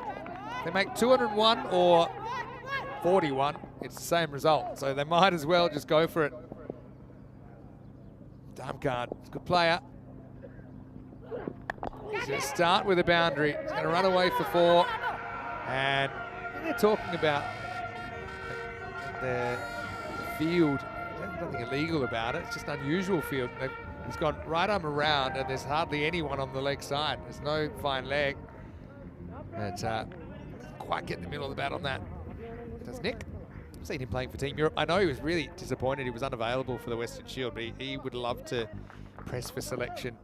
they make 201 or 41, it's the same result. So they might as well just go for it. Damgard, good player. He's going to start with a boundary. He's going to run away for 4. And they're talking about the field. There's nothing illegal about it. It's just unusual field. He's gone right arm around, and there's hardly anyone on the leg side. There's no fine leg. But quite get in the middle of the bat on that. Does Nick? I've seen him playing for Team Europe. I know he was really disappointed he was unavailable for the Western Shield, but he would love to press for selection.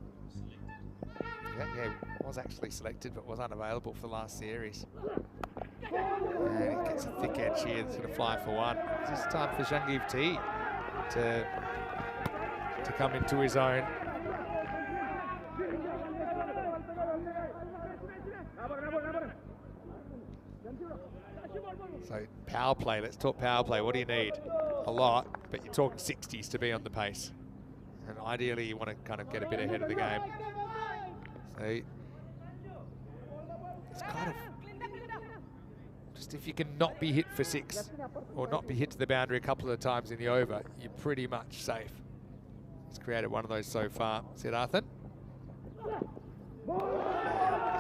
Yeah, was actually selected, but was unavailable for the last series. And he gets a thick edge here that's going to fly for 1. It's just time for Shangib T to come into his own. So power play, let's talk power play. What do you need? A lot, but you're talking 60s to be on the pace. And ideally you want to kind of get a bit ahead of the game. So it's kind of just if you can not be hit for 6 or not be hit to the boundary a couple of times in the over, you're pretty much safe. He's created one of those so far. Siddharthan. This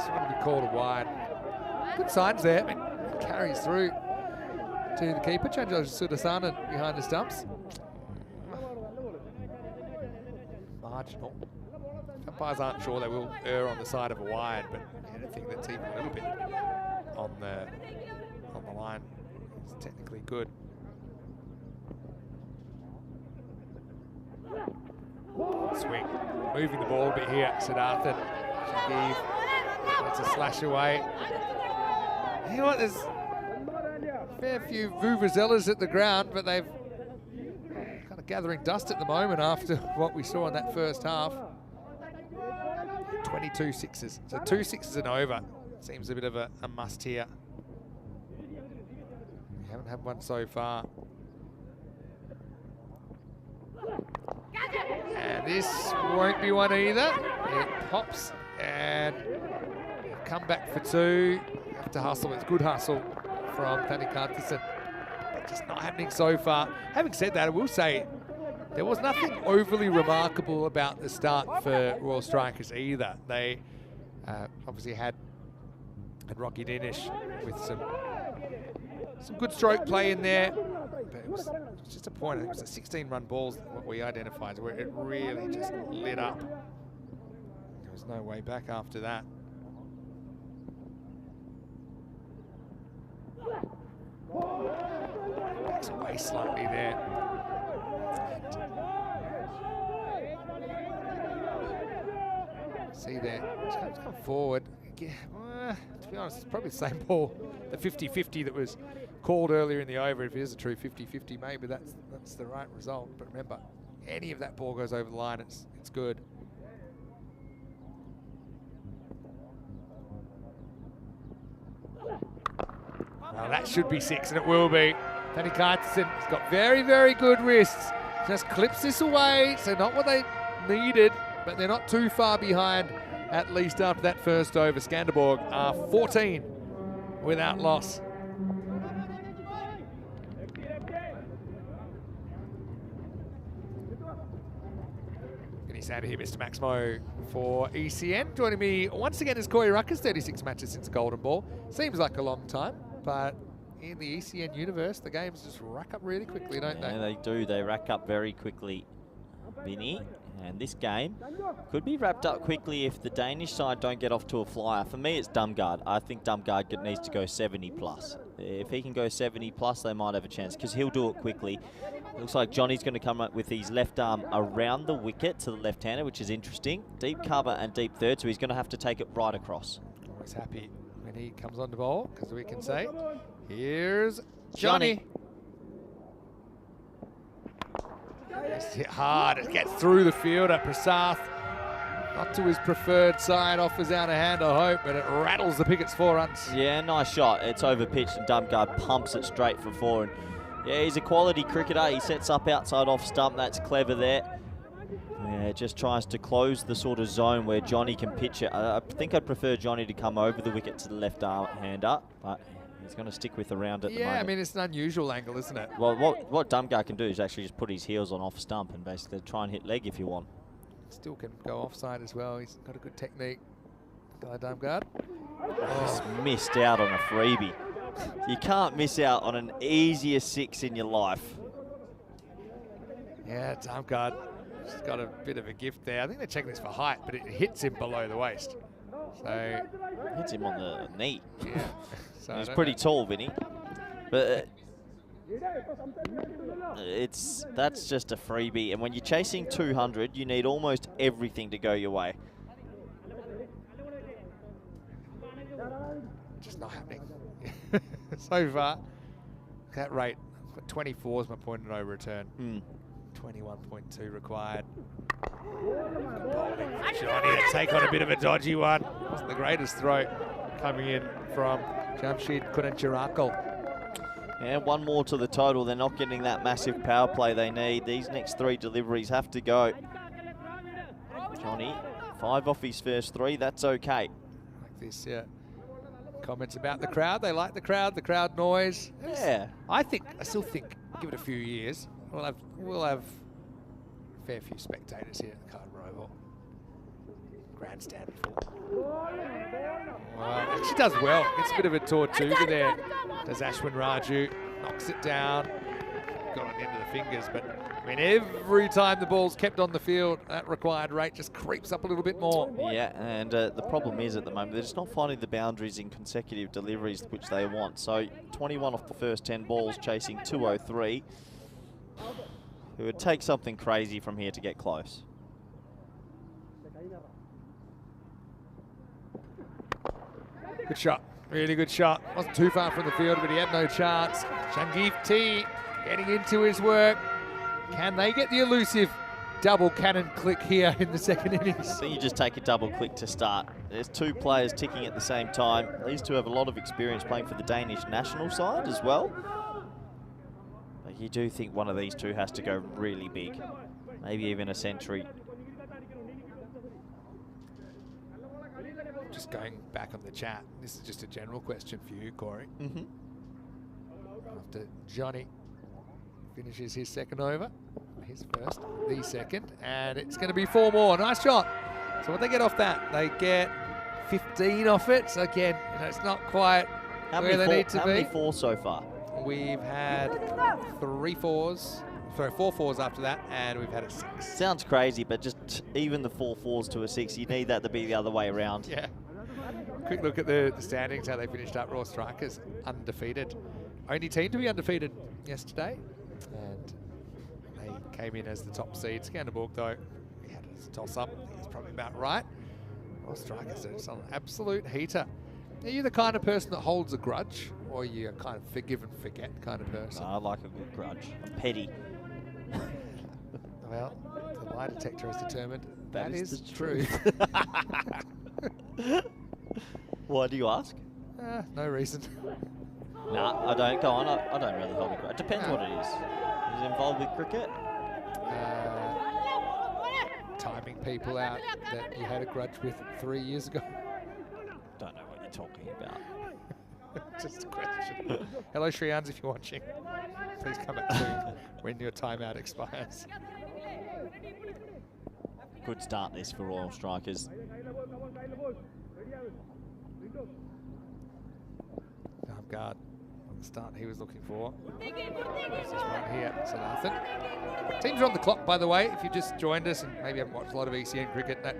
one will be called a wide. Good signs there. I mean, carries through to the keeper. Chanjo Sudasanan behind the stumps. Marginal. umpires aren't sure, they will err on the side of a wide, but anything that's even a little bit on the line is technically good. Swing, moving the ball a bit here. Siddharthan, Shagiv, that's a slash away. You know what? There's a fair few vuvuzelas at the ground, but they've kind of gathering dust at the moment after what we saw in that first half. 22 sixes, so 2 sixes and over. Seems a bit of a must here. We haven't had one so far. And this won't be one either. It pops and come back for 2. You have to hustle. It's good hustle from Tani Kartisen. But just not happening so far. Having said that, I will say there was nothing overly remarkable about the start for Royal Strikers either. They obviously had Rocky Dinish with some good stroke play in there. But it was just a point. It was a 16-run balls, what we identified, where it really just lit up. There was no way back after that. Backs away slightly there. See there, it's come forward. To be honest, it's probably the same ball, the 50-50 that was called earlier in the over. If it is a true 50-50, maybe that's the right result. But remember, any of that ball goes over the line, it's good. Well, that should be 6, and it will be. Tani Kartisen has got very, very good wrists. Just clips this away, so not what they needed, but they're not too far behind, at least after that first over. Scanderborg are 14 without loss. Finish out of here, Mr. Maximo for ECN. Joining me once again is Corey Ruckers, 36 matches since Golden Ball. Seems like a long time, but in the ECN universe, the games just rack up really quickly, don't they? Yeah, they do. They rack up very quickly, Vinny. And this game could be wrapped up quickly if the Danish side don't get off to a flyer. For me, it's Dumgaard. I think Dumgaard needs to go 70 plus. If he can go 70 plus, they might have a chance because he'll do it quickly. Looks like Johnny's going to come up with his left arm around the wicket to the left-hander, which is interesting. Deep cover and deep third, so he's going to have to take it right across. Always happy when he comes on the ball, because we can say, here's Johnny. It's hit hard, it gets through the fielder. Prasath, not to his preferred side, offers out a hand, I hope, but it rattles the pickets 4 runs. Yeah, nice shot. It's over pitched and Dumgaard pumps it straight for 4. And yeah, he's a quality cricketer. He sets up outside off stump. That's clever there. Yeah, just tries to close the sort of zone where Johnny can pitch it. I think I'd prefer Johnny to come over the wicket to the left-hander, but he's going to stick with around at the moment. Yeah, I mean, it's an unusual angle, isn't it? Well, what Dumgaard can do is actually just put his heels on off stump and basically try and hit leg if you want. Still can go offside as well. He's got a good technique. Guy Dumgaard. Just missed out on a freebie. You can't miss out on an easier 6 in your life. Yeah, Dumgaard. He's got a bit of a gift there. I think they're checking this for height, but it hits him below the waist. So hits him on the knee. Yeah. So he's pretty tall, Vinny. But that's just a freebie. And when you're chasing 200, you need almost everything to go your way. Just not happening so far. That rate, 24 is my point of no return. 21.2 required. Johnny to take on a bit of a dodgy one. Wasn't the greatest throw coming in from Jamshid Kuranchirakal. And 1 more to the total. They're not getting that massive power play they need. These next 3 deliveries have to go. Johnny, 5 off his first 3. That's okay. Like this, yeah. Comments about the crowd. They like the crowd noise. Yeah. I still think, give it a few years, we'll have a fair few spectators here at the Card Roval. Grandstand full. Well, actually does well. Gets a bit of a Tortuga there. Does Ashwin Raju. Knocks it down. got on the end of the fingers, but I mean, every time the ball's kept on the field, that required rate just creeps up a little bit more. Yeah, and the problem is at the moment, they're just not finding the boundaries in consecutive deliveries which they want. So 21 off the first 10 balls, chasing 203. It would take something crazy from here to get close. Good shot. Really good shot. Wasn't too far from the field, but he had no chance. Shangif T getting into his work. Can they get the elusive double cannon click here in the second innings? So you just take a double click to start. There's two players ticking at the same time. These two have a lot of experience playing for the Danish national side as well. But you do think one of these two has to go really big. Maybe even a century. Just going back on the chat, this is just a general question for you, Corey. After Johnny finishes his second over, his first, the second, and it's going to be 4 more. Nice shot. So what they get off that? They get 15 off it. So again, you know, it's not quite where they need to be. How many 4 so far? We've had 3 4s. Sorry, 4 4s after that, and we've had a 6. Sounds crazy, but just even the 4 4s to a 6, you need that to be the other way around. Yeah. Quick look at the standings, how they finished up. Raw Strikers undefeated. Only team to be undefeated yesterday. And they came in as the top seed. Scanderborg, though, we had a toss-up. I think it's probably about right. Raw Strikers are just an absolute heater. Are you the kind of person that holds a grudge, or are you a kind of forgive and forget kind of person? I like a good grudge. I'm petty. Well, the lie detector has determined that is the true. Why do you ask? No reason. Nah, I don't. Go on. I don't really hold a grudge. It depends what it is. Is it involved with cricket? Timing people out that you had a grudge with 3 years ago. Don't know what you're talking about. Just a question. Hello, Shrians, if you're watching. Please come back soon when your timeout expires. Good start this for Royal Strikers. Guard on the start he was looking for. This is one here, so nothing. Teams are on the clock, by the way. If you just joined us and maybe haven't watched a lot of ECN cricket, that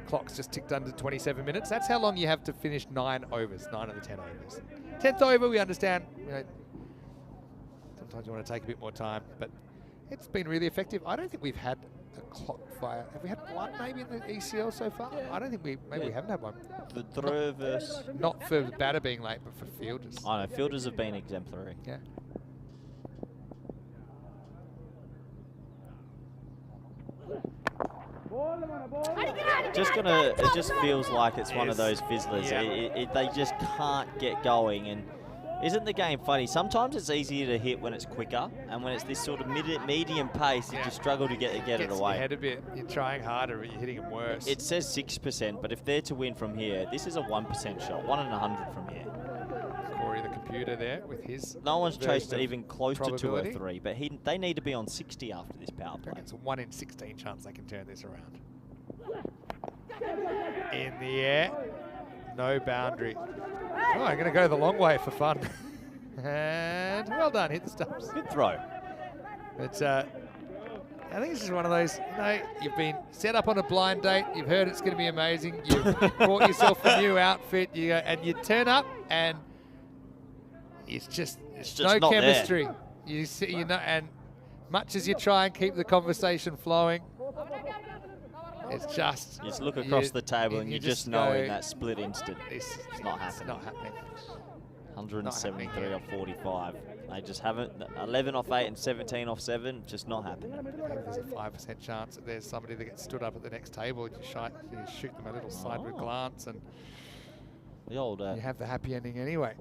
clock's just ticked under 27 minutes. That's how long you have to finish 9 overs, 9 of the 10 overs. 10th over, we understand. You know, sometimes you want to take a bit more time, but it's been really effective. I don't think we've had a clock fire. Have we had one maybe in the ECL so far? I don't think we haven't had one. The throw versus... Not for the batter being late, but for fielders. I know, fielders have been exemplary. Yeah. It just feels like it's one of those fizzlers. Yeah. They just can't get going. And isn't the game funny? Sometimes it's easier to hit when it's quicker, and when it's this sort of medium pace, you just struggle to get it away. Gets your head a bit. You're trying harder, but you're hitting them worse. It says 6%, but if they're to win from here, this is a 1% shot, 1 in 100 from here. Corey, the computer there with his. No one's chased even close to probability. 203, but they need to be on 60 after this power play. It's a 1 in 16 chance they can turn this around. In the air, no boundary. Oh, I'm going to go the long way for fun. And well done, hit the stumps. Good throw. But I think this is one of those, you know, you've been set up on a blind date, you've heard it's going to be amazing, you've bought yourself a new outfit, and you turn up and it's just no not chemistry. You see, you know, and much as you try and keep the conversation flowing, it's just... You just look across the table and you just know in that split instant, it's not happening. It's not happening. 173 off 45. They just haven't. 11 off 8 and 17 off 7, just not happening. Maybe there's a 5% chance that there's somebody that gets stood up at the next table. You shoot them a little sideward glance and the old, you have the happy ending anyway.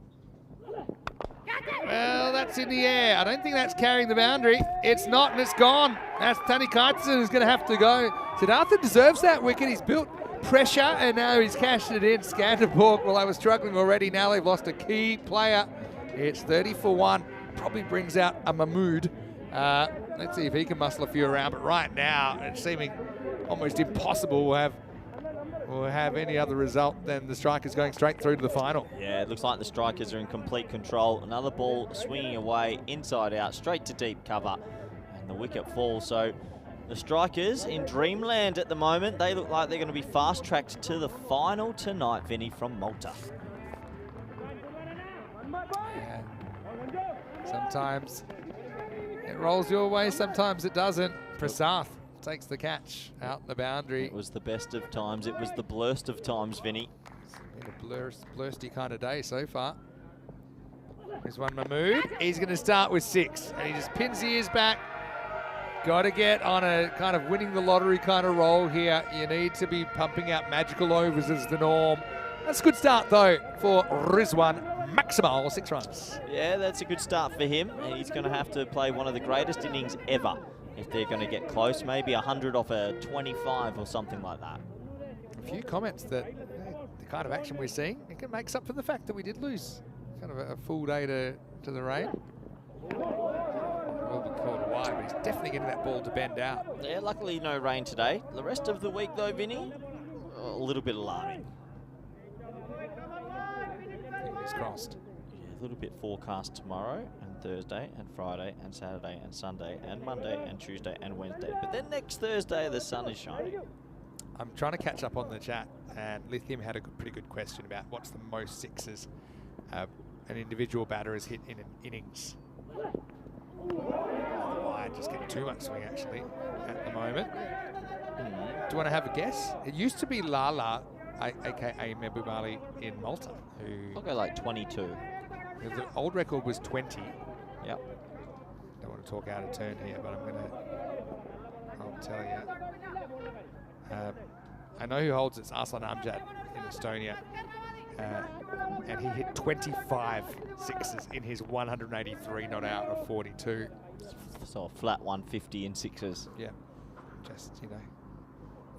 Well, that's in the air. I don't think that's carrying the boundary. It's not, and it's gone. That's Tani Kaitson who's going to have to go. Siddhartha deserves that wicket. He's built pressure, and now he's cashed it in. Scanderborg, well, they were struggling already. Now they've lost a key player. It's 30 for 1. Probably brings out a Mahmood. Let's see if he can muscle a few around. But right now, it's seeming almost impossible. We'll have will have any other result than the Strikers going straight through to the final. Yeah, it looks like the Strikers are in complete control. Another ball swinging away, inside out, straight to deep cover. And the wicket falls. So the Strikers in dreamland at the moment. They look like they're going to be fast-tracked to the final tonight, Vinny, from Malta. Yeah. Sometimes it rolls your way, sometimes it doesn't. Prasath takes the catch out the boundary. It was the best of times. It was the blurst of times, Vinny. It's been a blursty kind of day so far. Here's one Mahmood. He's going to start with 6, and he just pins the ears back. Got to get on a kind of winning the lottery kind of roll here. You need to be pumping out magical overs as the norm. That's a good start, though, for Rizwan. Maximal 6 runs. Yeah, that's a good start for him. He's going to have to play one of the greatest innings ever if they're going to get close. Maybe 100 off a 25 or something like that. A few comments that the kind of action we're seeing, it can make up for the fact that we did lose kind of a full day to the rain. Will be called wide, but he's definitely getting that ball to bend out. Yeah, luckily no rain today. The rest of the week, though, Vinny, a little bit alarming. Fingers crossed. Yeah, a little bit forecast tomorrow and Thursday and Friday and Saturday and Sunday and Monday and Tuesday and Wednesday. But then next Thursday, the sun is shining. I'm trying to catch up on the chat, and Lithium had a pretty good question about what's the most sixes an individual batter has hit in an innings. Wide, just getting too much swing actually at the moment. Do you want to have a guess? It used to be Lala, aka Mebubali in Malta, who I'll go like 22. the old record was 20. Yep. Don't want to talk out of turn here, but I'll tell you. I know who holds it's Arslan Amjad in Estonia. And he hit 25 sixes in his 183 not out of 42. So a flat 150 in sixes. Yeah, just, you know,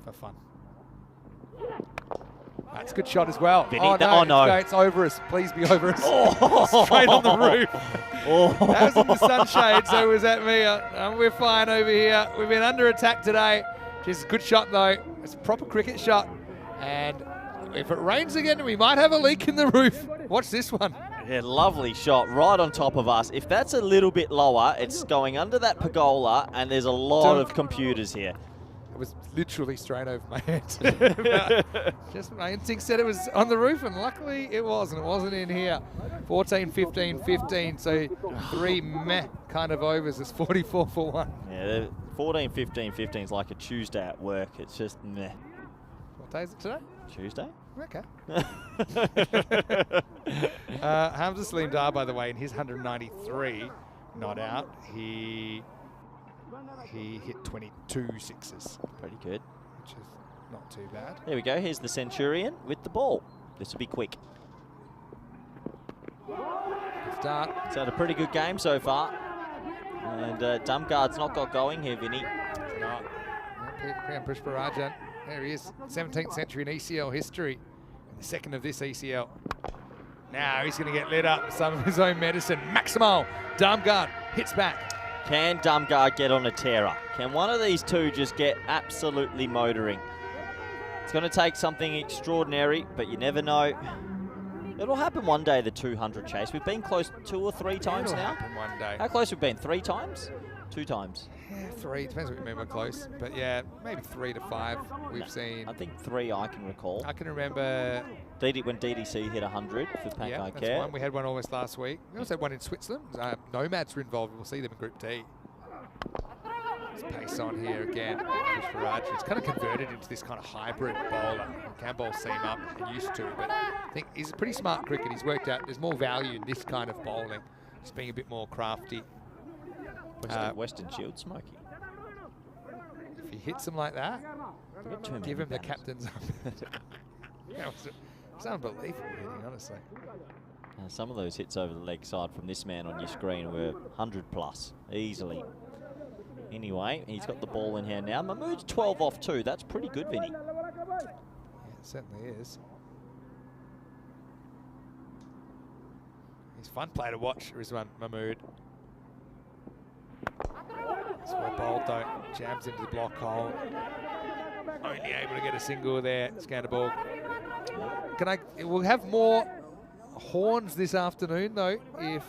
for fun. That's a good shot as well. Vinny, no. It's over us. Please be over us. Straight on the roof. That was in the sunshade, so it was at me. We're fine over here. We've been under attack today. Just a good shot, though. It's a proper cricket shot. And if it rains again, we might have a leak in the roof. Watch this one. Yeah, lovely shot right on top of us. If that's a little bit lower, it's going under that pergola, and there's a lot of computers here. It was literally straight over my head. Just my instinct said it was on the roof, and luckily it wasn't. It wasn't in here. 14, 15, 15. So 3 meh kind of overs. It's 44 for 1. Yeah, 14, 15, 15 is like a Tuesday at work. It's just meh. What day is it today? Tuesday? Okay. Hamza Salim Dar, by the way, in his 193 not out, he hit 22 sixes. Pretty good. Which is not too bad. There we go. Here's the Centurion with the ball. This will be quick. Good start. It's had a pretty good game so far. And Dumgard's not got going here, Vinny. It's not. Priyam Pushparajan. There he is. 17th century in ECL history. The second of this ECL. Now he's going to get lit up with some of his own medicine. Maximal Dumgard hits back. Can Dumgard get on a tearer? Can one of these two just get absolutely motoring? It's going to take something extraordinary, but you never know. It'll happen one day, the 200 chase. We've been close 2 or 3 times now. It'll happen one day. How close we've been? 3 times? 2 times? Yeah, 3. Depends what you mean by close. But yeah, maybe 3 to 5 we've seen. I think 3 I can recall. I can remember When DDC hit 100 for Pack yeah, I that's Care. one. We had one almost last week. We also had one in Switzerland. Nomads were involved. We'll see them in Group D. Let's pace on here again. It's kind of converted into this kind of hybrid bowler. He can bowl seam up and used to, but I think he's a pretty smart cricket. He's worked out there's more value in this kind of bowling. Just being a bit more crafty. Western Shield Smoky. If he hits him like that, give him the captain's up. It's unbelievable hitting, honestly. Some of those hits over the leg side from this man on your screen were 100 plus, easily. Anyway, he's got the ball in hand now. Mahmood's 12 off 2. That's pretty good, Vinny. Yeah, it certainly is. He's a fun player to watch, Rizwan Mahmood. It's well bowled though. Jams into the block hole. only able to get a single there, Scanderborg. We'll have more horns this afternoon, though, if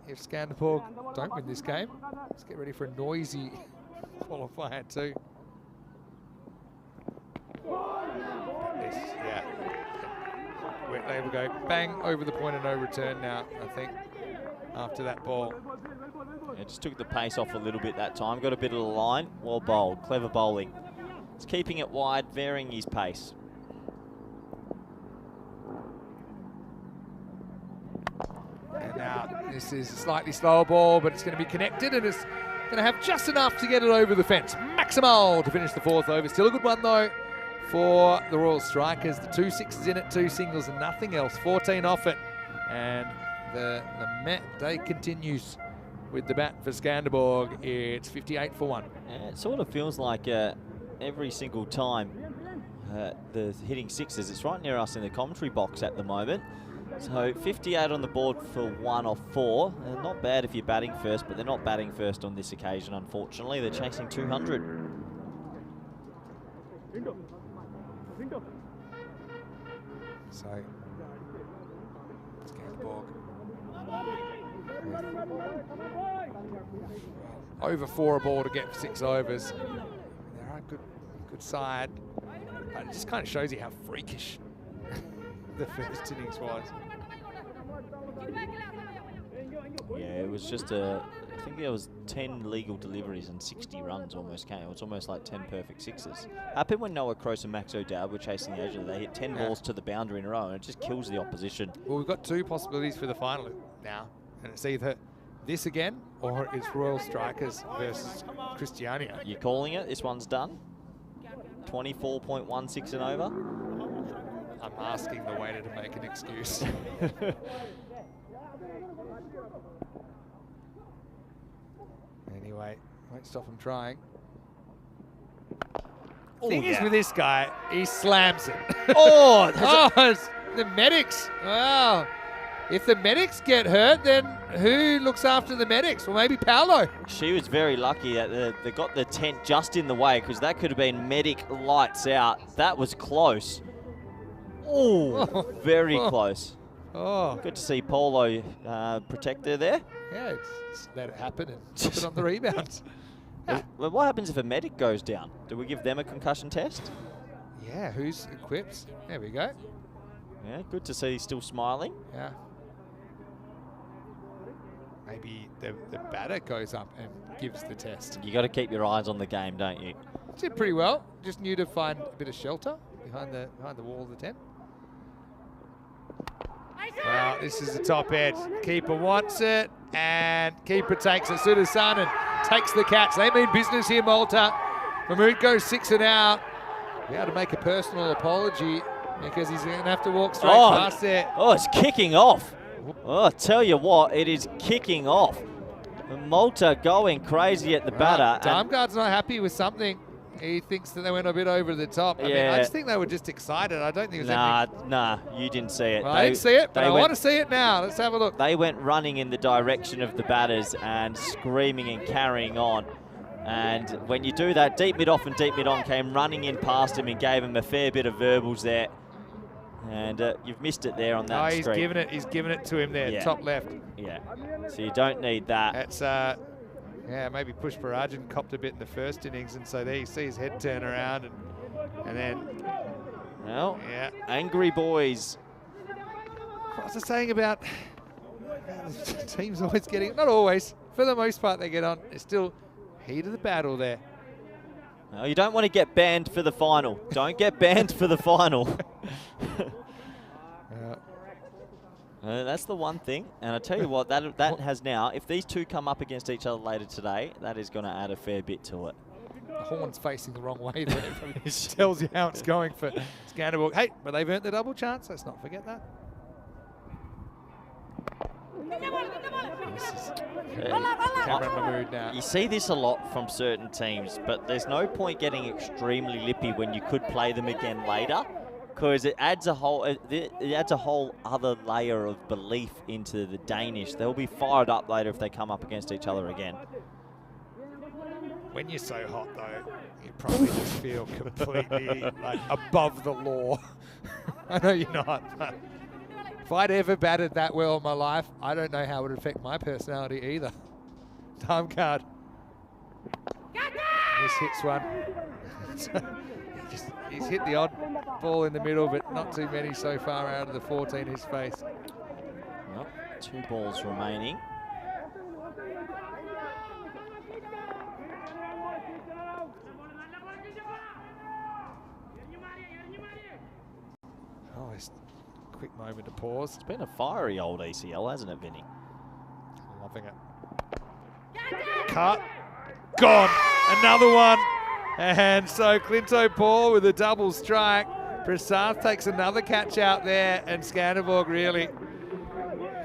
Scanderborg don't win this game. Let's get ready for a noisy qualifier too. Yeah. There we go. Bang over the point of no return now, I think, after that ball. Yeah, just took the pace off a little bit that time. Got a bit of the line. Well bowled. Clever bowling. It's keeping it wide, varying his pace. And now this is a slightly slower ball, but it's going to be connected, and it's going to have just enough to get it over the fence. Maximal to finish the 4th over. Still a good one, though, for the Royal Strikers. The 2 sixes in it, 2 singles and nothing else. 14 off it. And the day continues with the bat for Scanderborg. It's 58 for 1. Yeah, it sort of feels like every single time the hitting sixes, it's right near us in the commentary box at the moment. So 58 on the board for 1 off 4. Not bad if you're batting first, but they're not batting first on this occasion, unfortunately. They're chasing 200. So, Scanderborg. Over 4 a ball to get 6 overs. They're a good side, but it just kind of shows you how freakish the first innings was. Yeah, it was just I think there was 10 legal deliveries and 60 runs almost came. It was almost like 10 perfect sixes. Happened when Noah Cross and Max O'Dowd were chasing the edge of it. They hit 10 balls to the boundary in a row, and it just kills the opposition. Well, we've got 2 possibilities for the final now, and it's either this again or it's Royal Strikers versus Christiania. You calling it? This one's done? 24.16 and over? I'm asking the waiter to make an excuse. Anyway, won't stop him trying. Thing is with this guy, he slams it. Oh, it's the medics. Wow. If the medics get hurt, then who looks after the medics? Well, maybe Paolo. She was very lucky that they got the tent just in the way, because that could have been medic lights out. That was close. Oh, very close. Oh, Good to see Polo protect her there. yeah, it's let it happen and put it on the rebounds. Well, what happens if a medic goes down? Do we give them a concussion test? Yeah, who's equipped? There we go. Yeah, good to see he's still smiling. Yeah. Maybe the batter goes up and gives the test. You got to keep your eyes on the game, don't you? Did pretty well. Just knew to find a bit of shelter behind the wall of the tent. Well, this is the top edge. Keeper wants it, and keeper takes it. Sudasanan takes the catch. They mean business here, Malta. Mahmood goes 6 and out. We had to make a personal apology because he's going to have to walk straight past there. Oh, it's kicking off. Oh, I tell you what, it is kicking off. Malta going crazy at the batter. Darmgard's not happy with something. He thinks that they went a bit over the top. I mean, I just think they were just excited. I don't think it was anything. Nah, you didn't see it. Well, I didn't see it, but I want to see it now. Let's have a look. They went running in the direction of the batters and screaming and carrying on. And when you do that, deep mid off and deep mid on came running in past him and gave him a fair bit of verbals there. And you've missed it there on that he's streak. He's given it to him there, top left. Yeah, so you don't need that. That's maybe Push Parajan copped a bit in the first innings, and so there you see his head turn around, and then, well, angry boys. What was I saying about the teams always getting, not always, for the most part they get on. It's still heat of the battle there. No, you don't want to get banned for the final. Don't get banned for the final. That's the one thing. And I tell you what, that has now, if these two come up against each other later today, that is going to add a fair bit to it. The horn's facing the wrong way there. It tells you how it's going for Scanderborg. Hey, but they've earned the double chance. Let's not forget that. Cameron Mahmood now. You see this a lot from certain teams, but there's no point getting extremely lippy when you could play them again later, because it adds a whole other layer of belief into the Danish. They'll be fired up later if they come up against each other again. When you're so hot, though, you probably just feel completely like above the law. I know you're not, but if I'd ever batted that well in my life, I don't know how it would affect my personality either. Time card. This hits one. He's hit the odd ball in the middle, but not too many so far out of the 14 in his face. Well, 2 balls remaining. Oh, it's a quick moment to pause. It's been a fiery old ECL, hasn't it, Vinny? Loving it. Cut. Gone. Another one. And so Clinto Paul with a double strike. Prasad takes another catch out there, and Scanderborg really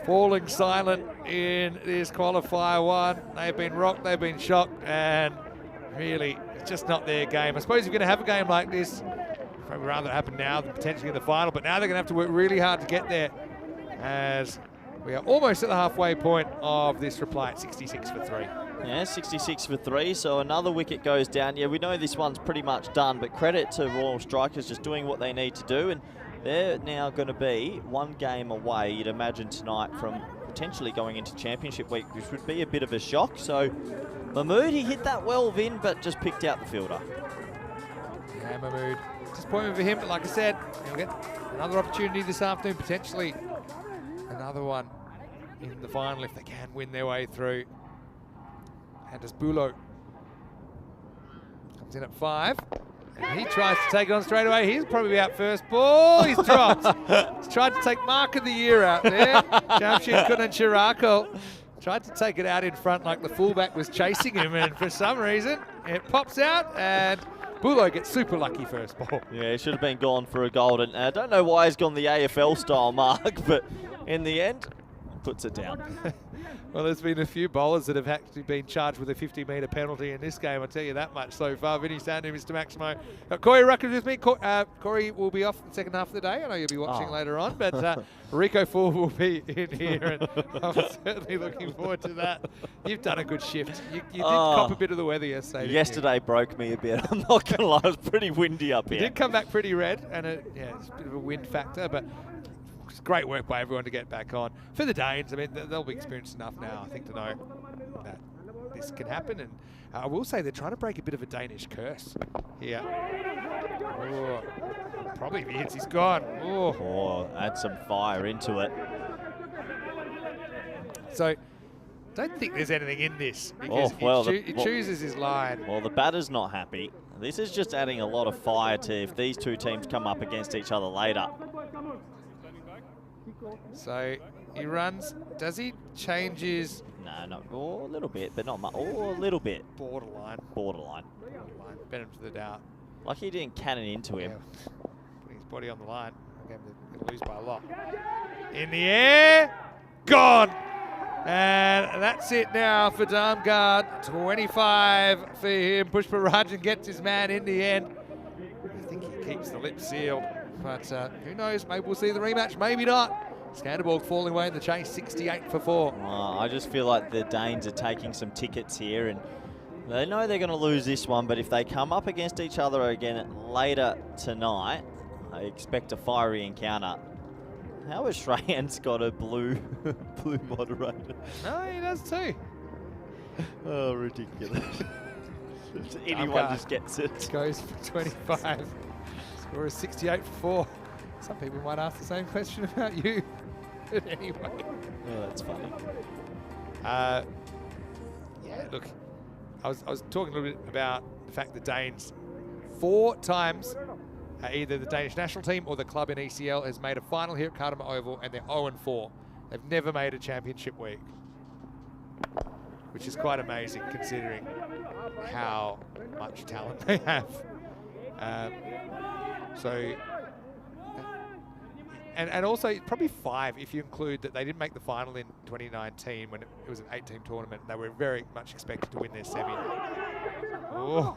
falling silent in this qualifier one. They've been rocked, they've been shocked, and really it's just not their game. I suppose if you're going to have a game like this, I'd rather it happen now than potentially in the final, but now they're going to have to work really hard to get there, as we are almost at the halfway point of this reply at 66 for 3. Yeah, 66 for 3, so another wicket goes down. Yeah, we know this one's pretty much done, but credit to Royal Strikers just doing what they need to do, and they're now going to be 1 game away, you'd imagine, tonight from potentially going into Championship Week, which would be a bit of a shock. So Mahmood, he hit that well, Vin, but just picked out the fielder. Yeah, Mahmood. Disappointment for him, but like I said, he'll get another opportunity this afternoon, potentially another one in the final if they can win their way through. And as Bulo comes in at 5, and he tries to take it on straight away. He's probably out first ball. He's dropped. He's tried to take Mark of the Year out there. Jamshid Kunan Chirako tried to take it out in front like the fullback was chasing him, and for some reason it pops out, and Bulo gets super lucky first ball. Yeah, he should have been gone for a golden. I don't know why he's gone the AFL style mark, but in the end, puts it down. Well, there's been a few bowlers that have actually been charged with a 50-metre penalty in this game, I'll tell you that much so far. Vinny Sandu, Mr. Maximo. Corey Ruckers with me. Corey will be off the second half of the day. I know you'll be watching later on, but Rico Full will be in here, and I'm certainly looking forward to that. You've done a good shift. You did cop a bit of the weather yesterday. Yesterday broke me a bit. I'm not going to lie, it was pretty windy up here. You did come back pretty red, and it's a bit of a wind factor, but it's great work by everyone to get back on. For the Danes, I mean, they'll be experienced enough now, I think, to know that this can happen. And I will say they're trying to break a bit of a Danish curse here. Oh, probably if he hits, he's gone. Oh, add some fire into it. So, don't think there's anything in this, because he chooses his line. Well, the batter's not happy. This is just adding a lot of fire to if these two teams come up against each other later. So he runs. Does he change his? No, not a little bit, but not much. Oh, a little bit. Borderline. Borderline. Bet him to the doubt. Like he didn't cannon into him. Yeah. Putting his body on the line. Again, they're going to lose by a lot. In the air, gone. And that's it now for Damgard. 25 for him. Pushpa Rajan gets his man in the end. I think he keeps the lip sealed. But who knows? Maybe we'll see the rematch. Maybe not. Scanderborg falling away in the chase, 68 for 4. I just feel like the Danes are taking some tickets here, and they know they're going to lose this one, but if they come up against each other again later tonight, I expect a fiery encounter. How has Shreyan's got a blue moderator? No, he does too. Oh, ridiculous. Anyone just gets it. Goes for 25. Score is 68 for 4. Some people might ask the same question about you. But anyway. Oh, that's funny. Yeah, look, I was talking a little bit about the fact that Danes 4 times, either the Danish national team or the club in ECL has made a final here at Cardamom Oval, and they're 0-4. They've never made a championship week, which is quite amazing considering how much talent they have. And also probably 5 if you include that they didn't make the final in 2019 when it was an 8-team tournament. They were very much expected to win their semi. Oh,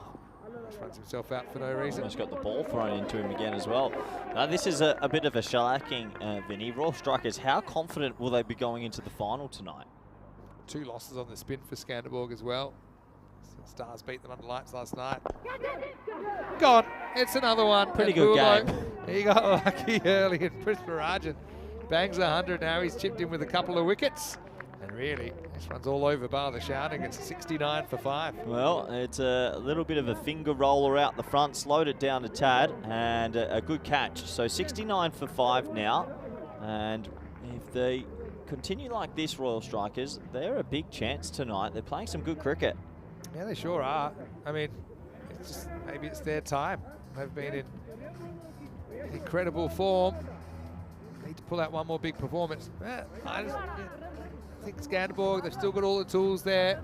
just runs himself out for no reason. Almost got the ball thrown into him again as well. Now this is a bit of a shellacking, Vinny. Royal Strikers, how confident will they be going into the final tonight? 2 losses on the spin for Scanderborg as well. So Stars beat them under lights last night. Gone. It's another one. Pretty And good Bulo, game. He got lucky early, and Prisparajin bangs 100 now. He's chipped in with a couple of wickets. And really, this one's all over bar the shouting. It's 69 for 5. Well, it's a little bit of a finger roller out the front, slowed it down a tad, and a good catch. So 69 for 5 now. And if they continue like this, Royal Strikers, they're a big chance tonight. They're playing some good cricket. Yeah, they sure are. I mean, it's just, maybe it's their time. They've been in incredible form. Need to pull out one more big performance. I think Scanderborg, they've still got all the tools there.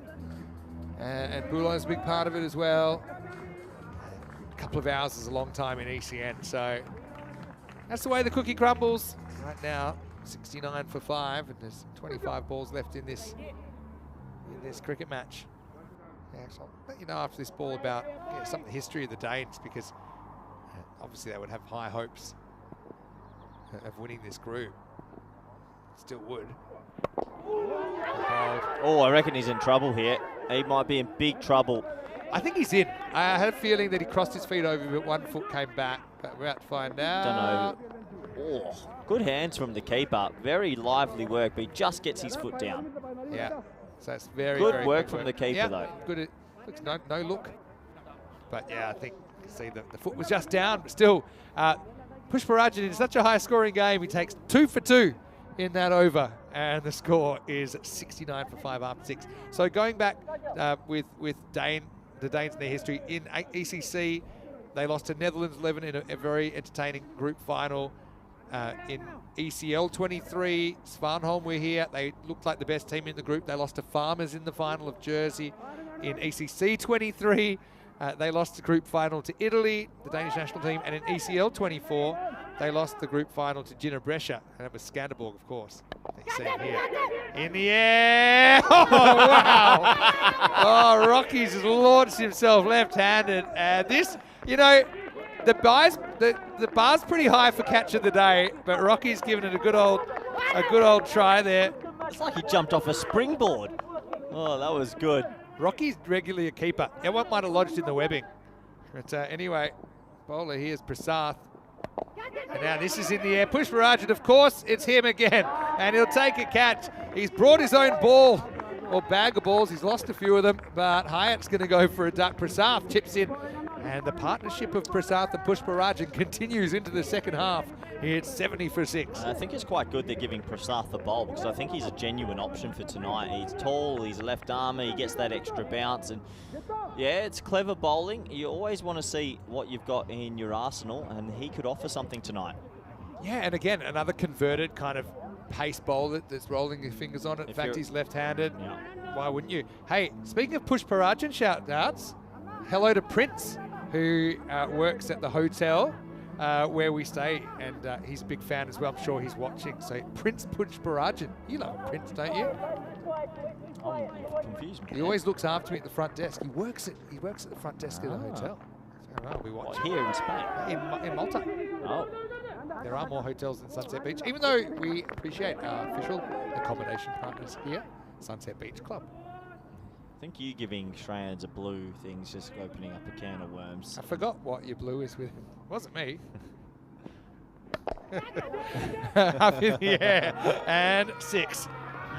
And Bulo's a big part of it as well. A couple of hours is a long time in ECN, so that's the way the cookie crumbles. Right now, 69 for 5, and there's 25 balls left in this cricket match. Yeah, so I'll let you know after this ball about some of the history of the Danes, because obviously they would have high hopes of winning this group. Still would. Oh, I reckon he's in trouble here. He might be in big trouble. I think he's in. I had a feeling that he crossed his feet over, but one foot came back. But we're about to find out. Don't know. Oh, good hands from the keeper. Very lively work, but he just gets his foot down. Yeah. So it's very Good work quick from the keeper, though. Good. Looks no look. But yeah, I think, see, the foot was just down, but still, Prisparajin in such a high-scoring game, he takes 2 for 2 in that over, and the score is 69 for 5 after 6. So going back with the Danes in their history, in ECC, they lost to Netherlands 11 in a very entertaining group final. In ECL 23, Svanholm were here. They looked like the best team in the group. They lost to Farmers in the final of Jersey. In ECC 23, they lost the group final to Italy, the Danish national team. And in ECL 24, they lost the group final to Ginebrescia. And it was Scanderborg, of course. You see it here. In the air. Oh, wow. Oh, Rocky's just launched himself left-handed. And this, you know, the bar's pretty high for catch of the day, but Rocky's given it a good old try there. It's like he jumped off a springboard. Oh, that was good. Rocky's regularly a keeper. That one might have lodged in the webbing. But anyway, bowler here is Prasath. And now this is in the air. Prisparajin, of course, it's him again. And he'll take a catch. He's brought his own ball, or bag of balls. He's lost a few of them, but Hyatt's going to go for a duck. Prasath chips in. And the partnership of Prasath and Prisparajin continues into the second half. He hits 70 for 6. I think it's quite good they're giving Prasath the bowl, because I think he's a genuine option for tonight. He's tall, he's a left armer, he gets that extra bounce, and yeah, it's clever bowling. You always want to see what you've got in your arsenal, and he could offer something tonight. Yeah, and again, another converted kind of pace bowler that's rolling his fingers on it. In fact, he's left-handed. Yeah. Why wouldn't you? Hey, speaking of Prisparajin shout-outs, hello to Prince, who works at the hotel where we stay, and he's a big fan as well. I'm sure he's watching. So Prince Prisparajin, you love Prince, don't you? I'm confused. He always looks after me at the front desk. He works at the front desk of the hotel. So well, we watch here in Spain, in Malta. Oh, there are more hotels than Sunset Beach, even though we appreciate our official accommodation partners here, Sunset Beach Club. I think you giving Strands a blue thing's just opening up a can of worms. I forgot what your blue is with. It wasn't me. Up in the air. And 6.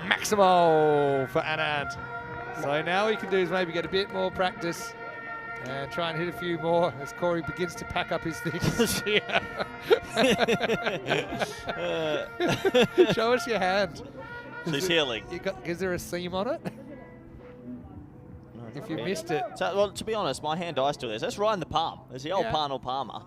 Maximal for Anand. So now all you can do is maybe get a bit more practice and try and hit a few more as Corey begins to pack up his things. Show us your hand. She's healing. Is there a seam on it? If you missed it. So, well, to be honest, my hand eye still there. So that's right in the palm. There's the old Parnell Palmer.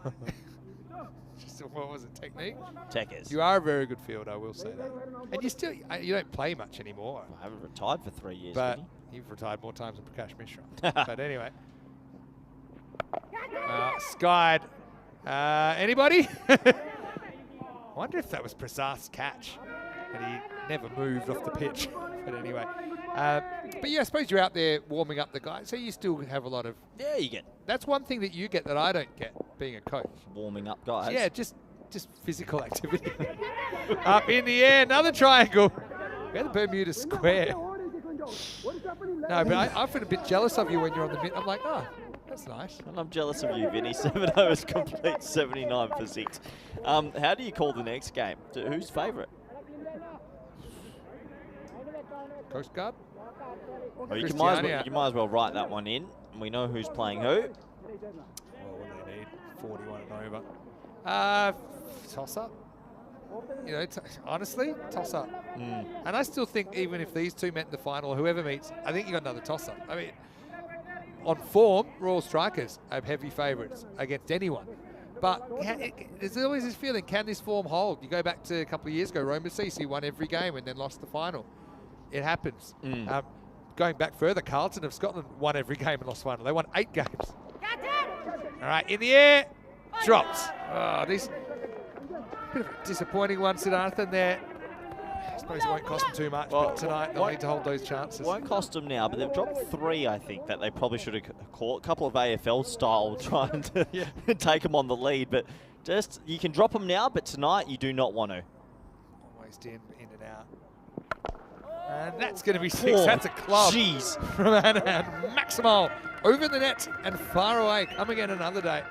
What was it, technique? Techers. You are a very good fielder, I will say that. And you don't play much anymore. I haven't retired for 3 years. But you've retired more times than Prakash Mishra. But anyway. Skied. Anybody? I wonder if that was Prasath's catch. And he never moved off the pitch. But anyway. But yeah, I suppose you're out there warming up the guys, so you still have a lot of... Yeah, you get... That's one thing that you get that I don't get, being a coach. Warming up guys. Yeah, just physical activity. Up in the air, another triangle. We had the Bermuda Square. No, but I feel a bit jealous of you when you're on the mid. I'm like, oh, that's nice. And I'm jealous of you, Vinny. 7 overs complete, 79 for 6. How do you call the next game? Who's favourite? Coast Guard? Well, you might as well write that one in. We know who's playing who. Well, what do they need? 41 and over. Toss up. You know, honestly, toss up. And I still think even if these two met in the final, whoever meets, I think you got another toss up. I mean, on form, Royal Strikers are heavy favourites against anyone. But there's always this feeling, can this form hold? You go back to a couple of years ago, Roma CC won every game and then lost the final. It happens. Going back further, Carlton of Scotland won every game and lost the final. They won 8 games. All right, in the air, dropped. Oh, this bit of a disappointing one, Siddharthan there. I suppose it won't cost them too much, but tonight they'll need to hold those chances. It won't cost them now, but they've dropped 3, I think, that they probably should have caught. A couple of AFL style trying to take them on the lead, but just, you can drop them now, but tonight you do not want to. Almost in and out. And that's going to be 6. That's a club. Jeez. From Anand. Maximal over the net and far away. Come again another day.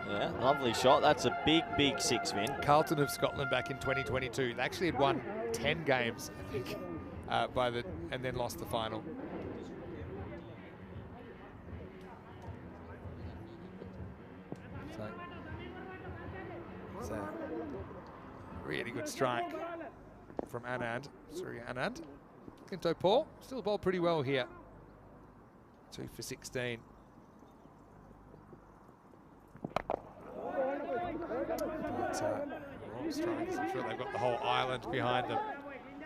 Yeah, lovely shot. That's a big, big 6 win. Carlton of Scotland back in 2022. They actually had won 10 games, I think, and then lost the final. So really good strike from Anand. Sorry, Anand. Quinto Paul still bowled pretty well here. 2 for 16. Strikers, I'm sure they've got the whole island behind them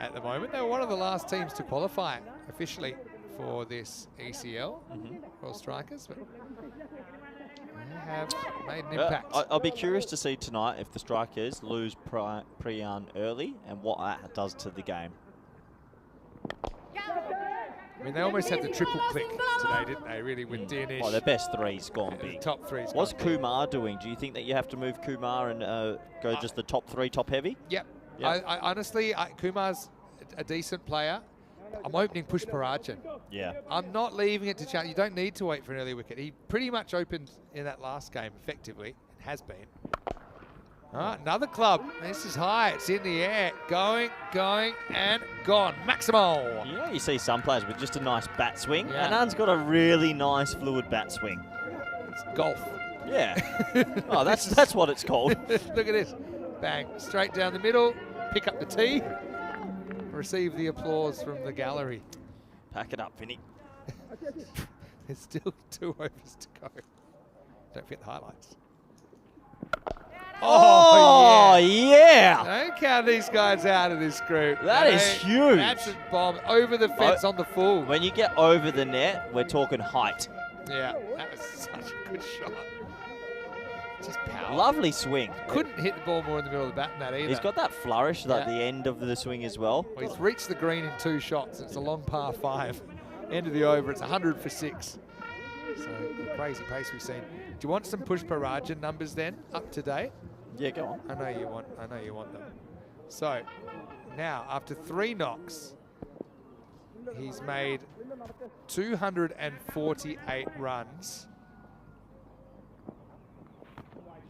at the moment. They were one of the last teams to qualify officially for this ECL, Royal Strikers, but they have made an impact. I'll be curious to see tonight if the Strikers lose Priyan early and what that does to the game. I mean, they almost had the triple click today, didn't they, really, with Dinesh. Oh, their best 3's gone big. The top 3's What's Kumar doing? Do you think that you have to move Kumar and go just the top 3, top heavy? Yep. I honestly, Kumar's a decent player. I'm opening Pushparajan. Yeah. I'm not leaving it to chance. You don't need to wait for an early wicket. He pretty much opened in that last game effectively. It has been. All right, another club. This is high. It's in the air. Going, and gone. Maximal. You know, you see some players with just a nice bat swing. Yeah. Anand's got a really nice fluid bat swing. It's golf. Yeah. Oh, that's what it's called. Look at this. Bang. Straight down the middle. Pick up the tee. Receive the applause from the gallery. Pack it up, Vinny. There's still 2 overs to go. Don't forget the highlights. Oh, yeah. Don't count these guys out of this group. That is huge. That's a bomb over the fence on the full. When you get over the net, we're talking height. Yeah, that was such a good shot. Just power. Lovely swing. Couldn't hit the ball more in the middle of the bat than that either. He's got that flourish at the end of the swing as well. Well, he's reached the green in 2 shots. It's a long par 5. End of the over. It's 100 for 6. So the crazy pace we've seen. Do you want some Pushparajan numbers then, up to date? Yeah, go on. I know you want them. So now, after 3 knocks, he's made 248 runs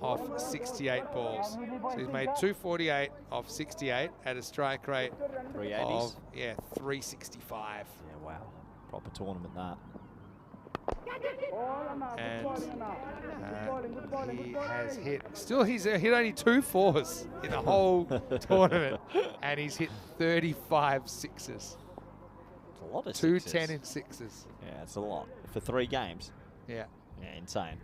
off 68 balls. So he's made 248 off 68 at a strike rate 380s. of 365. Yeah, wow. Proper tournament that. And he has hit, he's hit only 2 4s in the whole tournament, and he's hit 35 sixes. It's a lot of 210 in 6s. Yeah, it's a lot for 3 games. Yeah. Yeah, insane.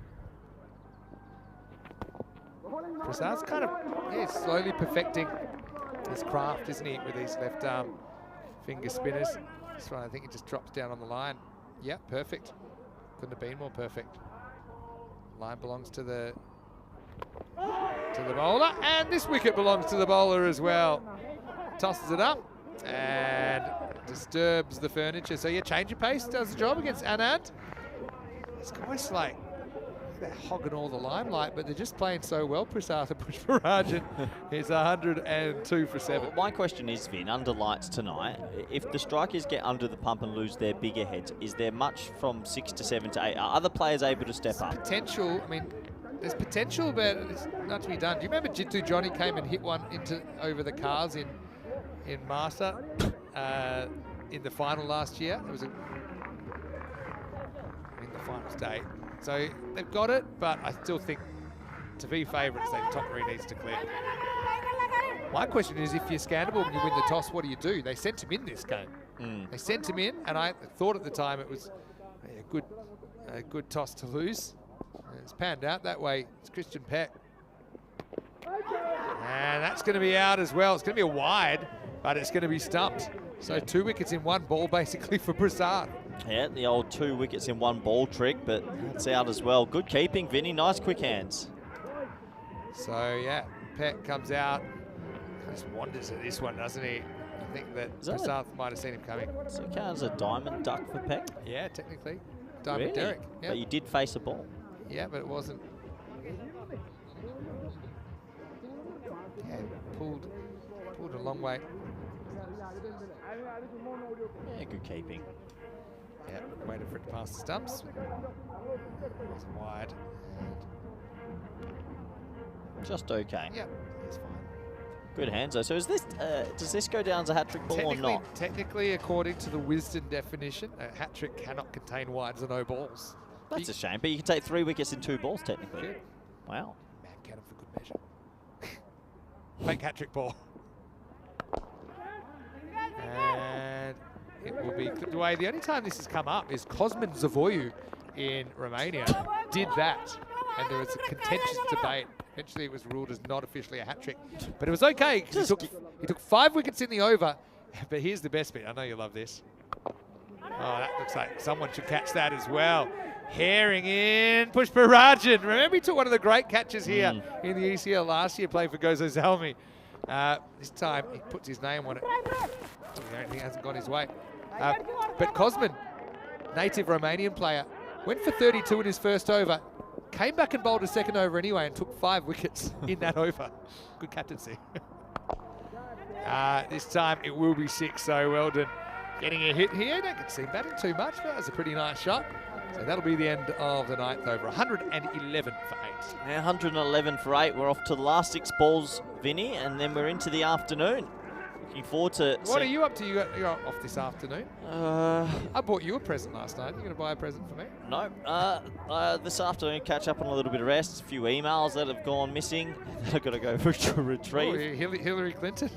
Prasad's kind of slowly perfecting his craft, isn't he, with these left arm finger spinners. This one, I think he just drops down on the line. Yeah, perfect. Couldn't have been more perfect. Line belongs to the bowler, and this wicket belongs to the bowler as well. Tosses it up and disturbs the furniture. So yeah, change of pace does the job against Anand. It's almost like they're hogging all the limelight, but they're just playing so well. Prasad and Pushparajan is 102 for 7. Well, my question is, Vin, under lights tonight, if the strikers get under the pump and lose their bigger heads, is there much from 6 to 7 to 8? Are other players able to step up? Potential, I mean, there's potential, but it's not to be done. Do you remember Jittu Johnny came and hit one over the cars in Master in the final last year? It was in the finals day. So they've got it, but I still think to be favourites, the top three needs to clear. My question is, if you're Scanderborg and you win the toss, what do? They sent him in this game. They sent him in, and I thought at the time it was a good toss to lose. And it's panned out that way. It's Christian Peck. And that's going to be out as well. It's going to be a wide, but it's going to be stumped. So 2 wickets in 1 ball, basically, for Prasad. Yeah, the old 2 wickets in 1 ball trick, but it's out as well. Good keeping, Vinny. Nice quick hands. So, yeah, Peck comes out. Just wanders at this one, doesn't he? I think that Prasad might have seen him coming. So it counts as a diamond duck for Peck? Yeah, technically. Diamond Really? Derek. Yep. But you did face a ball. Yeah, but it wasn't. Yeah, pulled a long way. Yeah, good keeping. Yeah, waited for it to pass the stumps. It wasn't wide. Just okay. Yeah, it's fine. Good hands though. So is this does this go down as a hat-trick ball or not? Technically, according to the Wisden definition, a hat-trick cannot contain wides or no balls. That's a shame, but you can take 3 wickets in 2 balls technically. Good. Wow. Man, count him for good measure. Fake hat-trick ball. And it will be clipped away. The only time this has come up is Cosmin Zavoiu in Romania did that. And there was a contentious debate. Eventually it was ruled as not officially a hat-trick. But it was okay, because he took 5 wickets in the over. But here's the best bit. I know you love this. Oh, that looks like someone should catch that as well. Herring in, Pushparajan. Remember he took one of the great catches here in the ECL last year, playing for Gozo Zalmi. This time he puts his name on it. The only thing hasn't gone his way. But Cosmin, native Romanian player, went for 32 in his first over. Came back and bowled a second over anyway and took 5 wickets in that over. Good captaincy. This time it will be 6, so Weldon getting a hit here. Don't get to see him batting too much, but that was a pretty nice shot. So that'll be the end of the 9th over. 111 for 8. Now 111 for 8. We're off to the last 6 balls, Vinny, and then we're into the afternoon. Looking forward to... What are you up to? You're off this afternoon? I bought you a present last night. Are you going to buy a present for me? No. This afternoon, catch up on a little bit of rest. A few emails that have gone missing. I've got to go for retrieve. Oh, Hillary Clinton.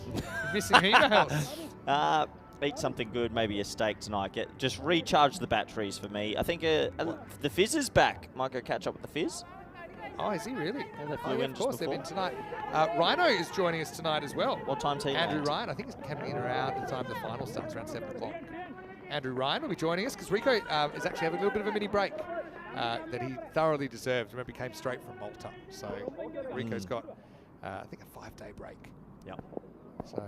Missing emails. Eat something good, maybe a steak tonight. Just recharge the batteries for me. I think the Fizz is back. Might go catch up with the Fizz. Oh, is he really? Yeah, of course, they've been tonight. Rhino is joining us tonight as well. What time's he? Andrew Ryan. I think he's coming in around the time the final starts, around 7 o'clock. Andrew Ryan will be joining us because Rico is actually having a little bit of a mini break that he thoroughly deserves. Remember, he came straight from Malta. So Rico's got, I think, a 5-day break. Yep. So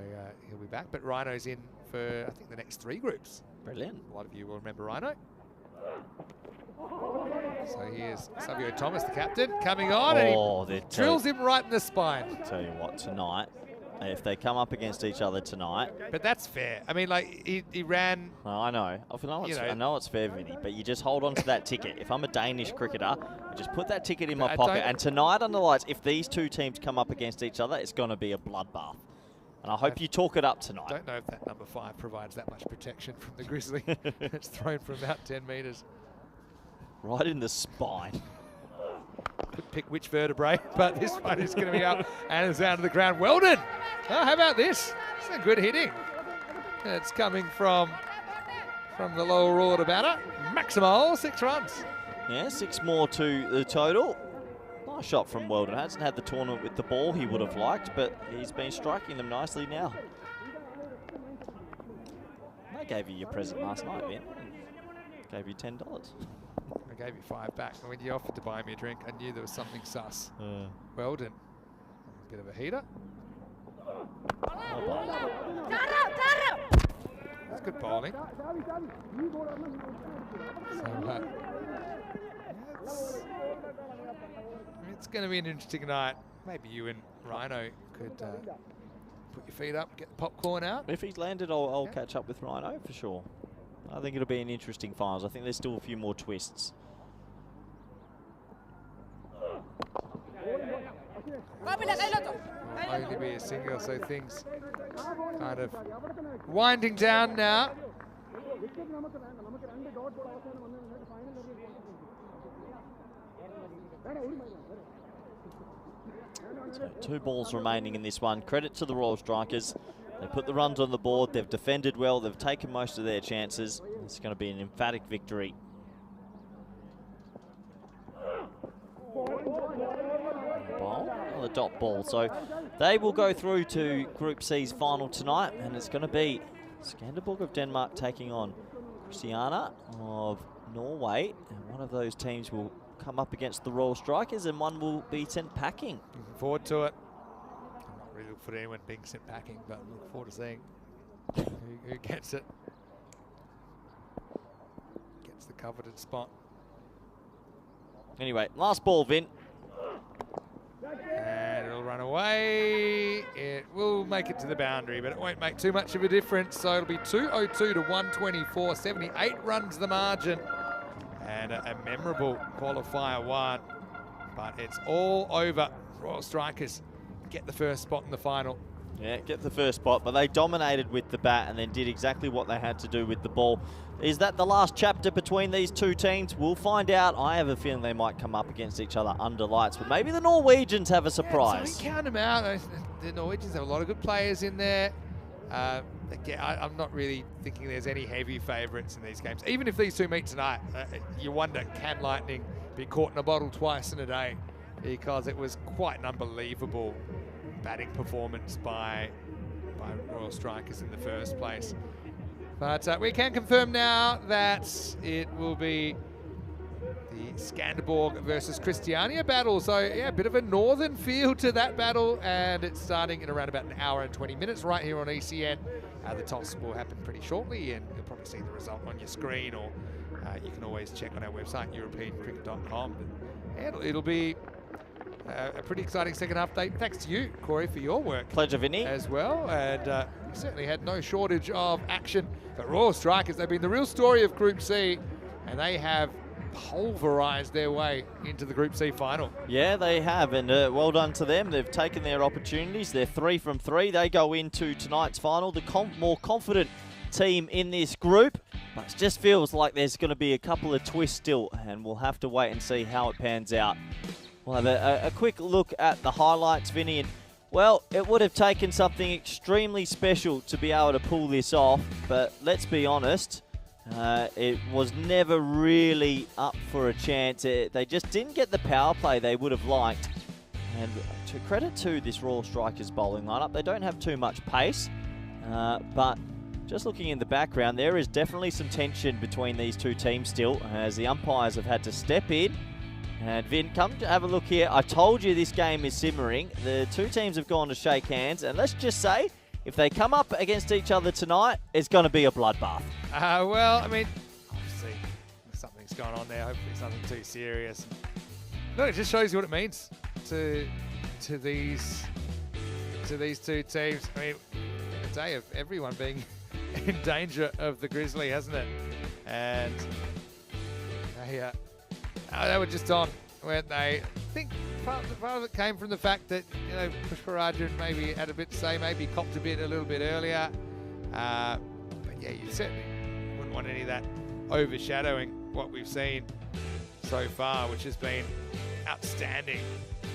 he'll be back. But Rhino's in for, I think, the next 3 groups. Brilliant. A lot of you will remember Rhino. So here's Savio Thomas, the captain, coming on, and he drills him right in the spine. Tell you what, tonight, if they come up against each other tonight... But that's fair. I mean, like, he ran... Oh, I know. I know it's fair, Vinny, but you just hold on to that ticket. If I'm a Danish cricketer, I just put that ticket in my pocket, and tonight on the lights, if these 2 teams come up against each other, it's going to be a bloodbath. And I hope you talk it up tonight. I don't know if that number 5 provides that much protection from the Grizzly. It's thrown from about 10 metres. Right in the spine. Could pick which vertebrae, but this one is going to be up and it's down to the ground. Weldon! Oh, how about this? It's a good hitting. It's coming from the lower order batter. Maximal, 6 runs. Yeah, 6 more to the total. Nice shot from Weldon. Hasn't had the tournament with the ball he would have liked, but he's been striking them nicely now. I gave you your present last night, Vin. Gave you $10. I gave you 5 back. And when you offered to buy me a drink, I knew there was something sus. Weldon, a bit of a heater. That's good bowling. So, it's going to be an interesting night. Maybe you and Rhino could put your feet up, get the popcorn out. If he's landed, I'll catch up with Rhino for sure. I think it'll be an interesting finals. I think there's still a few more twists. Only be a single, so things kind of winding down now. So 2 balls remaining in this one. Credit to the Royal Strikers. They put the runs on the board. They've defended well. They've taken most of their chances. It's going to be an emphatic victory. Ball on the dot ball. So they will go through to Group C's final tonight, and it's going to be Scanderborg of Denmark taking on Christiania of Norway, and one of those teams will come up against the Royal Strikers and one will be sent packing. Looking forward to it. I'm not really looking for anyone being sent packing, but I'm looking forward to seeing who gets it. Gets the coveted spot. Anyway, last ball, Vin. And it'll run away. It will make it to the boundary, but it won't make too much of a difference. So it'll be 202 to 124, 78 runs the margin. And a memorable qualifier one. But it's all over. Royal Strikers get the first spot in the final. Yeah, get the first spot, but they dominated with the bat and then did exactly what they had to do with the ball. Is that the last chapter between these two teams? We'll find out. I have a feeling they might come up against each other under lights, but maybe the Norwegians have a surprise. So we count them out. The Norwegians have a lot of good players in there. Again, I'm not really thinking there's any heavy favourites in these games. Even if these two meet tonight, you wonder, can Lightning be caught in a bottle twice in a day? Because it was quite an unbelievable batting performance by Royal Strikers in the first place. But we can confirm now that it will be the Scanderborg versus Christiania battle. So yeah, a bit of a northern feel to that battle, and it's starting in around about an hour and 20 minutes right here on ECN. The toss will happen pretty shortly, and you'll probably see the result on your screen, or you can always check on our website, europeancricket.com. It'll be a pretty exciting second half day. Thanks to you, Corey, for your work. Pleasure, Vinny. As well, and we certainly had no shortage of action. But Royal Strikers, they've been the real story of Group C, and they have pulverised their way into the Group C final. Yeah, they have, and well done to them. They've taken their opportunities. They're 3 from 3. They go into tonight's final, the more confident team in this group, but it just feels like there's going to be a couple of twists still, and we'll have to wait and see how it pans out. We'll have a quick look at the highlights, Vinny, and well, it would have taken something extremely special to be able to pull this off, but let's be honest, it was never really up for a chance. They just didn't get the power play they would have liked. And to credit to this Royal Strikers bowling lineup, they don't have too much pace, but just looking in the background, there is definitely some tension between these two teams still, as the umpires have had to step in. And Vin, come to have a look here. I told you this game is simmering. The two teams have gone to shake hands, and let's just say, if they come up against each other tonight, it's going to be a bloodbath. Well, I mean, obviously something's going on there. Hopefully it's nothing too serious. No, it just shows you what it means to these two teams. I mean, a day of everyone being in danger of the Grizzly, hasn't it? And they were just on, weren't they? I think part of it came from the fact that, you know, Pushparajan maybe had a bit to say, maybe copped a little bit earlier. But yeah, you certainly wouldn't want any of that overshadowing what we've seen so far, which has been outstanding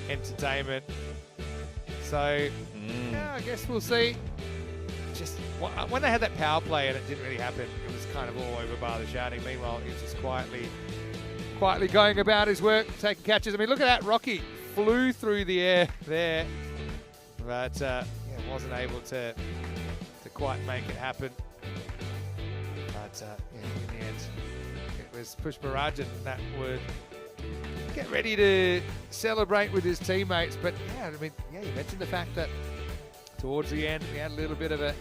entertainment. So, yeah, I guess we'll see. Just when they had that power play and it didn't really happen, it was kind of all over bar the shouting. Meanwhile, he was just quietly going about his work, taking catches. I mean, look at that. Rocky flew through the air there, but yeah, wasn't able to quite make it happen. But yeah, in the end, it was Pushparajan that would get ready to celebrate with his teammates. But yeah, I mean, yeah, you mentioned the fact that towards the end, we had a little bit of an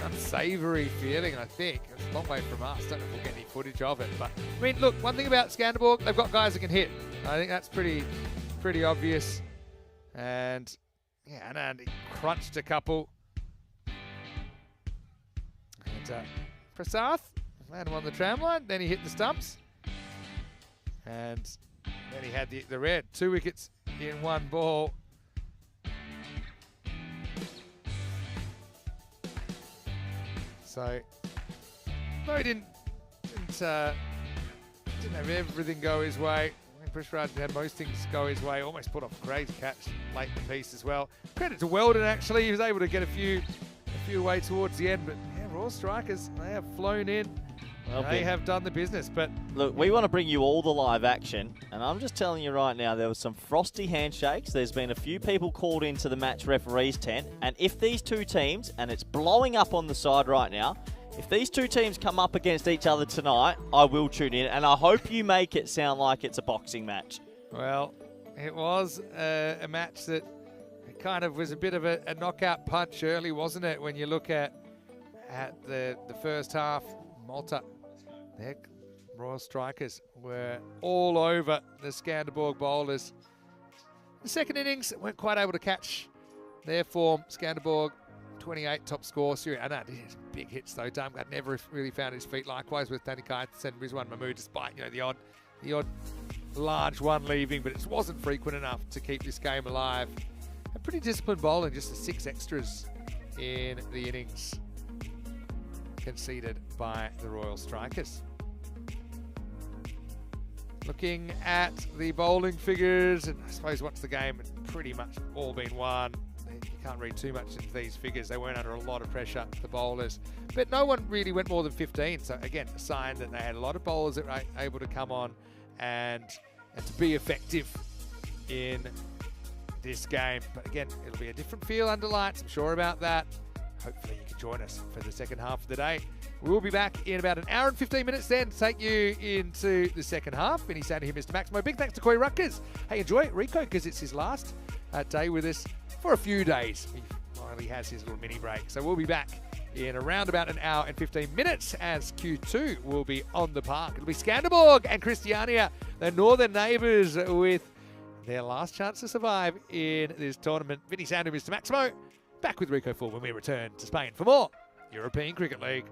unsavoury feeling, I think. It's a long way from us. Don't know if we'll get any footage of it. But, I mean, look, one thing about Scanderborg, they've got guys that can hit. I think that's pretty pretty obvious. And yeah, and he crunched a couple. And Prasath had him on the tram line. Then he hit the stumps. And then he had the red. 2 wickets in 1 ball. So, no, he didn't have everything go his way. I think Pushraj had most things go his way. Almost put off a crazy catch late in the piece as well. Credit to Weldon, actually. He was able to get a few away towards the end. But yeah, Royal Strikers, they have flown in. Well, they have done the business. But look, we want to bring you all the live action. And I'm just telling you right now, there was some frosty handshakes. There's been a few people called into the match referee's tent. And if these two teams, and it's blowing up on the side right now, if these two teams come up against each other tonight, I will tune in. And I hope you make it sound like it's a boxing match. Well, it was a match that kind of was a bit of a knockout punch early, wasn't it? When you look at the first half, Malta, their Royal Strikers were all over the Scanderborg bowlers. The second innings weren't quite able to catch their form. Scanderborg, 28 top score. I know, big hits though. Darmgard never really found his feet. Likewise with Danica and Rizwan Mahmood, despite the odd large one leaving, but it wasn't frequent enough to keep this game alive. A pretty disciplined bowling, just the 6 extras in the innings conceded by the Royal Strikers. Looking at the bowling figures, and I suppose once the game had pretty much all been won, you can't read too much into these figures. They weren't under a lot of pressure, the bowlers. But no one really went more than 15. So again, a sign that they had a lot of bowlers that were able to come on and to be effective in this game. But again, it'll be a different feel under lights, I'm sure about that. Hopefully you can join us for the second half of the day. We'll be back in about an hour and 15 minutes then to take you into the second half. Vinny Sandu here, Mr. Maximo. Big thanks to Corey Ruckers. Hey, enjoy it, Rico, because it's his last day with us for a few days. He finally has his little mini break. So we'll be back in around about an hour and 15 minutes as Q2 will be on the park. It'll be Scanderborg and Christiania, the northern neighbours, with their last chance to survive in this tournament. Vinny Sandu, Mr. Maximo. Back with Rico Full when we return to Spain for more European Cricket League.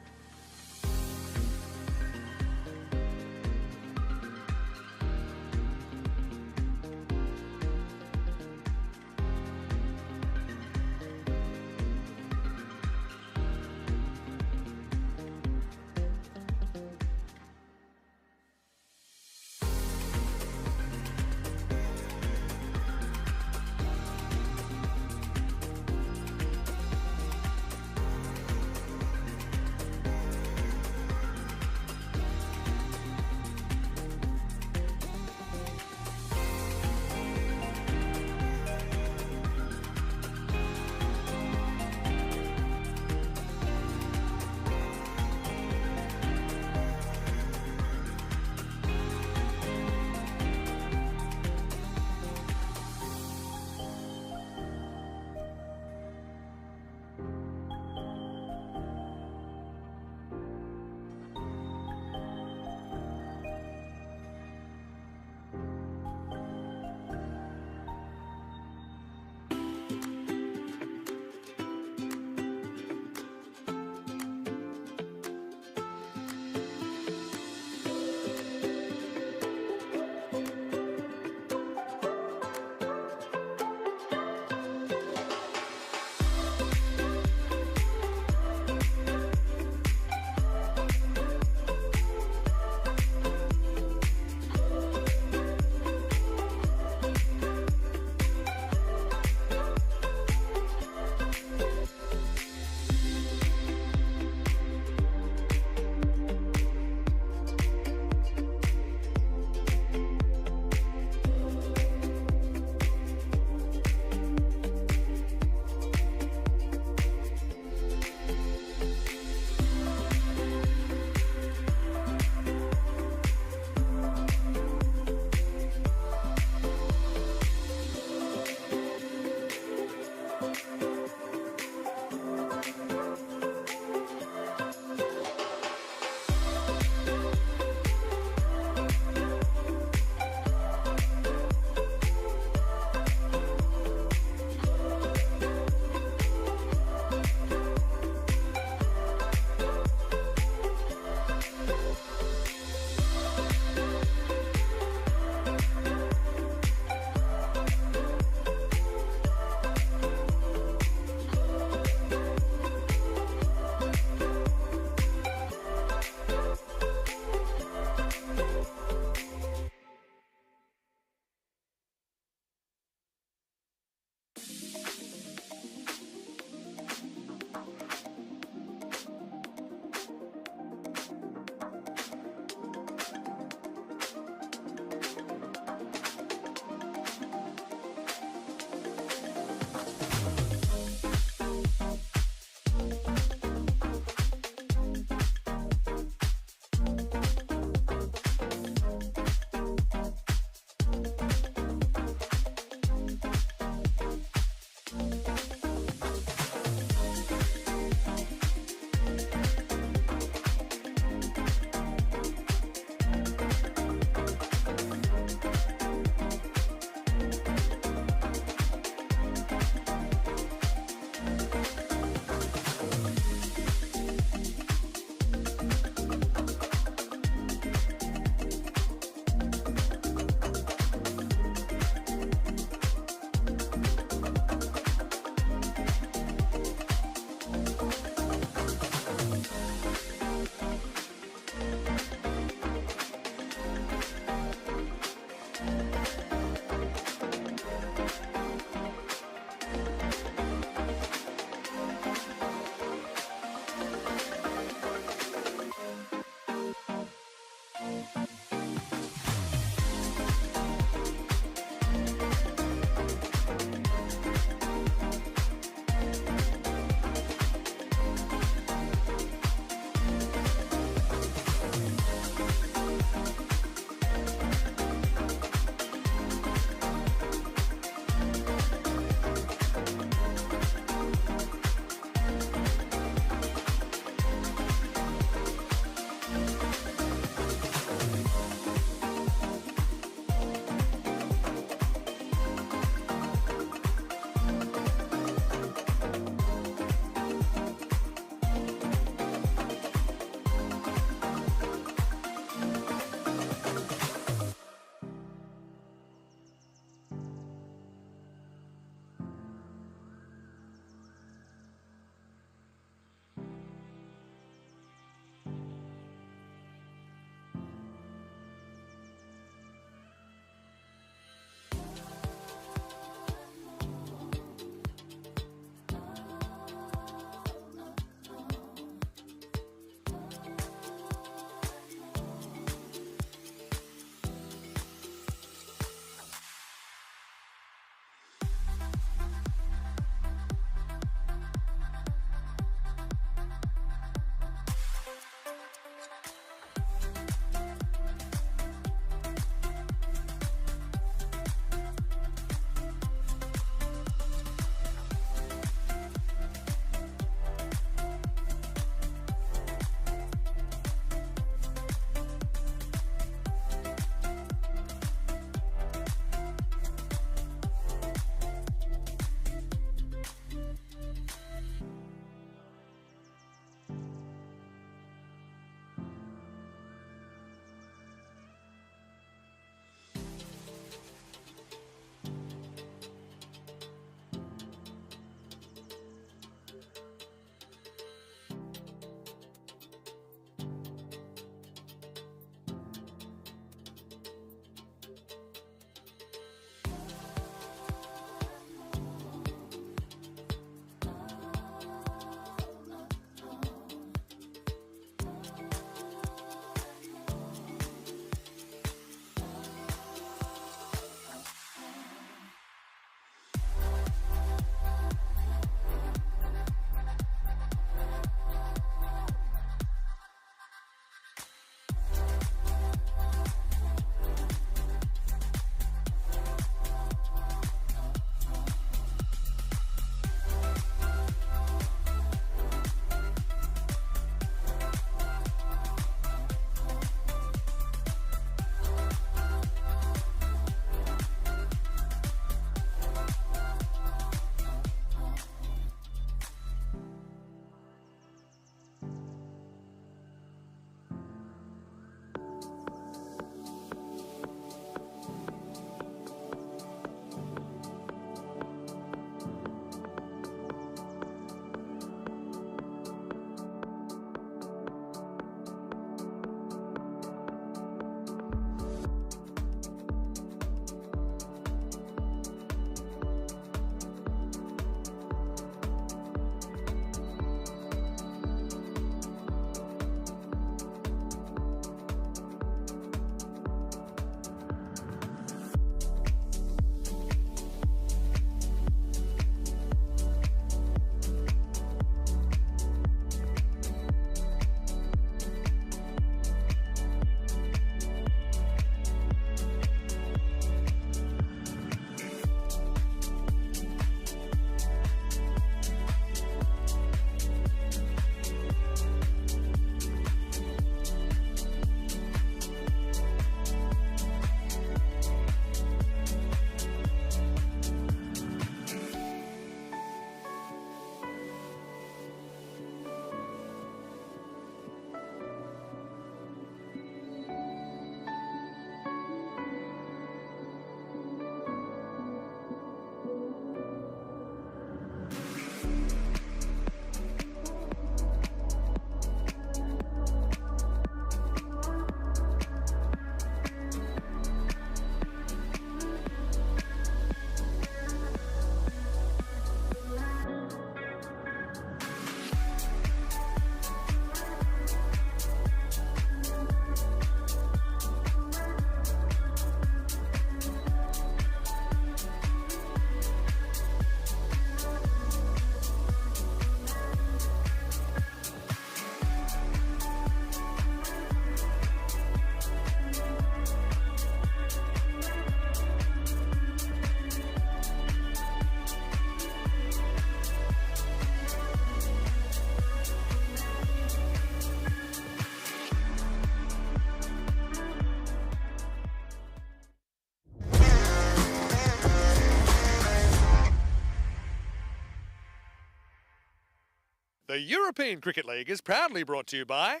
The European Cricket League is proudly brought to you by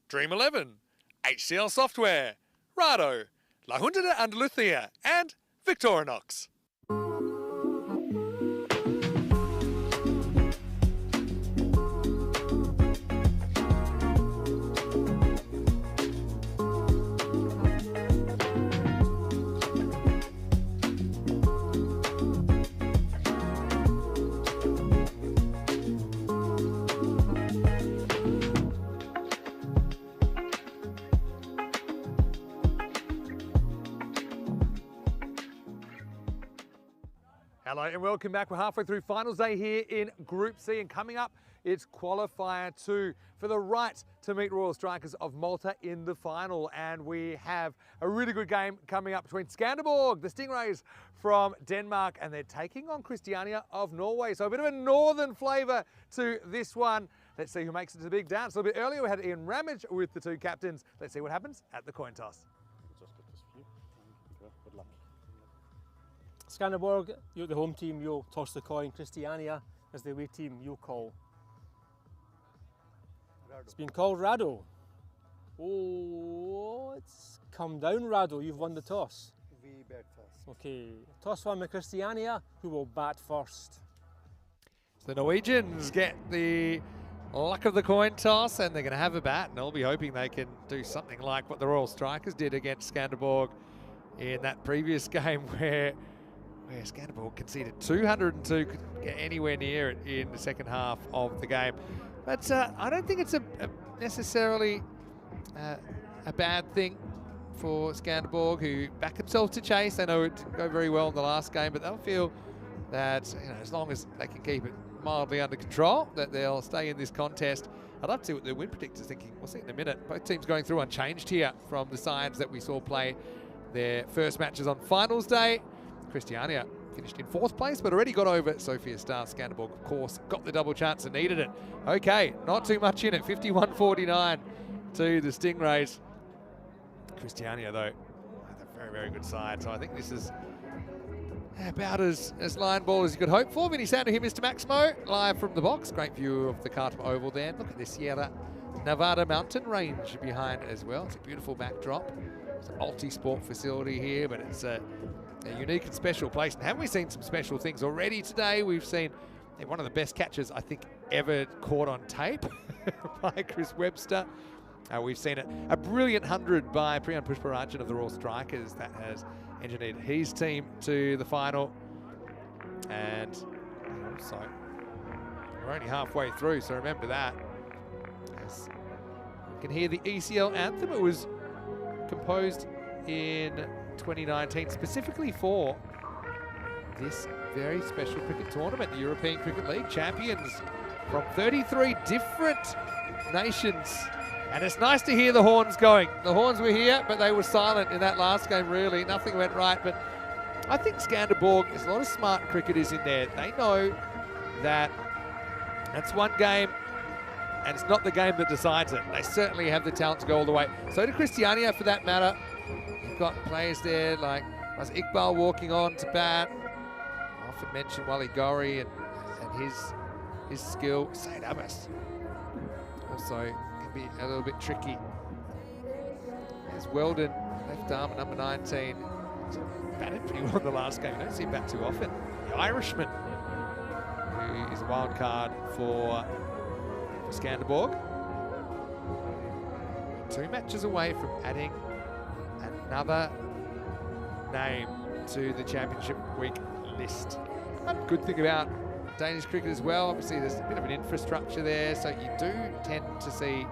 Dream 11, HCL Software, Rado, La Junta de Andalucía, and Victorinox. Hello and welcome back. We're halfway through finals day here in Group C, and coming up it's Qualifier 2 for the right to meet Royal Strikers of Malta in the final. And we have a really good game coming up between Scanderborg, the Stingrays from Denmark, and they're taking on Christiania of Norway. So a bit of a northern flavour to this one. Let's see who makes it to the big dance. A little bit earlier we had Ian Ramage with the two captains. Let's see what happens at the coin toss. Good luck. Scanderborg, you're the home team, you'll toss the coin. Christiania as the away team, you'll call. It's been called Rado. Oh, it's come down, Rado. You've won the toss. We bet first. Okay, toss one with Christiania, who will bat first. The Norwegians get the luck of the coin toss, and they're going to have a bat, and they'll be hoping they can do something like what the Royal Strikers did against Scanderborg in that previous game where Scanderborg conceded 202, couldn't get anywhere near it in the second half of the game. But I don't think it's a necessarily a bad thing for Scanderborg, who back themselves to chase. They know it didn't go very well in the last game, but they'll feel that as long as they can keep it mildly under control, that they'll stay in this contest. I'd love to see what the win predictor's thinking. We'll see in a minute. Both teams going through unchanged here from the sides that we saw play their first matches on finals day. Christiania finished in 4th place, but already got over Sophia Star. Scanderborg, of course, got the double chance and needed it. Okay, not too much in it. 51-49 to the Stingrays. Christiania, though, a very, very good side. So I think this is about as line ball as you could hope for. Vinny Sandu here, Mr. Maximo, live from the box. Great view of the Khartoum Oval there. Look at the Sierra Nevada mountain range behind as well. It's a beautiful backdrop. It's a multi-sport facility here, but it's a unique and special place. And haven't we seen some special things already today? We've seen one of the best catches, I think, ever caught on tape by Chris Webster. We've seen a brilliant 100 by Priyan Pushparajan of the Royal Strikers that has engineered his team to the final. And also, we're only halfway through, so remember that. As you can hear the ECL anthem, it was composed in 2019 specifically for this very special cricket tournament, the European Cricket League. Champions from 33 different nations. And it's nice to hear the horns going. The horns were here, but they were silent in that last game, really. Nothing went right, but I think Scanderborg, there's a lot of smart cricketers in there. They know that that's one game, and it's not the game that decides it. They certainly have the talent to go all the way. So do Christiania, for that matter. You've got players there like Iqbal walking on to bat. I often mention Wally Gowrie and his skill. Said Abbas also can be a little bit tricky. There's Weldon, left arm, number 19. He's batted pretty well in the last game. You don't see him bat too often. The Irishman, who is a wild card for Scanderborg. 2 matches away from adding another name to the Championship Week list. One good thing about Danish cricket as well, obviously there's a bit of an infrastructure there, so you do tend to see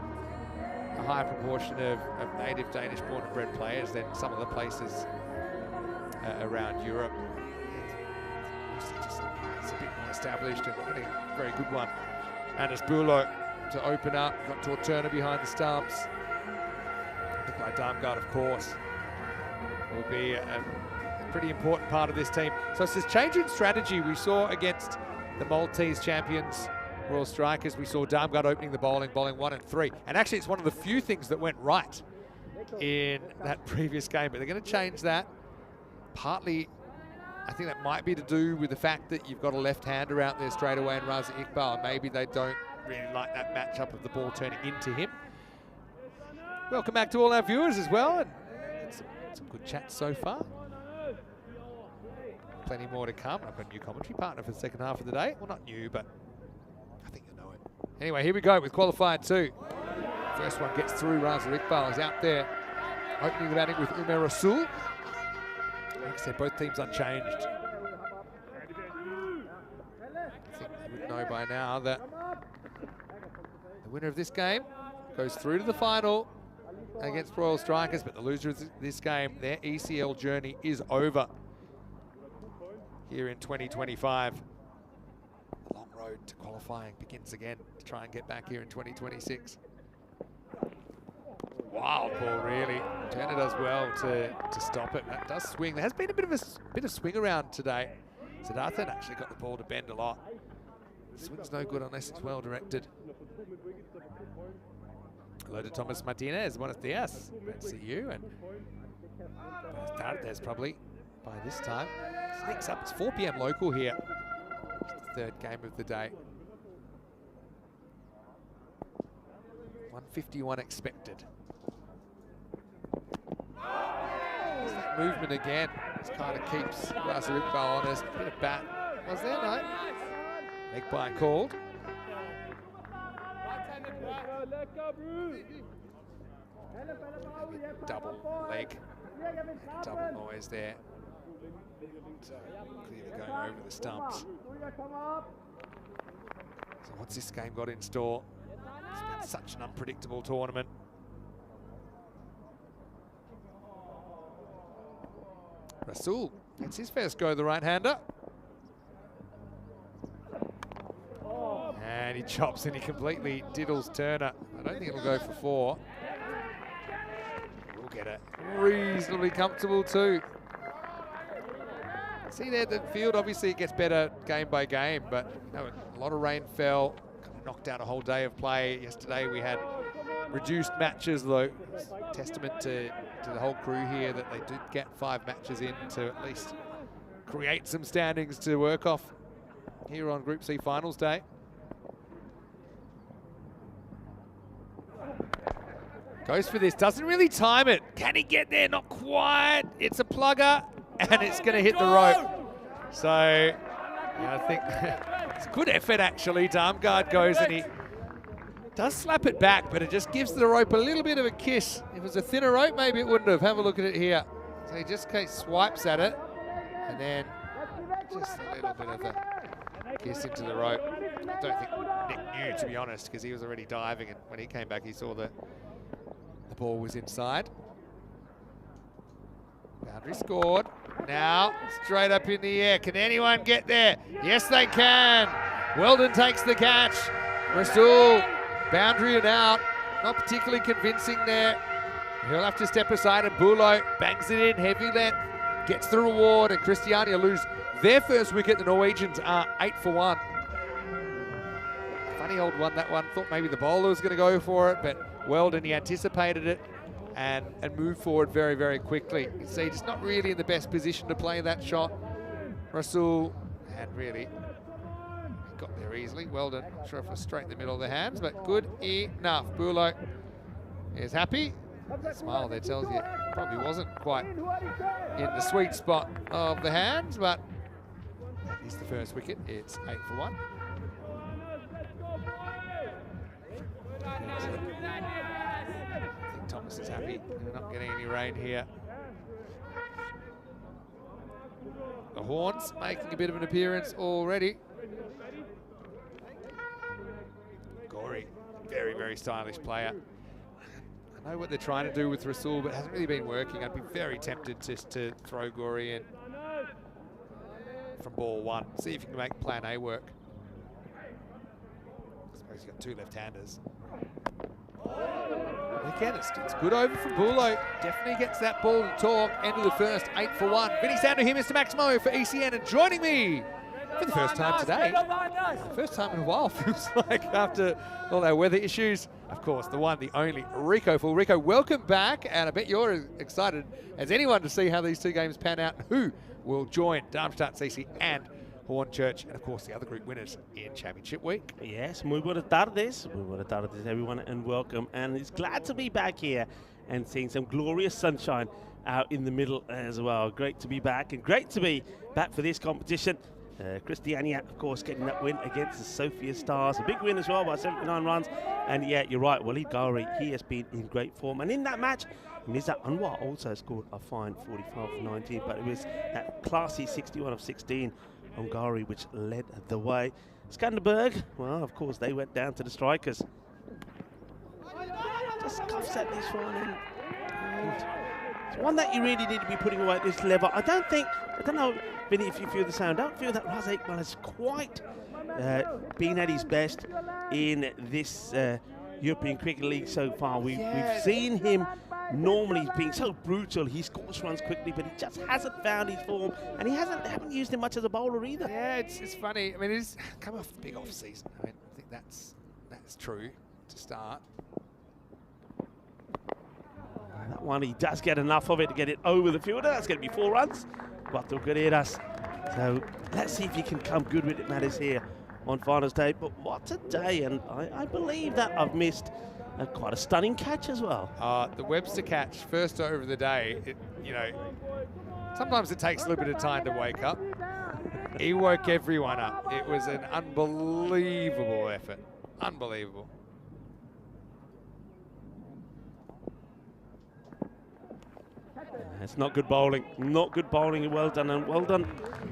a higher proportion of native Danish born and bred players than some of the places around Europe. It's a bit more established and really a very good one. Anders Bulo to open up, got Tor Turner behind the stumps. Nikolai Darmgaard, of course, will be a pretty important part of this team. So it's this change in strategy we saw against the Maltese champions, Royal Strikers. We saw Darmgaard opening the bowling 1 and 3. And actually it's one of the few things that went right in that previous game, but they're going to change that. Partly, I think that might be to do with the fact that you've got a left-hander out there straight away in Raza Iqbal. Maybe they don't really like that matchup of the ball turning into him. Welcome back to all our viewers as well. And some good chats so far. Plenty more to come. I've got a new commentary partner for the second half of the day. Well, not new, but I think you know him. Anyway, here we go with Qualifier 2. First one gets through. Raza Iqbal is out there, opening the batting with Umer Rasul. Like I said, both teams unchanged. I think you would know by now that the winner of this game goes through to the final against Royal Strikers, but the loser of this game, their ECL journey is over here in 2025. The long road to qualifying begins again to try and get back here in 2026. Wild ball, really. Turner does well to stop it. That does swing. There has been a bit of swing around today. Siddharthan actually got the ball to bend a lot. Swing's no good unless it's well directed. Hello to Thomas Martinez. Buenos dias. Great to see you. And Buenos tardes probably by this time. Sneaks up. It's 4 p.m. local here. It's the third game of the day. 151 expected. There's that movement again. This kind of keeps Raza Iqbal honest. Bit of bat. Was there? No. Leg bite called. Double leg. Double noise there. So clearly going over the stumps. So what's this game got in store? It's been such an unpredictable tournament. Rasul gets his first go, the right-hander. And he chops and he completely diddles Turner. I don't think it'll go for 4. We'll get it reasonably comfortable too. See there, the field obviously it gets better game by game, but you know, a lot of rain fell, kind of knocked out a whole day of play. Yesterday we had reduced matches, though. It's testament to the whole crew here that they did get 5 matches in to at least create some standings to work off here on Group C Finals Day. Goes for this, doesn't really time it. Can he get there? Not quite. It's a plugger, and it's going to hit the rope. So, yeah, I think it's a good effort, actually. Darmgard goes, and he does slap it back, but it just gives the rope a little bit of a kiss. If it was a thinner rope, maybe it wouldn't have. Have a look at it here. So he just swipes at it, and then just a little bit of a kiss into the rope. I don't think Nick knew, to be honest, because he was already diving, and when he came back, he saw the ball was inside. Boundary scored. Now, straight up in the air. Can anyone get there? Yes, they can. Weldon takes the catch. Rasul, boundary and out. Not particularly convincing there. He'll have to step aside, and Bulo bangs it in, heavy length, gets the reward, and Christiania lose their first wicket. The Norwegians are 8 for 1. Funny old one, that one. Thought maybe the bowler was going to go for it, but Weldon, he anticipated it and moved forward very, very quickly. You can see just not really in the best position to play that shot. Rasul, and really got there easily. Weldon, not sure if it was straight in the middle of the hands, but good enough. Bulo is happy. That smile there tells you it probably wasn't quite in the sweet spot of the hands, but that is the first wicket. It's 8 for 1. I think Thomas is happy. We're not getting any rain here. The Horns making a bit of an appearance already. Gory, very, very stylish player. I know what they're trying to do with Rasul, but it hasn't really been working. I'd be very tempted just to throw Gory in from ball 1. See if you can make plan A work. I suppose he's got 2 left-handers. Again, it's good over from Bulo. Definitely gets that ball to talk. End of the first, 8 for 1. Vinny Sandu here, Mr. Maximo for ECN, and joining me for the first time today. First time in a while, feels like, after all our weather issues. Of course, the one, the only, Rico Full. Rico, welcome back, and I bet you're as excited as anyone to see how these 2 games pan out and who will join Darmstadt CC and Hornchurch, and of course the other group winners in Championship Week. Yes, muy buenas tardes. Muy buenas tardes, everyone, and welcome. And it's glad to be back here and seeing some glorious sunshine out in the middle as well. Great to be back, and great to be back for this competition. Christiania, of course, getting that win against the Sophia Stars. A big win as well by 79 runs. And yeah, you're right, Walid Ghauri, he has been in great form. And in that match, Mirza Anwar also scored a fine 45 for 19, but it was that classy 61 of 16 on Ghauri which led the way. Scanderborg, well, of course, they went down to the strikers. Just cuffs at this one. And it's one that you really need to be putting away at this level. I don't know, Vinny, if you feel the same. I don't feel that Raz Iqbal has quite been at his best in this European Cricket League so far. We've seen him normally being so brutal. He scores runs quickly, but he just hasn't found his form, and they haven't used him much as a bowler either. Yeah, it's funny. I mean, he's come off the big off season. I mean, I think that's true to start. That one, he does get enough of it to get it over the fielder. That's going to be 4 runs. Cuatro carreras. So let's see if he can come good with it matters here on finals day. But what a day, and I believe that I've missed quite a stunning catch as well. The Webster catch, first over of the day, sometimes it takes a little bit of time to wake up. He woke everyone up. It was an unbelievable effort. Unbelievable. It's not good bowling. Not good bowling. Well done, and well done.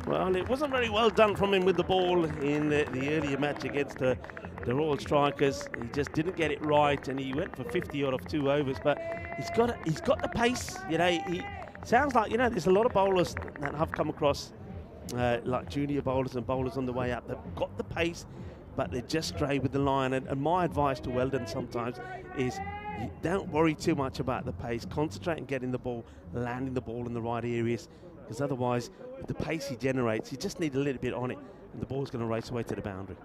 Well, it wasn't very well done from him with the ball in the earlier match against the Royal Strikers. He just didn't get it right, and he went for 50 odd of 2 overs. But he's got the pace. He sounds like there's a lot of bowlers that have come across, like junior bowlers and bowlers on the way up. They've got the pace, but they just stray with the line. And my advice to Weldon sometimes is, don't worry too much about the pace. Concentrate on getting the ball, landing the ball in the right areas, because otherwise, with the pace he generates, you just need a little bit on it, and the ball's going to race away to the boundary.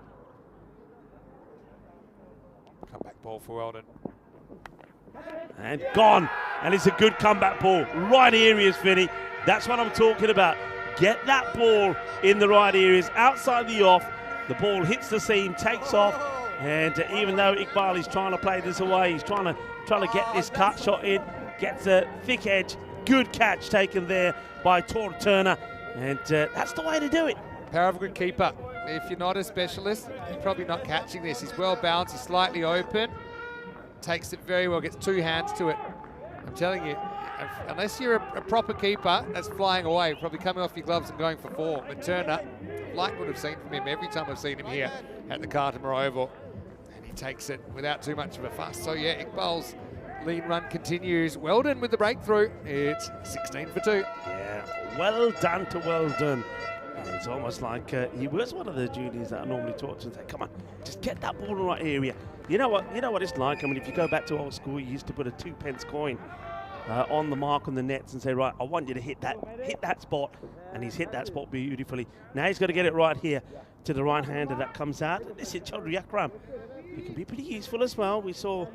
Comeback ball for Weldon. And gone. And it's a good comeback ball. Right areas, Vinny. That's what I'm talking about. Get that ball in the right areas, outside the off. The ball hits the seam, takes off. And even though Iqbal is trying to play this away, he's trying to get this cut shot in, gets a thick edge. Good catch taken there by Tor Turner, and that's the way to do it. Power of a good keeper. If you're not a specialist, you're probably not catching this. He's well balanced, he's slightly open, takes it very well, gets 2 hands to it. I'm telling you, unless you're a proper keeper, that's flying away, probably coming off your gloves and going for 4. But Turner, like what I've seen from him every time I've seen him here at the Cartamore Oval. Takes it without too much of a fuss. So yeah, Iqbal's lean run continues. Weldon with the breakthrough. It's 16 for 2. Yeah, well done to Weldon. And it's almost like he was one of the juniors that I normally talk to and say, come on, just get that ball in the right area. You know what it's like. I mean, if you go back to old school, you used to put a 2-pence coin on the mark on the nets and say, right, I want you to hit that spot. And he's hit that spot beautifully. Now he's got to get it right here to the right-hander that comes out. This is Chaudhry Akram. It can be pretty useful as well. We saw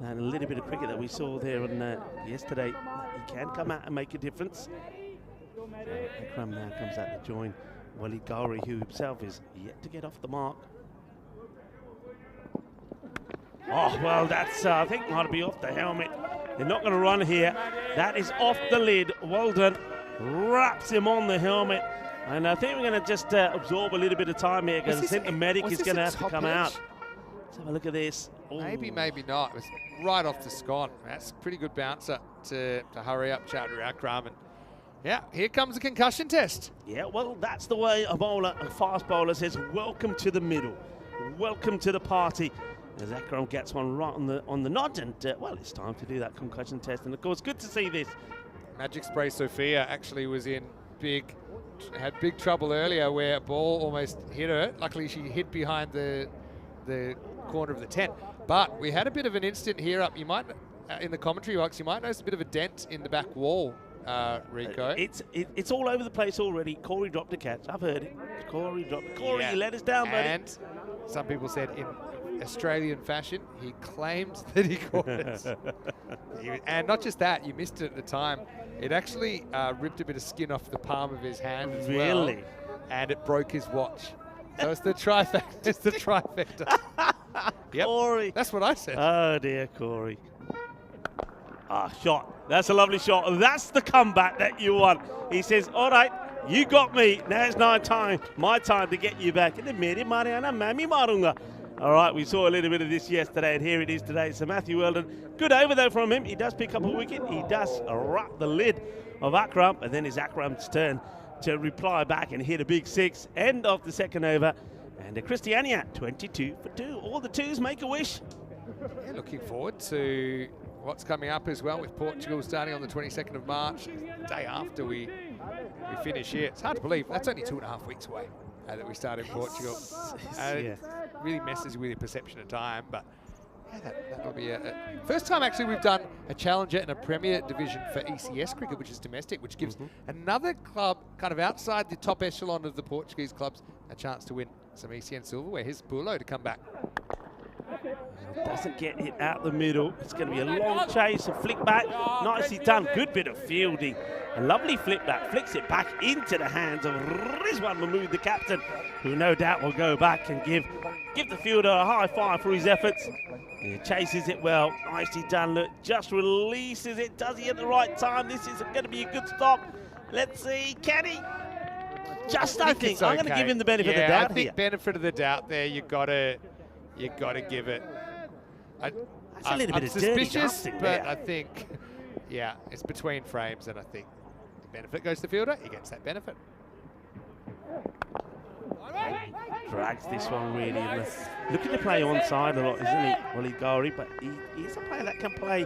a little bit of cricket that we saw there on yesterday. He can come out and make a difference. Akram now comes out to join Walid Ghauri, who himself is yet to get off the mark. Oh, well, that's, I think, might be off the helmet. They're not going to run here. That is off the lid. Weldon wraps him on the helmet. And I think we're going to just absorb a little bit of time here, because I think the medic is going to have to come out. Let's have a look at this. Ooh. Maybe not. It was right off the scon. That's a pretty good bouncer to hurry up Chaudhry Akram. And yeah, here comes the concussion test. Yeah, well, that's the way a fast bowler says, welcome to the middle. Welcome to the party. As Akram gets one right on the nod, and well, it's time to do that concussion test. And of course, good to see this. Magic Spray Sophia actually was had big trouble earlier where a ball almost hit her. Luckily, she hid behind the corner of the tent. But we had a bit of an instant here up. You might, in the commentary box, you might notice a bit of a dent in the back wall, Rico. It's all over the place already. Corey dropped a catch. I've heard it. Corey, you let us down, buddy. And some people said in Australian fashion, he claimed that he caught it. And not just that, you missed it at the time. It actually ripped a bit of skin off the palm of his hand as well. Really? and it broke his watch. So it's the trifecta. It's the trifecta. Yep, Corey. that's what I said. Oh dear, Corey. Shot. That's a lovely shot. That's the comeback that you want. He says, all right, you got me. Now it's my time to get you back. All right, we saw a little bit of this yesterday, and here it is today. So Matthew Weldon, good over though from him. He does pick up a wicket. He does wrap the lid of Akram, and then it's Akram's turn to reply back and hit a big 6. End of the second over. And the Christiania, 22 for 2. All the 2s make a wish. Yeah, looking forward to what's coming up as well with Portugal starting on the 22nd of March, the day after we finish here. It's hard to believe that's only 2.5 weeks away that we start in Portugal. It really messes with your perception of time, but yeah, that'll be a first time actually we've done a Challenger and a Premier Division for ECS cricket, which is domestic, which gives another club kind of outside the top echelon of the Portuguese clubs a chance to win some ECN silverware. Here's Bulo to come back. Doesn't get it out the middle. It's going to be a long chase, a flick back. Nicely done. Good bit of fielding. A lovely flip back. Flicks it back into the hands of Rizwan Mahmood, the captain, who no doubt will go back and give the fielder a high five for his efforts. He chases it well. Nicely done. Look, just releases it. Does he at the right time? This is going to be a good stop. Let's see. Can he? I think. I'm going to give him the benefit of the doubt I think here. benefit of the doubt there. You got to give it. That's a little bit of dirty suspicious, dancing but there. I think, yeah, it's between frames, and I think the benefit goes to the fielder. He gets that benefit. Drags this one really. Looking to play onside a lot, isn't he, Waleed Ghori? But he's a player that can play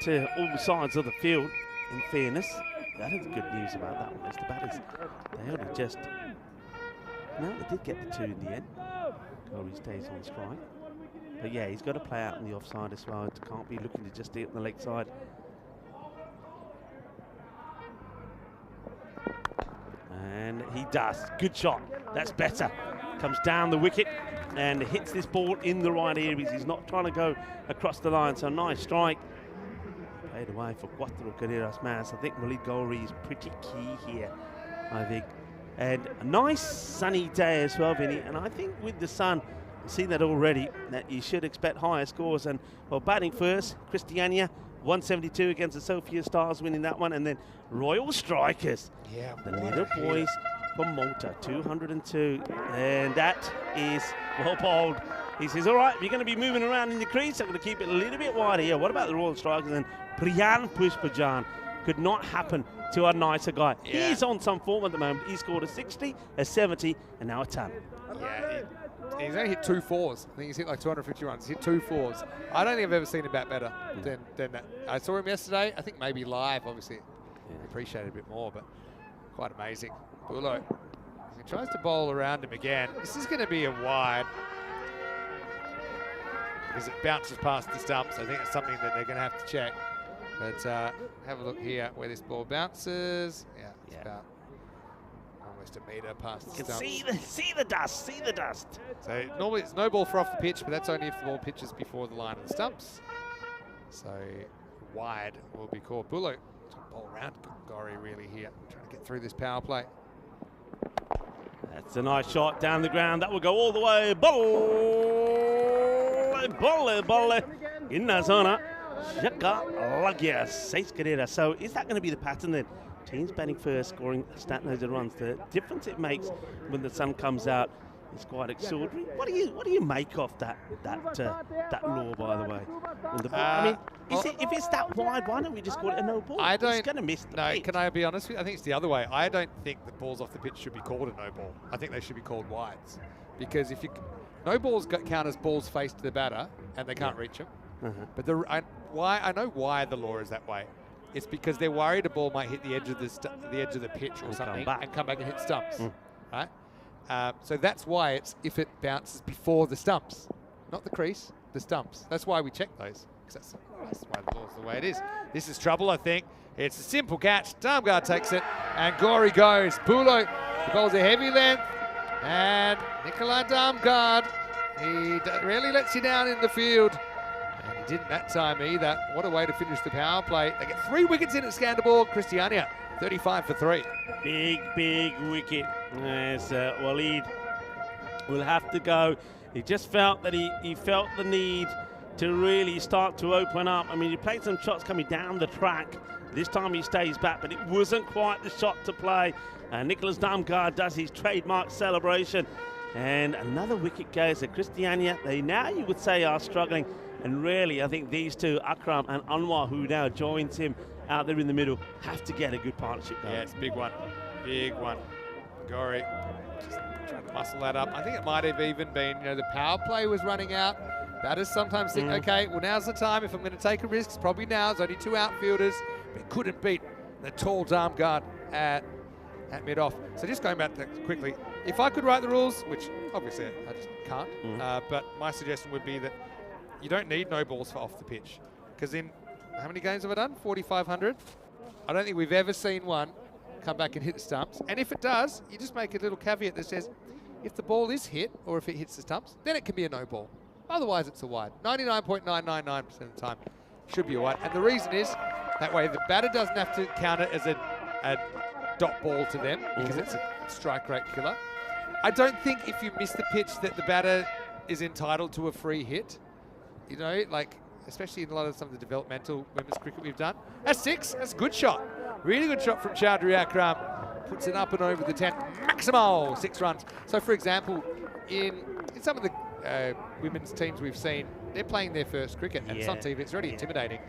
to all sides of the field, in fairness. That is the good news about that one, is the batters, they only just... No, they did get the 2 in the end. Ghori stays on strike. But yeah, he's got to play out on the offside as well. Can't be looking to just do it on the leg side. And he does. Good shot. That's better. Comes down the wicket and hits this ball in the right areas. He's not trying to go across the line. So nice strike. Played away for Quattro Carreras Mas. I think Waleed Ghori is pretty key here, I think. And a nice sunny day as well, Vinny. And I think with the sun, you've seen that already, that you should expect higher scores. And, well, batting first, Christiania, 172 against the Sophia Stars, winning that one. And then Royal Strikers, the little boys from Malta, 202. And that is well bowled. He says, all right, if you're going to be moving around in the crease, I'm going to keep it a little bit wider here. What about the Royal Strikers? And Priyan Pushpajan could not happen to a nicer guy. Yeah. He's on some form at the moment. He scored a 60, a 70, and now a 10. Yeah, he's only hit 2 4s. I think he's hit like 250 runs. He's hit 2 4s. I don't think I've ever seen him bat better than that. I saw him yesterday. I think maybe live, obviously. Appreciate it a bit more, but quite amazing. Bulo, he tries to bowl around him again. This is going to be a wide because it bounces past the stumps. I think it's something that they're going to have to check. But have a look here where this ball bounces. Yeah, it's about almost a metre past the stumps. See the dust, see the dust. So normally it's no ball for off the pitch, but that's only if the ball pitches before the line of the stumps. So wide will be called. Bulo to bowl around Ghori really here, trying to get through this power play. That's a nice shot down the ground. That will go all the way. Bolle. In the zona. So is that going to be the pattern then? Teams batting first, scoring stat loads of runs. The difference it makes when the sun comes out is quite extraordinary. What do you make of that law, by the way? I mean, if it's that wide, why don't we just call it a no ball? I don't. It's going to miss the No, pitch. can I be honest with you? I think it's the other way. I don't think the balls off the pitch should be called a no ball. I think they should be called wides, because if no balls count as balls faced to the batter and they can't reach them. But I know why the law is that way. It's because they're worried a ball might hit the edge of the pitch or something and come back and hit stumps, right? So that's why it's if it bounces before the stumps, not the crease, the stumps. That's why we check those. That's why the law's the way it is. This is trouble, I think. It's a simple catch. Damgard takes it, and Ghori goes. Bulo bowls a heavy length, and Nikolai Damgard, he really lets you down in the field. And he didn't that time either. What a way to finish the power play. They get 3 wickets in at Scanderborg. Christiania, 35 for 3. Big wicket. Yes, Waleed will have to go. He just felt that he felt the need to really start to open up. I mean, he played some shots coming down the track. This time he stays back, but it wasn't quite the shot to play. Nicholas Damgard does his trademark celebration. And another wicket goes to Christiania. They now, you would say, are struggling. And really, I think these two, Akram and Anwar, who now joins him out there in the middle, have to get a good partnership going. Yeah, it's a big one. Big one. Gori just trying to muscle that up. I think it might have even been, the power play was running out. Batters sometimes think, okay, well, now's the time. If I'm going to take a risk, it's probably now. There's only 2 outfielders. But couldn't beat the tall Damgard at mid-off. So just going back to quickly, if I could write the rules, which obviously I just can't, but my suggestion would be that you don't need no balls for off the pitch. Because in, how many games have I done? 4,500? I don't think we've ever seen one come back and hit the stumps. And if it does, you just make a little caveat that says, if the ball is hit, or if it hits the stumps, then it can be a no ball. Otherwise, it's a wide. 99.999% of the time should be a wide. And the reason is, that way the batter doesn't have to count it as a dot ball to them, because it's a strike rate killer. I don't think if you miss the pitch that the batter is entitled to a free hit. Like, especially in a lot of some of the developmental women's cricket we've done. That's 6. That's a good shot. Really good shot from Chowdhury Akram. Puts it up and over the 10. Maximal 6 runs. So, for example, in some of the women's teams we've seen, they're playing their first cricket, and it's on TV. It's already intimidating.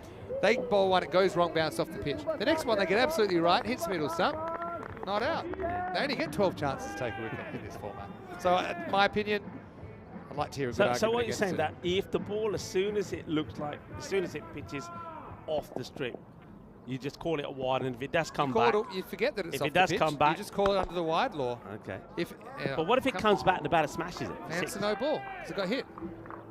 They bowl one, it goes wrong, bounce off the pitch. The next one, they get absolutely right, hits middle stump, not out. They only get 12 chances to take a wicket in this format. So, in my opinion, I'd like to hear a good argument. So what you're saying, that if the ball, as soon as it pitches off the strip, you just call it a wide, and if it does come back, you forget that it's if off it does the pitch, come back, you just call it under the wide law. Okay. But what if it comes back and the batter smashes it? And it's a no ball, because it got hit.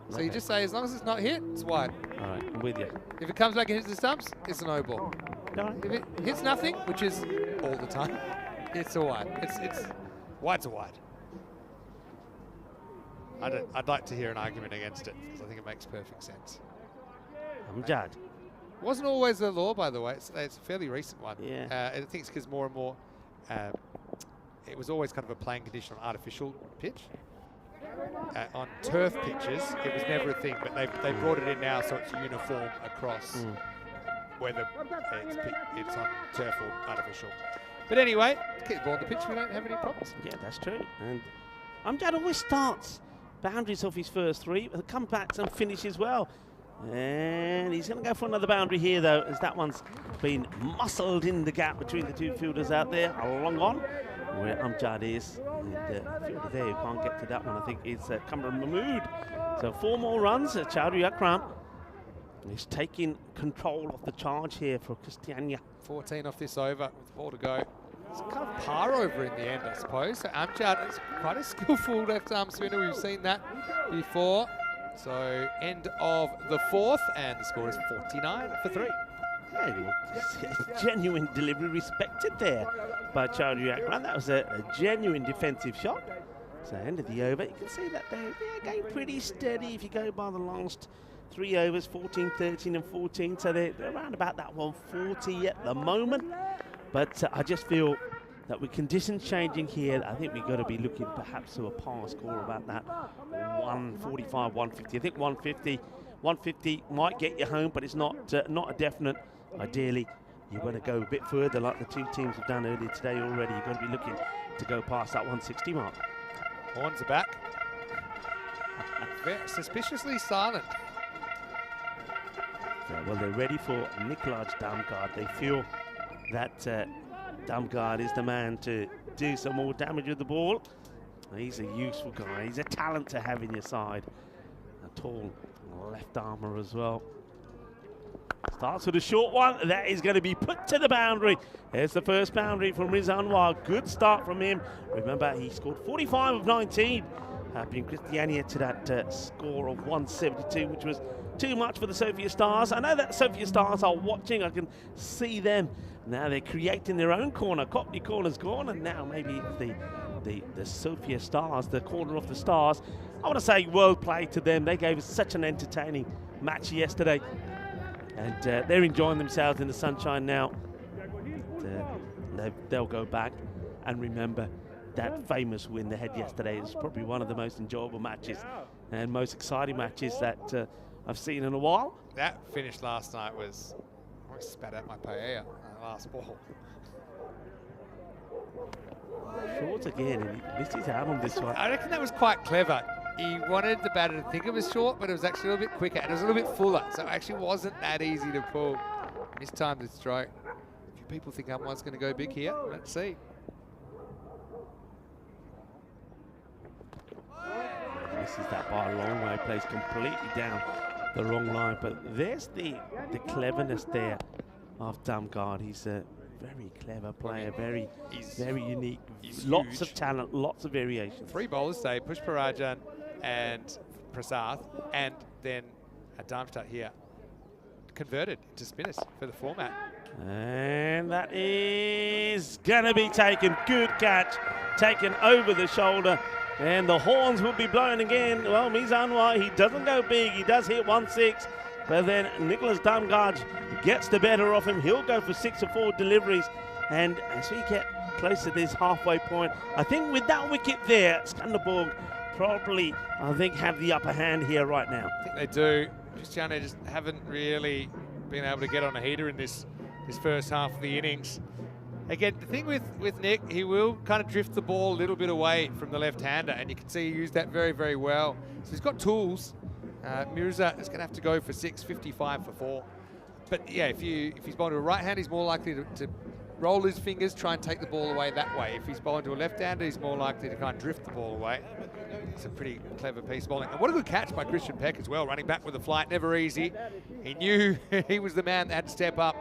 So you just say, as long as it's not hit, it's wide. All right, I'm with you. If it comes back and hits the stumps, it's a no ball. No. If it hits nothing, which is all the time, it's a wide. It's wide's a wide. I'd like to hear an argument against it, because I think it makes perfect sense. Amjad. Wasn't always the law, by the way. It's a fairly recent one. Yeah. I think it's because more and more, it was always kind of a playing condition on artificial pitch. On turf pitches, it was never a thing, but they brought it in now, so it's uniform across whether it's on turf or artificial. But anyway, keep the ball on the pitch, we don't have any problems. Yeah, that's true. And Amjad always starts boundaries off his first 3, but comes back and finishes well. And he's going to go for another boundary here, though, as that one's been muscled in the gap between the 2 fielders out there, along on where Amjad is. And the fielder there who can't get to that one, I think, is Kamran Mahmood. So 4 more runs. Chowdhury Akram is taking control of the charge here for Christiania. 14 off this over with the ball to go. It's kind of par over in the end, I suppose. So Amjad is quite a skillful left-arm spinner. We've seen that before. So end of the 4th, and the score is 49 for 3. Genuine delivery respected there by Chowdhury Akram. That was a genuine defensive shot. So end of the over, you can see that they're going pretty steady if you go by the last 3 overs, 14, 13 and 14. So they're around about that 140 at the moment. But I just feel that with conditions changing here, I think we've got to be looking perhaps to a par score about that 145, 150. I think 150 might get you home, but it's not a definite. Ideally, you want to go a bit further like the 2 teams have done earlier today already. You've got to be looking to go past that 160 mark. Horns are back. Suspiciously silent. Well, they're ready for Nikolaj Damgard. They feel that Damgard is the man to do some more damage with the ball. He's a useful guy. He's a talent to have in your side. A tall left armour as well. Starts with a short one. That is going to be put to the boundary. There's the first boundary from Riz Anwar. Good start from him. Remember, he scored 45 of 19. Helping Christiania to that score of 172, which was too much for the Sophia Stars. I know that Sophia Stars are watching. I can see them. Now they're creating their own corner. Copley corner's gone, and now maybe the Sophia Stars, the corner of the Stars. I want to say well played to them. They gave us such an entertaining match yesterday. And they're enjoying themselves in the sunshine now. they'll go back and remember that famous win they had yesterday. It's probably one of the most enjoyable matches and most exciting matches that I've seen in a while. That finish last night was, I spat out my paella on the last ball. Short again, and he missed his arm on this one. I reckon that was quite clever. He wanted the batter to think it was short, but it was actually a little bit quicker and it was a little bit fuller, so it actually wasn't that easy to pull. Mistimed the stroke. A few people think umpires going to go big here. Let's see. Misses that by a long way, plays completely down the wrong line, but there's the cleverness there of Damgaard. He's a very clever player, very unique, lots huge. of talent, lots of variations. 3 bowlers today, Pushparajan and Prasath, and then a Darmstadt here. Converted to spinners for the format. And that is going to be taken. Good catch, taken over the shoulder. And the horns will be blown again. Well, Mizanwa, he doesn't go big. He does hit 1-6. But then Nicholas Damgaard gets the better of him. He'll go for 6 or 4 deliveries. And as we get close to this halfway point, I think with that wicket there, Scanderborg probably, I think, have the upper hand here right now. I think they do. Christiania just haven't really been able to get on a heater in this first half of the innings. Again, the thing with Nick, he will kind of drift the ball a little bit away from the left-hander, and you can see he used that very, very well. So he's got tools. Mirza is going to have to go for 6, 55 for 4. But yeah, if he's bowling to a right-hander, he's more likely to roll his fingers, try and take the ball away that way. If he's bowling to a left-hander, he's more likely to kind of drift the ball away. It's a pretty clever piece of bowling. And what a good catch by Christian Peck as well, running back with the flight, never easy. He knew he was the man that had to step up.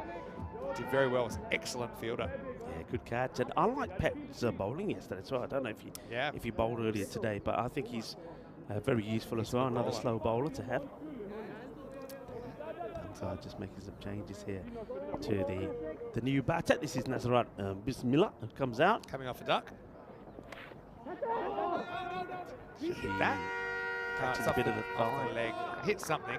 Did very well, was an excellent fielder. Yeah, good catch. And I like Peck's bowling yesterday as well. I don't know if he bowled earlier today, but I think he's very useful as well. Another slow bowler to have. So just making some changes here to the new batter. This is Nazarad Bismillah who comes out. Coming off a duck. Should hit that. Catches a bit of the off the leg. Hit something.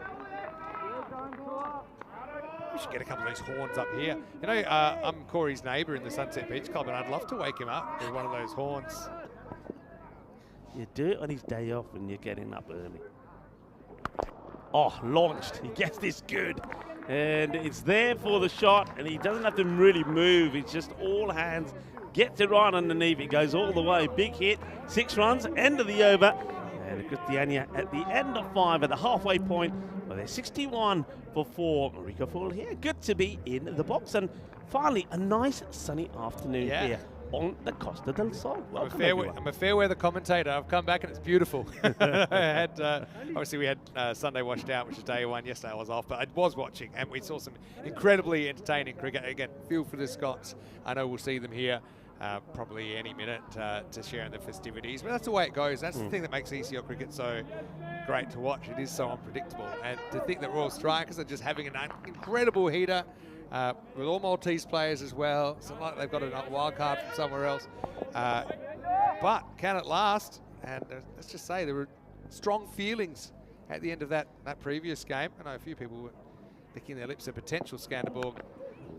We should get a couple of these horns up here. You know, I'm Corey's neighbour in the Sunset Beach Club, and I'd love to wake him up with one of those horns. You do it on his day off when you're getting up early. Oh, launched. He gets this good. And it's there for the shot, and he doesn't have to really move. It's just all hands. Gets it right underneath. It goes all the way. Big hit. 6 runs. End of the over. And Christiania at the end of 5 at the halfway point. Well, they're 61 for 4. Rico Full here. Good to be in the box. And finally, a nice sunny afternoon here on the Costa del Sol. Welcome, I'm a fair weather commentator. I've come back and it's beautiful. Obviously we had Sunday washed out, which is day 1. Yesterday I was off, but I was watching and we saw some incredibly entertaining cricket. Again, feel for the Scots. I know we'll see them here probably any minute to share in the festivities, but that's the way it goes. That's the thing that makes ECL cricket so great to watch. It is so unpredictable, and to think that Royal Strikers are just having an incredible heater with all Maltese players as well. It's not like they've got a wild card from somewhere else, but can it last? And let's just say there were strong feelings at the end of that previous game. I know a few people were licking their lips at potential Scanderborg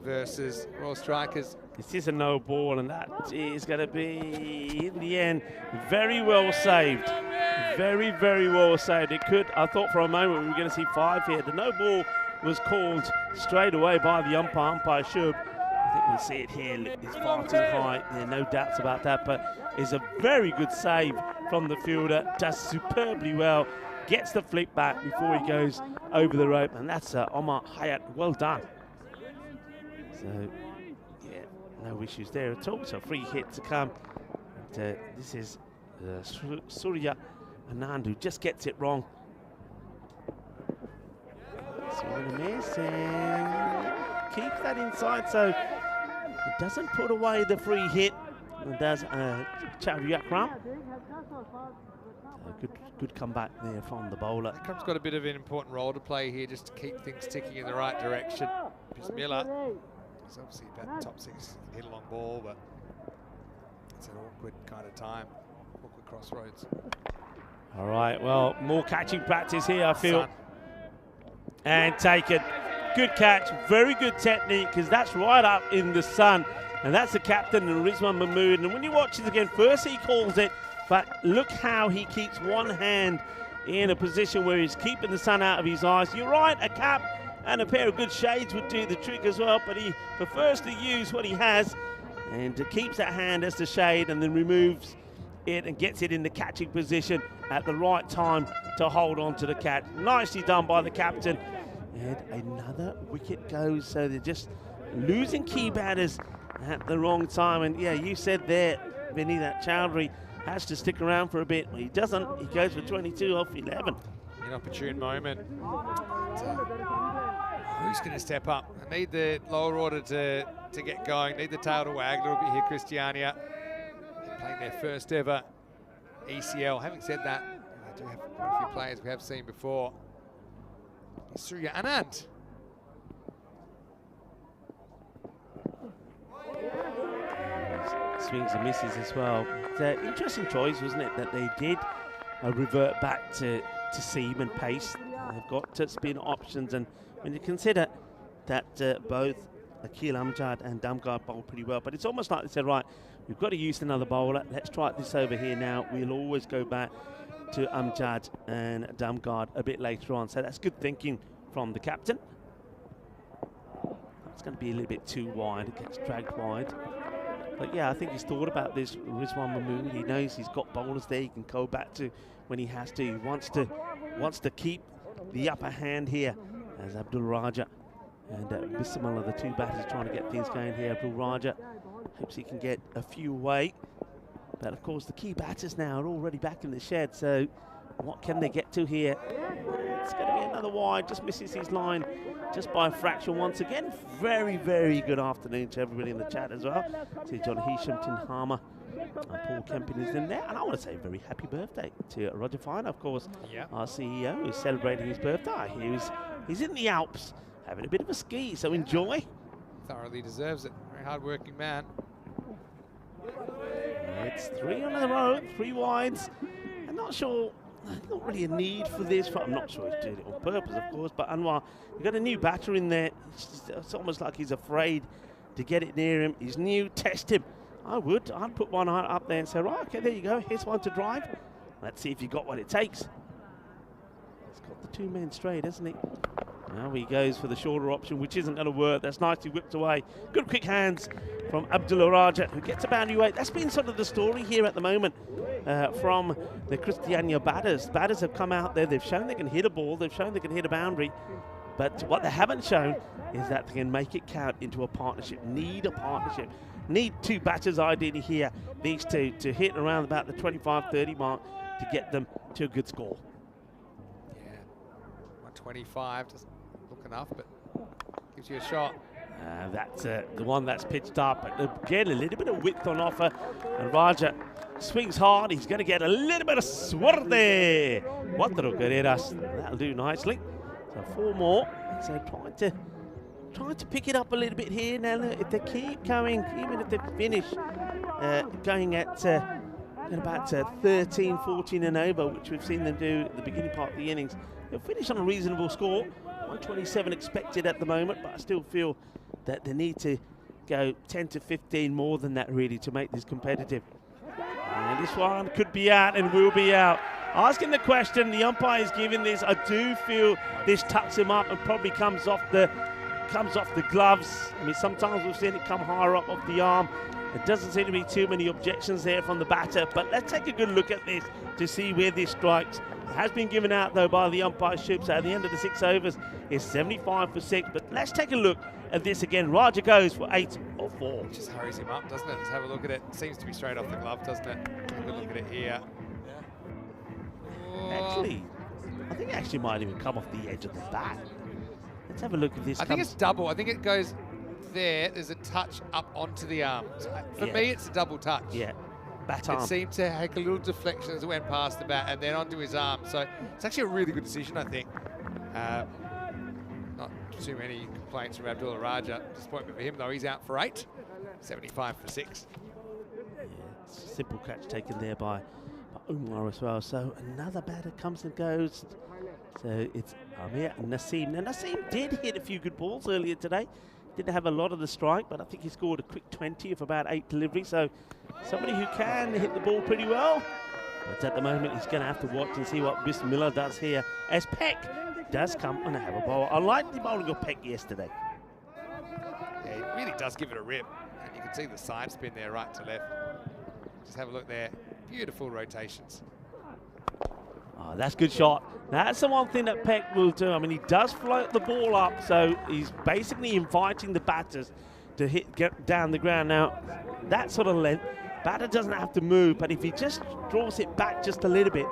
versus Royal Strikers. This is a no ball, and that is going to be, in the end, very well saved. Very, very well saved. It could, I thought for a moment we were going to see 5 here. The no ball was called straight away by the umpire Shub. I think we'll see it here. It's far too high. There are no doubts about that, but it's a very good save from the fielder. Does superbly well. Gets the flick back before he goes over the rope, and that's Omar Hayat. Well done. So, yeah, no issues there at all. So, free hit to come. And, this is Surya Anand, who just gets it wrong. Swing and a miss, and keeps that inside, so it doesn't put away the free hit. It does Chavyakram. Good comeback there from the bowler. Akram's got a bit of an important role to play here, just to keep things ticking in the right direction. Bismillah. It's obviously about the top 6. He can hit a long ball, but it's an awkward kind of time. Awkward crossroads. All right, well, more catching practice here, I feel. Sun. And taken. Good catch, very good technique, because that's right up in the sun. And that's the captain, Rizwan Mahmood. And when you watch it again, first he calls it, but look how he keeps one hand in a position where he's keeping the sun out of his eyes. You're right, a cap and a pair of good shades would do the trick as well, but he prefers to use what he has and keeps that hand as the shade and then removes it and gets it in the catching position at the right time to hold on to the catch. Nicely done by the captain. And another wicket goes, so they're just losing key batters at the wrong time. And yeah, you said there, Vinny, that Chowdhury has to stick around for a bit. Well, he doesn't. He goes for 22 off 11. An opportune moment. Who's going to step up? I need the lower order to get going. Need the tail to wag a little bit here, Christiania. They're playing their first ever ECL. Having said that, I do have quite a few players we have seen before. Surya Anand. Swings and misses as well. It's an interesting choice, wasn't it, that they did revert back to seam and pace. They've got spin options, and when you consider that both Akil Amjad and Damgard bowl pretty well, but it's almost like they said, right, we've got to use another bowler. Let's try this over here now. We'll always go back to Amjad and Damgard a bit later on. So that's good thinking from the captain. It's going to be a little bit too wide. It gets dragged wide. But yeah, I think he's thought about this, Rizwan Mahmood. He knows he's got bowlers there he can go back to when he has to. He wants to keep the upper hand here as Abdul Raja and Bismal are the two batters trying to get things going here. Abdul Raja hopes he can get a few away. But of course the key batters now are already back in the shed, so what can they get to here? It's going to be another wide, just misses his line just by a fraction once again. Very, very good afternoon to everybody in the chat as well. To John Hisham, Tin Harmer, and Paul Kempin is in there. And I want to say a very happy birthday to Roger Fine, of course, our CEO, who's celebrating his birthday. He's in the Alps having a bit of a ski, so enjoy. Thoroughly deserves it. Very hard-working man. It's 3 on the row, 3 wides. I'm not sure, not really a need for this. I'm not sure he's doing it on purpose, of course, but Anwar, you've got a new batter in there. It's almost like he's afraid to get it near him. He's new, test him. I'd put one up there and say, right, okay, there you go. Here's one to drive. Let's see if you got what it takes. He's got the 2 men straight, hasn't he? Now he goes for the shorter option, which isn't going to work. That's nicely whipped away. Good quick hands from Abdullah Raja, who gets a boundary weight. That's been sort of the story here at the moment from the Christiania batters. Batters have come out there. They've shown they can hit a ball. They've shown they can hit a boundary. But what they haven't shown is that they can make it count into a partnership. Need a partnership. Need 2 batters ideally here, these two, to hit around about the 25-30 mark to get them to a good score. Yeah, 125 doesn't look enough, but gives you a shot. That's the one that's pitched up. Again, a little bit of width on offer. And Raja swings hard. He's going to get a little bit of suerte. Cuatro carreras. That'll do nicely. So 4 more. So trying to pick it up a little bit here. Now, look, if they keep going, even if they finish going at about 13, 14 and over, which we've seen them do at the beginning part of the innings, they'll finish on a reasonable score. 127 expected at the moment, but I still feel that they need to go 10 to 15 more than that really to make this competitive. And this one could be out and will be out. Asking the question, the umpire is giving this. I do feel this tucks him up and probably comes off the gloves. I mean, sometimes we've seen it come higher up off the arm. There doesn't seem to be too many objections there from the batter, but let's take a good look at this to see where this strikes. It has been given out though by the umpireship, so at the end of the 6 overs it's 75 for 6, but let's take a look at this again. Raja goes for 8 or 4. Just hurries him up, doesn't it? Let's have a look at it. Seems to be straight off the glove, doesn't it? Have a good look at it here. Actually, I think it actually might even come off the edge of the bat. Let's have a look at this. I think it's double. I think it goes there. There's a touch up onto the arm. So for me, it's a double touch. Yeah, bat arm. It seemed to take a little deflection as it went past the bat and then onto his arm. So it's actually a really good decision, I think. Not too many complaints from Abdullah Raja. Disappointment for him, though. He's out for 8. 75 for 6. Yeah, simple catch taken there by Umar as well. So another batter comes and goes. So it's Amir Naseem. Now Naseem did hit a few good balls earlier today. Didn't have a lot of the strike, but I think he scored a quick 20 of about 8 deliveries. So somebody who can hit the ball pretty well. But at the moment, he's going to have to watch and see what Bismillah does here, as Peck does come and have a bowl. I liked the bowling of Peck yesterday. Yeah, he really does give it a rip. And you can see the side spin there, right to left. Just have a look there. Beautiful rotations. Oh, that's a good shot. That's the one thing that Peck will do. I mean, he does float the ball up, so he's basically inviting the batters to get down the ground. Now, that sort of length, batter doesn't have to move, but if he just draws it back just a little bit,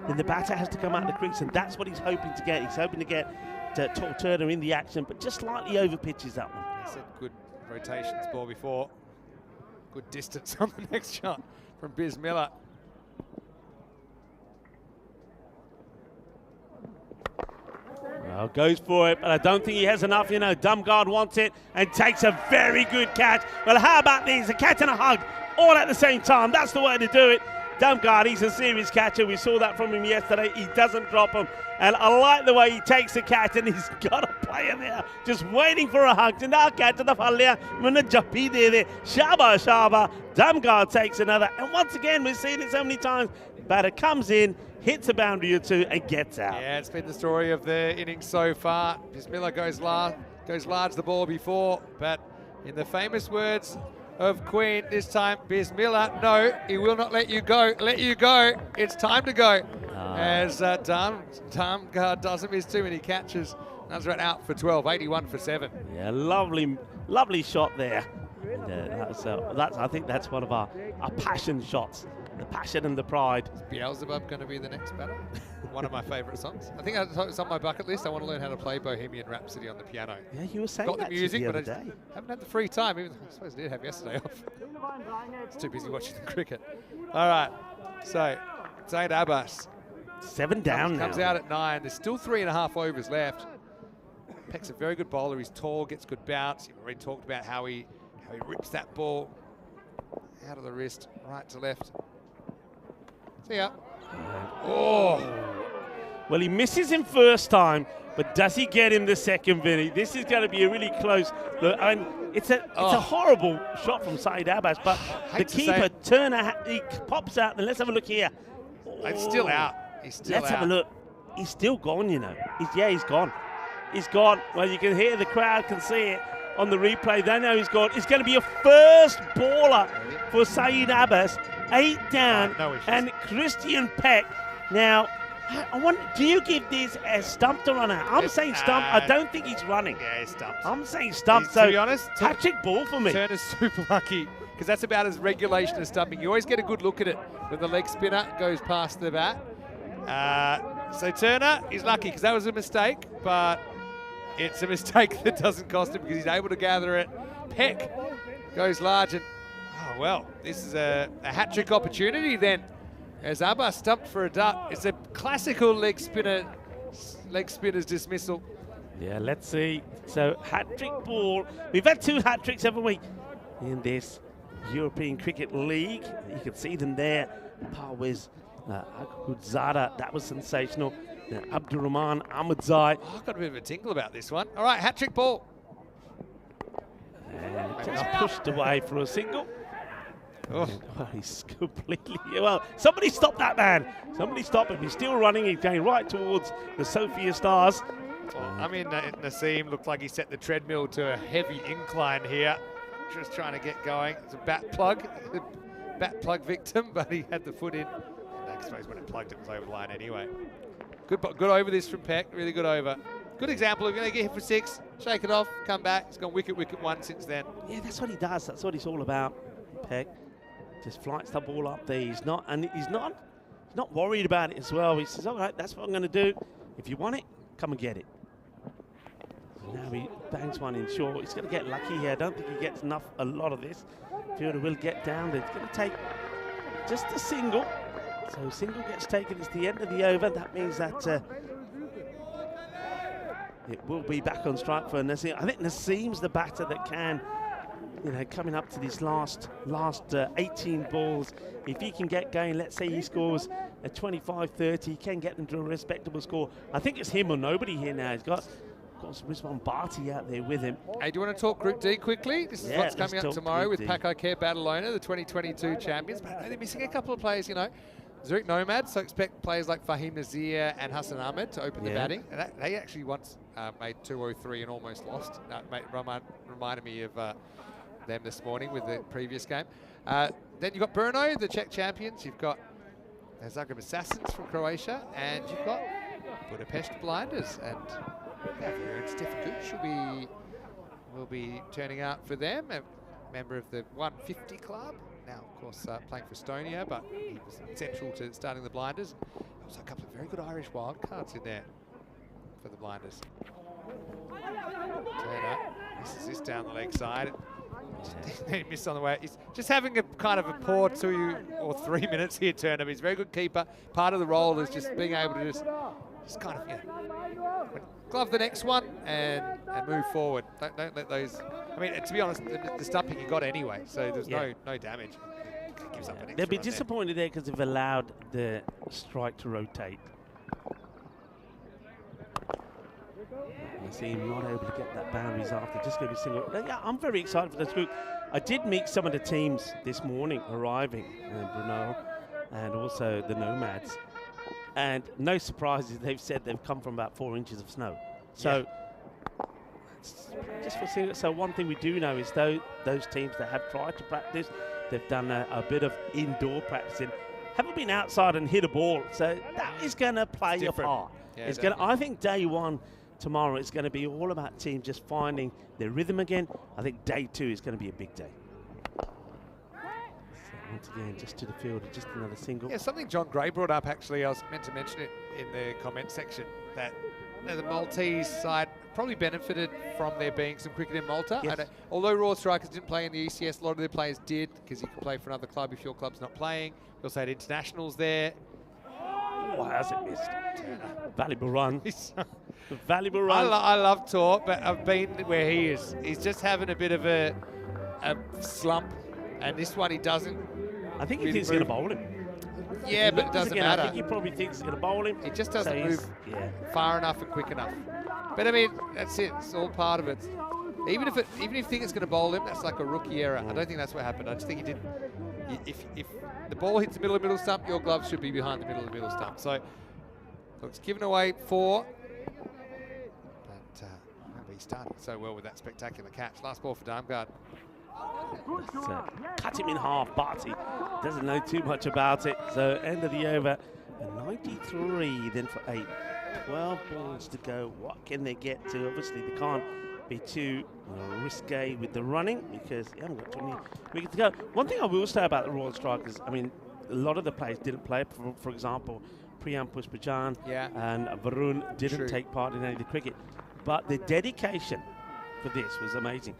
then the batter has to come out of the crease, and that's what he's hoping to get. He's hoping to get Tall Turner in the action, but just slightly over pitches that one. I said good rotations ball before. Good distance on the next shot from Bismillah. Well, goes for it, but I don't think he has enough. You know, Dumgard wants it and takes a very good catch. Well, how about these? A catch and a hug all at the same time. That's the way to do it. Dumgard, he's a serious catcher. We saw that from him yesterday. He doesn't drop him. And I like the way he takes the catch, and he's got a player there just waiting for a hug. Shaba, Shaba. Dumgard takes another. And once again, we've seen it so many times. Batter comes in, hits a boundary or two, and gets out. Yeah, it's been the story of the innings so far. Bismillah goes large the ball before, but in the famous words of Queen, this time Bismillah, no, he will not let you go. Let you go. It's time to go. As Dumgard doesn't miss too many catches. Nazrat out for 12, 81 for 7. Yeah, lovely shot there. And, I think that's one of our passion shots. The passion and the pride. Is Beelzebub going to be the next batter? One of my favourite songs. I think it's on my bucket list. I want to learn how to play Bohemian Rhapsody on the piano. Yeah, you were saying got that the music, the but other I day. haven't had the free time. Even I suppose I did have yesterday off. It's too busy watching the cricket. All right, so Zaid Abbas. 7 down comes now. out at 9. There's still 3.5 overs left. Peck's a very good bowler. He's tall, gets good bounce. You've already talked about how he rips that ball out of the wrist, right to left. See ya. Oh. Well, he misses him first time, but does he get him the second, Vinny? This is going to be a really close look. I mean, it's a horrible shot from Saeed Abbas, but the keeper, Turner, he pops out. And let's have a look here. It's still out. He's still Let's out. have a look. He's still gone, you know. He's gone. He's gone. Well, you can hear the crowd can see it on the replay. They know he's gone. It's going to be a first baller for Saeed Abbas. 8 down, and Christian Peck. Now, I wonder, do you give this a stump to run out? I'm saying stump. I don't think he's running. Yeah, he's stumped. I'm saying stump. To be honest, hat-trick ball for me. Turner's super lucky because that's about as regulation as stumping. You always get a good look at it when the leg spinner goes past the bat. So Turner is lucky because that was a mistake, but it's a mistake that doesn't cost him because he's able to gather it. Peck goes large and well, this is a hat-trick opportunity then, as Abbas stumped for a duck. It's a classical leg spinner's dismissal. Yeah, let's see. So, hat-trick ball. We've had 2 hat-tricks, haven't we, in this European Cricket League. You can see them there. Parwiz Agudzada, that was sensational. Abdurrahman Ahmadzai. I've got a bit of a tinkle about this one. All right, hat-trick ball. And just pushed away for a single. Oh, he's completely... Well, somebody stop that man. Somebody stop him. He's still running. He's going right towards the Sophia Stars. Well, I mean, Naseem looked like he set the treadmill to a heavy incline here. Just trying to get going. It's a bat plug victim, but he had the foot in. I suppose when it plugged, it was over the line anyway. Good over this from Peck. Really good over. Good example of, get hit for 6, shake it off, come back. He's gone wicket 1 since then. Yeah, that's what he does. That's what he's all about, Peck. Just flights the ball up there. He's not worried about it as well. He says, all right, that's what I'm going to do. If you want it, come and get it. Now he bangs one in short. He's going to get lucky here. I don't think he gets a lot of this. Fielder will get down. It's going to take just a single. So single gets taken. It's the end of the over. That means that it will be back on strike for Naseem. I think Naseem's the batter that can, coming up to these last 18 balls, if he can get going, let's say he scores a 25-30, he can get them to a respectable score. I think it's him or nobody here now. He's got Got Rizwan Barty out there with him. Hey, do you want to talk Group D quickly? This is Yeah, what's let's coming up talk tomorrow Group with D. Paco Care Badalona, the 2022 champions. But they're missing a couple of players, you know. Zurich Nomads, so expect players like Fahim Nazir and Hassan Ahmed to open the batting. And they actually once made 203 and almost lost. Reminded me of them this morning with the previous game. Then you've got Brno, the Czech champions. You've got Zagreb Assassins from Croatia, and you've got Budapest Blinders. And Stefan Gooch will be turning out for them, a member of the 150 club. Now, of course, playing for Estonia, but he was central to starting the Blinders. Also, a couple of very good Irish wild cards in there for the Blinders. Turner misses this down the leg side. He missed on the way. He's just having a kind of a poor 2 or 3 minutes here, Turner. He's a very good keeper. Part of the role is just being able to just kind of, glove the next one and move forward. Don't let those. I mean, to be honest, the stumping you got anyway, so there's no damage. Gives up an extra They'll be run there. disappointed there because they've allowed the strike to rotate. You see him not able to get that boundaries after, just going to be single. Yeah, I'm very excited for this group. I did meet some of the teams this morning arriving, Brno and also the Nomads. And no surprises, they've said they've come from about 4 inches of snow. So, just for seeing it. So one thing we do know is those teams that have tried to practice, they've done a bit of indoor practicing, haven't been outside and hit a ball. So that is going to play a part. Yeah, it's going. I think day one tomorrow it's going to be all about teams just finding their rhythm again. I think day 2 is going to be a big day. Once again, just to the field, just another single. Yeah, something John Gray brought up, actually. I was meant to mention it in the comment section, that the Maltese side probably benefited from there being some cricket in Malta. Yes. And, although Raw Strikers didn't play in the ECS, a lot of their players did, because you can play for another club if your club's not playing. We also had internationals there. Oh, how's it missed? Valuable run. Valuable I run. love Tor, but I've been where he is. He's just having a bit of a slump, and this one he doesn't. I think he really thinks he's going to bowl him. Yeah, but it doesn't matter. I think he probably thinks he's going to bowl him. He just doesn't So move far enough and quick enough. But I mean, that's it. It's all part of it. Even if you think it's going to bowl him, that's like a rookie error. I don't think that's what happened. I just think he didn't. If the ball hits the middle stump, your glove should be behind the middle stump. So, look, it's given away 4. But he started so well with that spectacular catch. Last ball for Darmgard. So, cut him in half. Barty doesn't know too much about it. So end of the over. A 93 then for 8. 12 balls to go. What can they get to? Obviously, they can't be too risque with the running because they haven't got 20 wickets to go. One thing I will say about the Royal Strikers, I mean, a lot of the players didn't play. For example, Priyam Pushpajan and Varun didn't take part in any of the cricket. But the dedication for this was amazing.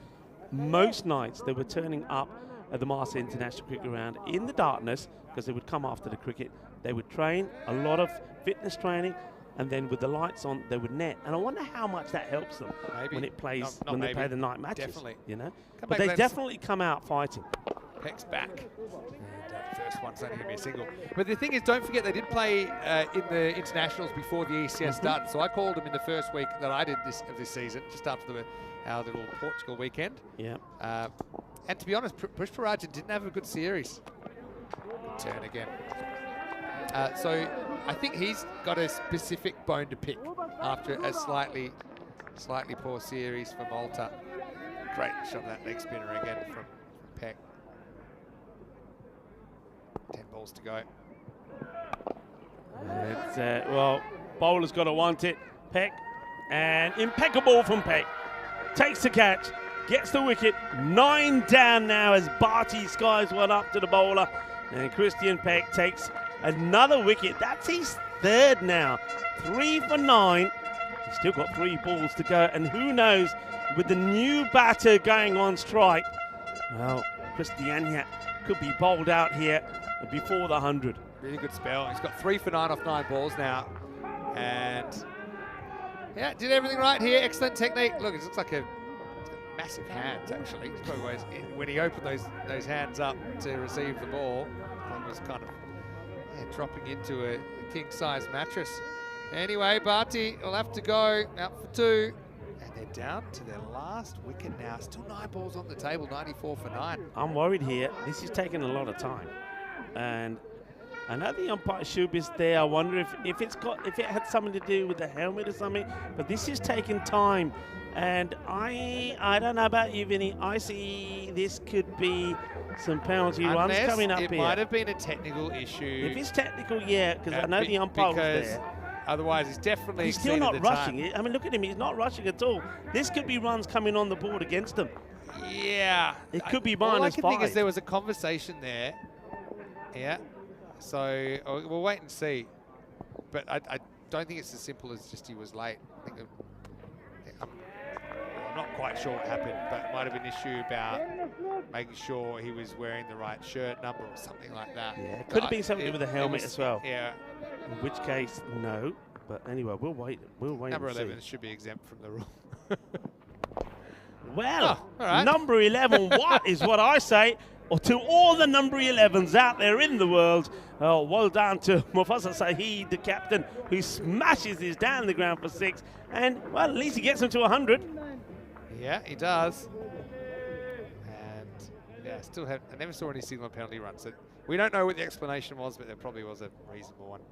Most nights they were turning up at the Marseille International Cricket Ground in the darkness because they would come after the cricket. They would train, a lot of fitness training, and then with the lights on, they would net. And I wonder how much that helps them when it plays when they play the night matches. Definitely. You know, but they definitely come out fighting. Peck's back. And first one's only going to be a single. But the thing is, don't forget they did play in the internationals before the ECS started. So I called them in the first week that I did this season, just after our little Portugal weekend. Yeah. And to be honest, Pushparajan didn't have a good series. Good turn again. So I think he's got a specific bone to pick after a slightly poor series for Malta. Great shot of that leg spinner again from Peck. 10 balls to go. Well, bowler's got to want it. Peck, and impeccable from Peck. Takes the catch, gets the wicket. 9 down now as Barty skies one up to the bowler. And Christian Peck takes another wicket. That's his 3rd now. 3 for 9. He's still got 3 balls to go. And who knows, with the new batter going on strike, well, Christiania could be bowled out here before the 100. Really good spell. He's got 3 for 9 off 9 balls now. And yeah, did everything right here. Excellent technique. Look, it looks like a massive hands, actually. It's probably when he opened those hands up to receive the ball, it was kind of dropping into a king-size mattress. Anyway, Barty will have to go out for 2. down to their last wicket now. Still 9 balls on the table, 94 for 9. I'm worried here. This is taking a lot of time. And I know the umpire's is there. I wonder if it had something to do with the helmet or something. But this is taking time. And I don't know about you, Vinny. I see this could be some penalty runs coming up here. It might have been a technical issue. If it's technical, yeah, because I know the umpire was there. Otherwise, he's definitely He's still not rushing it. I mean, look at him. He's not rushing at all. This could be runs coming on the board against him. Yeah. It could be -5. All I can think is there was a conversation there. Yeah. So we'll wait and see. But I don't think it's as simple as just he was late. I think I'm not quite sure what happened, but it might have been an issue about making sure he was wearing the right shirt number or something like that. Yeah, it could have been something with the helmet as well. Yeah. In which case, no. But anyway, we'll wait. Number and see. 11 should be exempt from the rule. Well, all right. number 11, what is what I say? Or to all the number 11s out there in the world, well done to Mufasa Saeed, the captain, who smashes this down the ground for 6. And, well, at least he gets him to 100. Yeah, he does. And, yeah, I never saw any signal penalty run. So we don't know what the explanation was, but there probably was a reasonable one.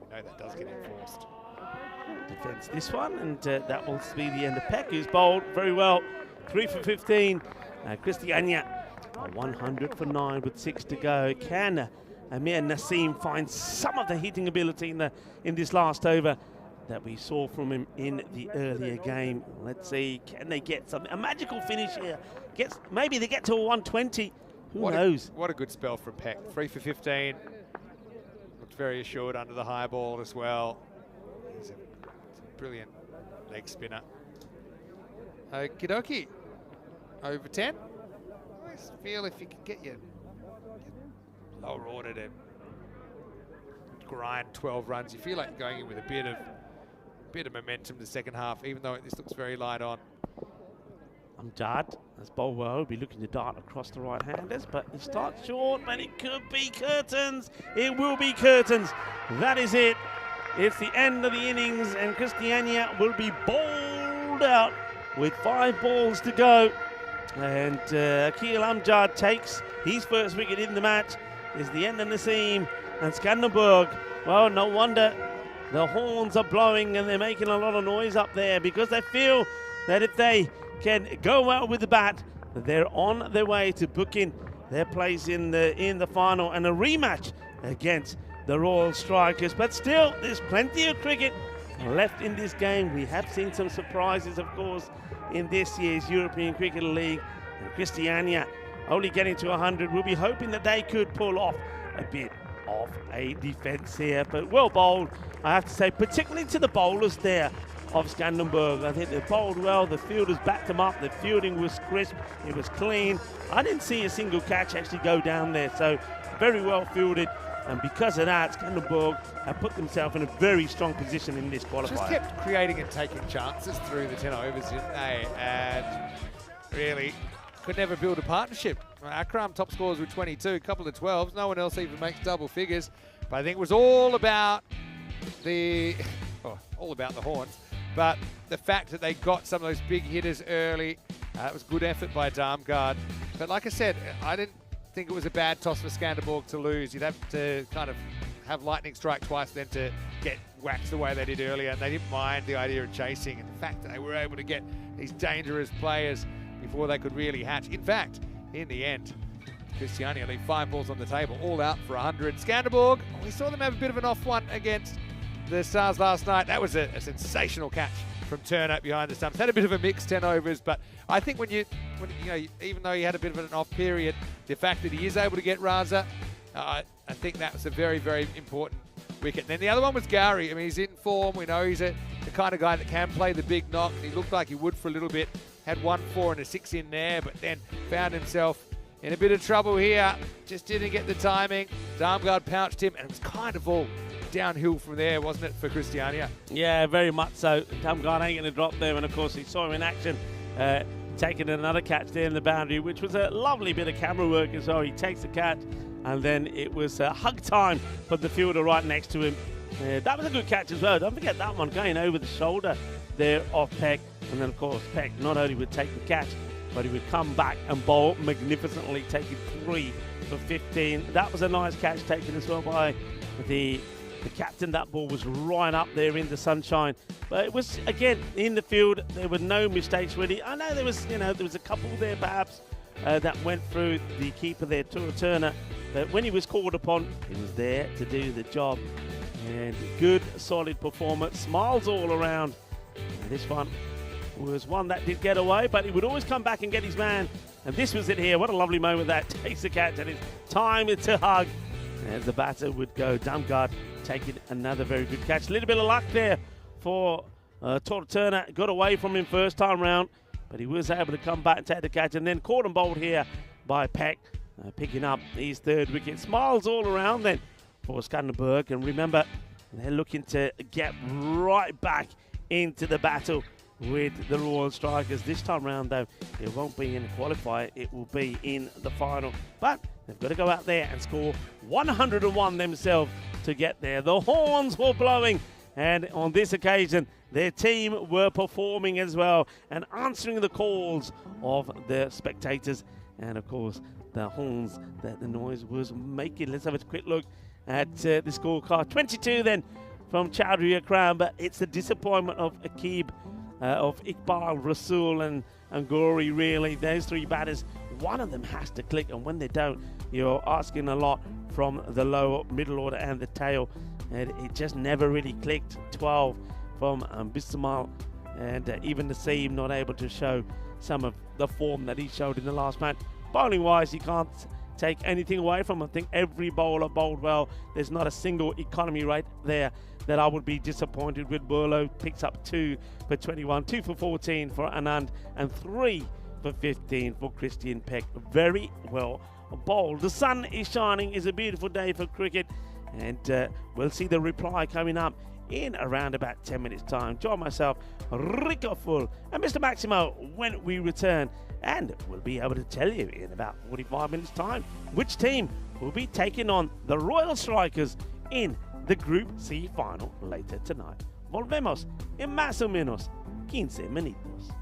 We know that does get enforced. Defends this one, and that will be the end of Peck, who's bowled very well. 3 for 15. Christiania, 100 for 9 with 6 to go. Can Amir Naseem find some of the hitting ability in this last over that we saw from him in the earlier game? Let's see, can they get something? A magical finish here. Maybe they get to a 120. Who knows? What a good spell from Peck. 3 for 15. Looked very assured under the high ball as well. He's a brilliant leg spinner. Okie dokie. Over 10. I just feel if you can get your lower order to grind 12 runs, you feel like you're going in with a bit of momentum the second half, even though this looks very light on. Amjad has bowled well. He'll be looking to dart across the right-handers, but he starts short, but it could be curtains. It will be curtains. That is it. It's the end of the innings, and Christiania will be bowled out with 5 balls to go. And Akil Amjad takes his first wicket in the match. It's the end of Naseem and Scanderborg. Well, no wonder the horns are blowing and they're making a lot of noise up there, because they feel that if they can go well with the bat, they're on their way to booking their place in the final and a rematch against the Royal Strikers. But still, there's plenty of cricket left in this game. We have seen some surprises, of course, in this year's European Cricket League. And Christiania only getting to 100. We'll be hoping that they could pull off a bit of a defence here. But well bowled, I have to say, particularly to the bowlers there of Scanderborg. I think they bowled well. The fielders backed them up. The fielding was crisp. It was clean. I didn't see a single catch actually go down there. So very well fielded. And because of that, Scanderborg have put themselves in a very strong position in this qualifier. Just kept creating and taking chances through the 10 overs, didn't they? And really could never build a partnership. Akram top scores with 22, a couple of 12s. No one else even makes double figures. But I think it was all about the horns. But the fact that they got some of those big hitters early, it was good effort by Darmgard. But like I said, I didn't think it was a bad toss for Scanderborg to lose. You'd have to kind of have lightning strike twice then to get waxed the way they did earlier, and they didn't mind the idea of chasing, and the fact that they were able to get these dangerous players before they could really hatch. In fact, in the end, Christiania leave 5 balls on the table, all out for 100. Scanderborg, we saw them have a bit of an off one against the Stars last night. That was a sensational catch from Turner behind the stumps. Had a bit of a mixed 10 overs, but I think when you know, even though he had a bit of an off period, the fact that he is able to get Raza, I think that was a very, very important wicket. And then the other one was Gowrie. I mean, he's in form. We know he's the kind of guy that can play the big knock. He looked like he would for a little bit. Had 1 4 and a 6 in there, but then found himself in a bit of trouble here. Just didn't get the timing. Darmgard pounced him, and it was kind of all downhill from there, wasn't it, for Christiania? Yeah, very much so. Darmgard ain't going to drop there, and of course he saw him in action, taking another catch there in the boundary, which was a lovely bit of camera work as well. He takes the catch, and then it was hug time for the fielder right next to him. That was a good catch as well. Don't forget that one going over the shoulder there of Peck. And then, of course, Peck not only would take the catch, but he would come back and bowl magnificently, taking 3 for 15. That was a nice catch taken as well by the captain. That ball was right up there in the sunshine. But it was, again, in the field. There were no mistakes, really. I know there was a couple there, perhaps, that went through the keeper there, Turner. But when he was called upon, he was there to do the job. And good, solid performance. Smiles all around. And this one was one that did get away, but he would always come back and get his man. And this was it here. What a lovely moment that takes the catch, and it's time to hug. As the batter would go, Damgard taking another very good catch. A little bit of luck there for Turner. Got away from him first time round, but he was able to come back and take the catch. And then caught and bowled here by Peck, picking up his 3rd wicket. Smiles all around then for Scanderborg. And remember, they're looking to get right back into the battle with the Royal Strikers. This time round, though, it won't be in the qualifier, it will be in the final. But they've got to go out there and score 101 themselves to get there. The horns were blowing, and on this occasion, their team were performing as well and answering the calls of the spectators. And of course, the horns that the noise was making. Let's have a quick look at the scorecard. 22 then from Chowdhury Akram, but it's the disappointment of Akib, of Iqbal, Rasul and Gori, really. Those 3 batters, one of them has to click, and when they don't, you're asking a lot from the lower middle order and the tail, and it just never really clicked. 12 from Bismal, and even Naseem not able to show some of the form that he showed in the last match. Bowling wise, you can't take anything away from him. I think every bowler bowled well. There's not a single economy rate there that I would be disappointed with. Burlow picks up 2 for 21, 2 for 14 for Anand, and 3 for 15 for Christian Peck. Very well bowled. The sun is shining. It's a beautiful day for cricket, and we'll see the reply coming up in around about 10 minutes time. Join myself, Rico Full, and Mr. Maximo when we return, and we'll be able to tell you in about 45 minutes time which team will be taking on the Royal Strikers in the Group C final later tonight. Volvemos en más o menos 15 minutos.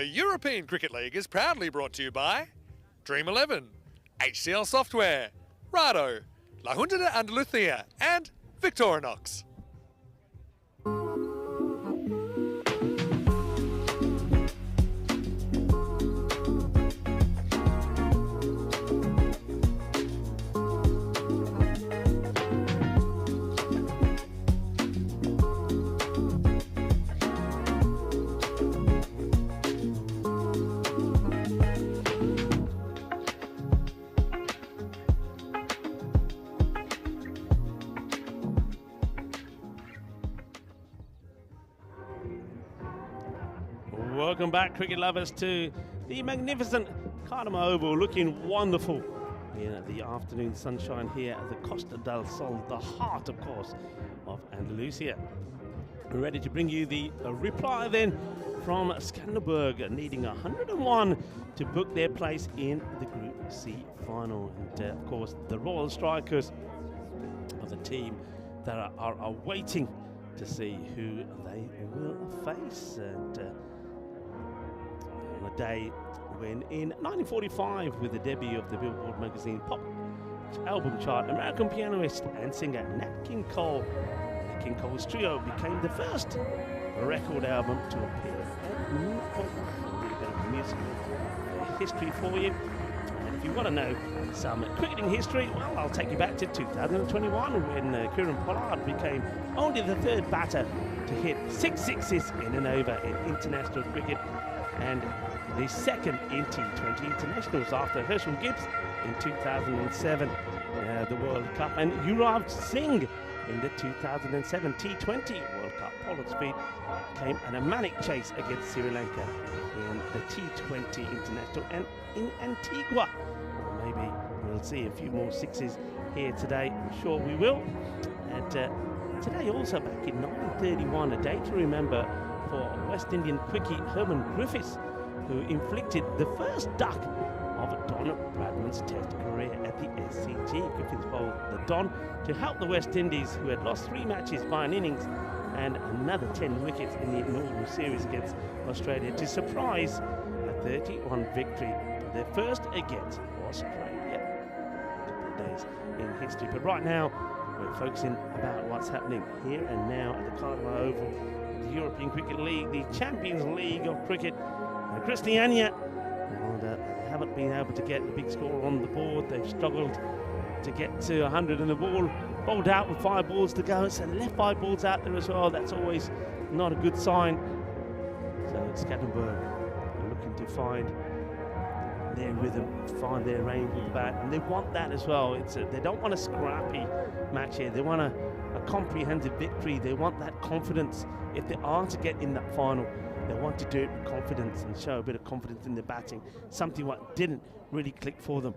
The European Cricket League is proudly brought to you by Dream 11, HCL Software, Rado, La Junta de Andalucía, and Victorinox. Welcome back, cricket lovers, to the magnificent Cardamom Oval, looking wonderful in the afternoon sunshine here at the Costa del Sol, the heart, of course, of Andalusia. We're ready to bring you the reply then from Scanderborg, needing 101 to book their place in the Group C final. And of course, the Royal Strikers are the team that are waiting to see who they will face. And on a day when in 1945, with the debut of the Billboard magazine pop album chart, American pianist and singer Nat King Cole, Nat King Cole's trio became the first record album to appear at Newport. A little bit of musical history for you. And if you want to know some cricketing history, well, I'll take you back to 2021 when Kieran Pollard became only the third batter to hit 6 sixes in an over in international cricket, and the second in T20 internationals after Herschel Gibbs in 2007, the World Cup, and Yuvraj Singh in the 2007 T20 World Cup. Pollard's feat came at a manic chase against Sri Lanka in the T20 international and in Antigua. Maybe we'll see a few more sixes here today. I'm sure we will. And today also back in 1931, a day to remember for West Indian quickie Herman Griffiths, who inflicted the first duck of Don Bradman's Test career at the SCG. Griffiths bowled the Don to help the West Indies, who had lost 3 matches by an innings and another 10 wickets in the inaugural series against Australia, to surprise a 31 victory, their first against Australia. A couple of days in history, but right now we're focusing about what's happening here and now at the Cardamom Oval, the European Cricket League, the Champions League of cricket. Christiania, haven't been able to get the big score on the board. They've struggled to get to 100, and the ball bowled out with 5 balls to go. So left 5 balls out there as well. That's always not a good sign. So Scanderborg are looking to find their rhythm, find their range with the bat, and they want that as well. They don't want a scrappy match here. They want a comprehensive victory. They want that confidence. If they are to get in that final, they want to do it with confidence and show a bit of confidence in their batting, something what didn't really click for them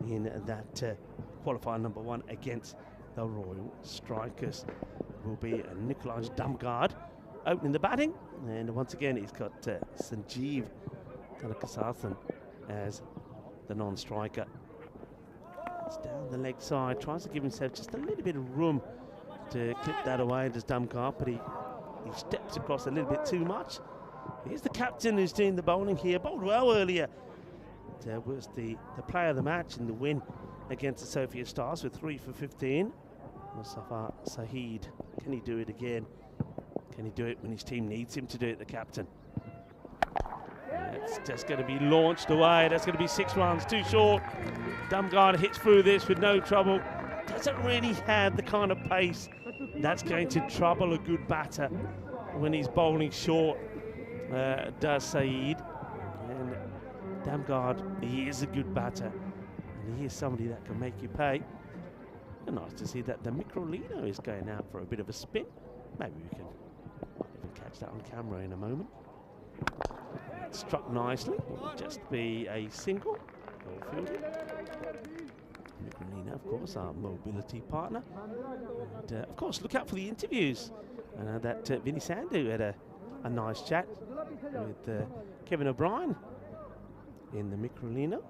in that qualifier number 1 against the Royal Strikers. Will be Nikolaj Damgaard opening the batting, and once again he's got Sanjeev Tanakasathan as the non-striker. It's down the leg side, tries to give himself just a little bit of room to clip that away, does Damgaard, but he steps across a little bit too much. Here's the captain who's doing the bowling here. Bowled well earlier. Was the player of the match in the win against the Sophia Stars with 3 for 15. Mustafa Saeed. Can he do it again? Can he do it when his team needs him to do it, the captain? It's just going to be launched away. That's going to be 6 runs, too short. Damgaard hits through this with no trouble. Doesn't really have the kind of pace that's going to trouble a good batter when he's bowling short. Does Saeed, and Damgaard, he is a good batter, and he is somebody that can make you pay. And nice to see that the Microlino is going out for a bit of a spin. Maybe we can even catch that on camera in a moment. Struck nicely, will just be a single. Microlino, of course, our mobility partner. And of course, look out for the interviews. That Vinny Sandhu had a nice chat with Kevin O'Brien in the Microlino.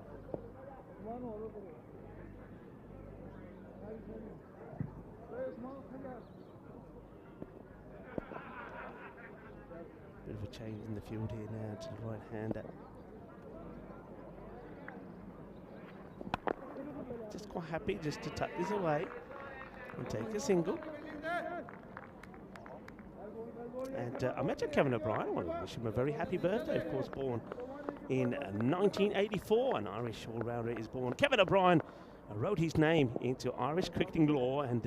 Bit of a change in the field here now to the right-hander. Just quite happy just to tuck this away and take a single. And I mentioned Kevin O'Brien. I want to wish him a very happy birthday. Of course, born in 1984. An Irish all-rounder is born. Kevin O'Brien wrote his name into Irish cricketing law, and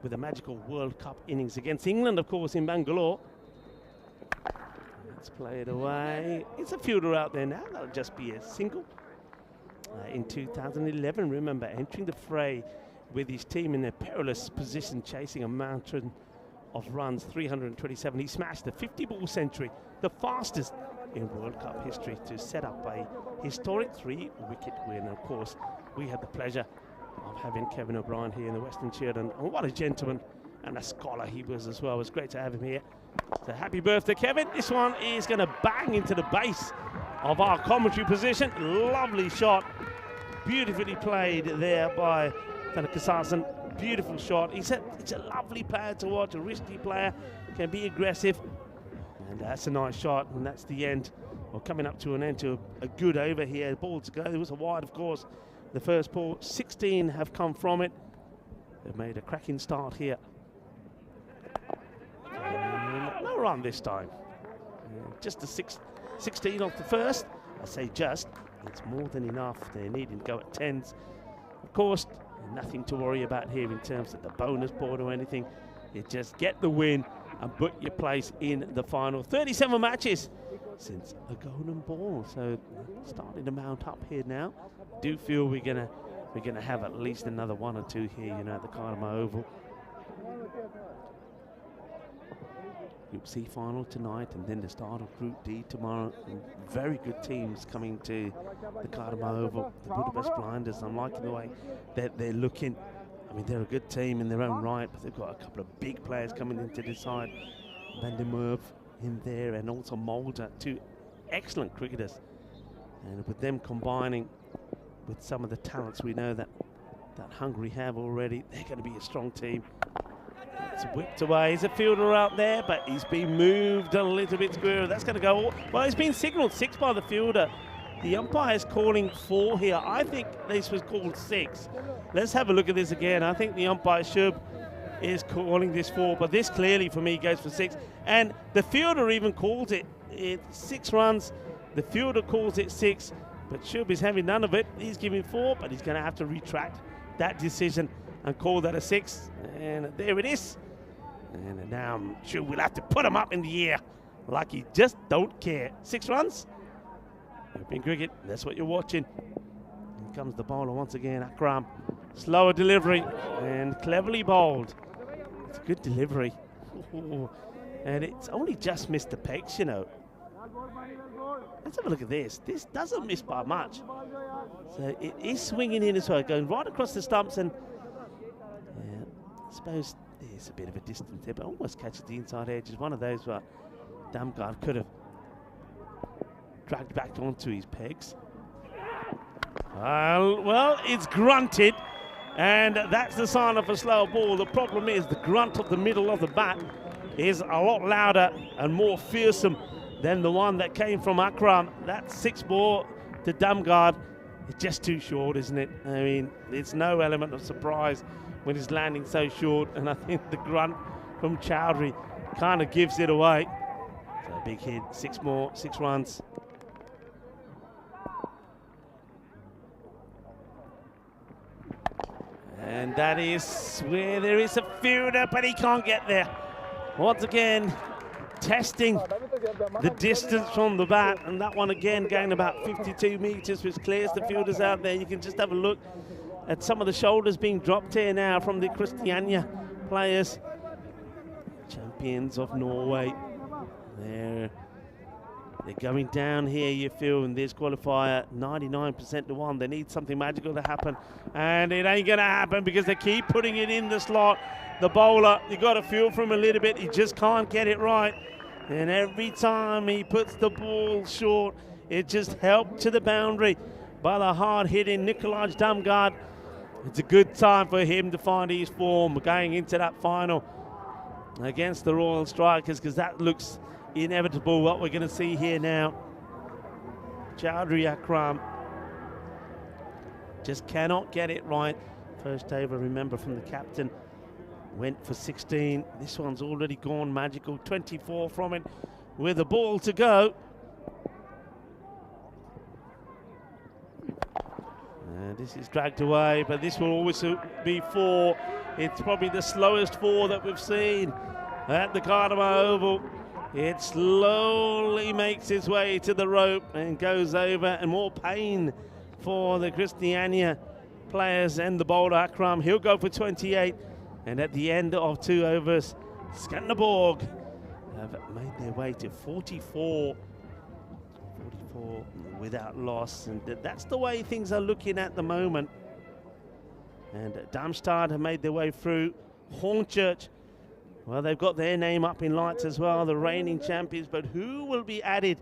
with a magical World Cup innings against England, of course, in Bangalore. Let's play it away. It's a fielder out there now. That'll just be a single. In 2011, remember, entering the fray with his team in a perilous position, chasing a mountain of runs, 327. He smashed the 50-ball century, the fastest in World Cup history, to set up a historic 3-wicket win. Of course, we had the pleasure of having Kevin O'Brien here in the Western Shield, and what a gentleman and a scholar he was as well. It was great to have him here. So happy birthday, Kevin. This one is going to bang into the base of our commentary position. Lovely shot. Beautifully played there by Tanaka. Beautiful shot. It's a lovely player to watch, a risky player, can be aggressive. And that's a nice shot, and that's the end, or coming up to an end to a good over here. Ball to go. There was a wide, of course. The first ball, 16 have come from it. They've made a cracking start here. No run this time. Just a 16 off the first. I say just. It's more than enough. They're needing to go at 10s. Of course, nothing to worry about here in terms of the bonus board or anything. You just get the win and book your place in the final. 37 matches since a golden ball. So starting to mount up here now. Do feel we're gonna have at least another 1 or 2 here, you know, at the Karma Oval. Group C final tonight, and then the start of Group D tomorrow. And very good teams coming to the Karma Oval. The Budapest Blinders, I'm liking the way that they're looking. I mean, they're a good team in their own right, but they've got a couple of big players coming into this side. Van der Merwe in there, and also Mulder, 2 excellent cricketers. And with them combining with some of the talents we know that Hungary have already, they're going to be a strong team. It's whipped away. He's a fielder out there, but he's been moved a little bit square. That's going to go. Well, it's been signalled 6 by the fielder. The umpire is calling 4 here. I think this was called 6. Let's have a look at this again. I think the umpire is calling this 4, but this clearly for me goes for 6. And the fielder even calls it 6 runs. The fielder calls it 6, but Shub is having none of it. He's giving 4, but he's going to have to retract that decision and call that a 6. And there it is. And now Shub will have to put him up in the air like he just don't care. 6 runs. European cricket, that's what you're watching. Here comes the bowler once again, Akram. Slower delivery and cleverly bowled. It's a good delivery. Ooh. And it's only just missed the pegs, you know. Let's have a look at this. This doesn't miss by much. So it is swinging in as well, going right across the stumps, and yeah, I suppose there's a bit of a distance there, but almost catches the inside edge. It's one of those where Damgard could have dragged back onto his pegs. Well, it's grunted, and that's the sign of a slow ball. The problem is the grunt of the middle of the bat is a lot louder and more fearsome than the one that came from Akram. That 6 ball to Damgard is just too short, isn't it? I mean, it's no element of surprise when he's landing so short, and I think the grunt from Chowdhury kind of gives it away. So a big hit, 6 runs. And that is where there is a fielder, but he can't get there. Once again, testing the distance from the bat, and that one again going about 52 meters, which clears the fielders out there. You can just have a look at some of the shoulders being dropped here now from the Christiania players. Champions of Norway. They're going down here, you feel, in this qualifier, 99% to 1. They need something magical to happen, and it ain't going to happen because they keep putting it in the slot. The bowler, you got to feel for him a little bit. He just can't get it right. And every time he puts the ball short, it just helped to the boundary by the hard-hitting Nikolaj Damgard. It's a good time for him to find his form going into that final against the Royal Strikers, because that looks inevitable what we're going to see here now. Chaudhry Akram just cannot get it right. First over, remember, from the captain, went for 16. This one's already gone magical. 24 from it with a ball to go. This is dragged away, but this will always be 4. It's probably the slowest 4 that we've seen at the Cardamom Oval. It slowly makes its way to the rope and goes over, and more pain for the Christiania players and the bowler Akram. He'll go for 28, and at the end of 2 overs, Scanderborg have made their way to 44 without loss, and that's the way things are looking at the moment. And Darmstadt have made their way through. Hornchurch, well, they've got their name up in lights as well, the reigning champions, but who will be added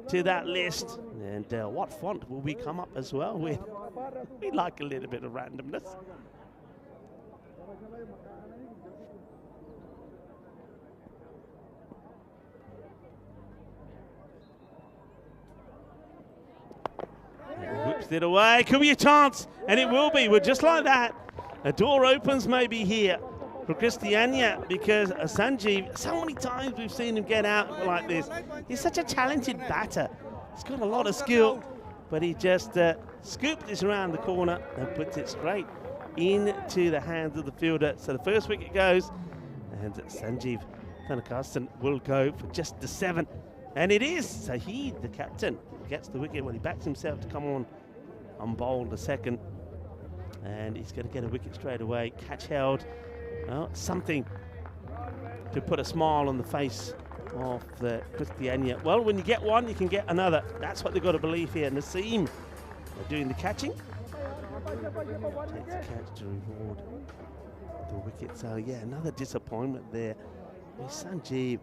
to that list? And what font will we come up as well with? We like a little bit of randomness. Whips it away, could be a chance, and it will be. We're just like that. A door opens maybe here for Christiania, because Sanjeev, so many times we've seen him get out like this. He's such a talented batter. He's got a lot of skill, but he just scoops this around the corner and puts it straight into the hands of the fielder. So the first wicket goes, and Sanjeev Thanakasan will go for just the 7. And it is Saheed, the captain, who gets the wicket when he backs himself to come on bowl the second. And he's going to get a wicket straight away. Catch held. Well, something to put a smile on the face of the Christiania. Well, when you get one, you can get another. That's what they've got to believe here. Naseem doing the catching. Takes the catch to reward the wicket. So, yeah, another disappointment there. Sanjeev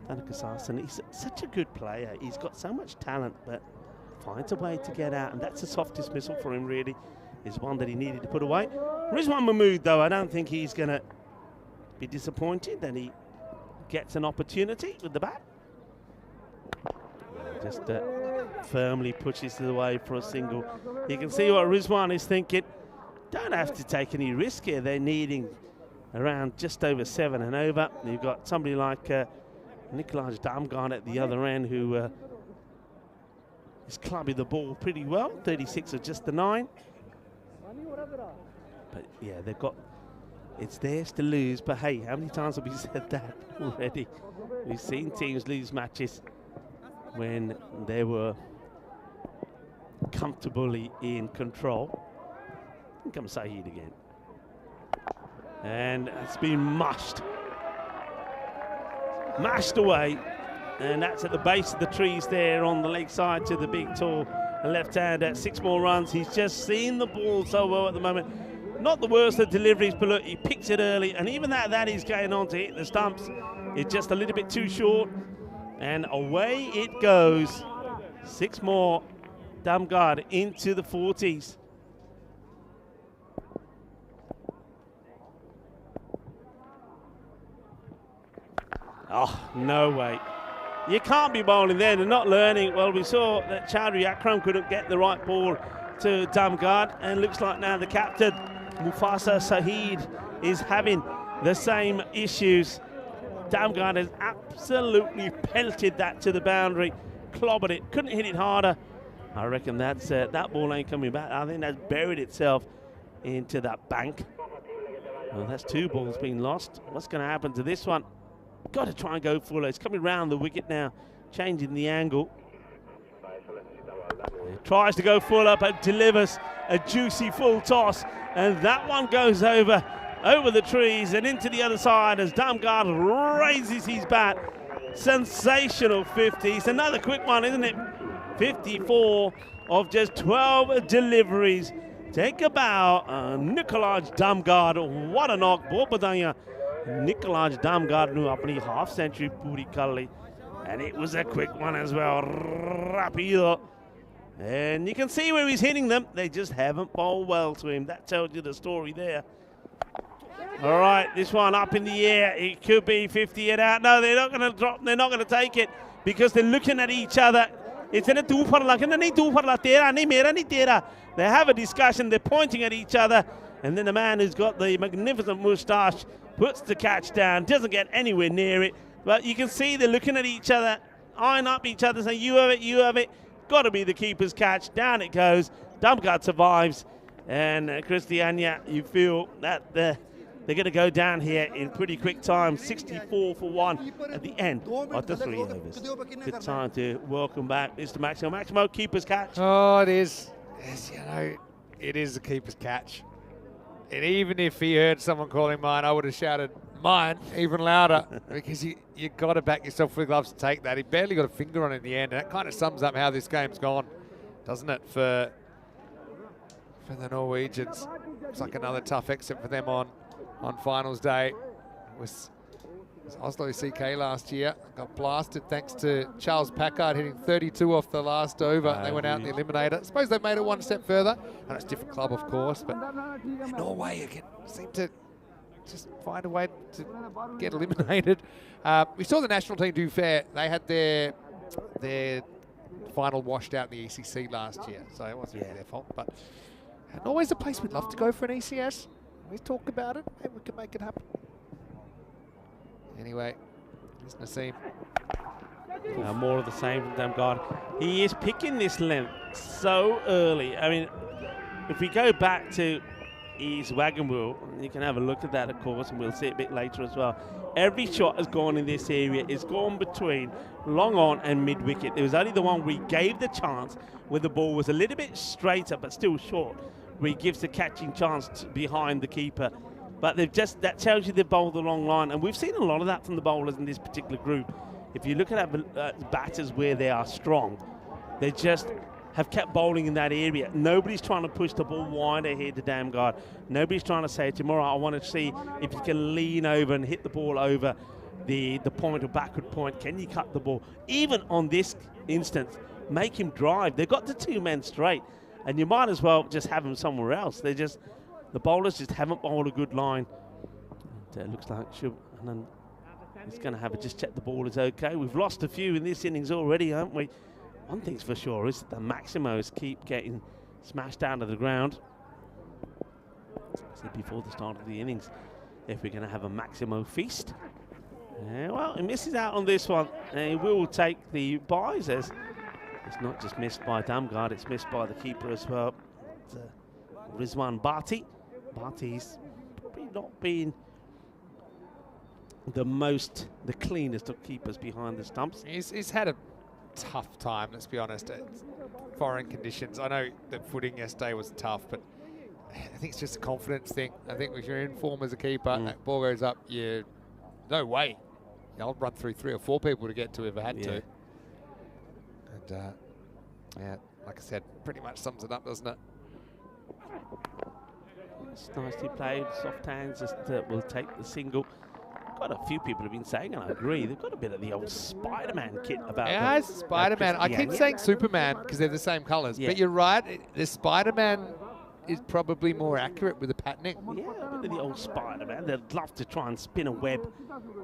Thanakasan, he's such a good player. He's got so much talent, but finds a way to get out. And that's a soft dismissal for him, really. Is one that he needed to put away. Rizwan Mahmood, though, I don't think he's going to be disappointed that he gets an opportunity with the bat. Just firmly pushes it away for a single. You can see what Rizwan is thinking. Don't have to take any risk here. They're needing around just over 7 and over. You've got somebody like Nikolaj Damgaard at the other end who is clubbing the ball pretty well. 36 of just the 9. But yeah, they've got, it's theirs to lose. But hey, how many times have we said that already? We've seen teams lose matches when they were comfortably in control. Here comes Saheed again. And it's been mashed away. And that's at the base of the trees there on the leg side to the big tall left hand at 6 more runs. He's just seen the ball so well at the moment. Not the worst of deliveries, but look, he picks it early, and even that he's going on to hit the stumps. It's just a little bit too short, and away it goes. 6 more. Damgaard into the 40s. Oh, no way. You can't be bowling there. They're not learning. Well, we saw that Chaudhry Akram couldn't get the right ball to Damgaard, and looks like now the captain, Mufasa Saheed, is having the same issues. Damgaard has absolutely pelted that to the boundary, clobbered it, couldn't hit it harder. I reckon that's that ball ain't coming back. I think that's buried itself into that bank. Well, that's 2 balls being lost. What's going to happen to this one? Got to try and go fuller. It's coming round the wicket now, changing the angle. He tries to go fuller, but delivers a juicy full toss, and that one goes over the trees and into the other side as Damgaard raises his bat. Sensational 50s. Another quick one, isn't it? 54 of just 12 deliveries. Take a bow, Nikolaj Damgaard. What a knock. Bahut badaiyan. Nikolaj Damgaard nu apni half century puri kar li. And it was a quick one as well. Rapido. And you can see where he's hitting them. They just haven't bowled well to him. That tells you the story there. All right, this one up in the air. It could be 50 and out. No, they're not going to drop. They're not going to take it because they're looking at each other. They have a discussion. They're pointing at each other. And then the man who's got the magnificent moustache puts the catch down, doesn't get anywhere near it. But you can see they're looking at each other, eyeing up each other, saying, you have it, you have it. Got to be the keeper's catch. Down it goes. Damgard survives. And Christiania, you feel that they're going to go down here in pretty quick time. 64 for 1 at the end of the 3 overs. Good time to welcome back Mr. Maximo. Maximo, keeper's catch. Oh, it is. Yes, you know, it is the keeper's catch. And even if he heard someone calling mine, I would have shouted mine even louder because you got to back yourself with gloves to take that. He barely got a finger on it in the end, and that kind of sums up how this game's gone, doesn't it, for the Norwegians. It's like another tough exit for them on finals day. It was Oslo CK last year. Got blasted thanks to Charles Packard hitting 32 off the last over. They went out in the Eliminator. I suppose they made it one step further. And it's a different club, of course, but Norway again seem to just find a way to get eliminated. We saw the national team do fair. They had their final washed out in the ECC last year, so it wasn't really their fault. But Norway's a place we'd love to go for an ECS. We talk about it, maybe we can make it happen. Anyway, here's Nassim. More of the same from Damgard. He is picking this length so early. I mean, if we go back to his wagon wheel, you can have a look at that, of course, and we'll see it a bit later as well. Every shot has gone in this area. It's gone between long on and mid-wicket. There was only the one we gave the chance where the ball was a little bit straighter but still short, where he gives the catching chance behind the keeper. But that tells you they've bowled the long line, and we've seen a lot of that from the bowlers in this particular group. If you look at batters where they are strong, they just have kept bowling in that area. Nobody's trying to push the ball wide ahead to Damgard. Nobody's trying to say tomorrow, I want to see if you can lean over and hit the ball over the point or backward point. Can you cut the ball? Even on this instance, make him drive. They've got the 2 men straight, and you might as well just have him somewhere else. The bowlers just haven't bowled a good line. It looks like and then he's going to have just check the ball is okay. We've lost a few in this innings already, haven't we? One thing's for sure is that the Maximos keep getting smashed down to the ground. As I said before the start of the innings, if we're going to have a Maximo feast. Well, he misses out on this one. He will take the buys as it's not just missed by Damgard, it's missed by the keeper as well. It's, Rizwan Bhatti. Bhatti's probably not been the cleanest of keepers behind the stumps. He's had a tough time, let's be honest. Foreign conditions. I know that footing yesterday was tough, but I think it's just a confidence thing. I think if you're in form as a keeper, that ball goes up, no way. I'll run through 3 or 4 people to get to if I had to. And yeah, like I said, pretty much sums it up, doesn't it? It's nicely played, soft hands, just will take the single. Quite a few people have been saying, and I agree, they've got a bit of the old Spider-Man kit about them. Yeah, it's Spider-Man. I keep saying Superman because they're the same colours, but you're right, the Spider-Man is probably more accurate with the patterning. Yeah, a bit of the old Spider-Man. They'd love to try and spin a web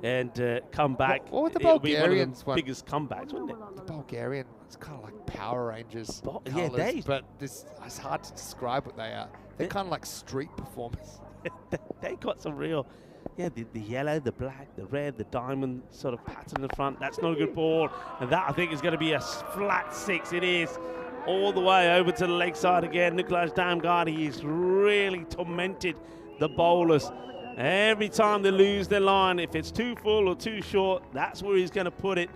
and come back. What would the Bulgarians one? Biggest comebacks, wouldn't it? The Bulgarian, it's kind of like Power Rangers colours, but it's hard to describe what they are. They're kind of like street performers. They got some real, the yellow, the black, the red, the diamond sort of pattern in the front. That's not a good ball, and that I think is going to be a flat 6. It is. All the way over to the leg side again. Nicholas Damgard, he's really tormented the bowlers. Every time they lose their line, if it's too full or too short, that's where he's going to put it.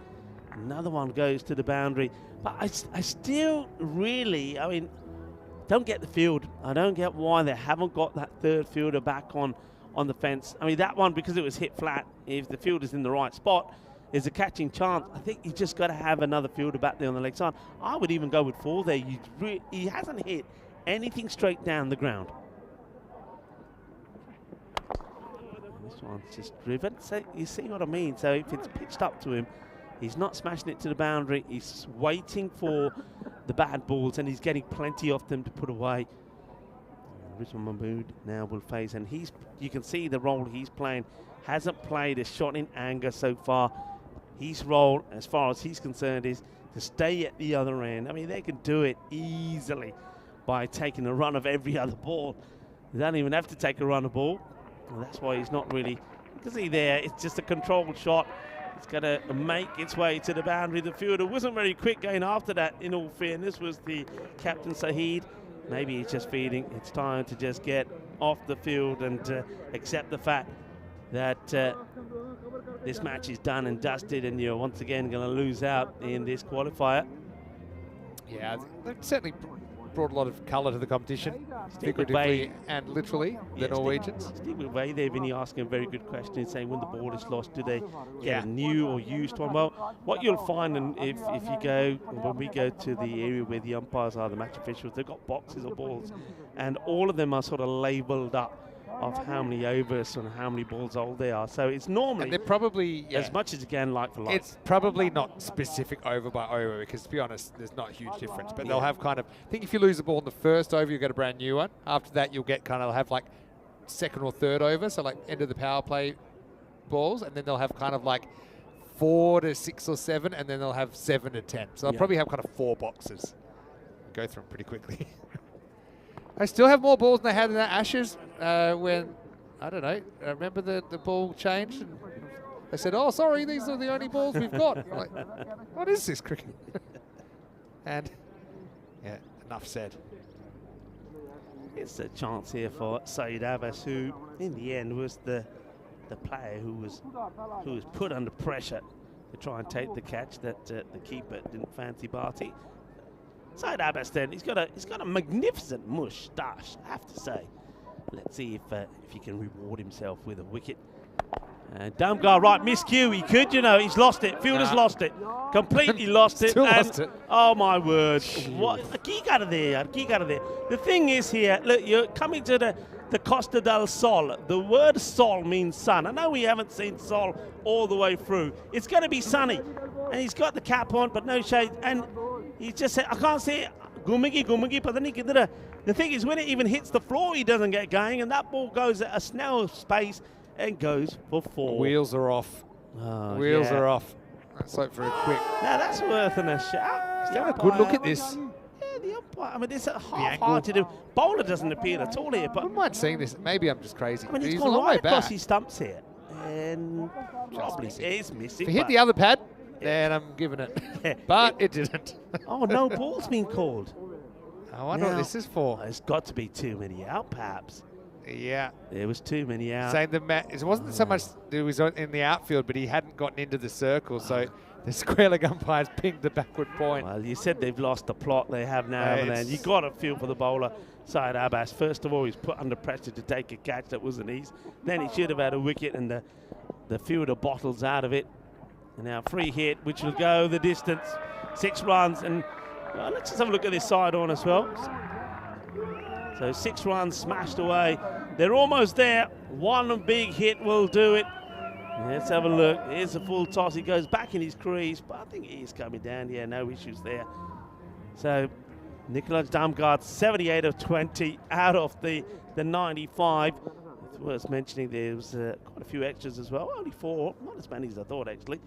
Another one goes to the boundary. But I still really, don't get the field. I don't get why they haven't got that third fielder back on the fence. That one, because it was hit flat, if the fielder's in the right spot, is a catching chance. I think you just got to have another fielder back there on the leg side. I would even go with 4 there. He hasn't hit anything straight down the ground. This one's just driven. So you see what I mean? So if it's pitched up to him, he's not smashing it to the boundary. He's waiting for the bad balls, and he's getting plenty of them to put away. Richmond Mahmood now will face, and you can see the role he's playing. Hasn't played a shot in anger so far. His role, as far as he's concerned, is to stay at the other end. I mean, they can do it easily by taking a run of every other ball. They don't even have to take a run of ball. And that's why he's not really, you can see there, it's just a controlled shot. It's going to make its way to the boundary. The fielder wasn't very quick going after that, in all fairness, was the captain Saheed. Maybe he's just feeling it's time to just get off the field and accept the fact that this match is done and dusted, and you're once again going to lose out in this qualifier. Yeah, they've certainly brought a lot of colour to the competition, Steve figuratively and literally, the Yeah, Norwegians. Steve McVeigh, they've been asking a very good question, saying when the ball is lost, do they get a new or used one? Well, what you'll find, and if you go, when we go to the area where the umpires are, the match officials, they've got boxes of balls, and all of them are sort of labelled up of how many overs and how many balls old they are. So it's normally, And they're probably, as much as you can, like for like. it's probably not specific over by over, because to be honest, there's not a huge difference. But they'll have kind of, I think if you lose the ball in the first over, you'll get a brand new one. After that, you'll get kind of have like second or third over, so like end of the power play balls, and then they'll have kind of like 4 to 6 or 7, and then they'll have 7 to 10. So they'll probably have kind of 4 boxes. Go through them pretty quickly. I still have more balls than they had in the Ashes when, I don't know, I remember the ball changed and they said, oh, sorry, these are the only balls we've got. I'm like, what is this cricket? And, yeah, enough said. It's a chance here for Saeed Abbas, who in the end was the player who was put under pressure to try and take the catch that the keeper didn't fancy Barty. Saeed Abbas then, he's got a magnificent moustache, I have to say. Let's see if he can reward himself with a wicket. And Damgar, right, miscue, he could, you know, he's lost it. Fielder's lost it, completely lost it. Still lost it. Oh my word, what a kick out of there, kick out of there. The thing is here, look, you're coming to the Costa del Sol. The word sol means sun. I know we haven't seen sol all the way through. It's going to be sunny, and he's got the cap on, but no shade, and he just said, I can't see it. Gumigi, but then he can do the thing is, when it even hits the floor, he doesn't get going, and that ball goes at a snail's pace and goes for 4. Wheels are off. Oh, Wheels yeah. are off. Let's hope for a quick. Now that's worth a shout. Have a good look at this. Yeah, the umpire. I mean, it's a half-hearted. Bowler doesn't appear at all here, I but wouldn't mind seeing this. Maybe I'm just crazy. I mean, He's he's a gone long way right across back. his stumps here, and probably missing. is missing. If he hit but- the other pad, then I'm giving it. But it didn't. Oh, no ball's been called. I wonder what Now- this is for. There's got to be too many out, perhaps. Yeah. There was too many out. Saying it wasn't so much that he was in the outfield, but he hadn't gotten into the circle, so the square leg umpires pinged the backward point. Well, you said they've lost the plot. They have now, haven't they? And you got to feel for the bowler, Saeed Abbas. First of all, he's put under pressure to take a catch that wasn't easy. Then he should have had a wicket, and the fielder bottles out of it. And now free hit, which will go the distance. 6 runs, and well, let's just have a look at this side on as well. So 6 runs smashed away. They're almost there. One big hit will do it. Let's have a look. Here's a full toss. He goes back in his crease, but I think he is coming down. Yeah, no issues there. So Nicholas Damgaard, 78 of 20 out of the 95. It's worth mentioning there was quite a few extras as well. Only 4, not as many as I thought actually.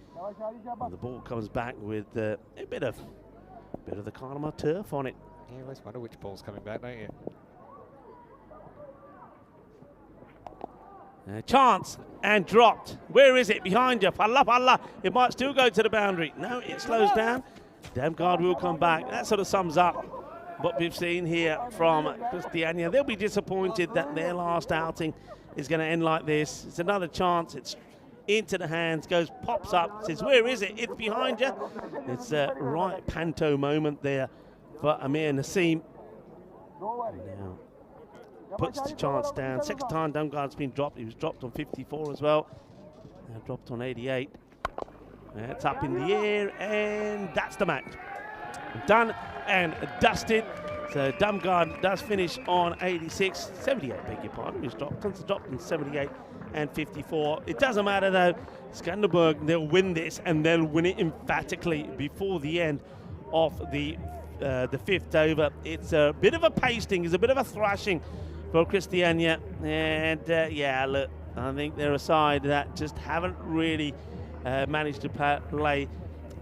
And the ball comes back with a bit of the Carnama turf on it. You always wonder which ball's coming back, don't you? Chance and dropped. Where is it? Behind you. Palla. It might still go to the boundary. No, it slows down. Damgaard will come back. That sort of sums up what we've seen here from Christiania. They'll be disappointed that their last outing is going to end like this. It's another chance. It's into the hands, pops up, says, where is it? It's behind you. It's a right panto moment there for Amir Naseem. Now puts the chance down. Second time Damgaard's been dropped. He was dropped on 54 as well. Now dropped on 88. It's up in the air, and that's the match. Done and dusted. So Damgaard does finish on 86, 78, beg your pardon. He was dropped on 78 and 54. It doesn't matter though. Scanderborg, they'll win this, and they'll win it emphatically before the end of the 5th over. It's a bit of a pasting, it's a bit of a thrashing for Christiania. And yeah, look, I think they're a side that just haven't really managed to play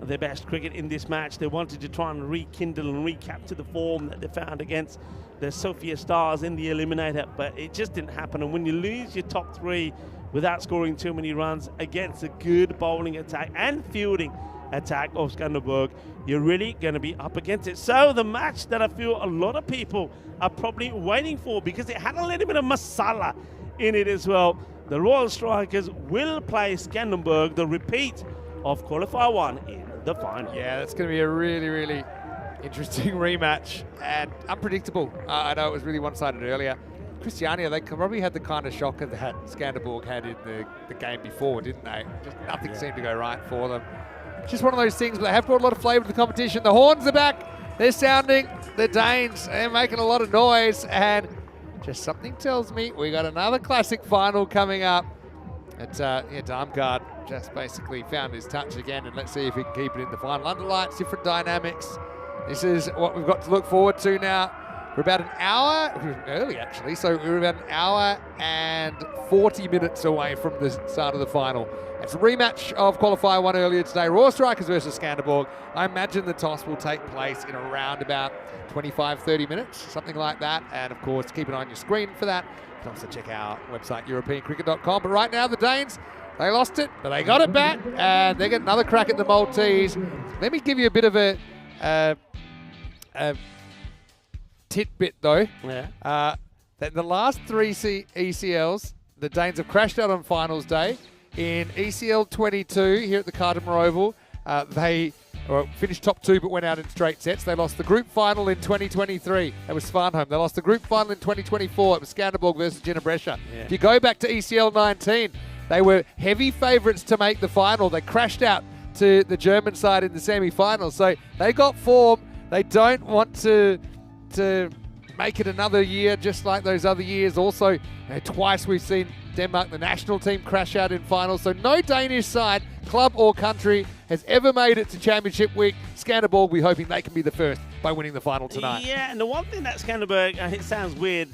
their best cricket in this match. They wanted to try and rekindle and recapture the form that they found against the Sophia Stars in the Eliminator, but it just didn't happen. And when you lose your top three without scoring too many runs against a good bowling attack and fielding attack of Scanderborg, you're really going to be up against it. So the match that I feel a lot of people are probably waiting for, because it had a little bit of masala in it as well. The Royal Strikers will play Scanderborg, the repeat of Qualifier 1 in the final. Yeah, that's going to be a really, really interesting rematch and unpredictable. I know it was really one-sided earlier. Christiania, they probably had the kind of shocker that Scanderborg had in the game before, didn't they? Just nothing seemed to go right for them. Just one of those things, but they have brought a lot of flavour to the competition. The horns are back. They're sounding. The Danes, they're making a lot of noise. And just something tells me we got another classic final coming up. It's Darmgard just basically found his touch again, and let's see if he can keep it in the final. Under lights, different dynamics. This is what we've got to look forward to now. We're about an hour, early actually, so we're about an hour and 40 minutes away from the start of the final. It's a rematch of Qualifier 1 earlier today, Royal Strikers versus Scanderborg. I imagine the toss will take place in around about 25, 30 minutes, something like that. And of course, keep an eye on your screen for that. You can also check our website, EuropeanCricket.com. But right now, the Danes, they lost it, but they got it back, and they get another crack at the Maltese. Let me give you a bit of a tidbit, though. Yeah. That the last three ECLs, the Danes have crashed out on finals day. In ECL 22 here at the Scanderborg Oval, they finished top two but went out in straight sets. They lost the group final in 2023. That was Svanholm. They lost the group final in 2024. It was Scanderborg versus Ginebrescia. Yeah. If you go back to ECL 19, they were heavy favourites to make the final. They crashed out to the German side in the semi-final. So they got form. They don't want to make it another year just like those other years. Also, twice we've seen Denmark, the national team, crash out in finals. So no Danish side, club or country, has ever made it to Championship Week. Scanderborg will be hoping they can be the first by winning the final tonight. Yeah, and the one thing that Scanderborg, it sounds weird,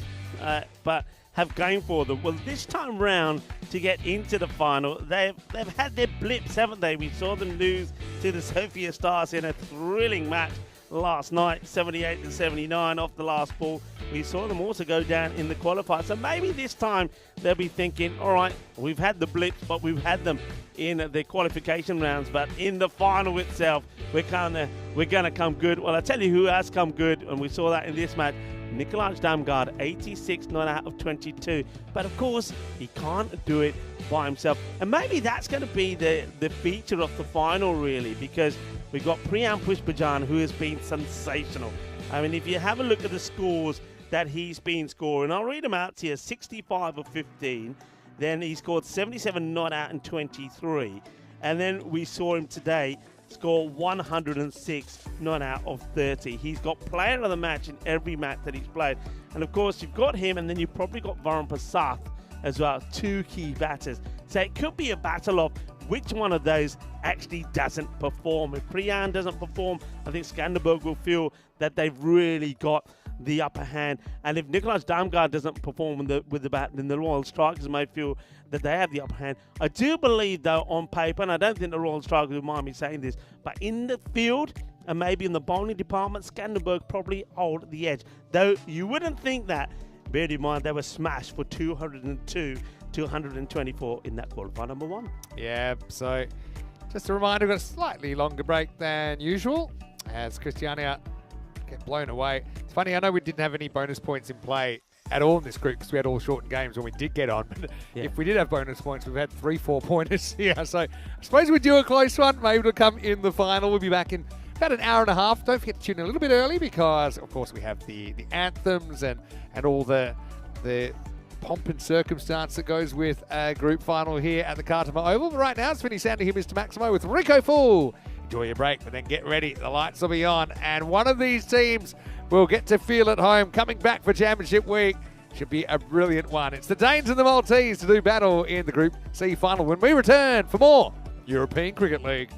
but have going for them, well, this time round to get into the final, they've had their blips, haven't they? We saw them lose to the Sophia Stars in a thrilling match last night, 78-79 off the last ball. We saw them also go down in the qualifier. So maybe this time they'll be thinking, all right, we've had the blips, but we've had them in the qualification rounds. But in the final itself, we're gonna come good. Well, I tell you who has come good, and we saw that in this match. Nikolaj Damgaard, 86 not out of 22. But of course, he can't do it by himself. And maybe that's going to be the feature of the final, really, because we've got Priyam Pushpajan, who has been sensational. I mean, if you have a look at the scores that he's been scoring, I'll read them out to you. 65 of 15. Then he scored 77 not out and 23. And then we saw him today score 106 not out of 30. He's got player of the match in every match that he's played. And of course, you've got him, and then you've probably got Varun Prasad as well, two key batters. So it could be a battle of which one of those actually doesn't perform. If Priyam doesn't perform, I think Scanderborg will feel that they've really got the upper hand. And if Nikolaj Damgaard doesn't perform with the bat, then the Royal Strikers may feel that they have the upper hand. I do believe, though, on paper, and I don't think the Royal Strikers will mind me saying this, but in the field and maybe in the bowling department, Scanderborg probably hold the edge. Though you wouldn't think that. Bear in mind, they were smashed for 202 to 124 in that qualifier number 1. Yeah, so just a reminder, we've got a slightly longer break than usual as Christiania get blown away. It's funny, I know we didn't have any bonus points in play at all in this group because we had all shortened games when we did get on. But yeah, if we did have bonus points, we've had 3-4 pointers here. So I suppose we'd do a close one. Maybe it'll come in the final. We'll be back in about an hour and a half. Don't forget to tune in a little bit early because, of course, we have the anthems and all the pomp and circumstance that goes with a group final here at the Scanderborg Oval. But right now, it's Vinny Sandy here, Mr. Maximo, with Rico Full. Enjoy your break, but then get ready. The lights will be on, and one of these teams will get to feel at home coming back for Championship Week. Should be a brilliant one. It's the Danes and the Maltese to do battle in the Group C final when we return for more European Cricket League.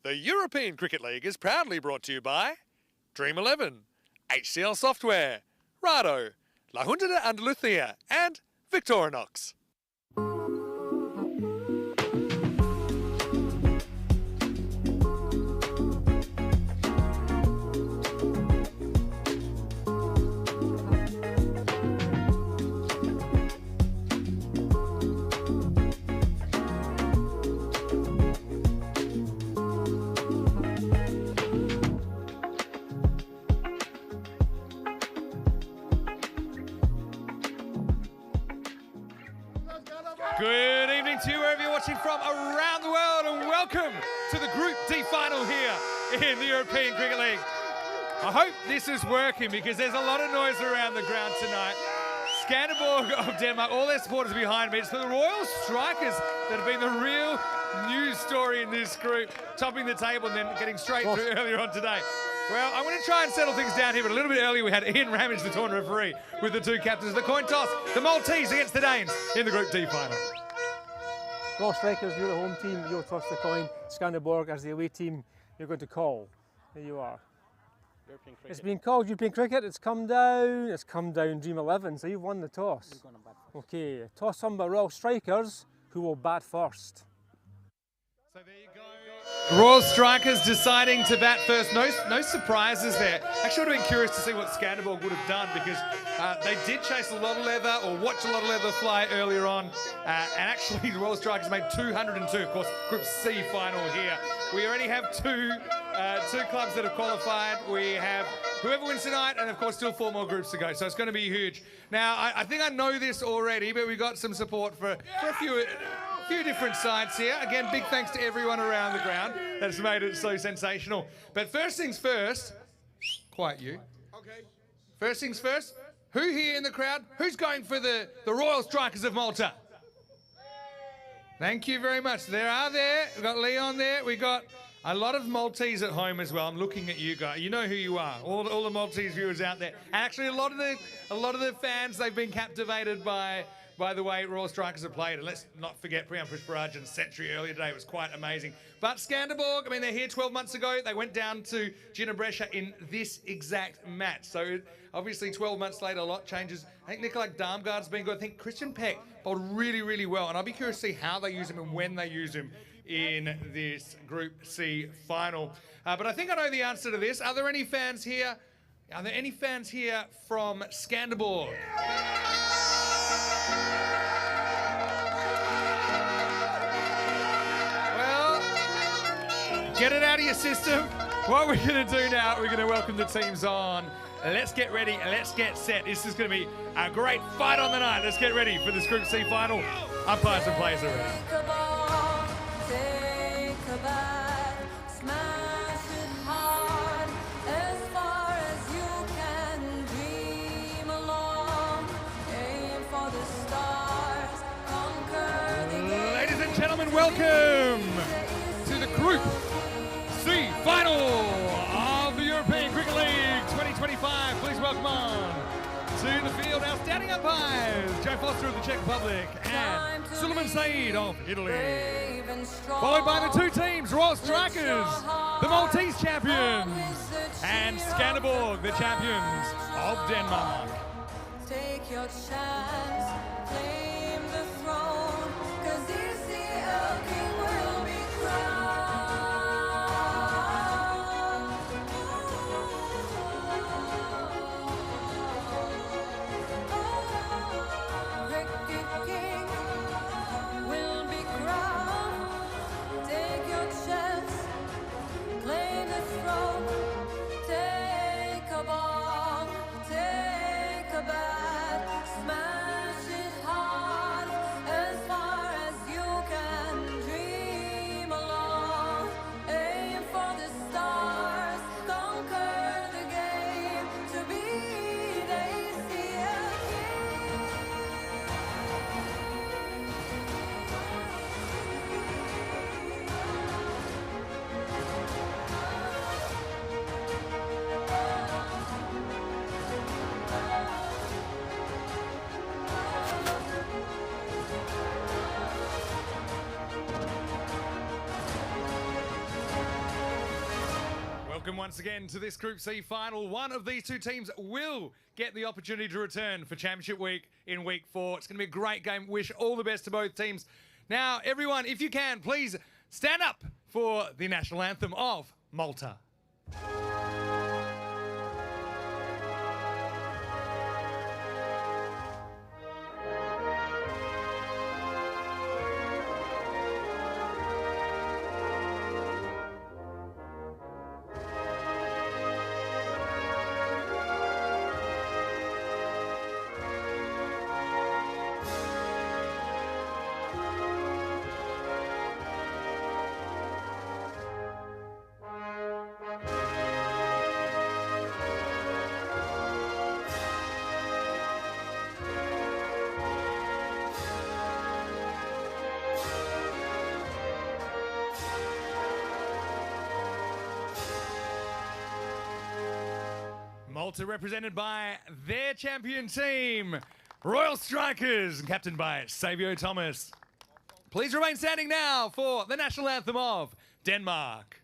The European Cricket League is proudly brought to you by Dream 11, HCL Software, Rado, La Junta de Andalucía, and Victorinox. Good evening to you wherever you're watching from around the world, and welcome to the Group D final here in the European Cricket League. I hope this is working because there's a lot of noise around the ground tonight. Scanderborg of Denmark, all their supporters behind me. It's the Royal Strikers that have been the real news story in this group, topping the table and then getting straight through earlier on today. Well, I'm going to try and settle things down here, but a little bit earlier we had Ian Ramage, the tournament referee, with the two captains. The coin toss, the Maltese against the Danes in the Group D final. Royal Strikers, you're the home team, you'll toss the coin. Scanderborg, as the away team, you're going to call. Here you are. It's been called European Cricket, it's come down Dream 11, so you've won the toss. Okay, toss on by Royal Strikers, who will bat first. So there you go. Royal Strikers deciding to bat first. No surprises there. Actually, I would have been curious to see what Scanderborg would have done because they did chase a lot of leather or watch a lot of leather fly earlier on. And actually, the Royal Strikers made 202. Of course, Group C final here. We already have two clubs that have qualified. We have whoever wins tonight, and of course, still 4 more groups to go. So it's going to be huge. Now, I think I know this already, but we got some support for a few different sides here. Again, big thanks to everyone around the ground that's made it so sensational. But first things first, quiet you. Okay. First things first, who here in the crowd, who's going for the Royal Strikers of Malta? Thank you very much. We've got Leon there. We've got a lot of Maltese at home as well. I'm looking at you guys. You know who you are. All the Maltese viewers out there. And actually, a lot of the fans, they've been captivated by the way Royal Strikers have played. And let's not forget Priyan Pushparajan's century earlier today. It was quite amazing. But Scanderborg, I mean, they're here 12 months ago. They went down to Gina Brescia in this exact match. So obviously 12 months later, a lot changes. I think Nikolai Darmgaard's been good. I think Christian Peck bowled really, really well. And I'll be curious to see how they use him and when they use him in this Group C final. But I think I know the answer to this. Are there any fans here? Are there any fans here from Scanderborg? Get it out of your system. What we're going to do now, we're going to welcome the teams on. Let's get ready and let's get set. This is going to be a great fight on the night. Let's get ready for this Group C final. Umpires and players are ready. Ladies and gentlemen, welcome to the Group C final of the European Cricket League 2025. Please welcome on to the field our standing umpires, Joe Foster of the Czech Republic and Suleiman Saeed of Italy. Followed by the two teams, Royal Strikers, the Maltese champions, and Scanderborg, the champions of Denmark. Take your chance, claim the throne, 'cause ECN king will be crowned. Cricket king will be crowned. Take your chance, claim the throne. Take a ball, take a bat, smash it hard. once again to this Group C final. One of these two teams will get the opportunity to return for Championship Week in Week 4. It's going to be a great game. Wish all the best to both teams. Now, everyone, if you can, please stand up for the national anthem of Malta. Malta represented by their champion team, Royal Strikers, captained by Sophia Thomas. Please remain standing now for the national anthem of Denmark.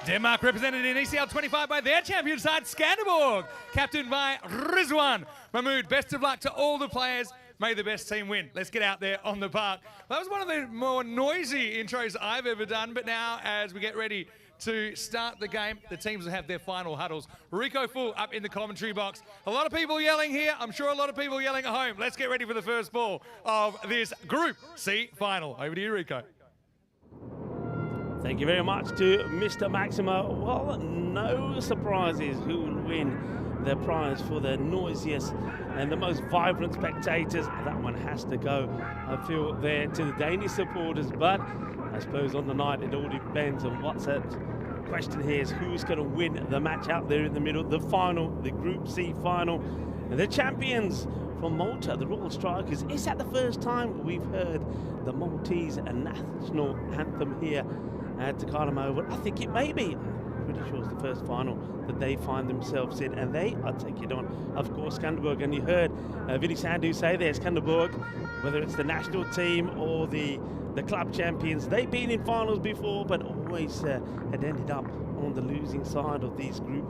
Denmark represented in ECL 25 by their champion side, Scanderborg, captained by Rizwan Mahmood. Best of luck to all the players. May the best team win. Let's get out there on the park. That was one of the more noisy intros I've ever done, but now as we get ready to start the game, the teams will have their final huddles. Rico Full up in the commentary box. A lot of people yelling here. I'm sure a lot of people yelling at home. Let's get ready for the first ball of this Group C final. Over to you, Rico. Thank you very much to Mr. Maximo. Well, no surprises who will win the prize for the noisiest and the most vibrant spectators. That one has to go, I feel, there to the Danish supporters. But I suppose on the night it all depends on what's at question here is who's going to win the match out there in the middle, the final, the Group C final. And the champions from Malta, the Royal Strikers. Is that the first time we've heard the Maltese national anthem here at Takaramoa? Well, I think it may be. I'm pretty sure it's the first final that they find themselves in, and they are taking on, of course, Scanderborg. And you heard Vinny Sandu say there, Scanderborg, whether it's the national team or the club champions, they've been in finals before, but always had ended up on the losing side of these group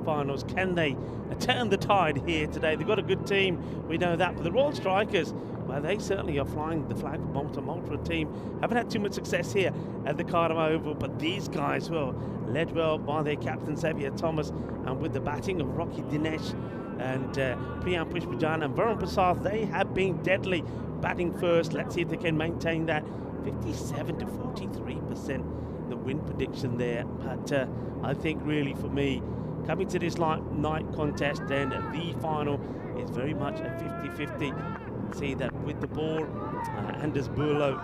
finals. Can they turn the tide here today? They've got a good team, we know that, but the Royal Strikers, well, they certainly are flying the flag for Malta. Malta team haven't had too much success here at the Cardiff Oval, but these guys, well, led well by their captain Sophia Thomas, and with the batting of Rocky Dinesh and Priyan Pushpajan and Varun Prasad, they have been deadly batting first. Let's see if they can maintain that 57 to 43% the win prediction there. But I think really for me, coming to this night contest, then the final is very much a 50-50. See that with the ball, Anders Burlow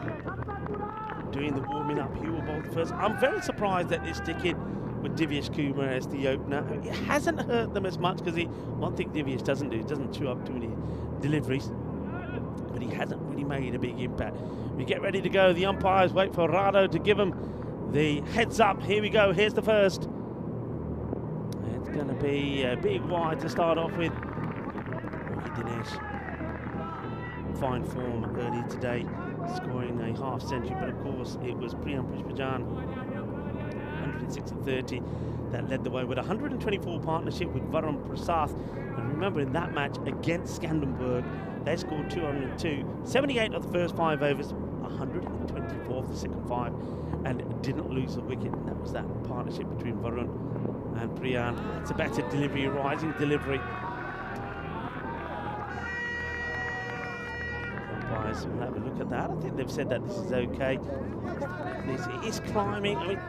doing the warming up, he will bowl first. I'm very surprised that they stick in with Divyesh Kumar as the opener. It hasn't hurt them as much because one thing Divyesh doesn't do, he doesn't chew up too many deliveries, but he hasn't really made a big impact. We get ready to go. The umpires wait for Rado to give him the heads up. Here we go. Here's the first. It's going to be a big wide to start off with. Rocky Dinesh, fine form earlier today, scoring a half century, but of course it was Priyan Pushpajan 106-30. That led the way with 124 partnership with Varun Prasad. And remember, in that match against Scanderborg, they scored 202, 78 of the first 5 overs, 124 of the second 5, and didn't lose a wicket. And that was that partnership between Varun and Priyan. It's a better delivery, rising delivery. Umpires will have a look at that. I think they've said that this is okay. This is climbing. I mean,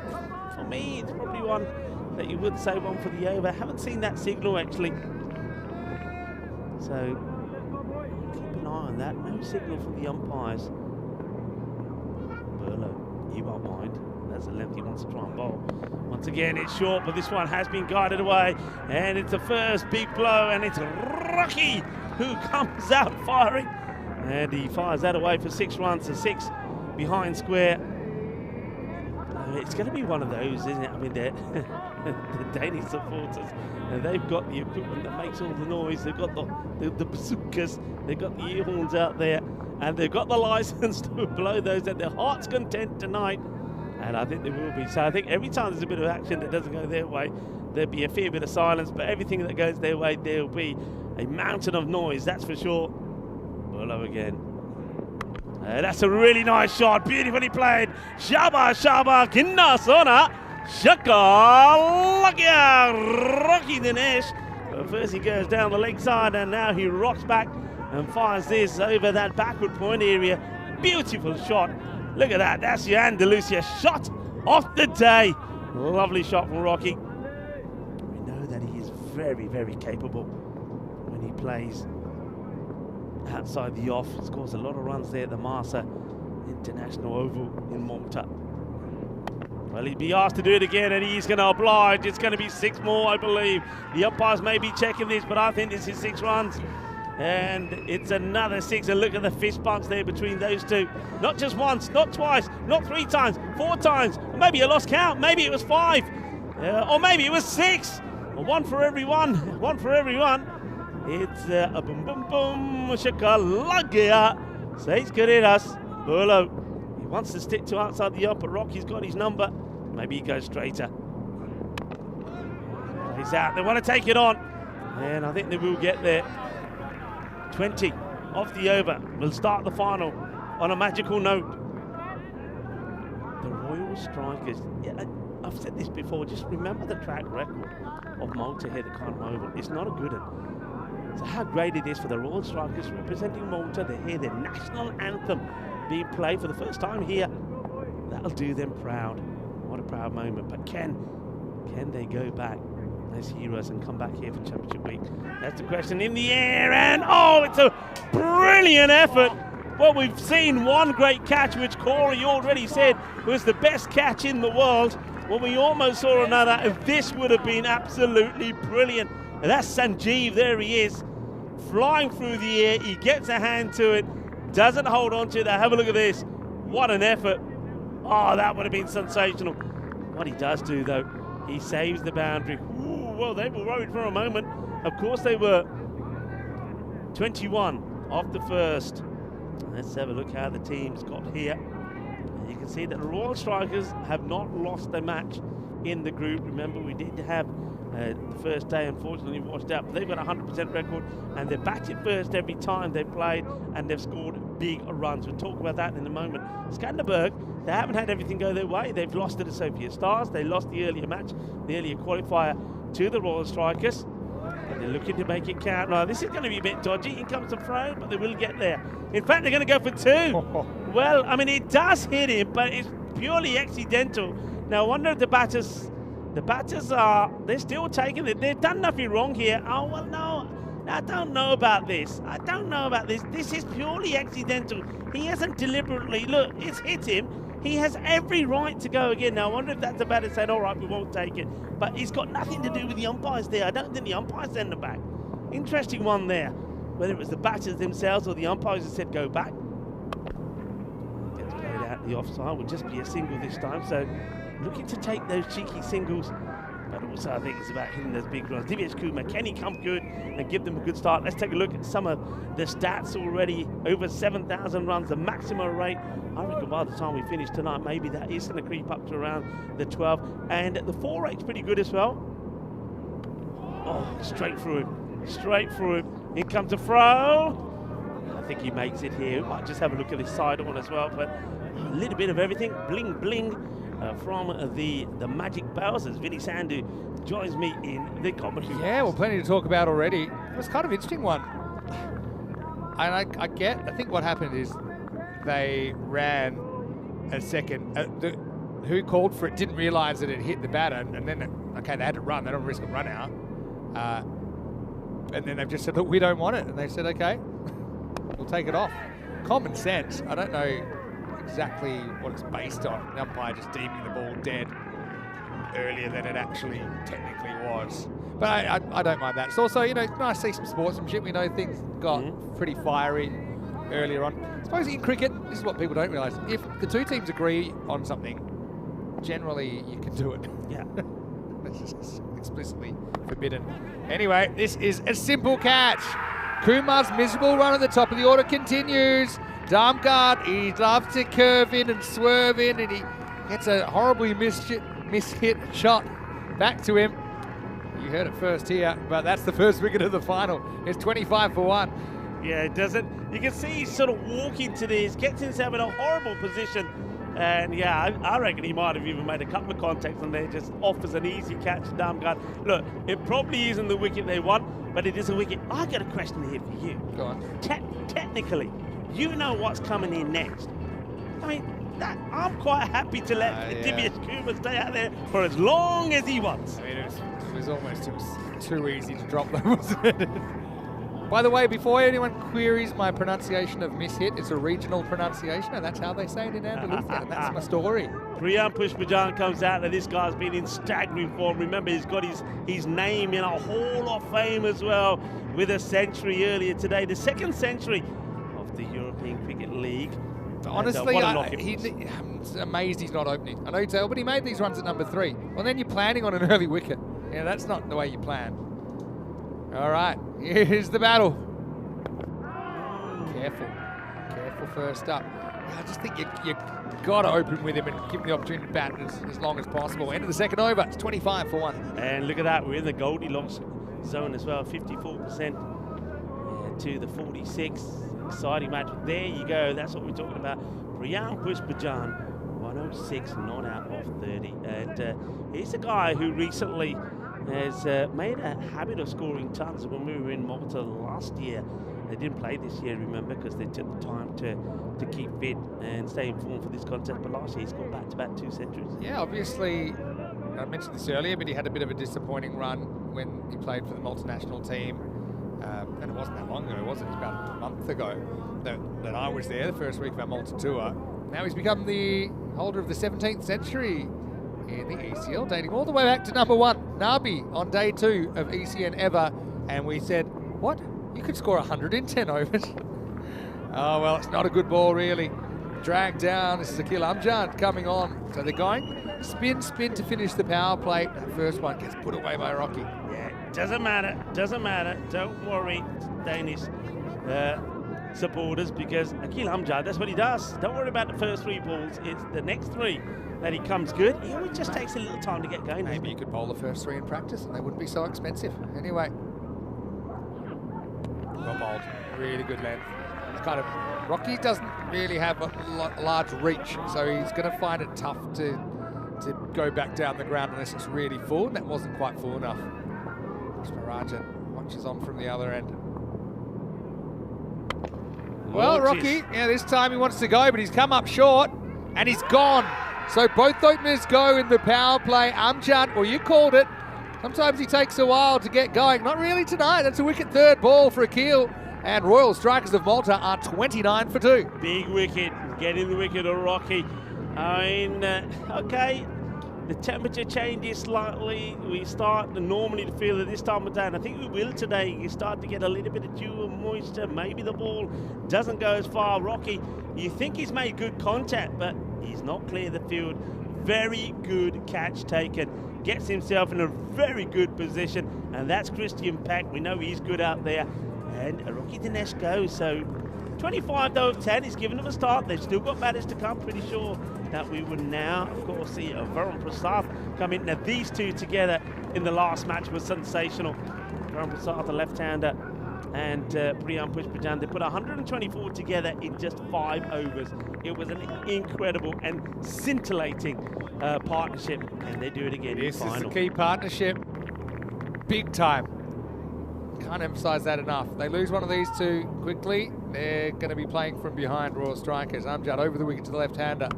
for me, it's probably one that you would say one for the over. I haven't seen that signal actually. So keep an eye on that. No signal from the umpires. Burlow, you won't mind. That's a length he wants to try and bowl. Once again, it's short, but this one has been guided away. And it's the first big blow, and it's Rocky who comes out firing. And he fires that away for 6 runs, to 6 behind square. It's going to be one of those, isn't it? I mean, the Danish supporters, and they've got the equipment that makes all the noise. They've got the bazookas, they've got the ear horns out there, and they've got the license to blow those at their heart's content tonight. And I think there will be. So I think every time there's a bit of action that doesn't go their way, there'll be a fair bit of silence. But everything that goes their way, there'll be a mountain of noise, that's for sure. Burlow again. That's a really nice shot, beautifully played. Shaba Shaba Kinna Sona Shaka Lakia Rocky Dinesh. First he goes down the leg side, and now he rocks back and fires this over that backward point area. Beautiful shot. Look at that. That's your Andalusia shot of the day. Lovely shot from Rocky. We know that he is very, very capable when he plays outside the off. He scores a lot of runs there at the Marsa International Oval in Malta. Well, he'd be asked to do it again, and he's going to oblige. It's going to be 6 more, I believe. The umpires may be checking this, but I think this is 6 runs. And it's another 6, and look at the fist bumps there between those two. Not just once, not twice, not 3 times, 4 times. Maybe I lost count. Maybe it was 5. Or maybe it was 6. Or 1 for everyone. 1 for everyone. It's a boom boom boom shakalagia. Says Carreras. Burlow. He wants to stick to outside the upper rock. He's got his number. Maybe he goes straighter. He's out. They want to take it on. And I think they will get there. 20 off the over. We'll start the final on a magical note. The Royal Strikers. Yeah, I've said this before. Just remember the track record of Malta here, the Carnival Oval. It's not a good one. So how great it is for the Royal Strikers representing Malta to hear their national anthem being played for the first time here. That'll do them proud. What a proud moment. But can they go back as heroes and come back here for Championship Week? That's the question. In the air, and oh, it's a brilliant effort. Well, we've seen one great catch, which Corey already said was the best catch in the world. Well, we almost saw another, and this would have been absolutely brilliant. And that's Sanjeev, there he is, flying through the air. He gets a hand to it, doesn't hold on to it. Now have a look at this. What an effort. Oh, that would have been sensational. What he does do, though, he saves the boundary. Ooh, well, they were worried for a moment. Of course they were. 21 off the first. Let's have a look how the team's got here. And you can see that the Royal Strikers have not lost a match in the group. Remember, we did have the first day unfortunately washed out, but they've got a 100% record, and they've batted first every time they've played, and they've scored big runs. We'll talk about that in a moment. Scanderborg, they haven't had everything go their way. They've lost to the Sophia Stars. They lost the earlier match, the earlier qualifier, to the Royal Strikers. And they're looking to make it count. Now, this is going to be a bit dodgy. In comes the throw, but they will get there. In fact, they're going to go for 2. Well, I mean, it does hit him, but it's purely accidental. Now, I wonder if the batters they're still taking it. They've done nothing wrong here. Oh, well, no, I don't know about this. I don't know about this. This is purely accidental. He hasn't deliberately, look, it's hit him. He has every right to go again. Now, I wonder if that's the batter saying, all right, we won't take it. But it's got nothing to do with the umpires there. I don't think the umpires send them back. Interesting one there. Whether it was the batters themselves or the umpires that said go back. Gets played out the offside. Will just be a single this time. So looking to take those cheeky singles. But So I think it's about hitting those big runs. Divish Kuma, can he come good and give them a good start? Let's take a look at some of the stats already. Over 7,000 runs, the maximum rate. I reckon by the time we finish tonight, maybe that is going to creep up to around the 12. And the 4 rate's pretty good as well. Oh, straight through him. Straight through him. In comes a throw. I think he makes it here. We might just have a look at this side one as well. But a little bit of everything. Bling, bling. From the Magic Bowsers. Vinny Sandu joins me in the commentary. Yeah, well, plenty to talk about already. It was kind of an interesting one. And I think what happened is they ran a second. Who called for it didn't realise that it hit the batter, and then, okay, they had to run. They don't risk a run out. And then they've just said, look, we don't want it. And they said, okay, we'll take it off. Common sense. I don't know exactly what it's based on. The umpire just deeming the ball dead earlier than it actually technically was. But I don't mind that. It's also, you know, it's nice to see some sportsmanship. We know things got pretty fiery earlier on. I suppose in cricket, this is what people don't realise. If the two teams agree on something, generally you can do it. Yeah. It's just explicitly forbidden. Anyway, this is a simple catch. Kumar's miserable run at the top of the order continues. Damgard, he loves to curve in and swerve in, and he gets a horribly mishit shot back to him. You heard it first here, but that's the first wicket of the final. It's 25 for 1. Yeah, it doesn't. You can see he's sort of walking to this, gets himself in a horrible position. And yeah, I reckon he might have even made a couple of contacts and there, just offers an easy catch to Damgard. Look, it probably isn't the wicket they want, but it is a wicket. I got a question here for you. Go on. Technically, you know what's coming in next. I mean, I'm quite happy to let Divish Kuma stay out there for as long as he wants. I mean, it was almost too easy to drop them, wasn't it? By the way, before anyone queries my pronunciation of mishit, it's a regional pronunciation, and that's how they say it in Andalusia, and that's my story. Priyan Pushpajan comes out, and this guy's been in staggering form. Remember, he's got his name in a Hall of Fame as well, with a century earlier today, the second century of the European Cricket League. Honestly, I'm amazed he's not opening. I know you tell, but he made these runs at number 3. Well, then you're planning on an early wicket. Yeah, that's not the way you plan. All right, here's the battle. Careful first up. I just think you got to open with him and give him the opportunity to bat as long as possible. End of the second over, it's 25 for 1. And look at that, we're in the Goldilocks zone as well, 54% to the 46. Exciting match. There you go, that's what we're talking about. Priyan Pushpajan, 106, not out of 30. And he's a guy who recently has made a habit of scoring tons. When we were in Malta last year, they didn't play this year, remember, because they took the time to keep fit and stay in form for this contest. But last year he scored back-to-back 2 centuries. Yeah, obviously, I mentioned this earlier, but he had a bit of a disappointing run when he played for the multinational team. And it wasn't that long ago, was it? It was about a month ago that I was there, the first week of our Malta tour. Now he's become the holder of the 17th century in the ECL, dating all the way back to number 1, Nabi, on day 2 of ECN ever. And we said, what? You could score 110 overs. Oh, well, it's not a good ball, really. Dragged down. This is Akil Amjad coming on. So they're going spin to finish the power play. That first one gets put away by Rocky. Yeah, doesn't matter. Don't worry, Danish supporters, because Akil Amjad, that's what he does. Don't worry about the first 3 balls. It's the next 3 that he comes good. He always just takes a little time to get going. Maybe you could bowl the first 3 in practice and they wouldn't be so expensive. Anyway. Well bowled. Really good length. It's kind of, Rocky doesn't really have a large reach, so he's going to find it tough to go back down the ground unless it's really full, and that wasn't quite full enough. Rajan watches on from the other end. Well, Rocky, yeah, this time he wants to go, but he's come up short, and he's gone. So both openers go in the power play. Amjad, well, you called it. Sometimes he takes a while to get going. Not really tonight. That's a wicket third ball for Akil. And Royal Strikers of Malta are 29 for 2. Big wicket, getting the wicket of Rocky. I mean, okay, the temperature changes slightly. We start normally to feel it this time of day, and I think we will today. You start to get a little bit of dew and moisture. Maybe the ball doesn't go as far. Rocky, you think he's made good contact, but he's not clear the field. Very good catch taken. gets himself in a very good position, and that's Christian Peck. We know he's good out there, and Rocky Dinesko. So 25 though of 10, he's given them a start. They've still got batters to come. Pretty sure that we would now, of course, see Varun Prasad come in. Now these two together in the last match was sensational. Varun Prasad, the left-hander, and Priyam Pushpajan, they put 124 together in just 5 overs. It was an incredible and scintillating partnership, and they do it again in This the final. is the key partnership. Big time. Can't emphasise that enough. They lose one of these two quickly, they're going to be playing from behind, Royal Strikers. Amjad over the wicket to the left-hander.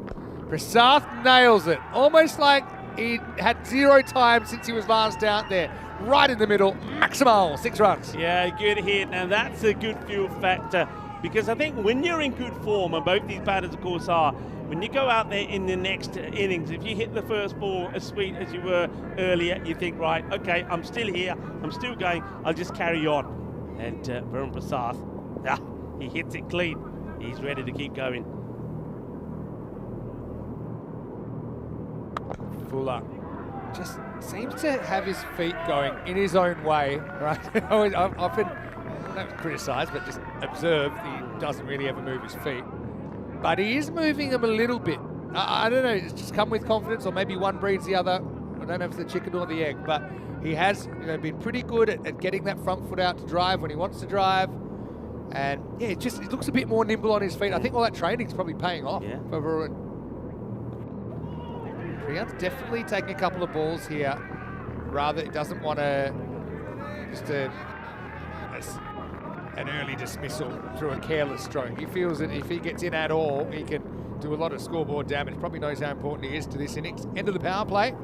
Prasad nails it. Almost like he had 0 time since he was last out there. Right in the middle, maximal, 6 runs. Yeah, good hit. Now that's a good fuel factor, because I think when you're in good form, and both these batters of course are, when you go out there in the next innings, if you hit the first ball as sweet as you were earlier, you think, right, okay, I'm still here, I'm still going, I'll just carry on. And Varun Prasad, he hits it clean. He's ready to keep going. Fuller just seems to have his feet going in his own way, right? I've often, not criticised, but just observed he doesn't really ever move his feet. But he is moving them a little bit. I don't know, it's just come with confidence, or maybe one breeds the other. I don't know if it's the chicken or the egg, but he has been pretty good at getting that front foot out to drive when he wants to drive. And yeah, it looks a bit more nimble on his feet. I think all that training's probably paying off for Varun. Priyan's definitely taking a couple of balls here. Rather, he doesn't want to just an early dismissal through a careless stroke. He feels that if he gets in at all, he can do a lot of scoreboard damage. Probably knows how important he is to this innings. End of the power play.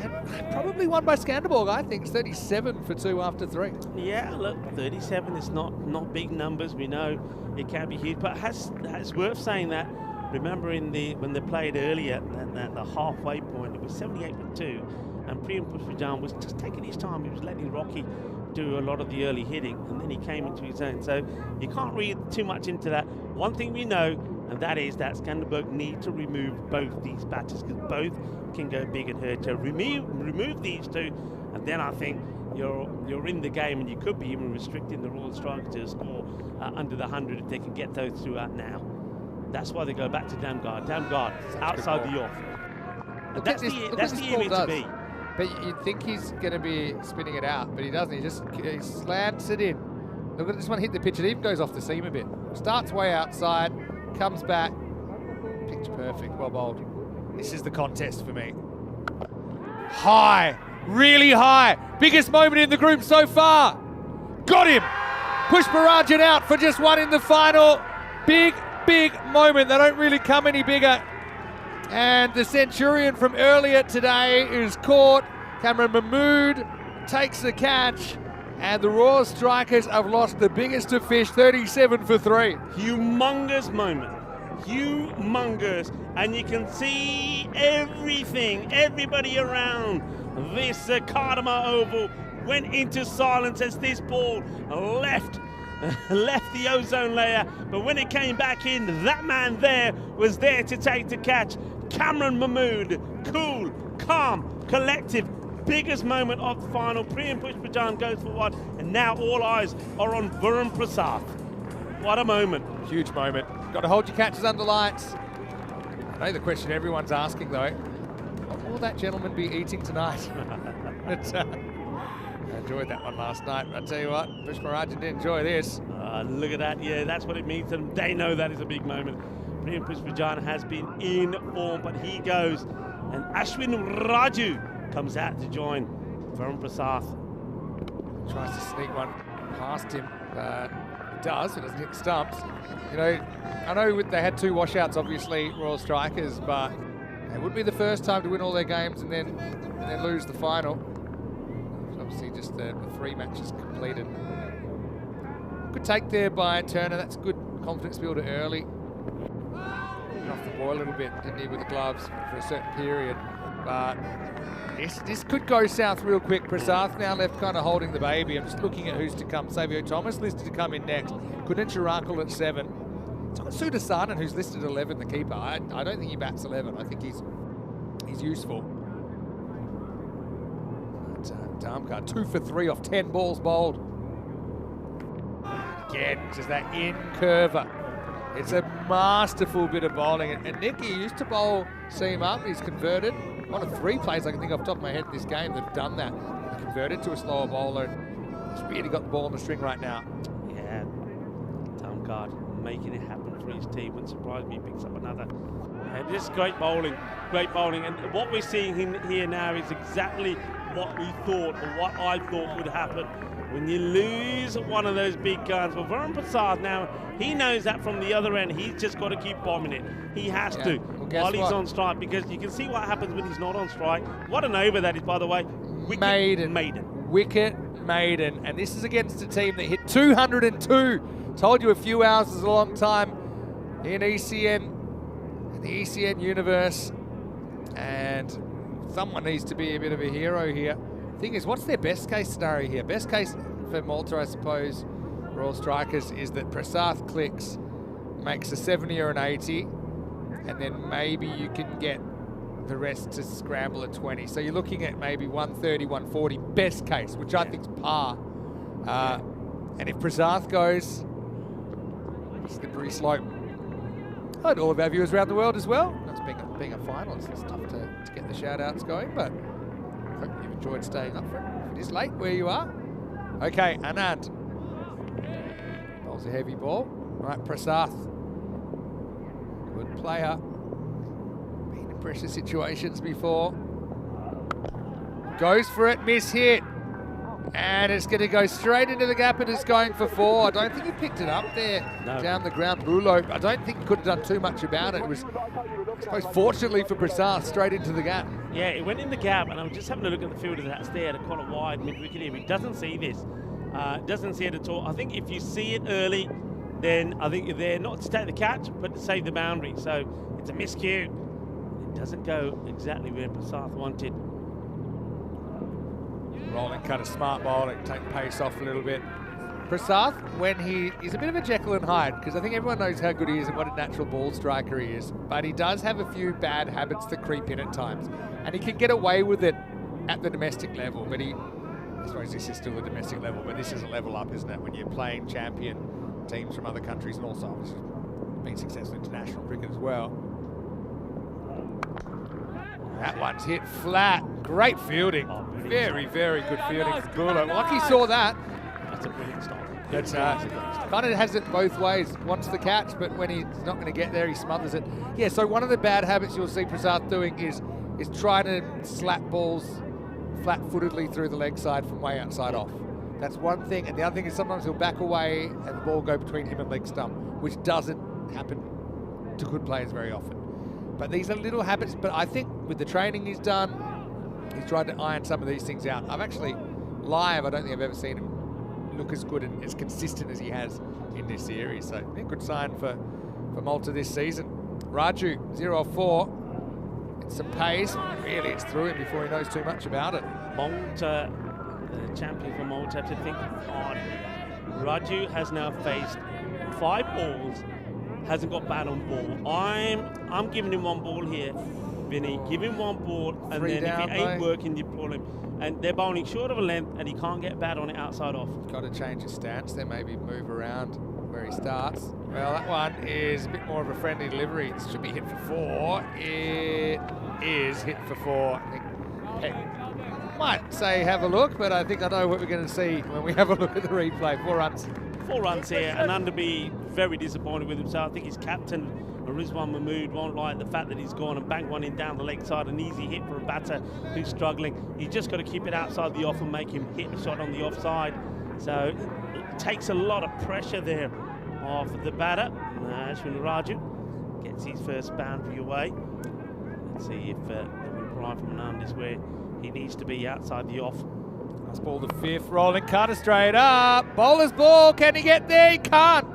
And probably won by Scanderborg, I think. It's 37 for 2 after 3. Yeah, look, 37 is not big numbers. We know it can be huge, but it's worth saying that. Remember when they played earlier at the halfway point, it was 78 for 2, and Priyam Pushpajan was just taking his time. He was letting Rocky do a lot of the early hitting, and then he came into his own. So you can't read too much into that. One thing we know, and that is that Scanderborg need to remove both these batters, because both can go big and hurt you. Remove these two, and then I think you're in the game, and you could be even restricting the Royal Strikers to a score under the 100 if they can get those two out now. That's why they go back to Damgard. Damgard outside the off. That's the area to be. But you'd think he's going to be spinning it out, but he doesn't. He slants it in. Look at this one, hit the pitch. It even goes off the seam a bit. Starts way outside, comes back. Pitch perfect, well bowled. This is the contest for me. High, really high. Biggest moment in the group so far. Got him. Pushpajan out for just 1 in the final. Big moment. They don't really come any bigger. And the Centurion from earlier today is caught. Cameron Mahmood takes the catch. And the Royal Strikers have lost the biggest of fish, 37 for 3. Humongous moment. Humongous. And you can see everything, everybody around this Cardamom Oval went into silence as this ball left the ozone layer, but when it came back in, that man there was there to take the catch. Cameron Mahmood, cool, calm, collective, biggest moment of the final. Priyam Pushpajan goes for 1, and now all eyes are on Varun Prasad. What a moment. Huge moment. Got to hold your catches under lights. I know the question everyone's asking though, what will that gentleman be eating tonight? I enjoyed that one last night, but I tell you what, Pushpajan didn't enjoy this. Look at that, yeah, that's what it means to them. They know that is a big moment. Priyam Pushpajan has been in form, but he goes, and Ashwin Raju comes out to join Varun Prasad. Tries to sneak one past him, he does, it doesn't hit the stumps. You know, I know they had 2 washouts, obviously, Royal Strikers, but it wouldn't be the first time to win all their games and then lose the final. Obviously just the 3 matches completed. Good take there by Turner. That's good confidence builder early. Went off the ball a little bit, didn't he, with the gloves for a certain period. But this could go south real quick. Prasad now left kind of holding the baby. I'm just looking at who's to come. Savio Thomas listed to come in next. Kunin Chirakul at 7. It's got Sudasanan who's listed 11, the keeper. I don't think he bats 11. I think he's useful. Darmka, 2 for 3 off 10 balls bowled. Again, just that in curver. It's a masterful bit of bowling. And Nicky used to bowl seam up. He's converted. One of 3 plays I can think off the top of my head in this game that have done that. He converted to a slower bowler. He's really got the ball on the string right now. Yeah, Darmka making it happen for his team. Wouldn't surprise me if he picks up another. Just great bowling, great bowling. And what we're seeing here now is exactly what we thought, or what I thought would happen when you lose one of those big guns. Well, Varun Prasad now, he knows that from the other end. He's just got to keep bombing it. He has to, well, while he's on strike, because you can see what happens when he's not on strike. What an over that is, by the way. Wicket maiden. Wicket maiden. And this is against a team that hit 202. Told you a few hours is a long time in ECN, in the ECN universe. And someone needs to be a bit of a hero here. Thing is, what's their best case scenario here? Best case for Malta, I suppose, for all strikers, is that Prasath clicks, makes a 70 or an 80, and then maybe you can get the rest to scramble at 20. So you're looking at maybe 130, 140, best case, which I think is par. And if Prasath goes, slippery slope. Hi to all of our viewers around the world as well. That's being a finalist, it's tough to get the shout outs going, but I hope you've enjoyed staying up for it. If it is late where you are. Okay, Anand. Bowls a heavy ball. Right, Prasath. Good player. Been in pressure situations before. Goes for it, miss hit. And it's going to go straight into the gap, and it's going for 4. I don't think he picked it up there down the ground. Brulo, I don't think he could have done too much about it. It was, I suppose, fortunately for Prasath, straight into the gap. Yeah, it went in the gap, and I'm just having a look at the fielder that's there to quite a wide mid-wicket here. He doesn't see this. Doesn't see it at all. I think if you see it early, then I think you're there not to take the catch, but to save the boundary. So it's a miscue. It doesn't go exactly where Prasath wanted. Rolling cut, a smart bowling, take the pace off a little bit. Prasath, when he's a bit of a Jekyll and Hyde, because I think everyone knows how good he is and what a natural ball striker he is, but he does have a few bad habits that creep in at times, and he can get away with it at the domestic level, but I suppose this is still a domestic level, but this is a level up, isn't it, when you're playing champion teams from other countries, and also obviously been successful in international cricket as well. That one's hit flat. Great fielding. Very, very good fielding from Bulo. Lucky saw that. That's a brilliant stop. That's kind of has it both ways. Wants the catch, but when he's not going to get there, he smothers it. Yeah, so one of the bad habits you'll see Prasath doing is trying to slap balls flat-footedly through the leg side from way outside off. That's one thing. And the other thing is sometimes he'll back away and the ball go between him and leg stump, which doesn't happen to good players very often. But these are little habits, but I think with the training he's done, he's tried to iron some of these things out. I've actually, live, I don't think I've ever seen him look as good and as consistent as he has in this series. So a good sign for Malta this season. Raju, 0-4. It's some pace. Really, it's through him before he knows too much about it. Malta, the champion for Malta, have to think hard. Raju has now faced 5 balls, hasn't got bat on ball. I'm giving him 1 ball here, Vinny. Give him 1 ball, and Three then down, if it ain't working, you pull him. And they're bowling short of a length, and he can't get bat on it outside off. Got to change his stance there, maybe move around where he starts. Well, that one is a bit more of a friendly delivery. It should be hit for 4. It is hit for 4. I think Peck might say have a look, but I think I know what we're going to see when we have a look at the replay. 4 runs. 4 runs here, and Underby very disappointed with himself. I think his captain, Rizwan Mahmood, won't like the fact that he's gone and banked one in down the leg side, an easy hit for a batter who's struggling. He's just got to keep it outside the off and make him hit a shot on the offside. So it takes a lot of pressure there off the batter. Ashwin Raju gets his first boundary away. Let's see if the reply from Anand is where he needs to be, outside the off. Nice ball to 5th, rolling cutter straight up. Bowler's ball, can he get there? He can't.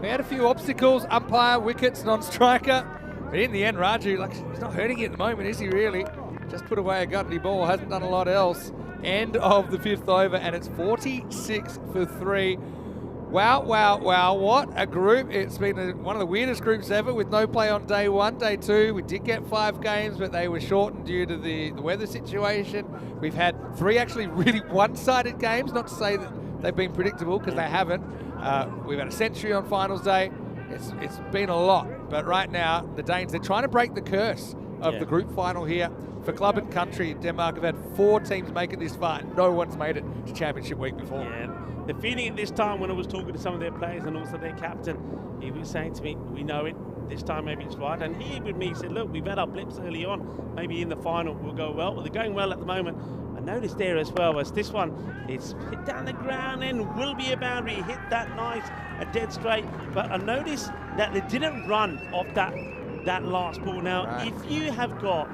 We had a few obstacles, umpire, wickets, non-striker. But in the end, Raju, he's not hurting it at the moment, is he really? Just put away a gutty ball, hasn't done a lot else. End of the 5th over, and it's 46 for 3. Wow, wow, wow, what a group. It's been one of the weirdest groups ever with no play on day 1. Day 2, we did get 5 games, but they were shortened due to the weather situation. We've had 3 actually really one-sided games, not to say that they've been predictable, because they haven't. We've had a century on finals day. It's been a lot, but right now, the Danes, they're trying to break the curse of the group final here. For club and country, Denmark have had 4 teams make it this far, and no one's made it to championship week before. Yeah. The feeling at this time, when I was talking to some of their players and also their captain, he was saying to me, we know it, this time maybe it's right. And he with me said, look, we've had our blips early on, maybe in the final we'll go well. Well, they're going well at the moment. I noticed there as well as this one, it's hit down the ground and will be a boundary, hit that nice, a dead straight. But I noticed that they didn't run off that last ball. Now, if you have got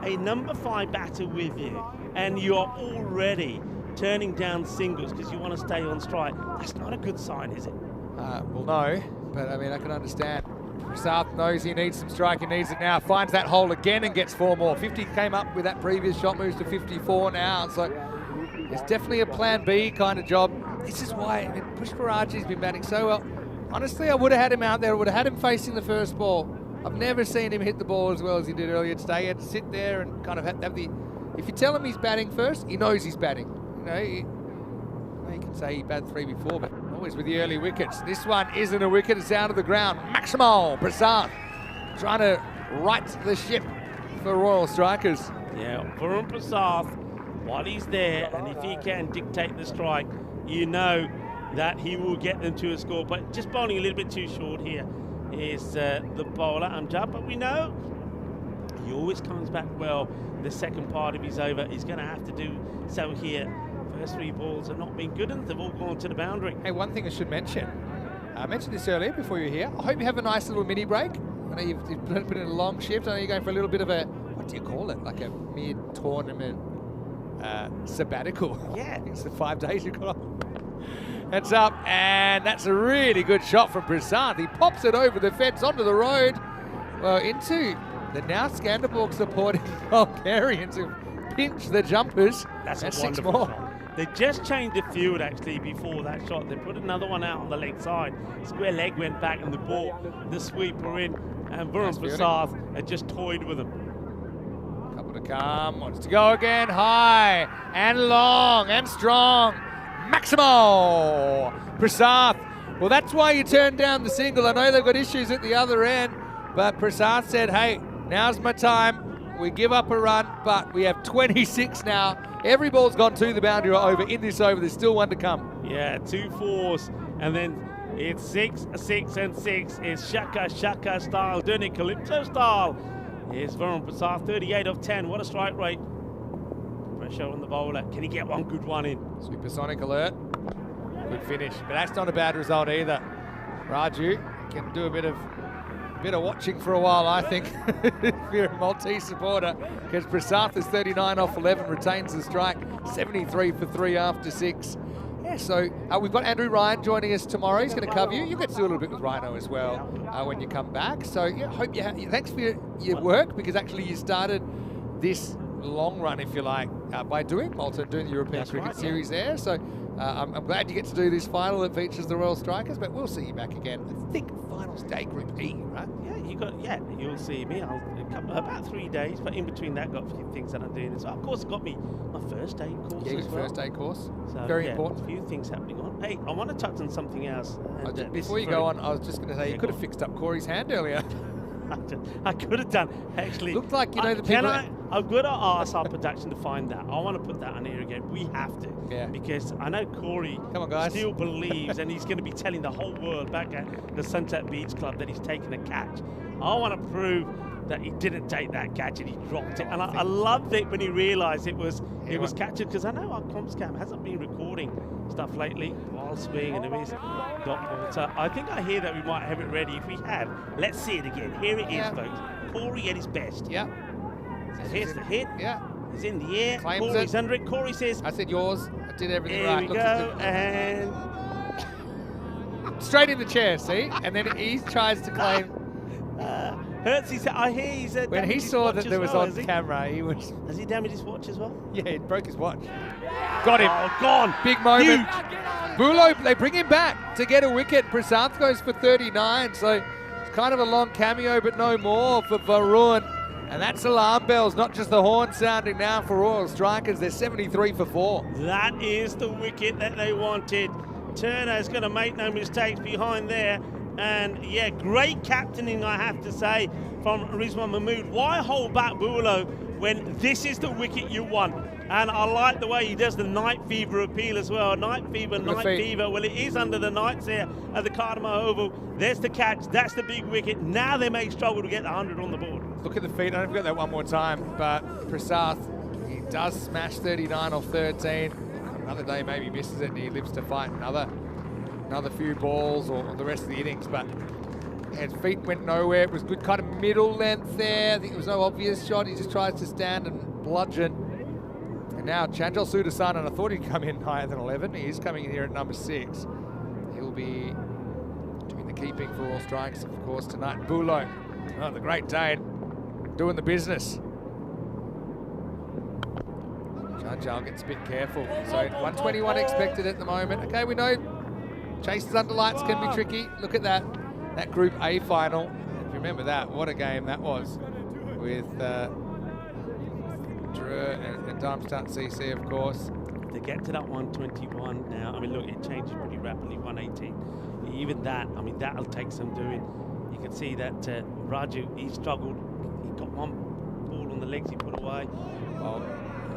a number 5 batter with you and you are already turning down singles because you want to stay on strike, that's not a good sign, is it? Well, no, but I mean, I can understand. South knows he needs some strike, he needs it now, finds that hole again and gets 4 more. 50 came up with that previous shot, moves to 54 now, so it's definitely a plan B kind of job. This is why, I mean, Pushparaji's been batting so well. Honestly, I would have had him out there, I would have had him facing the first ball. I've never seen him hit the ball as well as he did earlier today. He had to sit there and kind of have the, if you tell him he's batting first, he knows he's batting. You know, you can say he batted 3 before, but always with the early wickets. This one isn't a wicket, it's down to the ground. Maximal Prasad trying to right the ship for Royal Strikers. Yeah, Varun Prasad, while he's there, and if he can dictate the strike, you know that he will get them to a score. But just bowling a little bit too short here is the bowler, Amjad. But we know he always comes back well the second part of his over. He's going to have to do so here. First 3 balls have not been good, and they've all gone to the boundary. Hey, one thing I should mention. I mentioned this earlier before you were here. I hope you have a nice little mini break. I know you've put in a long shift. I know you're going for a little bit of a, what do you call it? Like a mid-tournament sabbatical. Yeah. It's the 5 days you've got off. Heads up, and that's a really good shot from Prasad. He pops it over the fence onto the road. Well, into the now Scanderborg supporting Bulgarians who pinch the jumpers. That's a 6 wonderful more. shot. They just changed the field actually before that shot. They put another one out on the leg side. Square leg went back and the ball, the sweeper in, and Varun Prasad had just toyed with him. Couple to come, wants to go again, high and long and strong. Maximo Prasad. Well, that's why you turned down the single. I know they've got issues at the other end, but Prasad said, hey, now's my time. We give up a run, but we have 26 now. Every ball's gone to the boundary or over in this over. There's still 1 to come. Yeah, 2 4s, and then it's 6, 6, and 6. It's Shaka style, doing it Calypso style. Here's Varun Prasad, 38 of 10. What a strike rate. Pressure on the bowler. Can he get one good one in? Supersonic alert. Good finish, but that's not a bad result either. Raju can do a bit of watching for a while, I think, if you're a Maltese supporter, because Prasad is 39 off 11, retains the strike, 73 for 3 after 6. Yeah, so we've got Andrew Ryan joining us tomorrow. He's going to cover you. You get to do a little bit with Rhino as well when you come back. So yeah, hope you thanks for your work, because actually you started this long run, if you like, by doing Malta and doing the European Cricket Series there. So I'm glad you get to do this final that features the Royal Strikers, but we'll see you back again. I think finals day Group E, right? Yeah, you'll see me. I'll come about 3 days, but in between that, got a few things that I'm doing. So of course, it got me my first aid course as well. First aid course. So, very important. A few things happening on. Hey, I want to touch on something else. And, before you go on, I was just going to say, you could have fixed up Corey's hand earlier. I could have done, actually. Looked like, the people... I've got to ask our production to find that. I want to put that on here again. We have to. Yeah. Because I know Corey Come on, guys. still believes, and he's going to be telling the whole world back at the Sunset Beach Club that he's taken a catch. I want to prove that he didn't take that catch and he dropped it. And I loved it when he realised it was captured, because I know our Comscam hasn't been recording stuff lately. Wild swing and a miss. So I think I hear that we might have it ready. If we have, let's see it again. Here it is, folks. Corey at his best. Yeah. So here's the hit. Yeah. He's in the air. Claims Corey's it. under it. Corey says, I said yours. I did everything here right. we go. And straight in the chair, see? And then he tries to claim. hurts his. I hear he's When damaged he his saw watch that as there was well, on has he? camera, he was... Has he damaged his watch as well? Yeah, he broke his watch. Got him. Oh, gone. Big moment. Huge. Bulo, they bring him back to get a wicket. Prasanth goes for 39, so it's kind of a long cameo, but no more for Varun. And that's alarm bells, not just the horn sounding now for Royal Strikers. They're 73 for 4. That is the wicket that they wanted. Turner's going to make no mistakes behind there. And yeah, great captaining, I have to say, from Rizwan Mahmood. Why hold back Bulo when this is the wicket you want? And I like the way he does the night fever appeal as well. Night fever, night fever. Well, it is under the Knights here at the Cardamom Oval. There's the catch. That's the big wicket. Now they may struggle to get the 100 on the board. Look at the feet. I don't forget that one more time, but Prasanth, he does smash 39 off 13. Another day maybe misses it and he lives to fight another few balls or the rest of the innings, but his feet went nowhere. It was good kind of middle length there. I think it was no obvious shot. He just tries to stand and bludgeon. And now Chanjal Sudasan, and I thought he'd come in higher than 11. He is coming in here at number 6. He'll be doing the keeping for all strikes, of course, tonight. Bulo, oh, the Great Dane, doing the business. Chanjal gets a bit careful. So 121 expected at the moment. Okay, we know chases under lights can be tricky. Look at that Group A final. If you remember that, what a game that was with Drew and Darmstadt CC, of course. To get to that 121 now, I mean, look, it changes pretty rapidly, 118. Even that, I mean, that'll take some doing. You can see that Raju, he struggled. He got one ball on the legs he put away. Oh,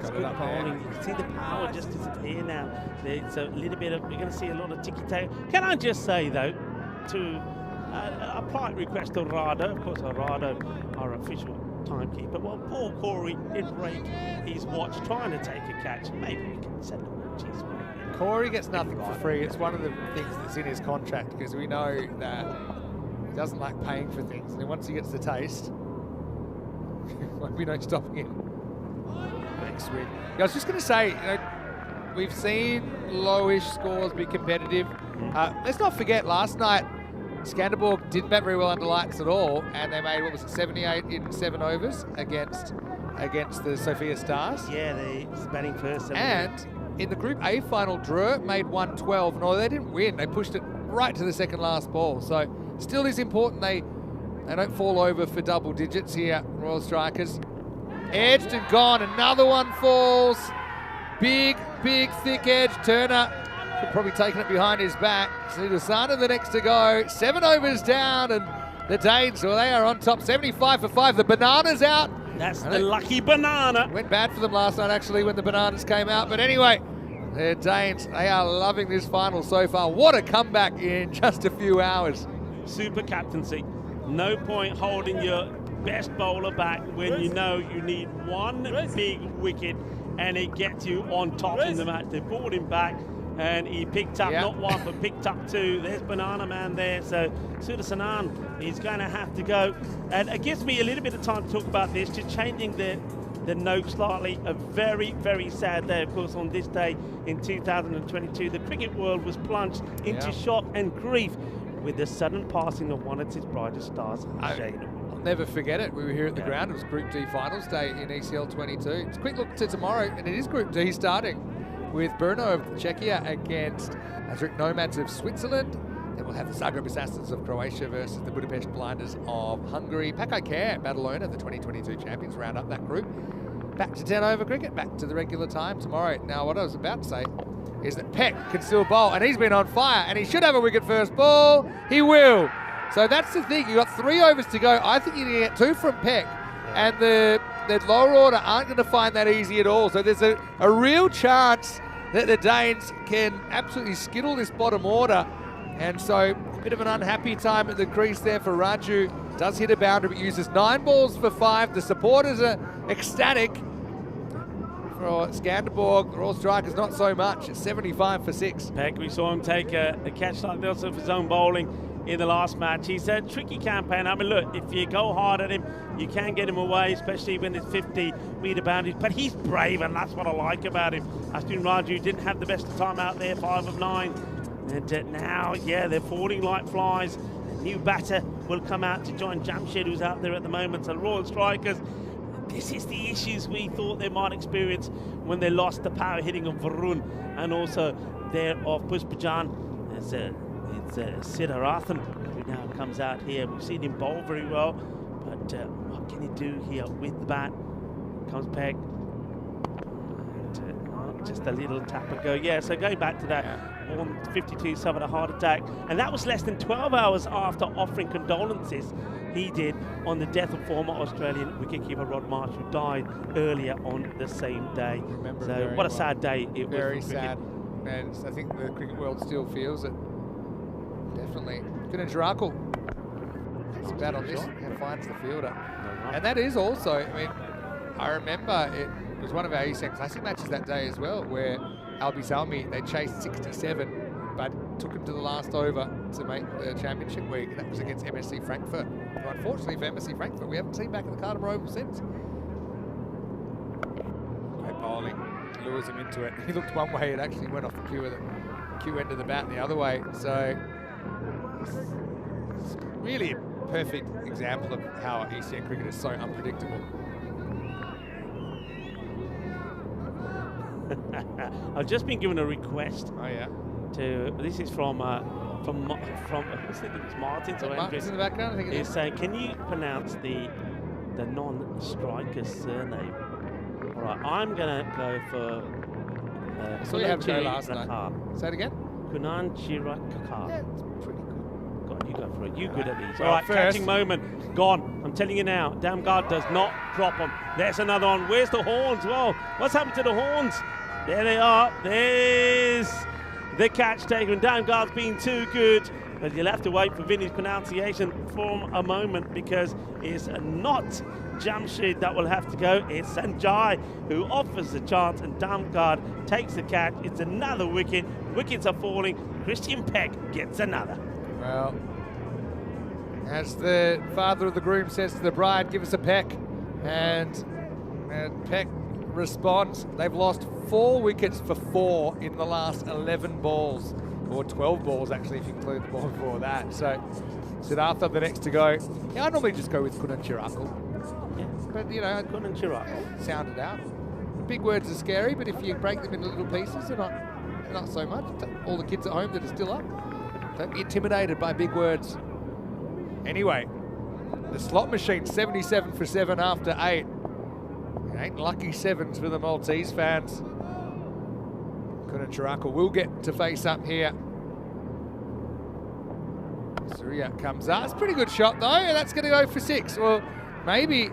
It's good bowling. You can see the power just disappear now. It's a little bit of, we're going to see a lot of ticky-tack. Can I just say, though, to a polite request to Rado, of course, Rado, our official timekeeper. Well, poor Corey did break his watch trying to take a catch. Maybe we can send the watches. Corey gets nothing for free. It's one of the things that's in his contract because we know that he doesn't like paying for things. And then once he gets the taste, won't be no stopping him. Next week. I was just going to say, you know, we've seen lowish scores be competitive. Let's not forget last night, Scanderborg didn't bat very well under lights at all, and they made, what was it, 78 in 7 overs against the Sophia Stars. Yeah, they batting first. And in the Group A final, Drew made 112, and although they didn't win, they pushed it right to the second last ball. So still is important they don't fall over for double digits here, Royal Strikers. Edged and gone, another one falls. Big, thick edge. Turner could probably taken it behind his back. Sudasana the next to go. 7 overs down, and the Danes, well, they are on top. 75 for 5. The banana's out. That's the lucky banana. Went bad for them last night, actually, when the bananas came out. But anyway, the Danes, they are loving this final so far. What a comeback in just a few hours. Super captaincy. No point holding your best bowler back when you know you need one big wicket and it gets you on top in the match. They brought him back and he picked up not one but picked up 2. There's Banana Man there, so Sudasanan is going to have to go. And it gives me a little bit of time to talk about this, just changing the note slightly. A very, very sad day, of course, on this day in 2022. The cricket world was plunged into shock and grief with the sudden passing of one of its brightest stars, Shane. I'll never forget it. We were here at the ground. It was Group D Finals Day in ECL 22. It's a quick look to tomorrow, and it is Group D starting with Brno of Czechia against Azrik Nomads of Switzerland. Then we'll have the Zagreb Assassins of Croatia versus the Budapest Blinders of Hungary. Pakai Care, Badalona, the 2022 champions, round up that group. Back to 10 over cricket, back to the regular time tomorrow. Now, what I was about to say is that Peck can still bowl, and he's been on fire, and he should have a wicket first ball. He will. So that's the thing. You've got 3 overs to go. I think you need to get 2 from Peck, and the lower order aren't going to find that easy at all. So there's a real chance that the Danes can absolutely skittle this bottom order. And so a bit of an unhappy time at the crease there for Raju. Does hit a boundary, but uses 9 balls for 5. The supporters are ecstatic. For Scanderborg, the Royal Strikers not so much. It's 75 for 6. Peck, we saw him take a catch like this of his own bowling in the last match. He's a tricky campaign. I mean, look, if you go hard at him, you can get him away, especially when there's 50-metre boundaries. But he's brave, and that's what I like about him. Ashton Raju didn't have the best of time out there, 5 of 9. And now, they're falling like flies. new batter will come out to join Jamshed, who's out there at the moment. So Royal Strikers, this is the issues we thought they might experience when they lost the power hitting of Varun and also there of Pushpajan. It's Siddharathan who now comes out here. We've seen him bowl very well, but what can he do here with the bat? Comes back. Just a little tap and go. Yeah, so going back to that, on 52 suffered a heart attack, and that was less than 12 hours after offering condolences he did on the death of former Australian wicketkeeper Rod Marsh, who died earlier on the same day. So what a sad day it was. Very sad, and I think the cricket world still feels it. Definitely. Kunajarakul gets a bat on this and finds the fielder. And that is also, I mean, I remember it was one of our ECN Classic matches that day as well, where Albi Salmi, they chased 67, but took him to the last over to make the championship week, and that was against MSC Frankfurt. But unfortunately for MSC Frankfurt, we haven't seen back at the Carter Oval since. Great bowling, lures him into it. He looked one way, it actually went off the cue end of the bat the other way. So it's really a perfect example of how ECN cricket is so unpredictable. I've just been given a request. Oh yeah. This is from I think it was Martin's or Martin's in the background. I think it is. Saying, can you pronounce the non-striker's surname? All right, I'm gonna go for. So you have to go last night. Say it again. Kunanjirakar. Yeah, it's pretty good. Go on, you go for it. You good at these. Well, All right, first, catching moment gone. I'm telling you now, Damgard does not drop them. There's another one. Where's the horns? Well, what's happened to the horns? There they are. There's the catch taken. Damgard's been too good, but you'll have to wait for Vinny's pronunciation for a moment, because it's not Jamshed that will have to go. It's Sanjay who offers the chance, and Damgard takes the catch. It's another wicket. Wickets are falling. Christian Peck gets another. Well, as the father of the groom says to the bride, give us a peck. And Peck responds. They've lost 4 wickets for 4 in the last 11 balls, or 12 balls actually if you include the ball before that. So Siddhartha the next to go. Yeah, I normally just go with Kunajarakul. Yeah. But you know, Kunajarakul. Sound it out. Big words are scary, but if you break them into little pieces, they're not so much. All the kids at home that are still up, don't be intimidated by big words. Anyway, the slot machine, 77 for 7 after 8. 8 lucky 7s for the Maltese fans. Kunajarakul will get to face up here. Surya comes up. It's a pretty good shot though, and that's going to go for 6. Well, maybe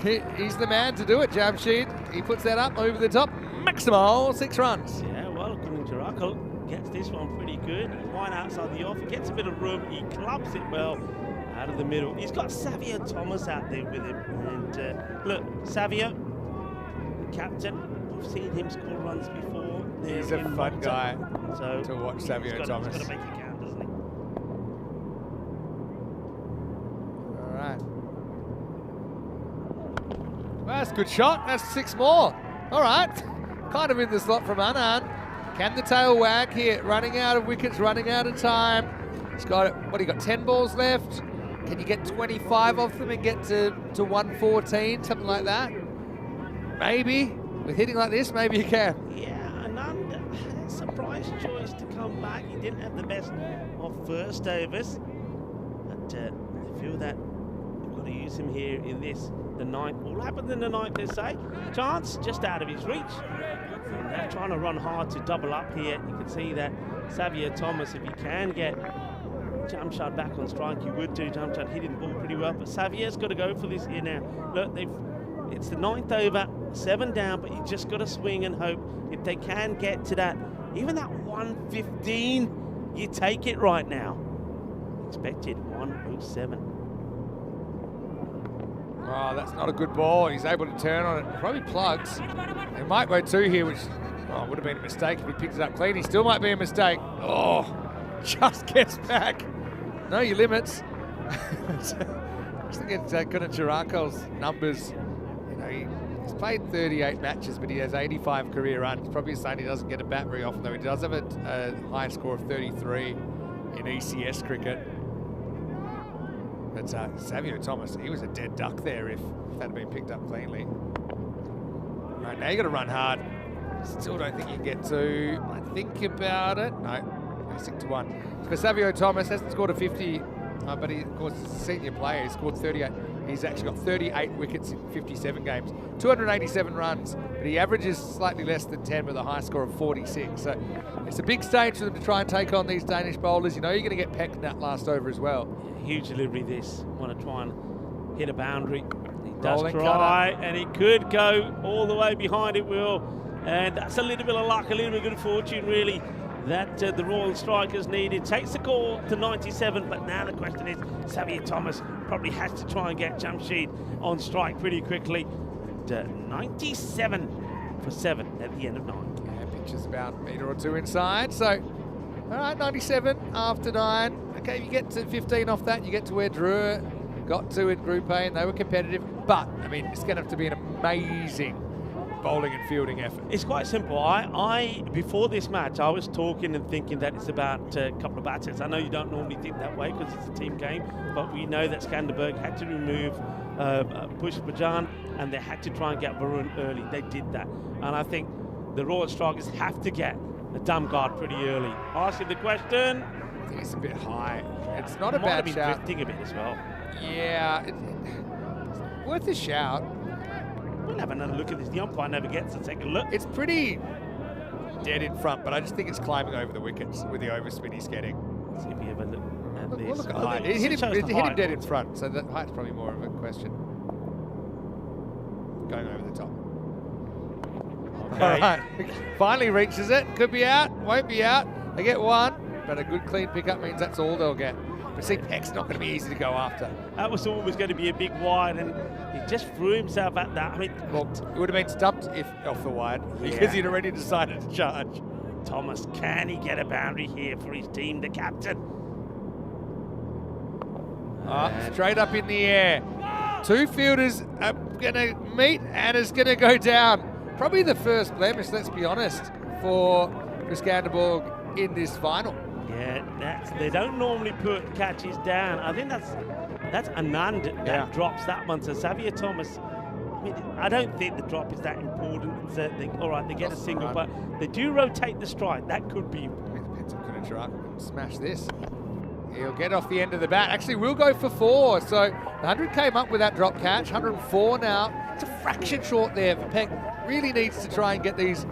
he's the man to do it, Jamshed. He puts that up over the top. Maximal 6 runs. Yeah, well, Kunajarakul gets this one pretty good. Wide outside the off, gets a bit of room. He clubs it well out of the middle. He's got Savio Thomas out there with him. And look, Savio, captain, we've seen him score runs before. He's a fun guy so to watch, Savio Thomas. He's got to make it count, doesn't he? All right. Well, that's a good shot. That's 6 more. All right. Kind of in the slot from Anand. Can the tail wag here? Running out of wickets, running out of time. He's got, what, he got 10 balls left? Can you get 25 off them and get to 114, something like that? Maybe. With hitting like this, maybe you can. Yeah, Anand, surprise choice to come back. He didn't have the best of first overs. But I feel that they've got to use him here in this, the 9th. What happened in the 9th, they say? Chance just out of his reach. And they're trying to run hard to double up here. You can see that Savio Thomas, if he can get Jamshed back on strike, you would do. Jamshed hitting the ball pretty well, but Savio's got to go for this here now. Look, it's the 9th over, 7 down, but you just got to swing and hope. If they can get to that, even that 115, you take it right now. Expected 107. Oh, that's not a good ball. He's able to turn on it. Probably plugs. They might go 2 here, which would have been a mistake if he picked it up clean. He still might be a mistake. Oh, just gets back. Know your limits. Just look at Kunajarakul's numbers. You know, he's played 38 matches, but he has 85 career runs. Probably saying he doesn't get a bat very often, though. He does have a high score of 33 in ECS cricket. But Savio Thomas, he was a dead duck there if that had been picked up cleanly. Right, now you got to run hard. Still don't think you can get to. I think about it. No, they stick to one. For Savio Thomas, hasn't scored a 50, but he, of course, is a senior player. He scored 38. He's actually got 38 wickets in 57 games, 287 runs, but he averages slightly less than 10 with a high score of 46. So it's a big stage for them to try and take on these Danish bowlers. You know you're going to get pecked in that last over as well. Huge delivery this. Want to try and hit a boundary. He does Rolling try, cutter. and he could go all the way behind it, Will. And that's a little bit of luck, a little bit of good fortune, really, that the Royal Strikers needed. Takes the call to 97, but now the question is, Xavier Thomas probably has to try and get Jamshid on strike pretty quickly. And, 97 for 7 at the end of 9. Yeah, pitches about a metre or two inside. So, all right, 97 after 9. Okay, if you get to 15 off that, you get to where Drew got to in Group A, and they were competitive. But, I mean, it's going to have to be an amazing bowling and fielding effort. It's quite simple. I before this match, I was talking and thinking that it's about a couple of batters. I know you don't normally think that way because it's a team game, but we know that Scanderborg had to remove Push Bajan, and they had to try and get Varun early. They did that, and I think the Royal Strikers have to get a Damgard pretty early. Asking the question. I think it's a bit high. It's not a Might have bad been shout. drifting a bit as well. Yeah, it's worth a shout. We'll have another look at this. The umpire never gets to take a look. It's pretty dead in front, but I just think it's climbing over the wickets with the overspin he's getting. Let's see if we have a look at Look, this. we'll look at Oh, height. it It hit shows him the dead height. in front, so the height's probably more of a question. Going over the top. Okay. All right, finally reaches it. Could be out, won't be out. They get one, but a good clean pickup means that's all they'll get. But see, Peck's not going to be easy to go after. That was always going to be a big wide, and he just threw himself at that. I mean, Well, it would have been stumped if off the wide because he'd already decided to charge. Thomas, can he get a boundary here for his team, the captain? Straight up in the air. Two fielders are going to meet and it's going to go down. Probably the first blemish, let's be honest, for Scanderborg in this final. Yeah, they don't normally put catches down. I think that's Anand that drops that one. So Xavier Thomas, I mean, I don't think the drop is that important. It's all right, they get a single, but they do rotate the strike. That could be. Can smash this. He'll get off the end of the bat. Actually, we'll go for 4. So 100 came up with that drop catch. 104 now. It's a fraction short there. Peck really needs to try and get these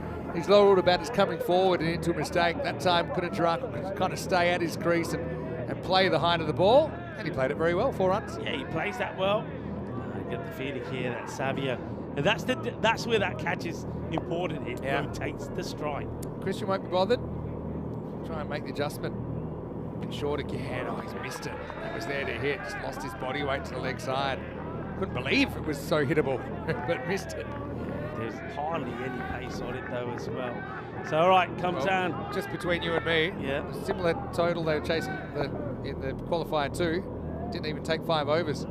lower order batters coming forward and into a mistake. That time Kunacharaka could kind of stay at his crease and play the height of the ball. And he played it very well, 4 runs. Yeah, he plays that well. I get the feeling here that Xavier, and that's where that catch is important. It rotates the strike. Christian won't be bothered. Try and make the adjustment. A bit short again. Oh, he's missed it. That was there to hit. Just lost his body weight to the leg side. Couldn't believe it was so hittable, but missed it. There's hardly any pace on it though as well. So all right, comes down. Just between you and me. Yeah. Similar total they were chasing in the qualifier 2. Didn't even take 5 overs.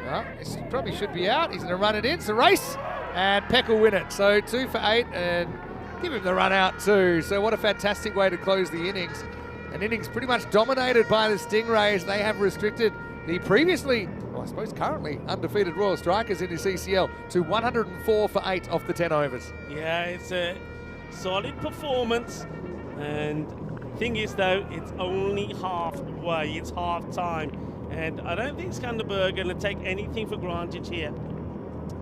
Well, this probably should be out. He's going to run it in. It's a race, and Peck will win it. So 2 for 8, and give him the run out too. So what a fantastic way to close the innings. An innings pretty much dominated by the Stingrays. They have restricted the previously, well, I suppose currently, undefeated Royal Strikers in this ECL to 104 for 8 off the 10 overs. Yeah, it's a solid performance. And thing is though, it's only halfway. It's half time. And I don't think Scanderborg are going to take anything for granted here.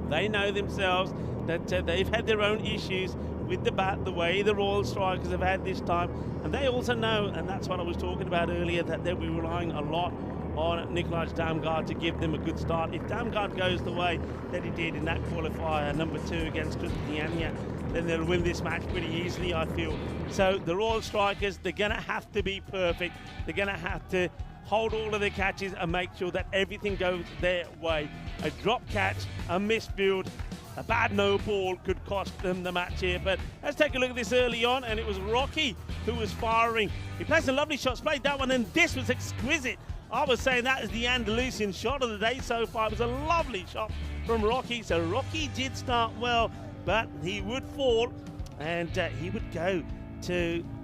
They know themselves that they've had their own issues with the bat, the way the Royal Strikers have had this time. And they also know, and that's what I was talking about earlier, that they'll be relying a lot on Nikolaj Damgard to give them a good start. If Damgard goes the way that he did in that qualifier, number 2 against Christiania, then they'll win this match pretty easily, I feel. So the Royal Strikers, they're going to have to be perfect. They're going to have to hold all of their catches and make sure that everything goes their way. A drop catch, a misfield, a bad no ball could cost them the match here. But let's take a look at this early on, and it was Rocky who was firing. He played some lovely shots, played that one, and this was exquisite. I was saying that is the Andalusian shot of the day so far. It was a lovely shot from Rocky. So Rocky did start well, but he would fall, and he would go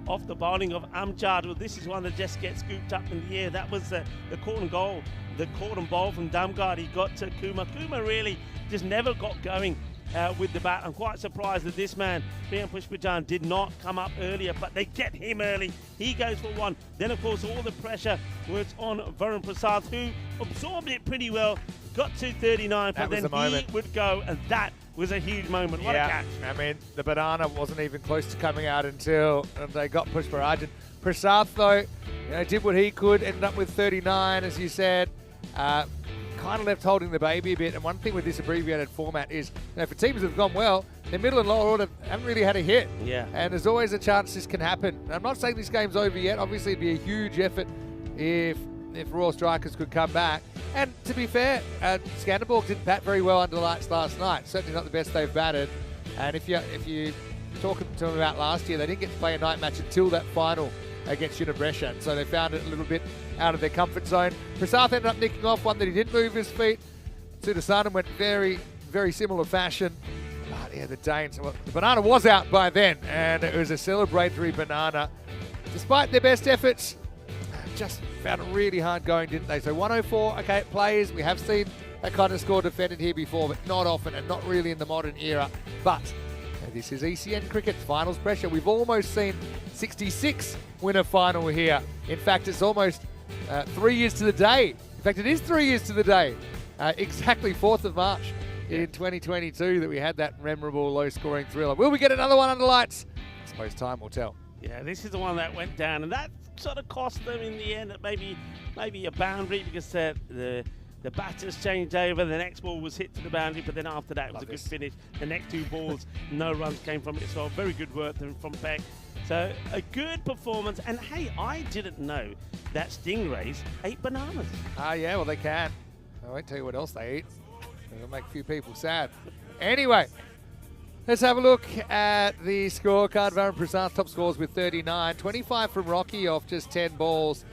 off the bowling of Amjad. Well, this is one that just gets scooped up in the air. That was the caught and goal, the caught and bowl from Damgard. He got to Kuma. Kuma really just never got going with the bat. I'm quite surprised that this man, Priyan Pushpajan, did not come up earlier, but they get him early. He goes for one. Then, of course, all the pressure was on Varun Prasad, who absorbed it pretty well, got to 39, but then he would go, and that was a huge moment. What a catch. I mean, the banana wasn't even close to coming out until they got Pushparajan. Prasad, though, did what he could, ended up with 39, as you said. Kind of left holding the baby a bit. And one thing with this abbreviated format is, for teams that have gone well, their middle and lower order haven't really had a hit. Yeah. And there's always a chance this can happen. And I'm not saying this game's over yet. Obviously, it'd be a huge effort if Royal Strikers could come back. And to be fair, Scanderborg didn't bat very well under lights last night. Certainly not the best they've batted. And if you talking to them about last year, they didn't get to play a night match until that final against Unibrescia. So they found it a little bit out of their comfort zone. Prasad ended up nicking off one that he didn't move his feet. Sudasanam went very, very similar fashion. But yeah, the Danes, well, the banana was out by then, and it was a celebratory banana. Despite their best efforts, just found it really hard going, didn't they? So 104, okay, it plays. We have seen that kind of score defended here before, but not often and not really in the modern era. But this is ECN cricket, finals pressure. We've almost seen 66 win a final here. In fact, it's almost 3 years to the day. In fact, it is 3 years to the day. Exactly 4th of March in 2022 that we had that memorable low-scoring thriller. Will we get another one under lights? I suppose time will tell. Yeah, this is the one that went down, and that sort of cost them in the end. Maybe a boundary, because the batters changed over. The next ball was hit to the boundary, but then after that it was a good finish. The next two balls, no runs came from it as well. Very good work from Peck. So a good performance. And hey, I didn't know that stingrays ate bananas. Yeah, well, they can. I won't tell you what else they eat. It'll make a few people sad. Anyway, let's have a look at the scorecard. Varun Prasad top scores with 39. 25 from Rocky off just 10 balls.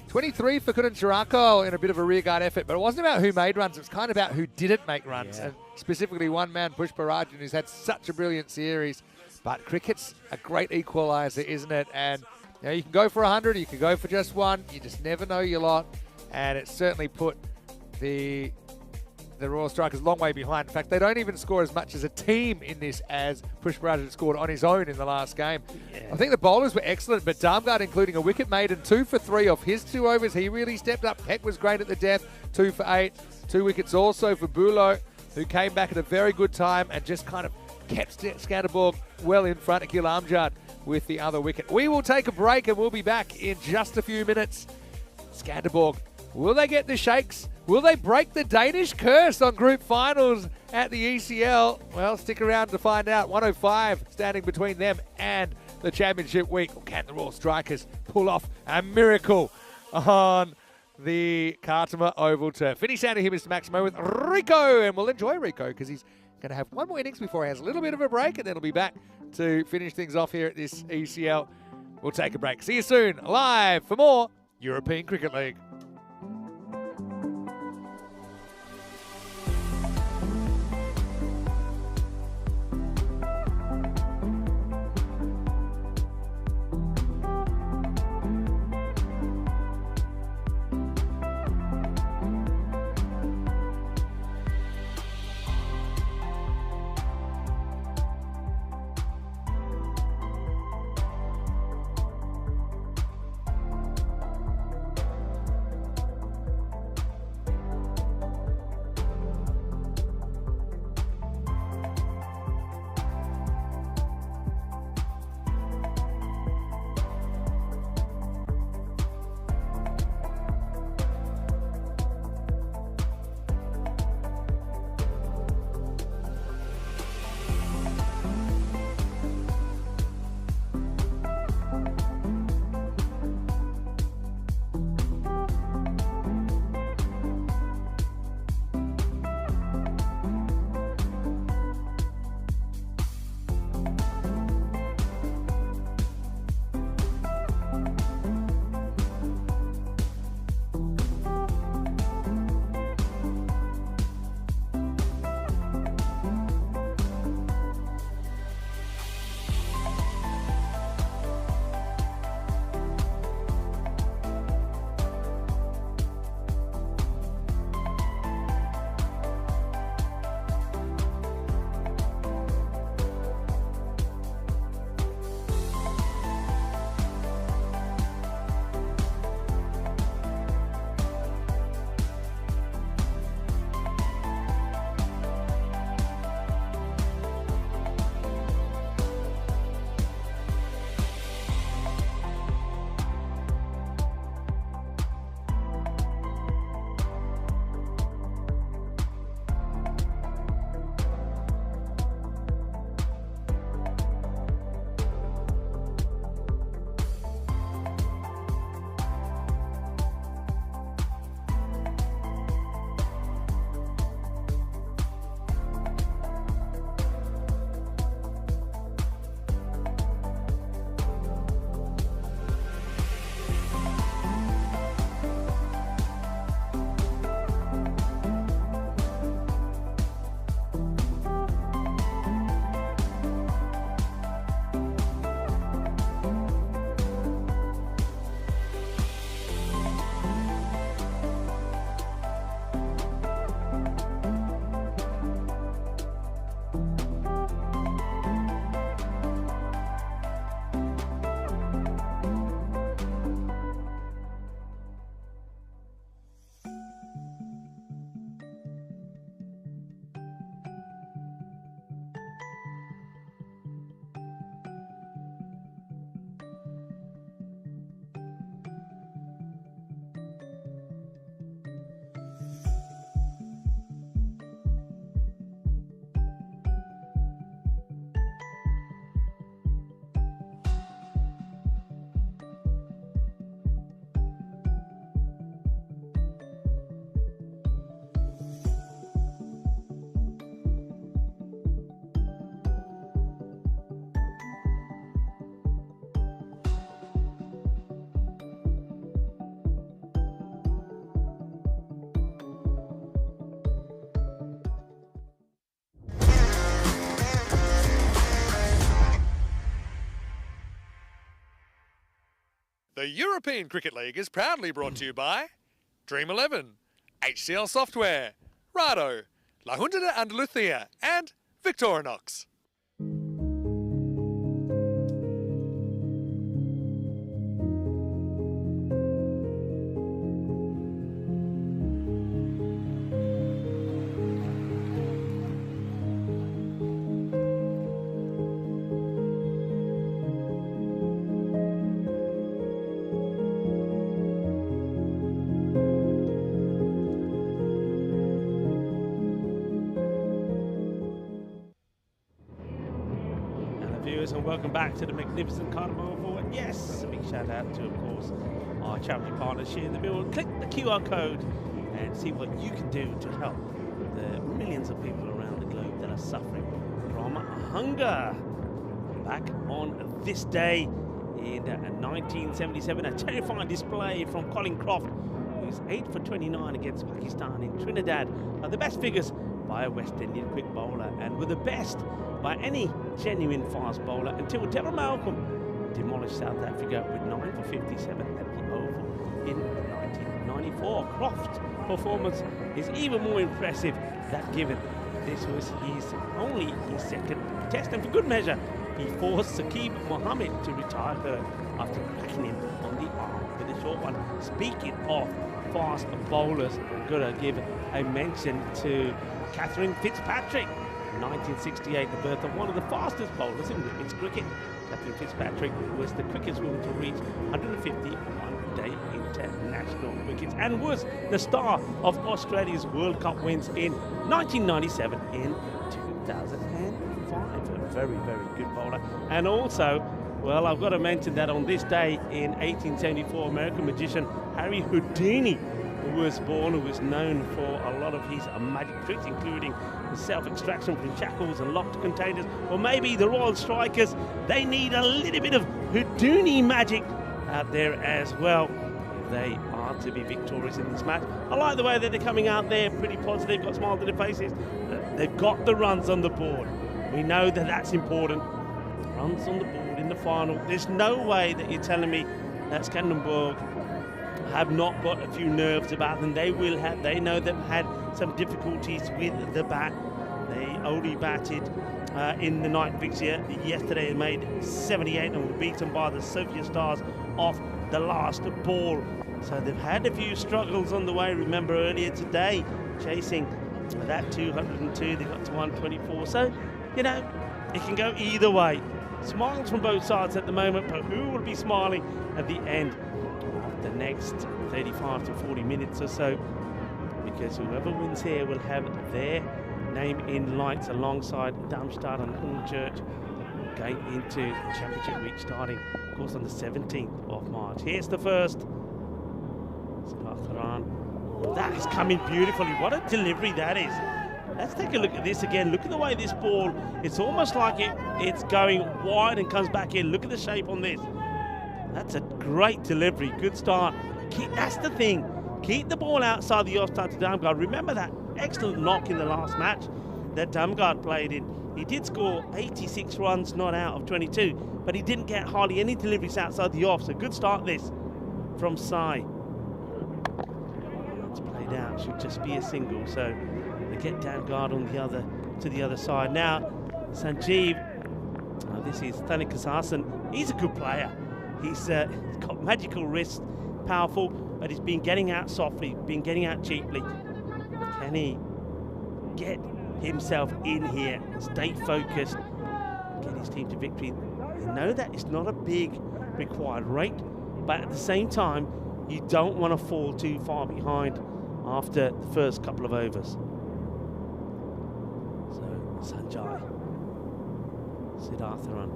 23 for Kundan Chirako in a bit of a rearguard effort, but it wasn't about who made runs, it was kind of about who didn't make runs, and specifically one man, Pushparajan, who's had such a brilliant series. But cricket's a great equaliser, isn't it? And you can go for 100, you can go for just one, you just never know your lot, and it certainly put the Royal Strikers a long way behind. In fact, they don't even score as much as a team in this as Pushparajan scored on his own in the last game. Yeah. I think the bowlers were excellent, but Damgard, including a wicket made and 2 for 3 off his 2 overs, he really stepped up. Peck was great at the death, 2 for 8. 2 wickets also for Bulo, who came back at a very good time and just kind of kept Scanderborg well in front. Akil Amjad with the other wicket. We will take a break and we'll be back in just a few minutes. Scanderborg, will they get the shakes? Will they break the Danish curse on group finals at the ECL? Well, stick around to find out. 105 standing between them and the championship week. Or can the Royal Strikers pull off a miracle on the Kartama Oval turf? Vinny Sander here, Mr. Maximo, with Rico. And we'll enjoy Rico because he's going to have one more innings before he has a little bit of a break. And then he'll be back to finish things off here at this ECL. We'll take a break. See you soon, live for more European Cricket League. The European Cricket League is proudly brought to you by Dream 11, HCL Software, Rado, La Junta de Andalucía, and Victorinox. And welcome back to the magnificent Carnival Oval. And yes, a big shout out to, of course, our charity partners here in the middle. Click the QR code and see what you can do to help the millions of people around the globe that are suffering from hunger. Back on this day in 1977, a terrifying display from Colin Croft, who's 8 for 29 against Pakistan in Trinidad, are the best figures by a West Indian quick bowler and were the best by any genuine fast bowler until Deborah Malcolm demolished South Africa with 9 for 57 at the Oval in 1994. Croft's performance is even more impressive, that given this was only his second test, and for good measure he forced Saqib Mohammed to retire her after cracking him on the arm with a short one. Speaking of fast bowlers, I'm going to give a mention to Catherine Fitzpatrick. 1968, the birth of one of the fastest bowlers in women's cricket. Catherine Fitzpatrick was the quickest woman to reach 150 one-day international wickets and was the star of Australia's World Cup wins in 1997 and 2005. A very, very good bowler. And also, well, I've got to mention that on this day in 1874, American magician Harry Houdini was born, who was known for a lot of his magic tricks, including the self-extraction from shackles and locked containers. Or maybe the Royal Strikers, they need a little bit of Houdini magic out there as well if they are to be victorious in this match. I like the way that they're coming out there, pretty positive, got smiles on their faces. They've got the runs on the board. We know that that's important. Runs on the board in the final. There's no way that you're telling me that Scanderborg have not got a few nerves about them. They will have. They know they've had some difficulties with the bat. They only batted in the night fixture yesterday and made 78 and were beaten by the Sophia Stars off the last ball. So they've had a few struggles on the way. Remember earlier today, chasing that 202, they got to 124. So, you know, it can go either way. Smiles from both sides at the moment, but who will be smiling at the end the next 35 to 40 minutes or so, because whoever wins here will have their name in lights alongside Darmstadt and Hornchurch going into championship week starting, of course, on the 17th of March. Here's the first. That is coming beautifully. What a delivery that is. Let's take a look at this again. Look at the way this ball, it's almost like it's going wide and comes back in. Look at the shape on this. That's a great delivery, good start. That's the thing. Keep the ball outside the offside to Damgard. Remember that excellent knock in the last match that Damgard played in. He did score 86 runs not out of 22, but he didn't get hardly any deliveries outside the off. So good start this from Sai. It's played out, should just be a single. So they get Damgard on to the other side. Now, Sanjeev, this is Thanik Kasasan. He's a good player. He's got magical wrists, powerful, but he's been getting out softly, been getting out cheaply. Can he get himself in here, stay focused, get his team to victory? You know that it's not a big required rate, but at the same time, you don't want to fall too far behind after the first couple of overs. So, Sanjay, Siddhartharan,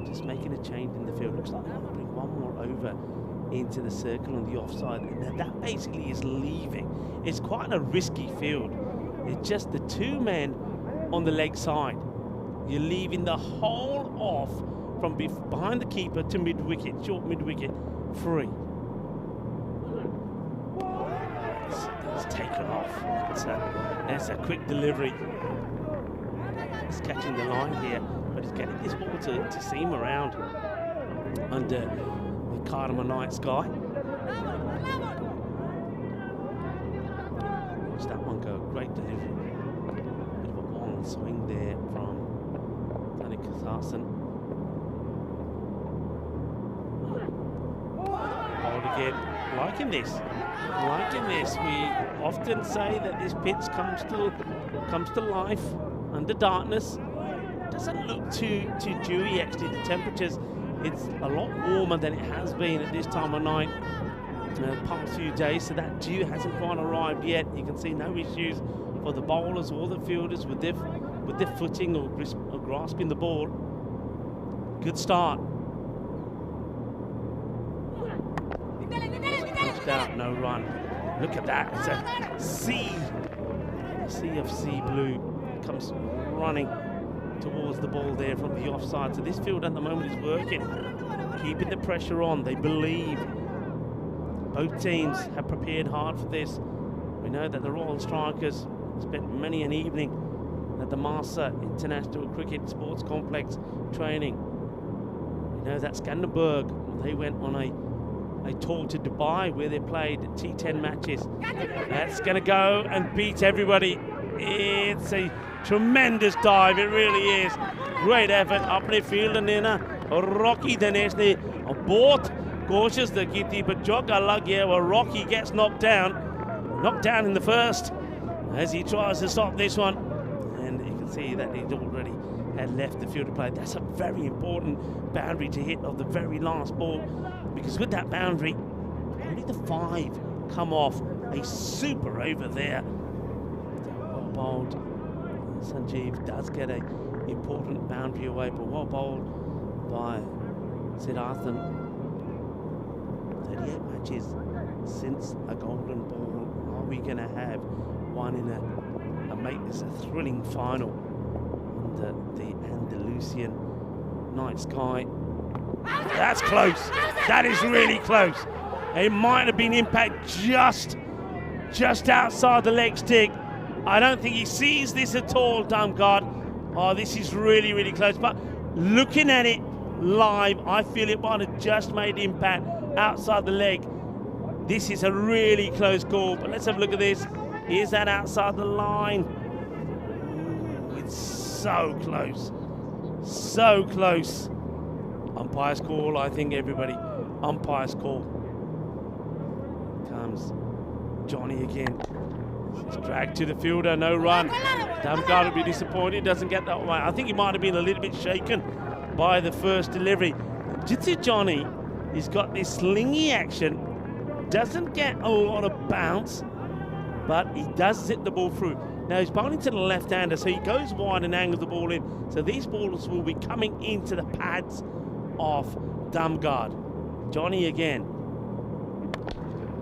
just making a change in the field. Looks like they want to bring one more over into the circle on the offside, and that basically is leaving. It's quite a risky field. It's just the two men on the leg side. You're leaving the whole off from behind the keeper to mid-wicket, short mid-wicket, free. It's taken off. That's a quick delivery. He's catching the line here, but he's getting this ball to seam around under the Cardamom Night Sky. Watch that one go, great delivery. Bit of a long swing there from Tony Kazarson. Hold again, liking this. We often say that this pitch comes to life under darkness. Doesn't look too dewy actually. The temperatures, it's a lot warmer than it has been at this time of night the past few days, so that dew hasn't quite arrived yet. You can see no issues for the bowlers or the fielders with their footing or grasping the ball. Good start. Pushed out, no run. Look at that, it's a sea of sea blue. Comes running towards the ball there from the offside. So this field at the moment is working, keeping the pressure on. They believe. Both teams have prepared hard for this. We know that the Royal Strikers spent many an evening at the Marsa International Cricket Sports Complex training. We know that Scanderborg, they went on a tour to Dubai where they played T10 matches. That's going to go and beat everybody. It's a tremendous dive, it really is. Great effort, अपने field and Rocky Dinesh ने बहुत कोशिश की थी, but जगह लग गया where Rocky gets knocked down in the first as he tries to stop this one, and you can see that he'd already had left the field to play. That's a very important boundary to hit of the very last ball, because with that boundary only the 5 come off. A super over there. Well bowled. Sanjeev does get a important boundary away, but well bowled by Siddharthan. 38 matches since a golden ball. Are we going to have one in make this a thrilling final under the Andalusian night sky? That's close. That is really close. It might have been impact just outside the leg stick. I don't think he sees this at all, Damgard. Oh, this is really, really close. But looking at it live, I feel it might have just made impact outside the leg. This is a really close call, but let's have a look at this. Is that outside the line? Ooh, it's so close. So close. Umpire's call, I think, everybody. Umpire's call. Comes Johnny again. It's dragged to the fielder, no run. Damgard will be disappointed, doesn't get that way. I think he might have been a little bit shaken by the first delivery. Jitsu Johnny, he's got this slingy action, doesn't get a lot of bounce, but he does zip the ball through. Now he's bowling to the left-hander, so he goes wide and angles the ball in. So these balls will be coming into the pads of Damgard. Johnny again.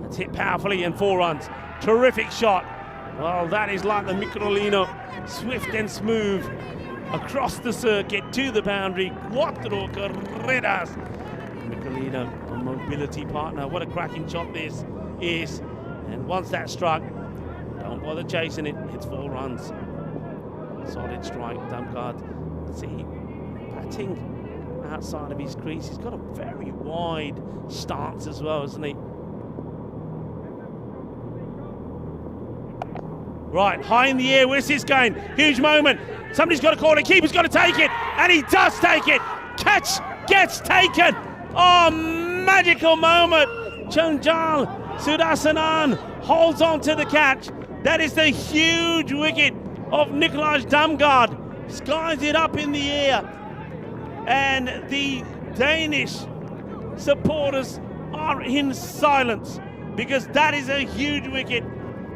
That's hit powerfully and 4 runs. Terrific shot. Well, that is like the Microlino, swift and smooth across the circuit to the boundary. Cuatro carreras. Microlino, a mobility partner. What a cracking shot this is. And once that's struck, don't bother chasing it. It's 4 runs. Solid strike, Damgard. See, batting outside of his crease. He's got a very wide stance as well, isn't he? Right, high in the air, where's this going? Huge moment. Somebody's got to call it, keeper's got to take it, and he does take it. Catch gets taken. Oh, magical moment. Chanjal Sudasanan holds on to the catch. That is the huge wicket of Nikolaj Damgard. Skies it up in the air. And the Danish supporters are in silence, because that is a huge wicket.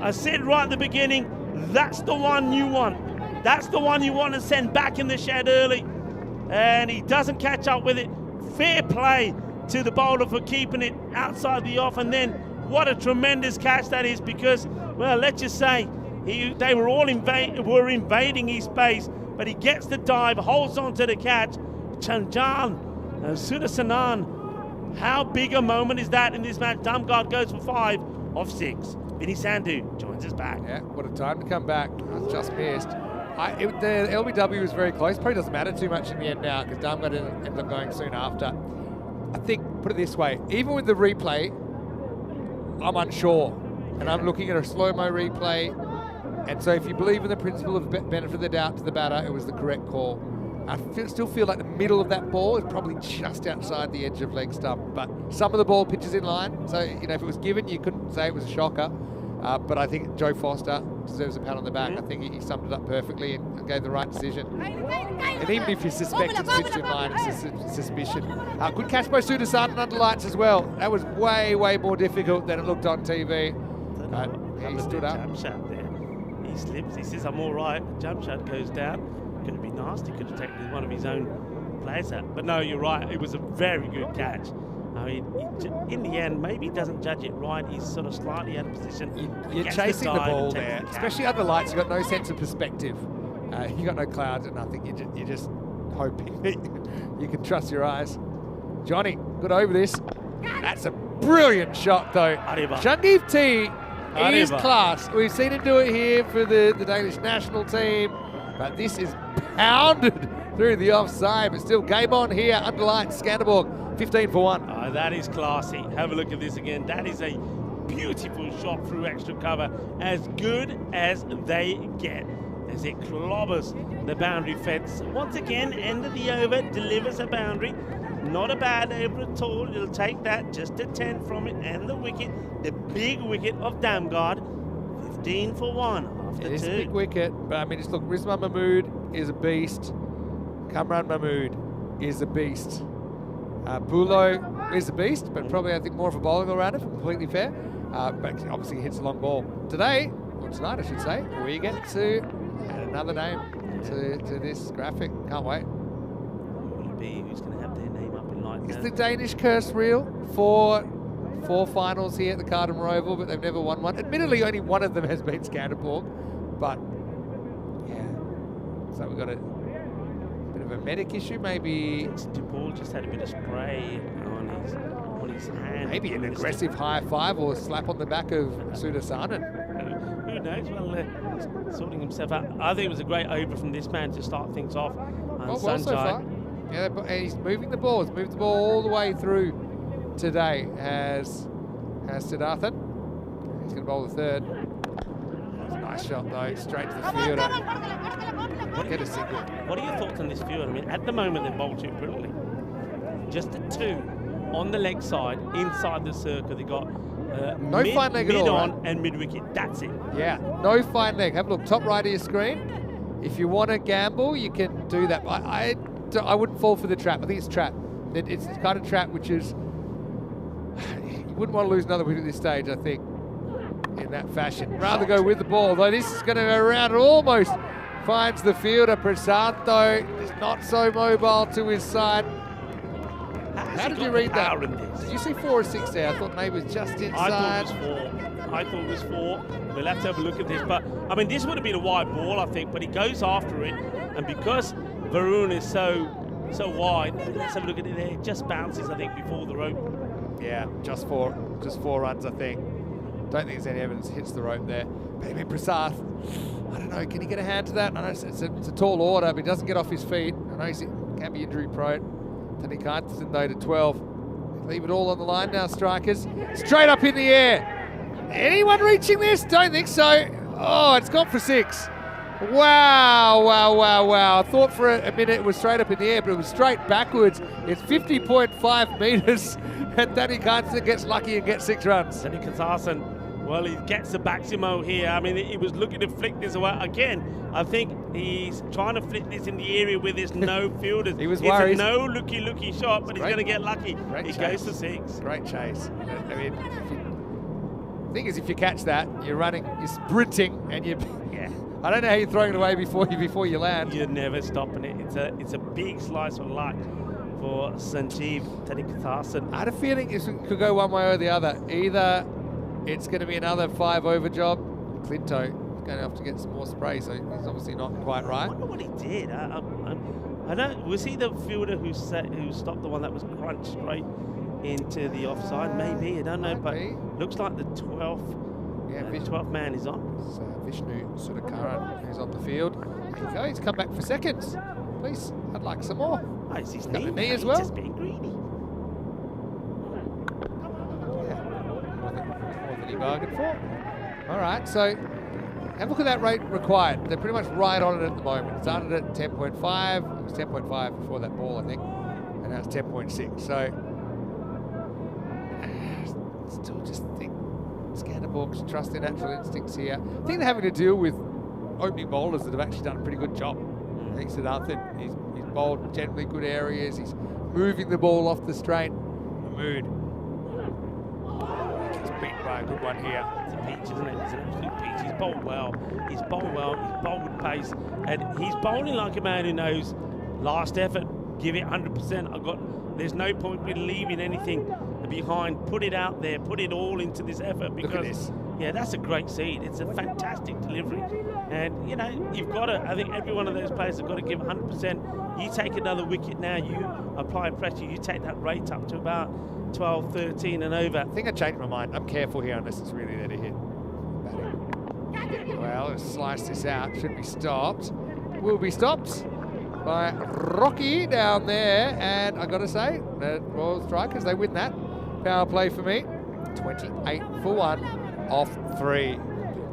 I said right at the beginning, that's the one you want. That's the one you want to send back in the shed early. And he doesn't catch up with it. Fair play to the bowler for keeping it outside the off. And then what a tremendous catch that is, because, well, let's just say they were all invading his space, but he gets the dive, holds on to the catch. Chanjan Sudasanan, how big a moment is that in this match? Damgard goes for 5 off 6. Vinny Sandhu joins us back. Yeah, what a time to come back. I just missed. The LBW was very close. Probably doesn't matter too much in the end now, because Damgard ended up going soon after. I think, put it this way, even with the replay, I'm unsure. And I'm looking at a slow-mo replay. And so if you believe in the principle of benefit of the doubt to the batter, it was the correct call. I still feel like the middle of that ball is probably just outside the edge of leg stump. But some of the ball pitches in line. So, you know, if it was given, you couldn't say it was a shocker. But I think Joe Foster deserves a pat on the back. I think he summed it up perfectly and gave the right decision. And even if you suspect it's pitched in line, it's a suspicion. Good catch by Sudasan under lights as well. That was way, way more difficult than it looked on TV. He stood up. Jump shot there. He slips. He says, I'm all right. Jump shot goes down. Could have been nasty. Could have taken one of his own players out. But no, you're right. It was a very good catch. I mean, in the end, maybe he doesn't judge it right. He's sort of slightly out of position. You're chasing the ball there, especially under lights. You've got no sense of perspective. You've got no clouds or nothing. You're just hoping that you can trust your eyes. Johnny, good over this. That's a brilliant shot, though. Shundeep T is class. We've seen him do it here for the Danish national team, but this is pounded through the offside. But still, game on here under lights. Scanderborg. 15 for 1. Oh, that is classy. Have a look at this again. That is a beautiful shot through extra cover. As good as they get. As it clobbers the boundary fence. Once again, end of the over, delivers a boundary. Not a bad over at all. You'll take that, just a 10 from it. And the wicket, the big wicket of Damgard. 15 for 1 after 2. It is a big wicket, but I mean, just look, Rizwan Mahmood is a beast. Kamran Mahmood is a beast. Bulo is a beast, but probably I think more of a bowling all-rounder, if I'm completely fair. But obviously he hits a long ball. Today, or tonight I should say, we get to add another name to this graphic. Can't wait. Who will it be? Who's going to have their name up in light? Is the Danish curse real? Four finals here at the Cardamom Oval, but they've never won one. Admittedly, only one of them has been Scanderborg, but yeah. So we've got a bit of a medic issue, maybe. DePaul just had a bit of spray on his hand. Maybe an aggressive high five or slap on the back of Sudasan. Who knows? Well, sorting himself out. I think it was a great over from this man to start things off. Well so far. Yeah, and he's moving the ball. He's moved the ball all the way through today as Siddharthan. He's going to bowl the third. That's a nice shot though, straight to the fielder. Get a single. What are your thoughts on this field? I mean, at the moment they bowled too brilliantly. Just a 2 on the leg side, inside the circle. They got no fine leg at all, mid-on right? and mid-wicket. That's it. Yeah, no fine leg. Have a look, top right of your screen. If you want to gamble, you can do that. I wouldn't fall for the trap. I think it's trap. It's the kind of trap which is, you wouldn't want to lose another wicket at this stage, I think, in that fashion. Rather go with the ball, though this is going to go around. It almost finds the fielder. Prasad, though, is not so mobile to his side. How did you read that? Did you see 4 or 6 there? I thought maybe it was just inside. I thought it was 4. We'll have to have a look at this. But, I mean, this would have been a wide ball, I think, but he goes after it. And because Varun is so wide, let's have a look at it there. It just bounces, I think, before the rope. Yeah, just four runs, I think. Don't think there's any evidence it hits the rope there. But I mean, Prasad, I don't know, can he get a hand to that? I know it's a tall order, but he doesn't get off his feet. I know he can be injury prone. Tony Carterson, though, to 12. Leave it all on the line now, strikers. Straight up in the air. Anyone reaching this? Don't think so. Oh, it's gone for 6. Wow. I thought for a minute it was straight up in the air, but it was straight backwards. It's 50.5 metres, and Danny Carterson gets lucky and gets 6 runs. Danny Carterson, well, he gets the Baximo here. I mean, he was looking to flick this away. Again, I think he's trying to flick this in the area with his no fielders. He was worried. It's a no looky shot, but he's going to get lucky. He goes to 6. Great chase. I mean, the thing is, if you catch that, you're sprinting, and I don't know how you're throwing it away before you land. You're never stopping it. It's a big slice of luck for Sanjeev Tadikathasan. I had a feeling it could go one way or the other. Either it's going to be another 5 over job. Clinto is going to have to get some more spray, so he's obviously not quite right. I wonder what he did. I don't. Was he the fielder who stopped the one that was crunched straight into the offside? Maybe, I don't know, but looks like the 12th. Yeah, 12th man is on. So Vishnu Sudakaran, who's on the field. There you go, he's come back for seconds. Please, I'd like some more. Oh, it's his Got knee. the knee as well. He's just being greedy. bargained for. All right, so have a look at that rate required. They're pretty much right on it at the moment. It started at 10.5. It was 10.5 before that ball, I think. And now it's 10.6. So still just think Scanderborg should trust their natural instincts here. I think they're having to deal with opening bowlers that have actually done a pretty good job. I think Siddharthan, he's bowled generally good areas. He's moving the ball off the straight. Mahmood. He's beaten by a good one here. It's a peach, isn't it? It's an absolute peach. He's bowled well. He's bowled well. He's bowled with pace. And he's bowling like a man who knows last effort, give it 100%. There's no point in leaving anything behind. Put it out there. Put it all into this effort. Because, look at this. Yeah, that's a great seed. It's a fantastic delivery. And, you know, you've got to, I think every one of those players have got to give 100%. You take another wicket now, you apply pressure, you take that rate up to about 12, 13 and over. I think I changed my mind. I'm careful here unless it's really there to hit. Batting. Well, let's slice this out. Should be stopped. Will be stopped by Rocky down there. And I got to say, the Royal Strikers, they win that. Power play for me. 28 for 1 off 3.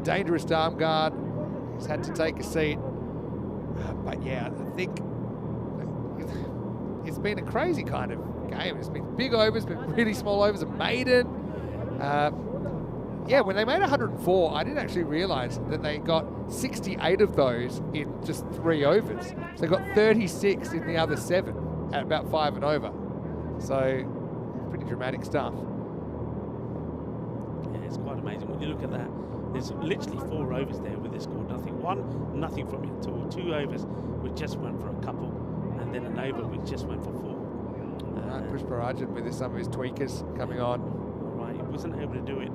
Dangerous arm guard. He's had to take a seat. But yeah, I think it's been a crazy kind of game. It's been big overs, but really small overs. A maiden. Yeah, when they made 104, I didn't actually realise that they got 68 of those in just 3 overs. So they got 36 in the other 7 at about 5 and over. So pretty dramatic stuff. Yeah, it's quite amazing. When you look at that, there's literally 4 overs there where they scored nothing. Nothing from it at all. 2 overs which just went for a couple, and then an over which just went for 4. Pushparajan with some of his tweakers coming on. Right, he wasn't able to do it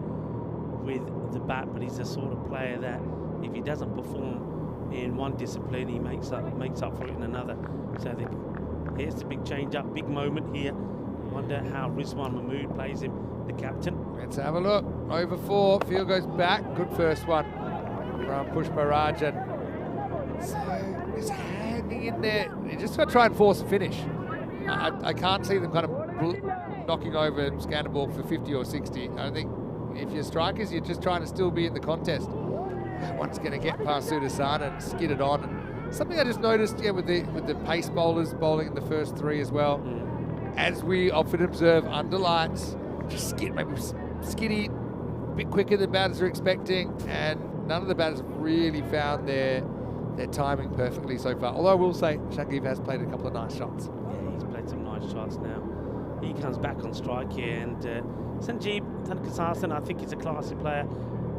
with the bat, but he's the sort of player that if he doesn't perform in one discipline, he makes up for it in another. So here's the big change up, big moment here. Wonder how Rizwan Mahmood plays him, the captain. Let's have a look. Over 4, field goes back. Good first one from Pushparajan. So he's hanging in there. You just got to try and force a finish. I can't see them kind of knocking over Scanderborg for 50 or 60. I think if you're strikers, you're just trying to still be in the contest. One's going to get past Sudasana and skid it on. And something I just noticed, yeah, with the pace bowlers bowling in the first 3 as well. As we often observe under lights, just maybe skiddy, a bit quicker than batters are expecting, and none of the batters have really found their timing perfectly so far. Although I will say, Shakib has played a couple of nice shots. Yeah, he's played some nice shots now. He comes back on strike here, and Sanjeev Thanakasasan, I think he's a classy player.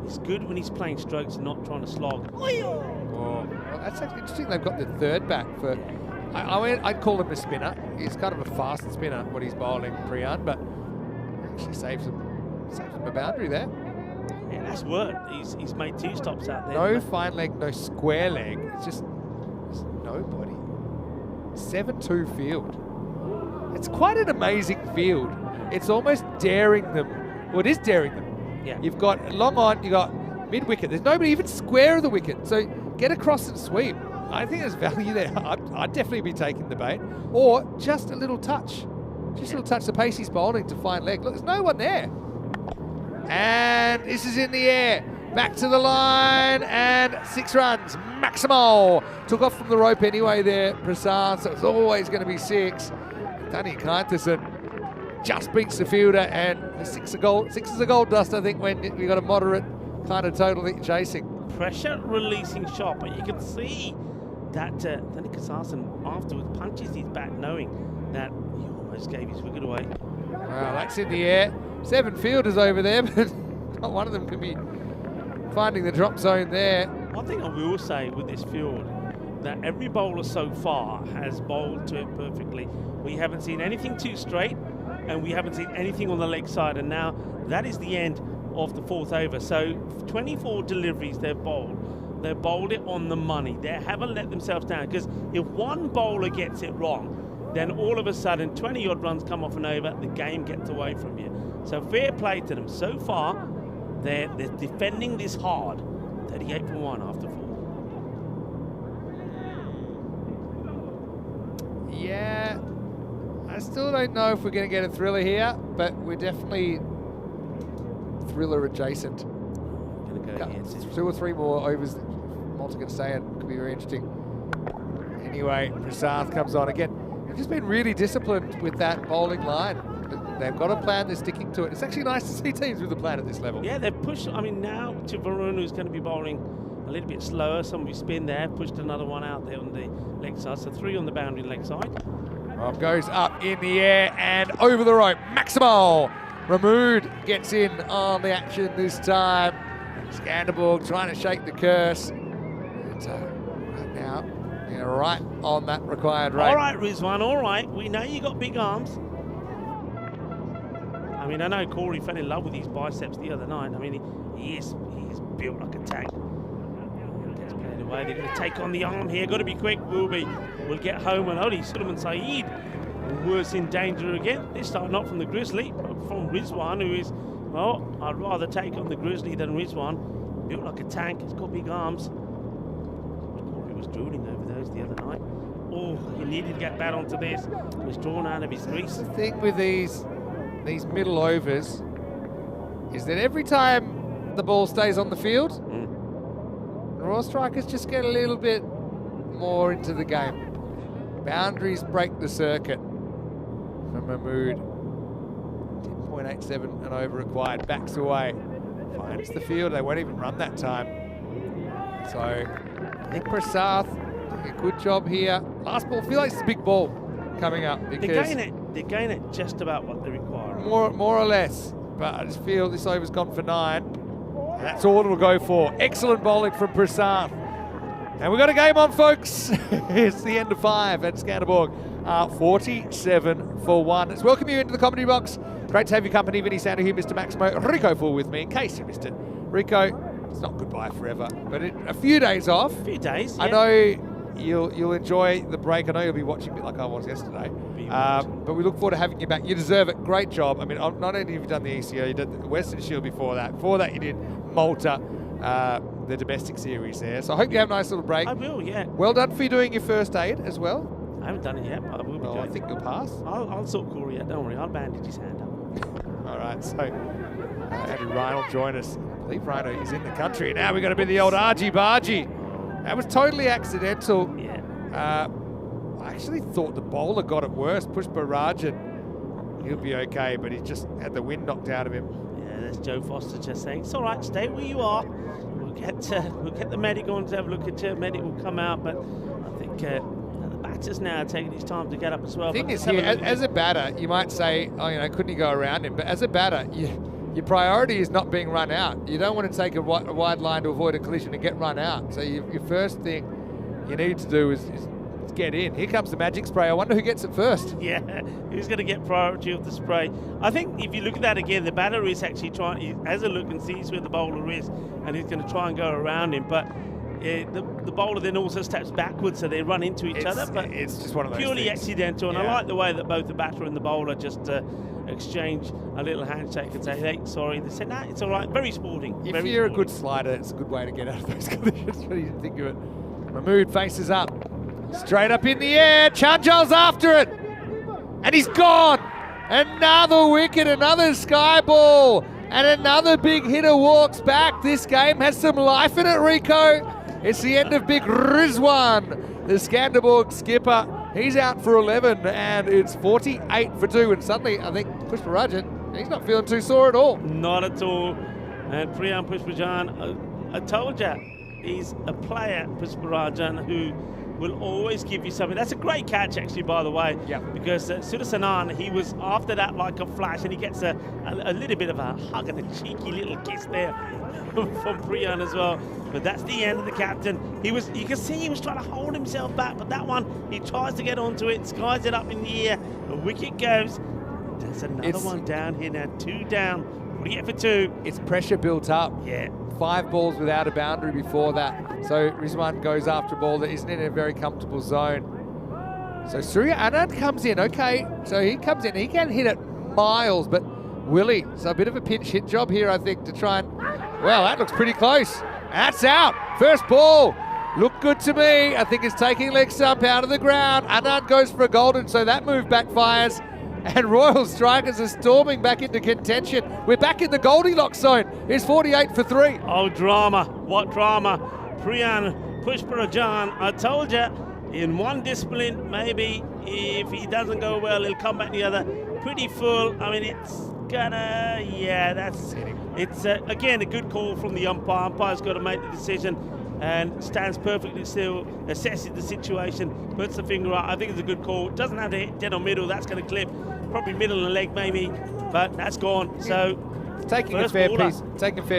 He's good when he's playing strokes and not trying to slog. Well, that's actually interesting. They've got the 3rd bat for. I mean, I'd call him a spinner. He's kind of a fast spinner when he's bowling Priyan, but actually saves him a boundary there. Yeah, that's worked. He's made 2 stops out there. No fine leg, no square leg. It's just there's nobody. 7-2 field. It's quite an amazing field. It's almost daring them. Well, it is daring them. Yeah. You've got long on, you've got mid wicket. There's nobody even square of the wicket. So get across and sweep. I think there's value there. I'd definitely be taking the bait. Or just a little touch. Just a little touch. The pace he's bowling to fine leg. Look, there's no one there. And this is in the air. Back to the line and 6 runs. Maximal. Took off from the rope anyway there, Prasad. So it's always going to be 6. Danny Kainterson just beats the fielder, and 6 is a gold dust, I think, when you've got a moderate kind of total that you're chasing. Pressure releasing shot, but you can see that Thanakasasan afterwards punches his bat knowing that he almost gave his wicket away. Wow, that's in the air. 7 fielders over there, but not one of them can be finding the drop zone there. One thing I will say with this field, that every bowler so far has bowled to it perfectly. We haven't seen anything too straight, and we haven't seen anything on the leg side, and now that is the end of the 4th over. So 24 deliveries they've bowled. They've bowled it on the money. They haven't let themselves down, because if one bowler gets it wrong, then all of a sudden 20 odd runs come off and over, the game gets away from you. So fair play to them. So far, they're defending this hard. 38 for 1 after 4. Yeah, I still don't know if we're going to get a thriller here, but we're definitely thriller adjacent. Gonna go here. 2 or 3 more overs. Malta going to stay in. Could be very interesting. Anyway, Prasad comes on again. They've just been really disciplined with that bowling line. They've got a plan, they're sticking to it. It's actually nice to see teams with a plan at this level. Yeah, they've pushed, I mean, now to Varun, who's going to be bowling a little bit slower. Somebody spin there, pushed another one out there on the leg side. So 3 on the boundary leg side. Goes up in the air and over the rope. Maximal. Ramood gets in on the action this time. Scanderborg trying to shake the curse. And, right now, they're right on that required rate. All right, Rizwan, all right. We know you got big arms. I mean, I know Corey fell in love with his biceps the other night. I mean, he is built like a tank. Gets played away. They're going to take on the arm here. Got to be quick. We'll get home. And only Sulaiman Saeed worse in danger again. This time not from the Grizzly, but from Rizwan, who is, well, I'd rather take on the Grizzly than Rizwan. Built like a tank. He's got big arms. Corey was drooling over those the other night. Oh, he needed to get back onto this. He was drawn out of his crease. The thing with these middle overs is that every time the ball stays on the field, the Royal Strikers just get a little bit more into the game. Boundaries break the circuit from Mahmood. 10.87 and over required. Backs away. Finds the field. They won't even run that time. So I think Prasath doing a good job here. Last ball, I feel like it's a big ball coming up because they're going at just about what they require. More or less, but I just feel this over's gone for 9. And that's all it'll go for. Excellent bowling from Prasath. And we've got a game on, folks. It's the end of 5 at Scanderborg. 47 for 1. Let's welcome you into the commentary box. Great to have your company. Vinny Sander here, Mr. Maximo. Rico Full with me, in case you missed it. Rico, it's not goodbye forever, but a few days off. A few days, yeah. I know you'll enjoy the break. I know you'll be watching a bit like I was yesterday. But we look forward to having you back. You deserve it. Great job. I mean, not only have you done the ECO, you did the Western Shield before that. Before that, you did Malta, the domestic series there. So I hope you have a nice little break. I will, yeah. Well done for you doing your first aid as well. I haven't done it yet, but I will be Well, I going. think you'll pass. I'll sort Corey out, don't worry. I'll bandage his hand up. All right, so Andrew Ryan will join us. I believe Rhino is in the country. Now we've got to be the old argy-bargy. That was totally accidental. Yeah. I actually thought the bowler got it worse. Pushpa Rajan, he'll be okay, but he just had the wind knocked out of him. Yeah, that's Joe Foster just saying, it's all right, stay where you are. We'll get the medic on to have a look at you. Medic will come out, but I think the batter's now taking his time to get up as well. The thing is here, as a batter, you might say, oh, couldn't he go around him? But as a batter, your priority is not being run out. You don't want to take a wide line to avoid a collision and get run out. So your first thing you need to do is get in. Here comes the magic spray. I wonder who gets it first. Yeah, who's going to get priority of the spray? I think if you look at that again, the batter is actually trying, he has a look and sees where the bowler is, and he's going to try and go around him. But the bowler then also steps backwards, so they run into each other. But it's just one of those purely things. accidental, and I Yeah. like the way that both the batter and the bowler just exchange a little handshake and say, hey, sorry. They said, nah, it's all right. Very sporting. If very you're sporting. a good slider, it's a good way to get out of those collisions. But you didn't think of it. Mahmood faces up. Straight up in the air. Chanjal's after it. And he's gone. Another wicket, another sky ball. And another big hitter walks back. This game has some life in it, Rico. It's the end of Big Rizwan, the Scanderborg skipper. He's out for 11, and it's 48 for 2. And suddenly, I think Pushpa Rajan, he's not feeling too sore at all. Not at all. And Priyan Pushpajan, I told you, he's a player, Pushparajan, who will always give you something. That's a great catch, actually, by the way. Yeah. Because Sudasanan, he was after that like a flash, and he gets a little bit of a hug and a cheeky little kiss there from Priyan as well. But that's the end of the captain. You can see he was trying to hold himself back, but that one, he tries to get onto it, skies it up in the air, the wicket goes. There's another one down here now, 2 down. What do you get for 2? It's pressure built up. Yeah. 5 balls without a boundary before that. So Rizwan goes after a ball that isn't in a very comfortable zone. So Surya Anand comes in, okay. So he comes in, he can hit it miles, but Willie, so a bit of a pinch hit job here, I think, to try and, well, that looks pretty close. That's out. First ball. Looked good to me. I think it's taking leg stump out of the ground. Anand goes for a golden, so that move backfires. And Royal Strikers are storming back into contention. We're back in the Goldilocks zone. It's 48 for 3. Oh, drama. What drama. Priyan Pushparajan, I told you, in one discipline, maybe if he doesn't go well, he'll come back in the other. Pretty full. I mean, it's gonna, yeah, it's again a good call from the umpire. Umpire's got to make the decision and stands perfectly still, assesses the situation, puts the finger out. I think it's a good call. Doesn't have to hit dead on middle. That's going to clip. Probably middle of the leg maybe, but that's gone. So taking a fair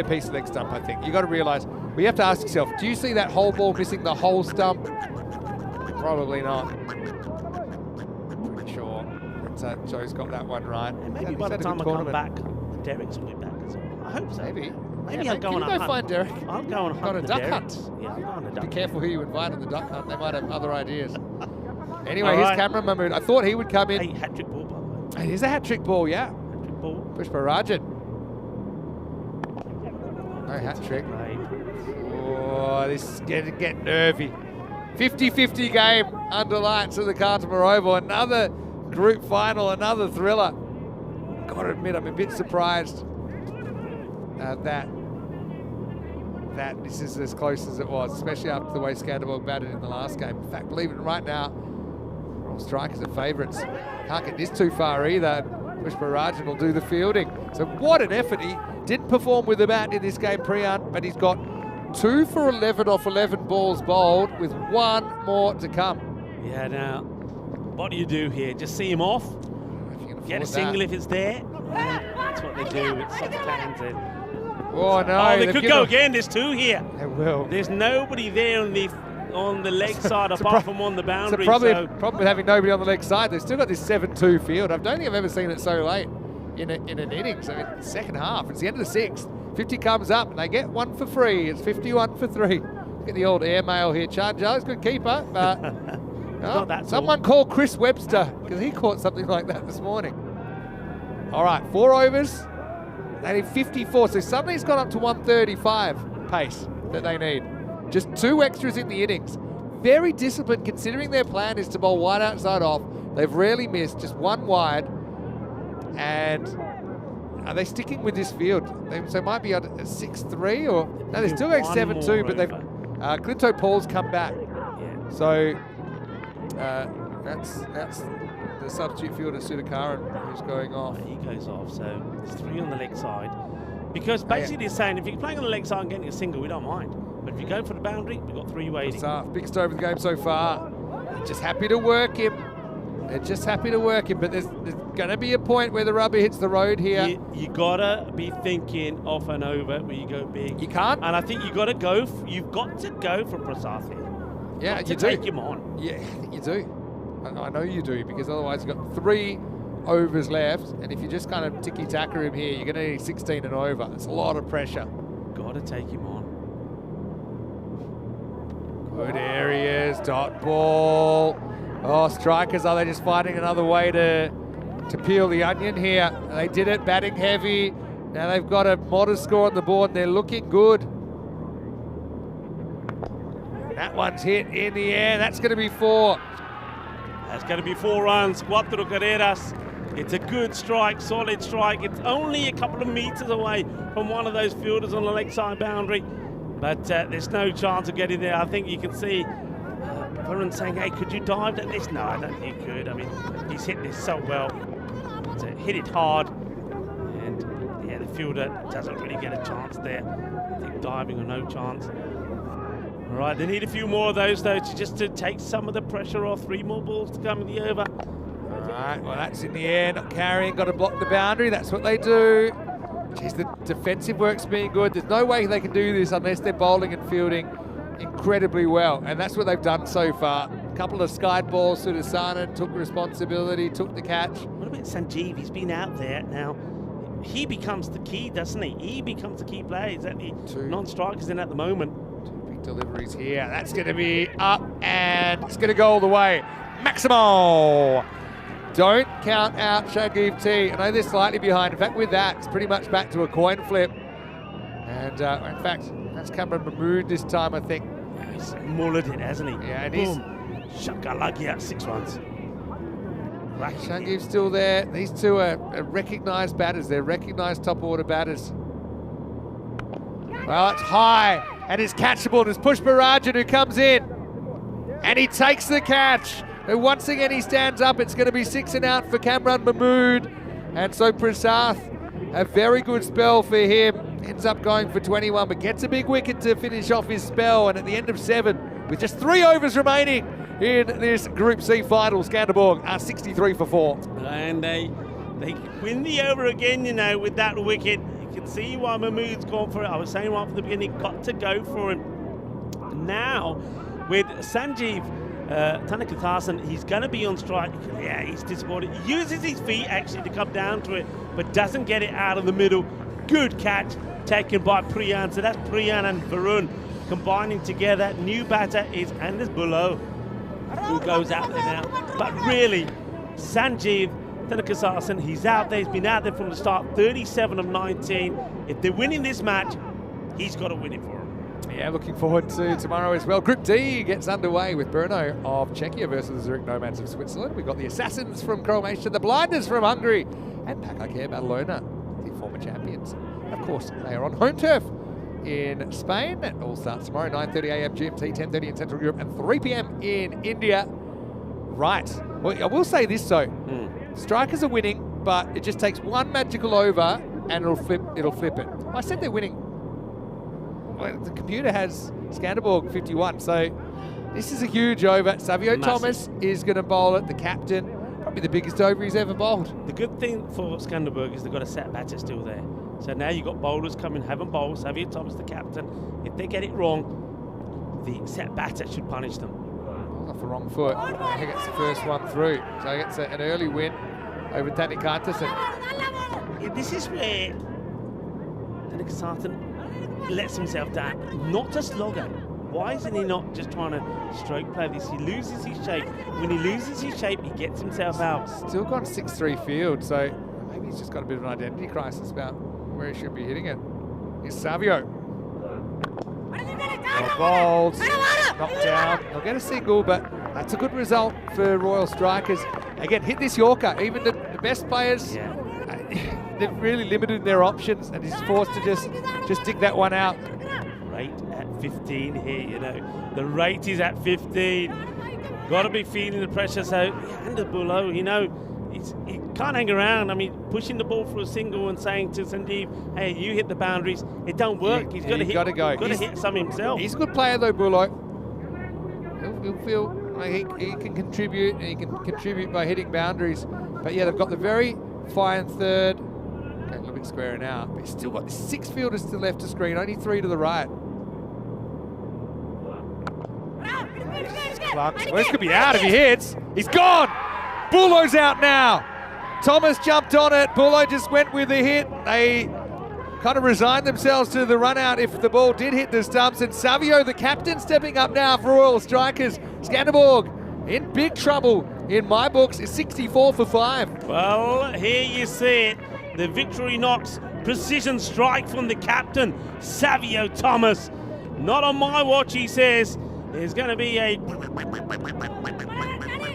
piece of leg stump, I think. You got to realise, we have to ask yourself, do you see that whole ball missing the whole stump? Probably not. Pretty sure. But Joe's got that one right. And maybe by the time I come back, Derek's will be back as well. I hope so. Maybe. Maybe I'll go on a hunt. Find Derek. I'll go on a hunt. On a duck hunt. Yeah, I'll go on a duck Be hunt. careful who you invite on the duck hunt. They might have other ideas. Anyway, All here's right. Cameron Mahmood. I thought he would come in. Hey, hat-trick ball, by the way. It is a hat-trick ball, yeah. Hat-trick ball. Pushparajan. No hat-trick. Right. Oh, this is going to get nervy. 50-50 game under lights of the Carlton Oval. Another group final, another thriller. Got to admit, I'm a bit surprised that this is as close as it was, especially after the way Scanderborg batted in the last game. In fact, believe it, right now, Royal Strikers are favourites. Can't get this too far either. Pushparajan will do the fielding. So what an effort. He didn't perform with the bat in this game, Priyan, but he's got 2 for 11 off 11 balls bowled with 1 more to come. Yeah, now, what do you do here? Just see him off? Get a single if it's there? That's what they do with soft hands. Oh, no. Oh, they could go again. There's 2 here. They will. There's nobody there on the leg side apart from on the boundary. It's a problem with having nobody on the leg side. They've still got this 7-2 field. I don't think I've ever seen it so late in an innings. I mean, second half. It's the end of the 6th. 50 comes up and they get 1 for free. It's 51 for 3. Look at the old airmail here. Charles, good keeper, but someone call Chris Webster because he caught something like that this morning. All right, 4 overs. They need 54, so suddenly it's gone up to 135 pace that they need. Just 2 extras in the innings. Very disciplined considering their plan is to bowl wide outside off. They've rarely missed, just 1 wide. And are they sticking with this field? So it might be at 6-3 or... No, they're still going 7-2, but they've... Clinto Paul's come back. Yeah. So that's the substitute fielder, Sudakaran, who's going off. He goes off, so there's 3 on the leg side. Because basically they're saying, if you're playing on the leg side and getting a single, we don't mind. But if you go for the boundary, we've got 3 waiting. Biggest over the game so far. They're just happy to work him. They're just happy to work him, but there's going to be a point where the rubber hits the road here. You gotta be thinking off and over where you go big. You can't. And I think you've got to go for Prasad here. Yeah, you do. Take him on. Yeah, you do. I know you do, because otherwise you've got 3 overs left, and if you just kind of ticky-tacker him here, you're going to need 16 and over. It's a lot of pressure. Got to take him on. Good areas, dot ball. Oh, Strikers, are they just finding another way to peel the onion here? They did it, batting heavy. Now they've got a modest score on the board, and they're looking good. That one's hit in the air. That's going to be 4. That's going to be 4 runs, 4 carreras. It's a good strike, solid strike. It's only a couple of meters away from one of those fielders on the leg side boundary, but there's no chance of getting there. I think you can see Varun saying, hey, could you dive at this? No, I don't think you could. I mean, he's hit this so well. So hit it hard, and yeah, the fielder doesn't really get a chance there. I think diving or no chance. All right, they need a few more of those, though, to take some of the pressure off. 3 more balls to come in the over. All right, well, that's in the air, not carrying, got to block the boundary. That's what they do. Geez, the defensive work's being good. There's no way they can do this unless they're bowling and fielding incredibly well, and that's what they've done so far. A couple of skied balls, Sudasanan took responsibility, took the catch. What about Sanjeev? He's been out there now. He becomes the key, doesn't he? He becomes the key player. He's at the non-strikers in at the moment. 2 big deliveries here. That's going to be up, and it's going to go all the way. Maximo! Don't count out Shagiv T. I know they're slightly behind. In fact, with that, it's pretty much back to a coin flip. And in fact, that's Cameron Mahmood this time, I think. He's mullered it, hasn't he? Yeah, and boom. Shakalagia, 6 runs. Shangiv's still there. These two are recognised batters. They're recognised top order batters. Well, it's high and it's catchable. There's Push Barajan who comes in and he takes the catch. And once again he stands up. It's going to be 6 and out for Kamran Mahmood. And so Prasath, a very good spell for him. Ends up going for 21 but gets a big wicket to finish off his spell. And at the end of 7, with just 3 overs remaining in this Group C final, Scanderborg are 63 for 4. And they win the over again, you know, with that wicket. You can see why Mahmood's gone for it. I was saying right from the beginning, got to go for him. Now, with Sanjeev Tanakathasan, he's going to be on strike. Yeah, he's disappointed. He uses his feet actually to come down to it, but doesn't get it out of the middle. Good catch taken by Priyan. So that's Priyan and Varun combining together. New batter is Anders Bulloh, who goes out there now. But really, Sanjeev Tanakathasan, he's out there. He's been out there from the start, 37 of 19. If they're winning this match, he's got to win it for them. Yeah, looking forward to tomorrow as well. Group D gets underway with Brno of Czechia versus the Zurich Nomads of Switzerland. We've got the Assassins from Croatia, the Blinders from Hungary, and Pakakare Badalona, the former champions. Of course, they are on home turf in Spain. It all starts tomorrow, 9:30 a.m. GMT, 10:30 in Central Europe, and 3 p.m. in India. Right. Well, I will say this though. Strikers are winning, but it just takes one magical over and it'll flip it. I said they're winning. Well, the computer has Scanderborg 51, so this is a huge over. Savio Thomas is going to bowl it, the captain, probably the biggest over he's ever bowled. The good thing for Scanderborg is they've got a set batter still there. So now you've got bowlers coming, haven't bowled. Savio Thomas, the captain. If they get it wrong, the set batter should punish them. Off the wrong foot. He gets the first one through. So he gets an early win over Tanakathasan. Yeah, this is where Tanakathasan lets himself down. Not just logger. Why isn't he not just trying to stroke play this? He loses his shape. When he loses his shape, he gets himself out. Still got a 6-3 field, so maybe he's just got a bit of an identity crisis about where he should be hitting it. Here's Savio. Well bowled, knocked down. He'll get a single, but that's a good result for Royal Strikers. Again, hit this Yorker. Even the best players, they've really limited their options, and he's forced to just dig that one out. Rate at 15 here, you know. The rate is at 15. Got to be feeling the pressure. So, Anders Bulloh, you know, he can't hang around. I mean, pushing the ball for a single and saying to Sanjeev, hey, you hit the boundaries. It don't work. He's got to hit. Got to hit some himself. He's a good player though, Bulloh. He'll feel like he can contribute, and he can contribute by hitting boundaries. But yeah, they've got the very fine third. Okay, a little bit squaring out, but he's still got 6 fielders to the left of screen, only 3 to the right. Well, this could be out if he hits. He's gone. Bulloh's out now. Thomas jumped on it. Bulloh just went with the hit. They kind of resigned themselves to the run out if the ball did hit the stumps. And Savio, the captain, stepping up now for Royal Strikers. Scanderborg in big trouble in my books. Is 64 for 5. Well, here you see it. The victory knocks. Precision strike from the captain, Savio Thomas. Not on my watch, he says. There's going to be a...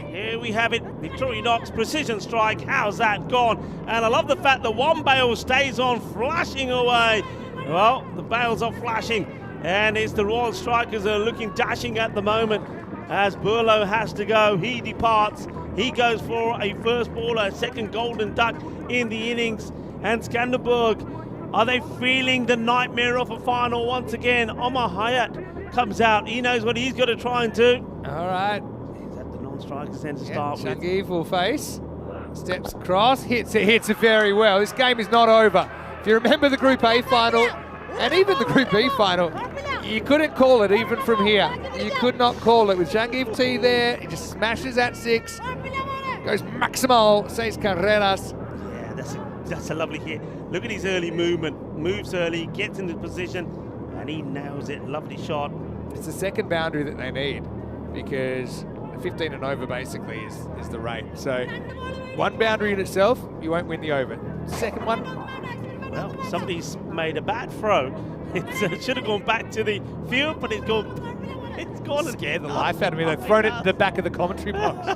Here we have it. Victory knocks, precision strike. How's that gone? And I love the fact that one bail stays on, flashing away. Well, the bails are flashing. And it's the Royal Strikers are looking dashing at the moment. As Bulloh has to go, he departs. He goes for a first ball, a second golden duck in the innings. And Scanderborg, are they feeling the nightmare of a final once again? Omar Hayat comes out. He knows what he's got to try and do. All right. He's at the non-strikers end to start with. Shangiev will face. Steps across, hits it very well. This game is not over. If you remember the Group A final, and even the Group B final, you couldn't call it even from here. You could not call it. With Shangiev T there, he just smashes at 6. Goes maximal, 6 carreras. Yeah, that's a lovely hit. Look at his early movement. Moves early, gets into position, and he nails it. Lovely shot. It's the second boundary that they need, because 15 and over basically is the rate. So one boundary in itself, you won't win the over. Second one. Well, somebody's made a bad throw. It should have gone back to the field, but it's gone It's gone and Scared the life out of me. They've thrown it to the back of the commentary box.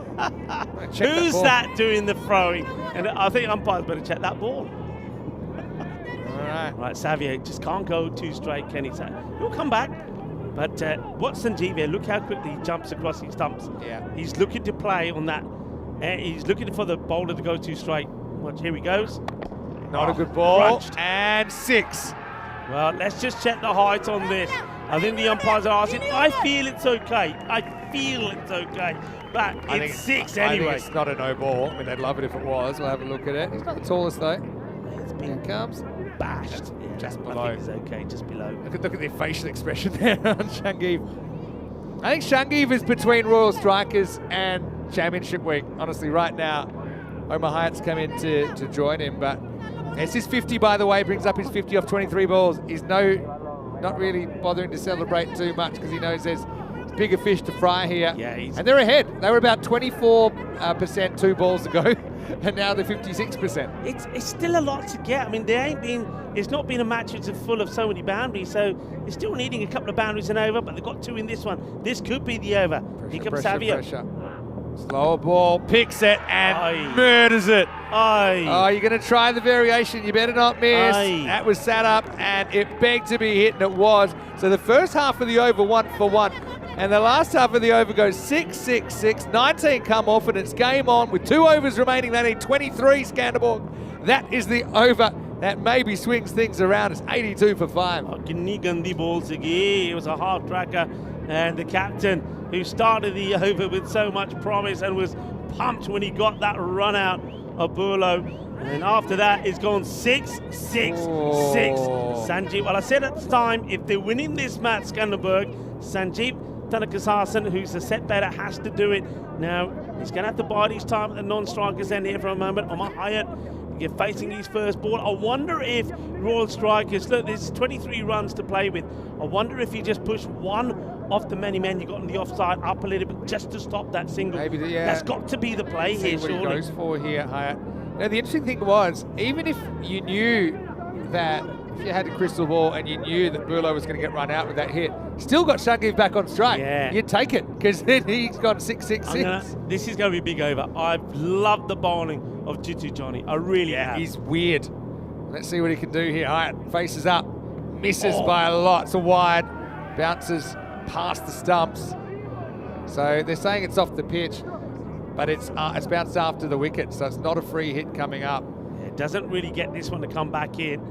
Check Who's ball. that doing the throwing? And I think umpires better check that ball. All right. Right, Xavier just can't go too straight, can he? He'll come back. But what's Sanjeev? Look how quickly he jumps across his stumps. Yeah. He's looking to play on that. He's looking for the bowler to go too straight. Watch, here he goes. Not a good ball. Crunched. And 6. Well, let's just check the height on this. I think the umpires are asking. I feel it's okay. I feel it's okay. But it's 6 anyway. I think it's not a no ball. I mean, they'd love it if it was. We'll have a look at it. He's not the tallest, though. It's Here been it comes. bashed. Just I below. think it's okay, just below. Look at their facial expression there on Shangiv. I think Shangiv is between Royal Strikers and Championship Week. Honestly, right now, Omar Hyatt's come in to join him, but it's his 50, by the way. Brings up his 50 off 23 balls. He's not really bothering to celebrate too much because he knows there's bigger fish to fry here. Yeah, and they're ahead. They were about 24% 2 balls ago, and now they're 56%. It's still a lot to get. I mean, it's not been a match which is full of so many boundaries, so they're still needing a couple of boundaries and over, but they've got 2 in this one. This could be the over. Here comes Savio. Slower ball, picks it and murders it. Oh, you're going to try the variation. You better not miss. That was sat up and it begged to be hit, and it was. So the first half of the over 1 for 1. And the last half of the over goes 6, 6, 6. 19 come off, and it's game on with 2 overs remaining. They need 23, Scanderborg. That is the over. That maybe swings things around. It's 82 for 5. Gandhi balls again. It was a half tracker, and the captain, who started the over with so much promise and was pumped when he got that run out of Burlow. And after that, it's gone 6, 6, 6. Sanjeev, well, I said at the time, if they're winning this match, Scanderborg, Sanjeev Tanakasasan, who's the set better, has to do it. Now, he's going to have to bide his time at the non-strikers end here for a moment. Omar Hyatt, you're facing his first ball. I wonder if Royal Strikers, look, there's 23 runs to play with. I wonder if you just push one off the many men you got on the offside up a little bit just to stop that single. Maybe That's got to be the play here, See what surely. he goes for here, Hyatt. Now, the interesting thing was, even if you knew that, if you had a crystal ball and you knew that Burlow was going to get run out with that hit, still got Shangiv back on strike. Yeah. You'd take it, because then he's gone 6, 6, 6. This is going to be a big over. I've loved the bowling of Jitu Johnny. I really have. He's weird. Let's see what he can do here. Hyatt faces up, misses by a lot. It's a wide, bounces past the stumps. So they're saying it's off the pitch, but it's bounced after the wicket, so it's not a free hit coming up. Yeah, it doesn't really get this one to come back in.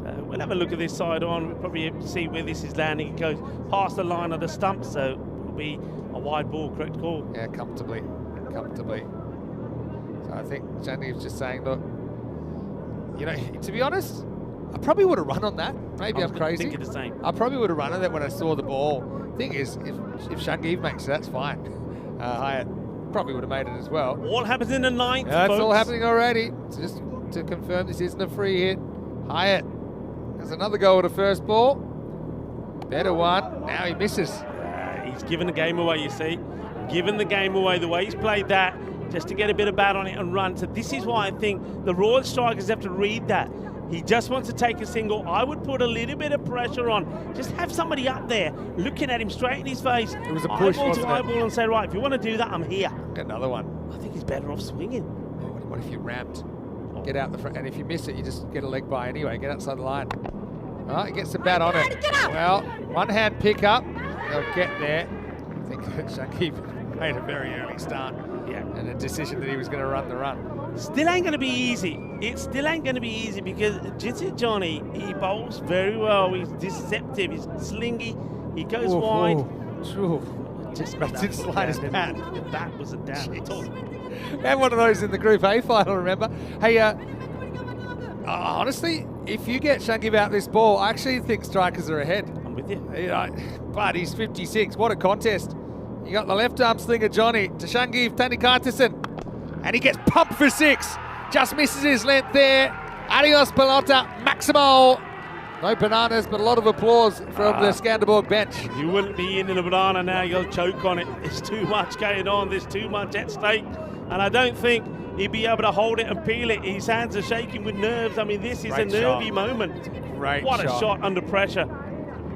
So we'll have a look at this side on. We'll probably see where this is landing. It goes past the line of the stump, so it'll be a wide ball, correct call. Yeah, comfortably. So I think Shangiv's just saying, look, you know, to be honest, I probably would have run on that. Maybe I'm crazy. Thinking the same. I probably would have run on that when I saw the ball. Thing is, if Shangiv makes it, that's fine. Hyatt probably would have made it as well. All happens in the ninth, That's all folks. happening already. Just to confirm, this isn't a free hit. Hyatt has another go at a first ball. Better one. Now he misses. He's given the game away, you see. Given the game away, the way he's played that, just to get a bit of bat on it and run. So this is why I think the Royal Strikers have to read that. He just wants to take a single. I would put a little bit of pressure on. Just have somebody up there looking at him straight in his face. It was a push, eyeball wasn't to it? eyeball, and say, right, if you want to do that, I'm here. Get another one. I think he's better off swinging. What if you ramped? Get out the front, and if you miss it, you just get a leg by anyway. Get outside the line. All right, get some bat on it. Well, one hand pick up. They'll get there. I think Shangiv made a very early start. Yeah. And a decision that he was going to run the run. Still ain't going to be easy. It still ain't going to be easy because Jitu Johnny, he bowls very well. He's deceptive. He's slingy. He goes wide. Just didn't slide his bat. The bat wasn't down at all. We had one of those in the Group A final, remember? Hey, honestly, if you get Shangiv out this ball, I actually think strikers are ahead. I'm with you. But he's 56. What a contest. You got the left arm slinger Johnny to Shangiv Tanikartisen. And he gets pumped for 6. Just misses his length there. Adios, pelota, Maximo. No bananas, but a lot of applause from the Scanderborg bench. You wouldn't be in a banana now, you'll choke on it. There's too much going on, there's too much at stake. And I don't think he'd be able to hold it and peel it. His hands are shaking with nerves. I mean, this is a nervy moment. Great What shot. a shot under pressure.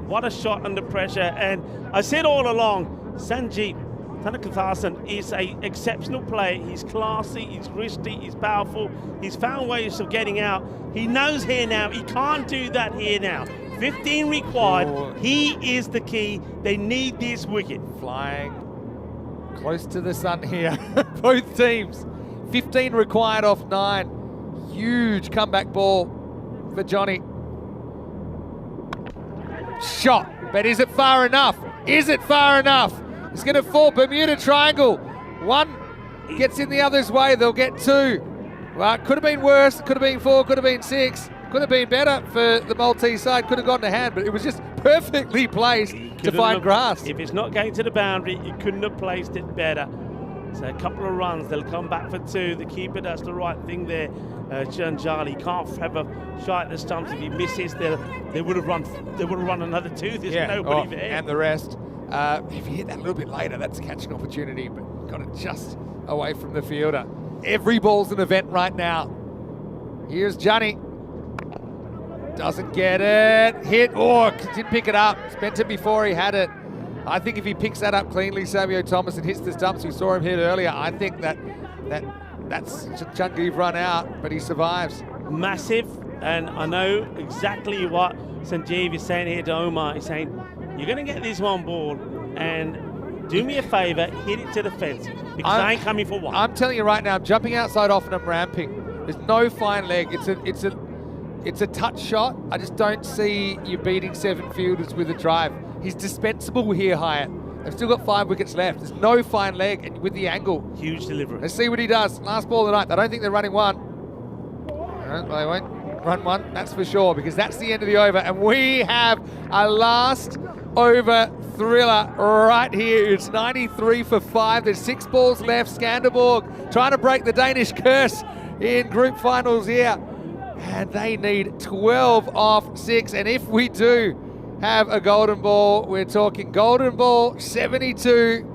What a shot under pressure. And I said all along, Sanjeev Thanakathasan is an exceptional player. He's classy, he's risky, he's powerful. He's found ways of getting out. He knows here now, he can't do that here now. 15 required, he is the key. They need this wicket. Flying close to the sun here, both teams. 15 required off 9. Huge comeback ball for Johnny. Shot, but is it far enough? Is it far enough? It's going to fall, Bermuda Triangle. 1 gets in the other's way, they'll get 2. Well, it could have been worse, could have been 4, could have been 6. Could have been better for the Maltese side, could have gone to hand, but it was just perfectly placed to find grass. If it's not going to the boundary, you couldn't have placed it better. So a couple of runs, they'll come back for 2. The keeper does the right thing there. Janjali can't have a shot at the stumps. If he misses, they would have run another 2. There's nobody there. And the rest. If you hit that a little bit later, that's a catching opportunity, but got it just away from the fielder. Every ball's an event right now. Here's Johnny. Doesn't get it. Hit. Oh, didn't pick it up. Spent it before he had it. I think if he picks that up cleanly, Savio Thomas, and hits the stumps, we saw him hit earlier, I think that's Changiv run out, but he survives. Massive, and I know exactly what Sanjeev is saying here to Omar. He's saying, you're going to get this one ball, and do me a favour, hit it to the fence, because I ain't coming for 1. I'm telling you right now, I'm jumping outside off and I'm ramping. There's no fine leg. It's a touch shot. I just don't see you beating 7 fielders with a drive. He's dispensable here, Hyatt. They've still got 5 wickets left. There's no fine leg, and with the angle. Huge delivery. Let's see what he does. Last ball of the night. I don't think they're running 1. No, they won't run 1, that's for sure, because that's the end of the over, and we have a last over thriller right here. It's 93 for 5. There's 6 balls left. Scanderborg trying to break the Danish curse in group finals here. And they need 12 off 6. And if we do have a golden ball, we're talking golden ball 72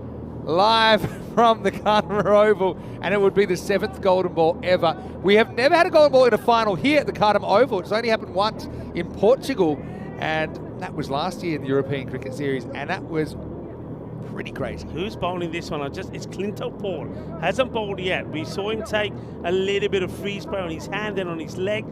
live from the Cardiff Oval. And it would be the 7th golden ball ever. We have never had a golden ball in a final here at the Cardiff Oval. It's only happened once in Portugal. And that was last year in the European Cricket Series. And that was pretty crazy. Who's bowling this one? It's Clinton Paul. Hasn't bowled yet. We saw him take a little bit of free spray on his hand and on his leg.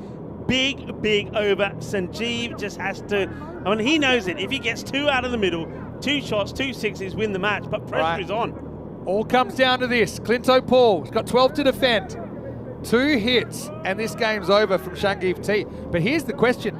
Big over. Sanjeev just has to, I mean, he knows it. If he gets 2 out of the middle, 2 shots, 2 sixes, win the match, but pressure is on. All comes down to this. Clinto Paul, he's got 12 to defend. 2 hits, and this game's over from Changiv T. But here's the question.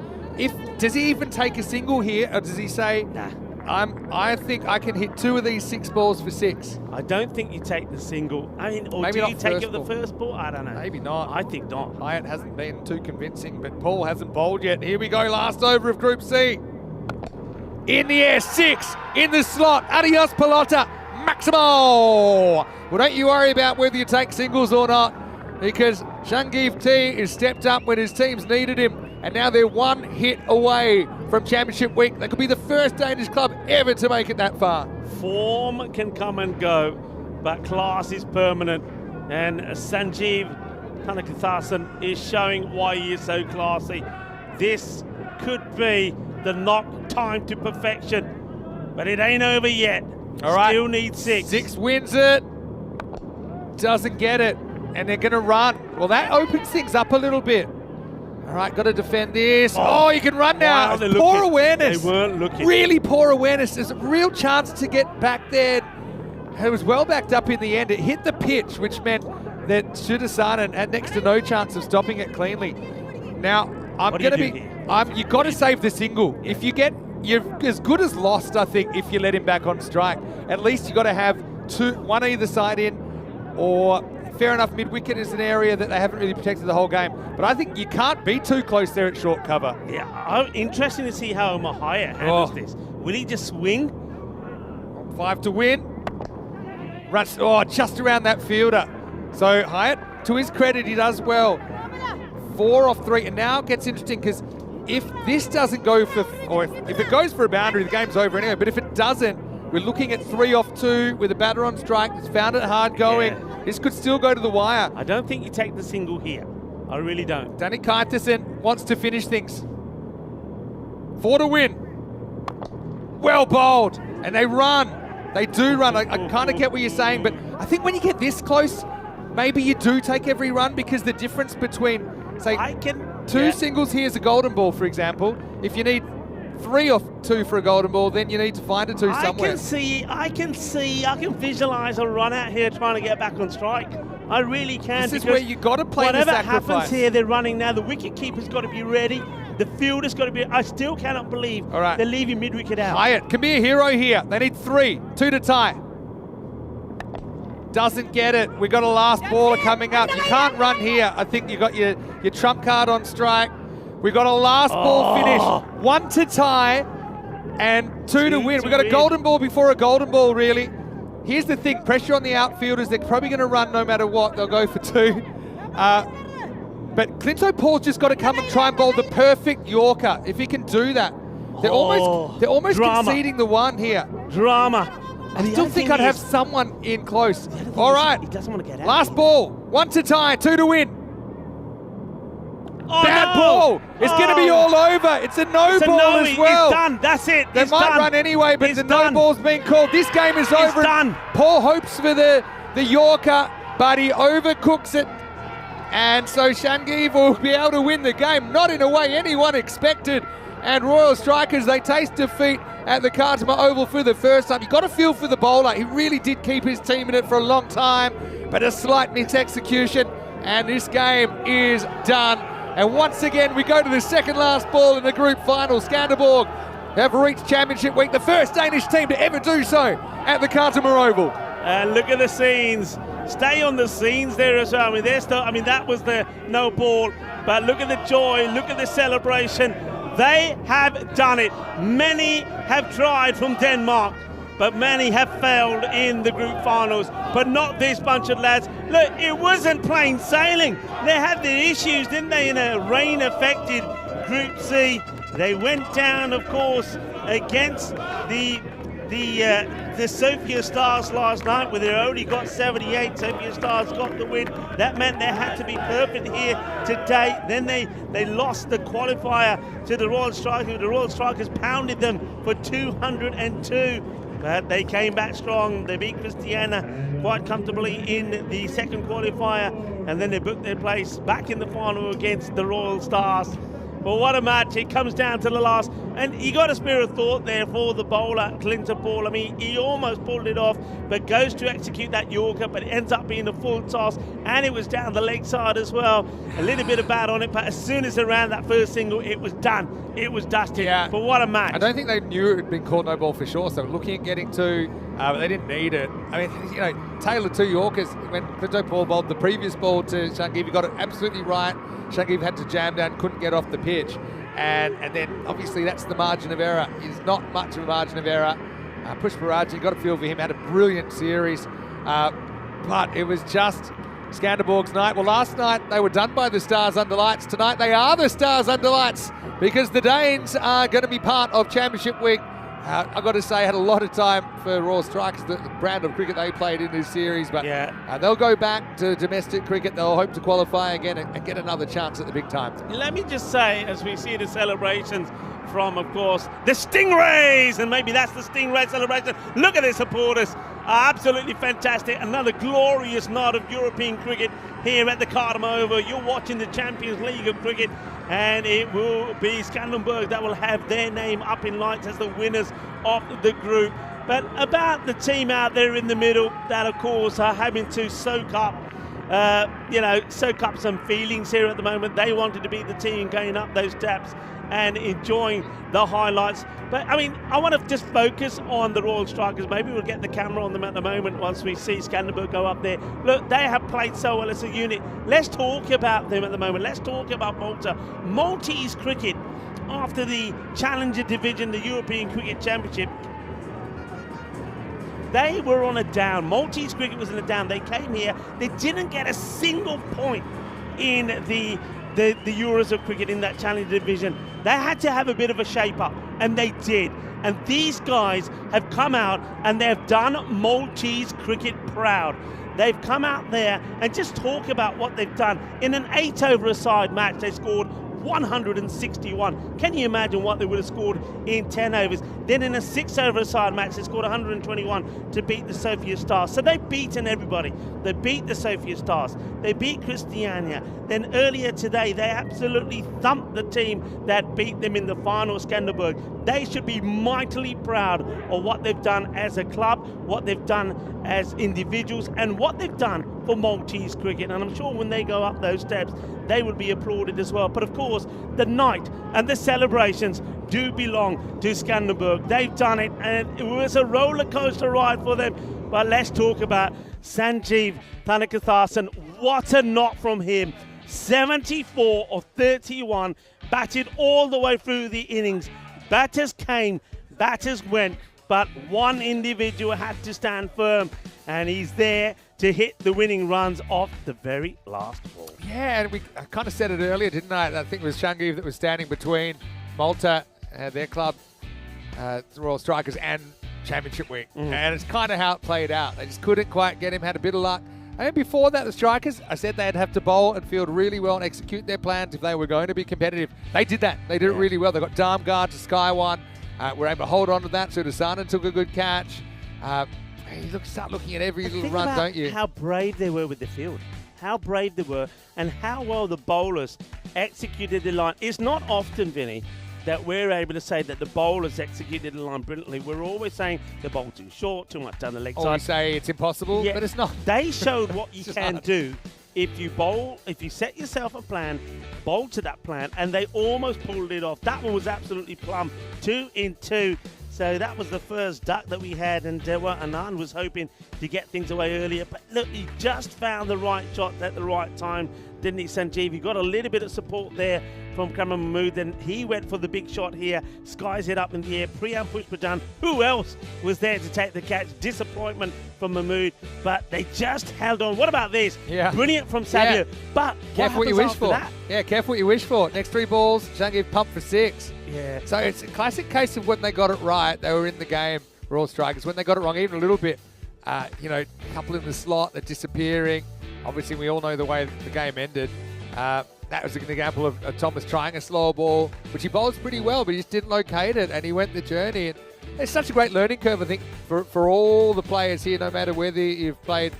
Does he even take a single here, or does he say, nah, I think I can hit 2 of these 6 balls for 6? I don't think you take the single. I mean, or maybe do you take it the first ball? I don't know. Maybe not. I think not. Hyatt hasn't been too convincing, but Paul hasn't bowled yet. Here we go, last over of Group C. In the air, 6, in the slot. Adios, Pelota, Maximo. Well, don't you worry about whether you take singles or not, because Changiv T has stepped up when his teams needed him. And now they're 1 hit away from Championship Week. They could be the first Danish club ever to make it that far. Form can come and go, but class is permanent. And Sanjeev Thanakathasan is showing why he is so classy. This could be the knock time to perfection, but it ain't over yet. All right. Still needs 6. 6 wins it. Doesn't get it. And they're going to run. Well, that opens things up a little bit. All right, got to defend this. Oh, you can run now. Wow, poor awareness. They weren't looking. Really poor awareness. There's a real chance to get back there. It was well backed up in the end. It hit the pitch, which meant that Sudasana had next to no chance of stopping it cleanly. Now, you've got to save the single. If you get, you're as good as lost, I think, if you let him back on strike. At least you've got to have 1 either side in, or fair enough, mid-wicket is an area that they haven't really protected the whole game. But I think you can't be too close there at short cover. Yeah, interesting to see how Mahaya handles this. Will he just swing? 5 to win. Runs, just around that fielder. So Hyatt, to his credit, he does well. 4 off 3, and now it gets interesting because if this doesn't go for, or if it goes for a boundary, the game's over anyway. But if it doesn't, we're looking at 3 off 2 with a batter on strike that's found it hard going. Yeah. This could still go to the wire. I don't think you take the single here. I really don't. Danny Kaitasen wants to finish things. 4 to win. Well bowled. And they run. They do run. I kind of get what you're saying, but I think when you get this close, maybe you do take every run, because the difference between, say, two singles here is a golden ball, for example. If you need 3 or 2 for a golden ball, then you need to find a 2 somewhere. I can visualize a run out here trying to get back on strike. I really can. This is where you got to play the whatever sacrifice. happens here, they're running now. The wicket keeper's got to be ready. The fielder's got to be. I still cannot believe they're leaving mid-wicket out. Hyatt can be a hero here. They need 3, 2 to tie. Doesn't get it. We got a last baller coming up. You can't run here. I think you got your trump card on strike. We got a last ball finish. 1 to tie and 2 to win. We got a golden ball before a golden ball, really. Here's the thing, pressure on the outfielders. They're probably going to run no matter what. They'll go for 2. But Clinto Paul's just got to come and try and bowl the perfect Yorker. If he can do that. They're almost conceding the 1 here. Drama. I still think I'd have someone in close. All right. He doesn't want to get out. Last ball. 1 to tie, 2 to win. Oh, Bad ball. It's going to be all over. It's a no ball as well. It's done. That's it. They might run anyway, but the no ball's being called. This game is over. Done. Paul hopes for the Yorker, but he overcooks it. And so Shangiv will be able to win the game, not in a way anyone expected. And Royal Strikers, they taste defeat at the Khartoum Oval for the first time. You've got to feel for the bowler. He really did keep his team in it for a long time, but a slight mis-execution, and this game is done. And once again, we go to the second last ball in the group final. Scanderborg have reached Championship Week, the first Danish team to ever do so at the Khartoum Oval. And look at the scenes. Stay on the scenes there as well. I mean, that was the no ball, but look at the joy, look at the celebration. They have done it. Many have tried from Denmark, but many have failed in the group finals, but not this bunch of lads. Look, it wasn't plain sailing. They had their issues, didn't they, in a rain-affected Group C. They went down, of course, against the Sophia Stars last night, where they only got 78. Sophia Stars got the win. That meant they had to be perfect here today. Then they lost the qualifier to the Royal Strikers. The Royal Strikers pounded them for 202. But they came back strong. They beat Christiania quite comfortably in the second qualifier, and then they booked their place back in the final against the Royal Stars. But what a match. It comes down to the last. And he got a spare of thought there for the bowler, Clinton Paul. I mean, he almost pulled it off, but goes to execute that Yorker, but it ends up being a full toss, and it was down the leg side as well. A little bit of bad on it, but as soon as they ran that first single, it was done. It was dusted. Yeah. But what a match. I don't think they knew it had been called no ball for sure, so looking at getting 2, but they didn't need it. I mean, you know, Taylor 2 Yorkers, when Clinton Paul bowled the previous ball to Shangiv, he got it absolutely right. Shangiv had to jam down, couldn't get off the pitch. And then obviously that's the margin of error. It's not much of a margin of error. Pushparaji, got a feel for him, had a brilliant series. But it was just Scanderborg's night. Well, last night they were done by the Stars Under Lights. Tonight they are the Stars Under Lights, because the Danes are going to be part of Championship Week. I've got to say, I had a lot of time for Royal Strikers, the brand of cricket they played in this series, but they'll go back to domestic cricket. They'll hope to qualify again and get another chance at the big time. Let me just say, as we see the celebrations from, of course, the Stingrays, and maybe that's the Stingray celebration. Look at the supporters. Absolutely fantastic. Another glorious night of European cricket here at the Khartoum Oval. You're watching the Champions League of cricket, and it will be Scanderborg that will have their name up in lights as the winners of the group. But about the team out there in the middle that, of course, are having to soak up some feelings here at the moment. They wanted to be the team going up those steps and enjoying the highlights. But I mean, I want to just focus on the Royal Strikers. Maybe we'll get the camera on them at the moment once we see Scanderborg go up there. Look, they have played so well as a unit. Let's talk about them at the moment. Let's talk about Malta. Maltese cricket, after the Challenger Division, the European Cricket Championship, they were on a down. Maltese cricket was in a down. They came here. They didn't get a single point in the Euros of cricket in that Challenger Division. They had to have a bit of a shape-up, and they did. And these guys have come out and they've done Maltese cricket proud. They've come out there and just talk about what they've done. In an 8-over-a-side match, they scored 161. Can you imagine what they would have scored in 10 overs? Then in a 6-over-a-side match, they scored 121 to beat the Sophia Stars. So they've beaten everybody. They beat the Sophia Stars. They beat Christiania. Then earlier today, they absolutely thumped the team that beat them in the final, Scanderborg. They should be mightily proud of what they've done as a club, what they've done as individuals, and what they've done for Maltese cricket. And I'm sure when they go up those steps, they will be applauded as well. But of course, the night and the celebrations do belong to Scanderborg. They've done it, and it was a roller coaster ride for them. But let's talk about Sanjeev Thanakathasan. What a knock from him. 74 of 31, batted all the way through the innings. Batters came, batters went, but one individual had to stand firm, and he's there to hit the winning runs off the very last ball. Yeah, and I kind of said it earlier, didn't I? I think it was Sanjeev that was standing between Malta, their club, the Royal Strikers, and Championship Week. And it's kind of how it played out. They just couldn't quite get him, had a bit of luck. And before that, the Strikers, I said they'd have to bowl and field really well and execute their plans if they were going to be competitive. They did that. They did it really well. They got Darmgard to Sky One. Were able to hold on to that. Sudasanan took a good catch. You start looking at every little run, don't you? How brave they were with the field. How brave they were, and how well the bowlers executed the line. It's not often, Vinny, that we're able to say that the bowlers executed the line brilliantly. We're always saying the ball too short, too much down the leg side. Or we say it's impossible, but it's not. They showed what you can do if you bowl, if you set yourself a plan, bowl to that plan, and they almost pulled it off. That one was absolutely plumb, 2 in 2. So that was the first duck that we had, and Anand was hoping to get things away earlier. But look, he just found the right shot at the right time, didn't he, Sanjeev? He got a little bit of support there from Kamran Mahmood, and he went for the big shot here. Skies it up in the air. Priyam Pushpajan, who else was there to take the catch? Disappointment from Mahmood, but they just held on. What about this? Yeah. Brilliant from Savio. Yeah. But careful what you wish for. That? Yeah, careful what you wish for. Next 3 balls, Sanjeev pumped for 6. Yeah. So it's a classic case of when they got it right, they were in the game, Royal Strikers. When they got it wrong, even a little bit, a couple in the slot, they're disappearing. Obviously, we all know the way the game ended. That was an example of Thomas trying a slow ball, which he bowls pretty well, but he just didn't locate it, and he went the journey. And it's such a great learning curve, I think, for all the players here, no matter whether you've played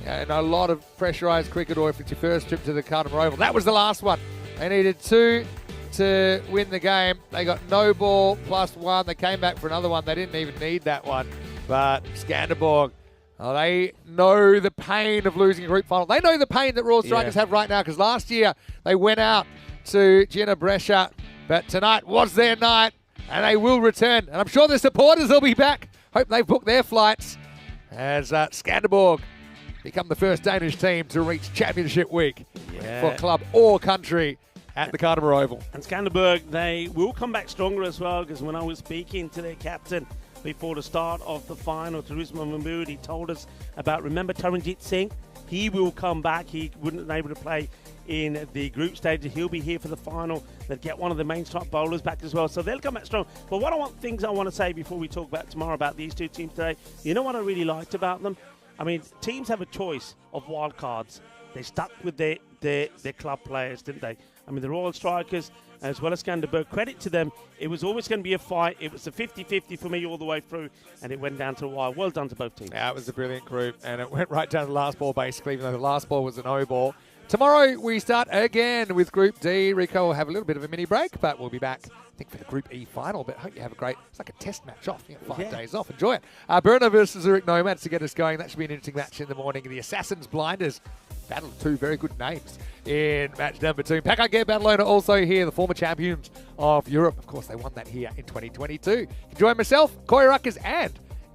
in a lot of pressurised cricket or if it's your first trip to the Scanderborg Oval. That was the last one. They needed 2 to win the game. They got no ball plus 1. They came back for another one. They didn't even need that one. But Scanderborg, they know the pain of losing a group final. They know the pain that Royal Strikers have right now, because last year they went out to Gina Brescia, but tonight was their night, and they will return. And I'm sure the supporters will be back. Hope they've booked their flights as Scanderborg become the first Danish team to reach Championship Week for club or country at the Scanderborg Oval. And Scanderborg, they will come back stronger as well, because when I was speaking to their captain before the start of the final, Turismo Mahmood, he told us about, remember Taranjit Singh? He will come back. He wouldn't be able to play in the group stage. He'll be here for the final. They'll get one of the main strike bowlers back as well. So they'll come back strong. But what I want to say before we talk about tomorrow about these two teams today, you know what I really liked about them? I mean, teams have a choice of wild cards. They stuck with their club players, didn't they? I mean, the Royal Strikers, as well as Scanderborg, credit to them. It was always going to be a fight. It was a 50-50 for me all the way through, and it went down to the wire. Well done to both teams. Yeah, it was a brilliant group, and it went right down to the last ball, basically, even though the last ball was a no ball. Tomorrow, we start again with Group D. Rico will have a little bit of a mini break, but we'll be back, I think, for the Group E final. But hope you have a great, it's like a test match off. You get 5 days off. Enjoy it. Burner versus Zurich Nomads to get us going. That should be an interesting match in the morning. The Assassins Blinders battle, 2 very good names in match number 2. Pakage Badalona also here, the former champions of Europe. Of course, they won that here in 2022. Join myself, Coy Ruckers, and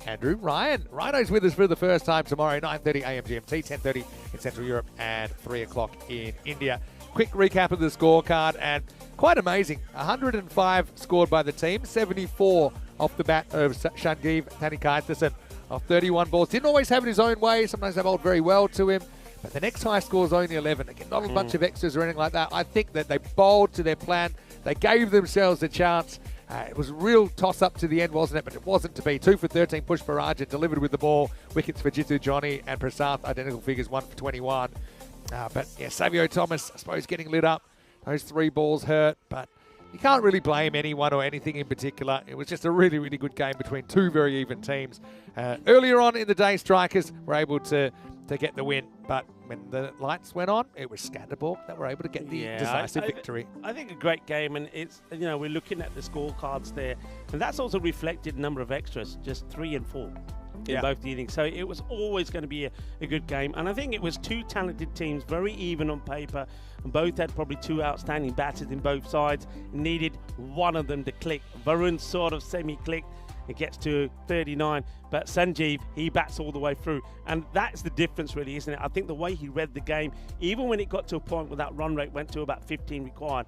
Andrew Ryan. Rhino's with us for the first time tomorrow, 9:30 a.m. GMT, 10:30 in Central Europe, and 3 o'clock in India. Quick recap of the scorecard, and quite amazing. 105 scored by the team, 74 off the bat of Sanjeev Thanakathasan of 31 balls. Didn't always have it his own way. Sometimes they bowled very well to him. But the next high score is only 11. Again, not a bunch of extras or anything like that. I think that they bowled to their plan. They gave themselves a chance. It was a real toss-up to the end, wasn't it? But it wasn't to be. 2 for 13, Push Paraja delivered with the ball. Wickets for Jitu Johnny and Prasath, identical figures, 1 for 21. But yeah, Savio Thomas, I suppose, getting lit up. Those 3 balls hurt, but you can't really blame anyone or anything in particular. It was just a really, really good game between 2 very even teams. Earlier on in the day, Strikers were able to get the win, but when the lights went on, it was Scanderborg that were able to get the decisive victory. I think a great game, and it's, you know, we're looking at the scorecards there, and that's also reflected number of extras, just 3 and 4 in both the innings. So it was always going to be a good game, and I think it was 2 talented teams, very even on paper, and both had probably 2 outstanding batters in both sides. Needed one of them to click. Varun sort of semi-clicked. It gets to 39, but Sanjeev, he bats all the way through. And that's the difference really, isn't it? I think the way he read the game, even when it got to a point where that run rate went to about 15 required,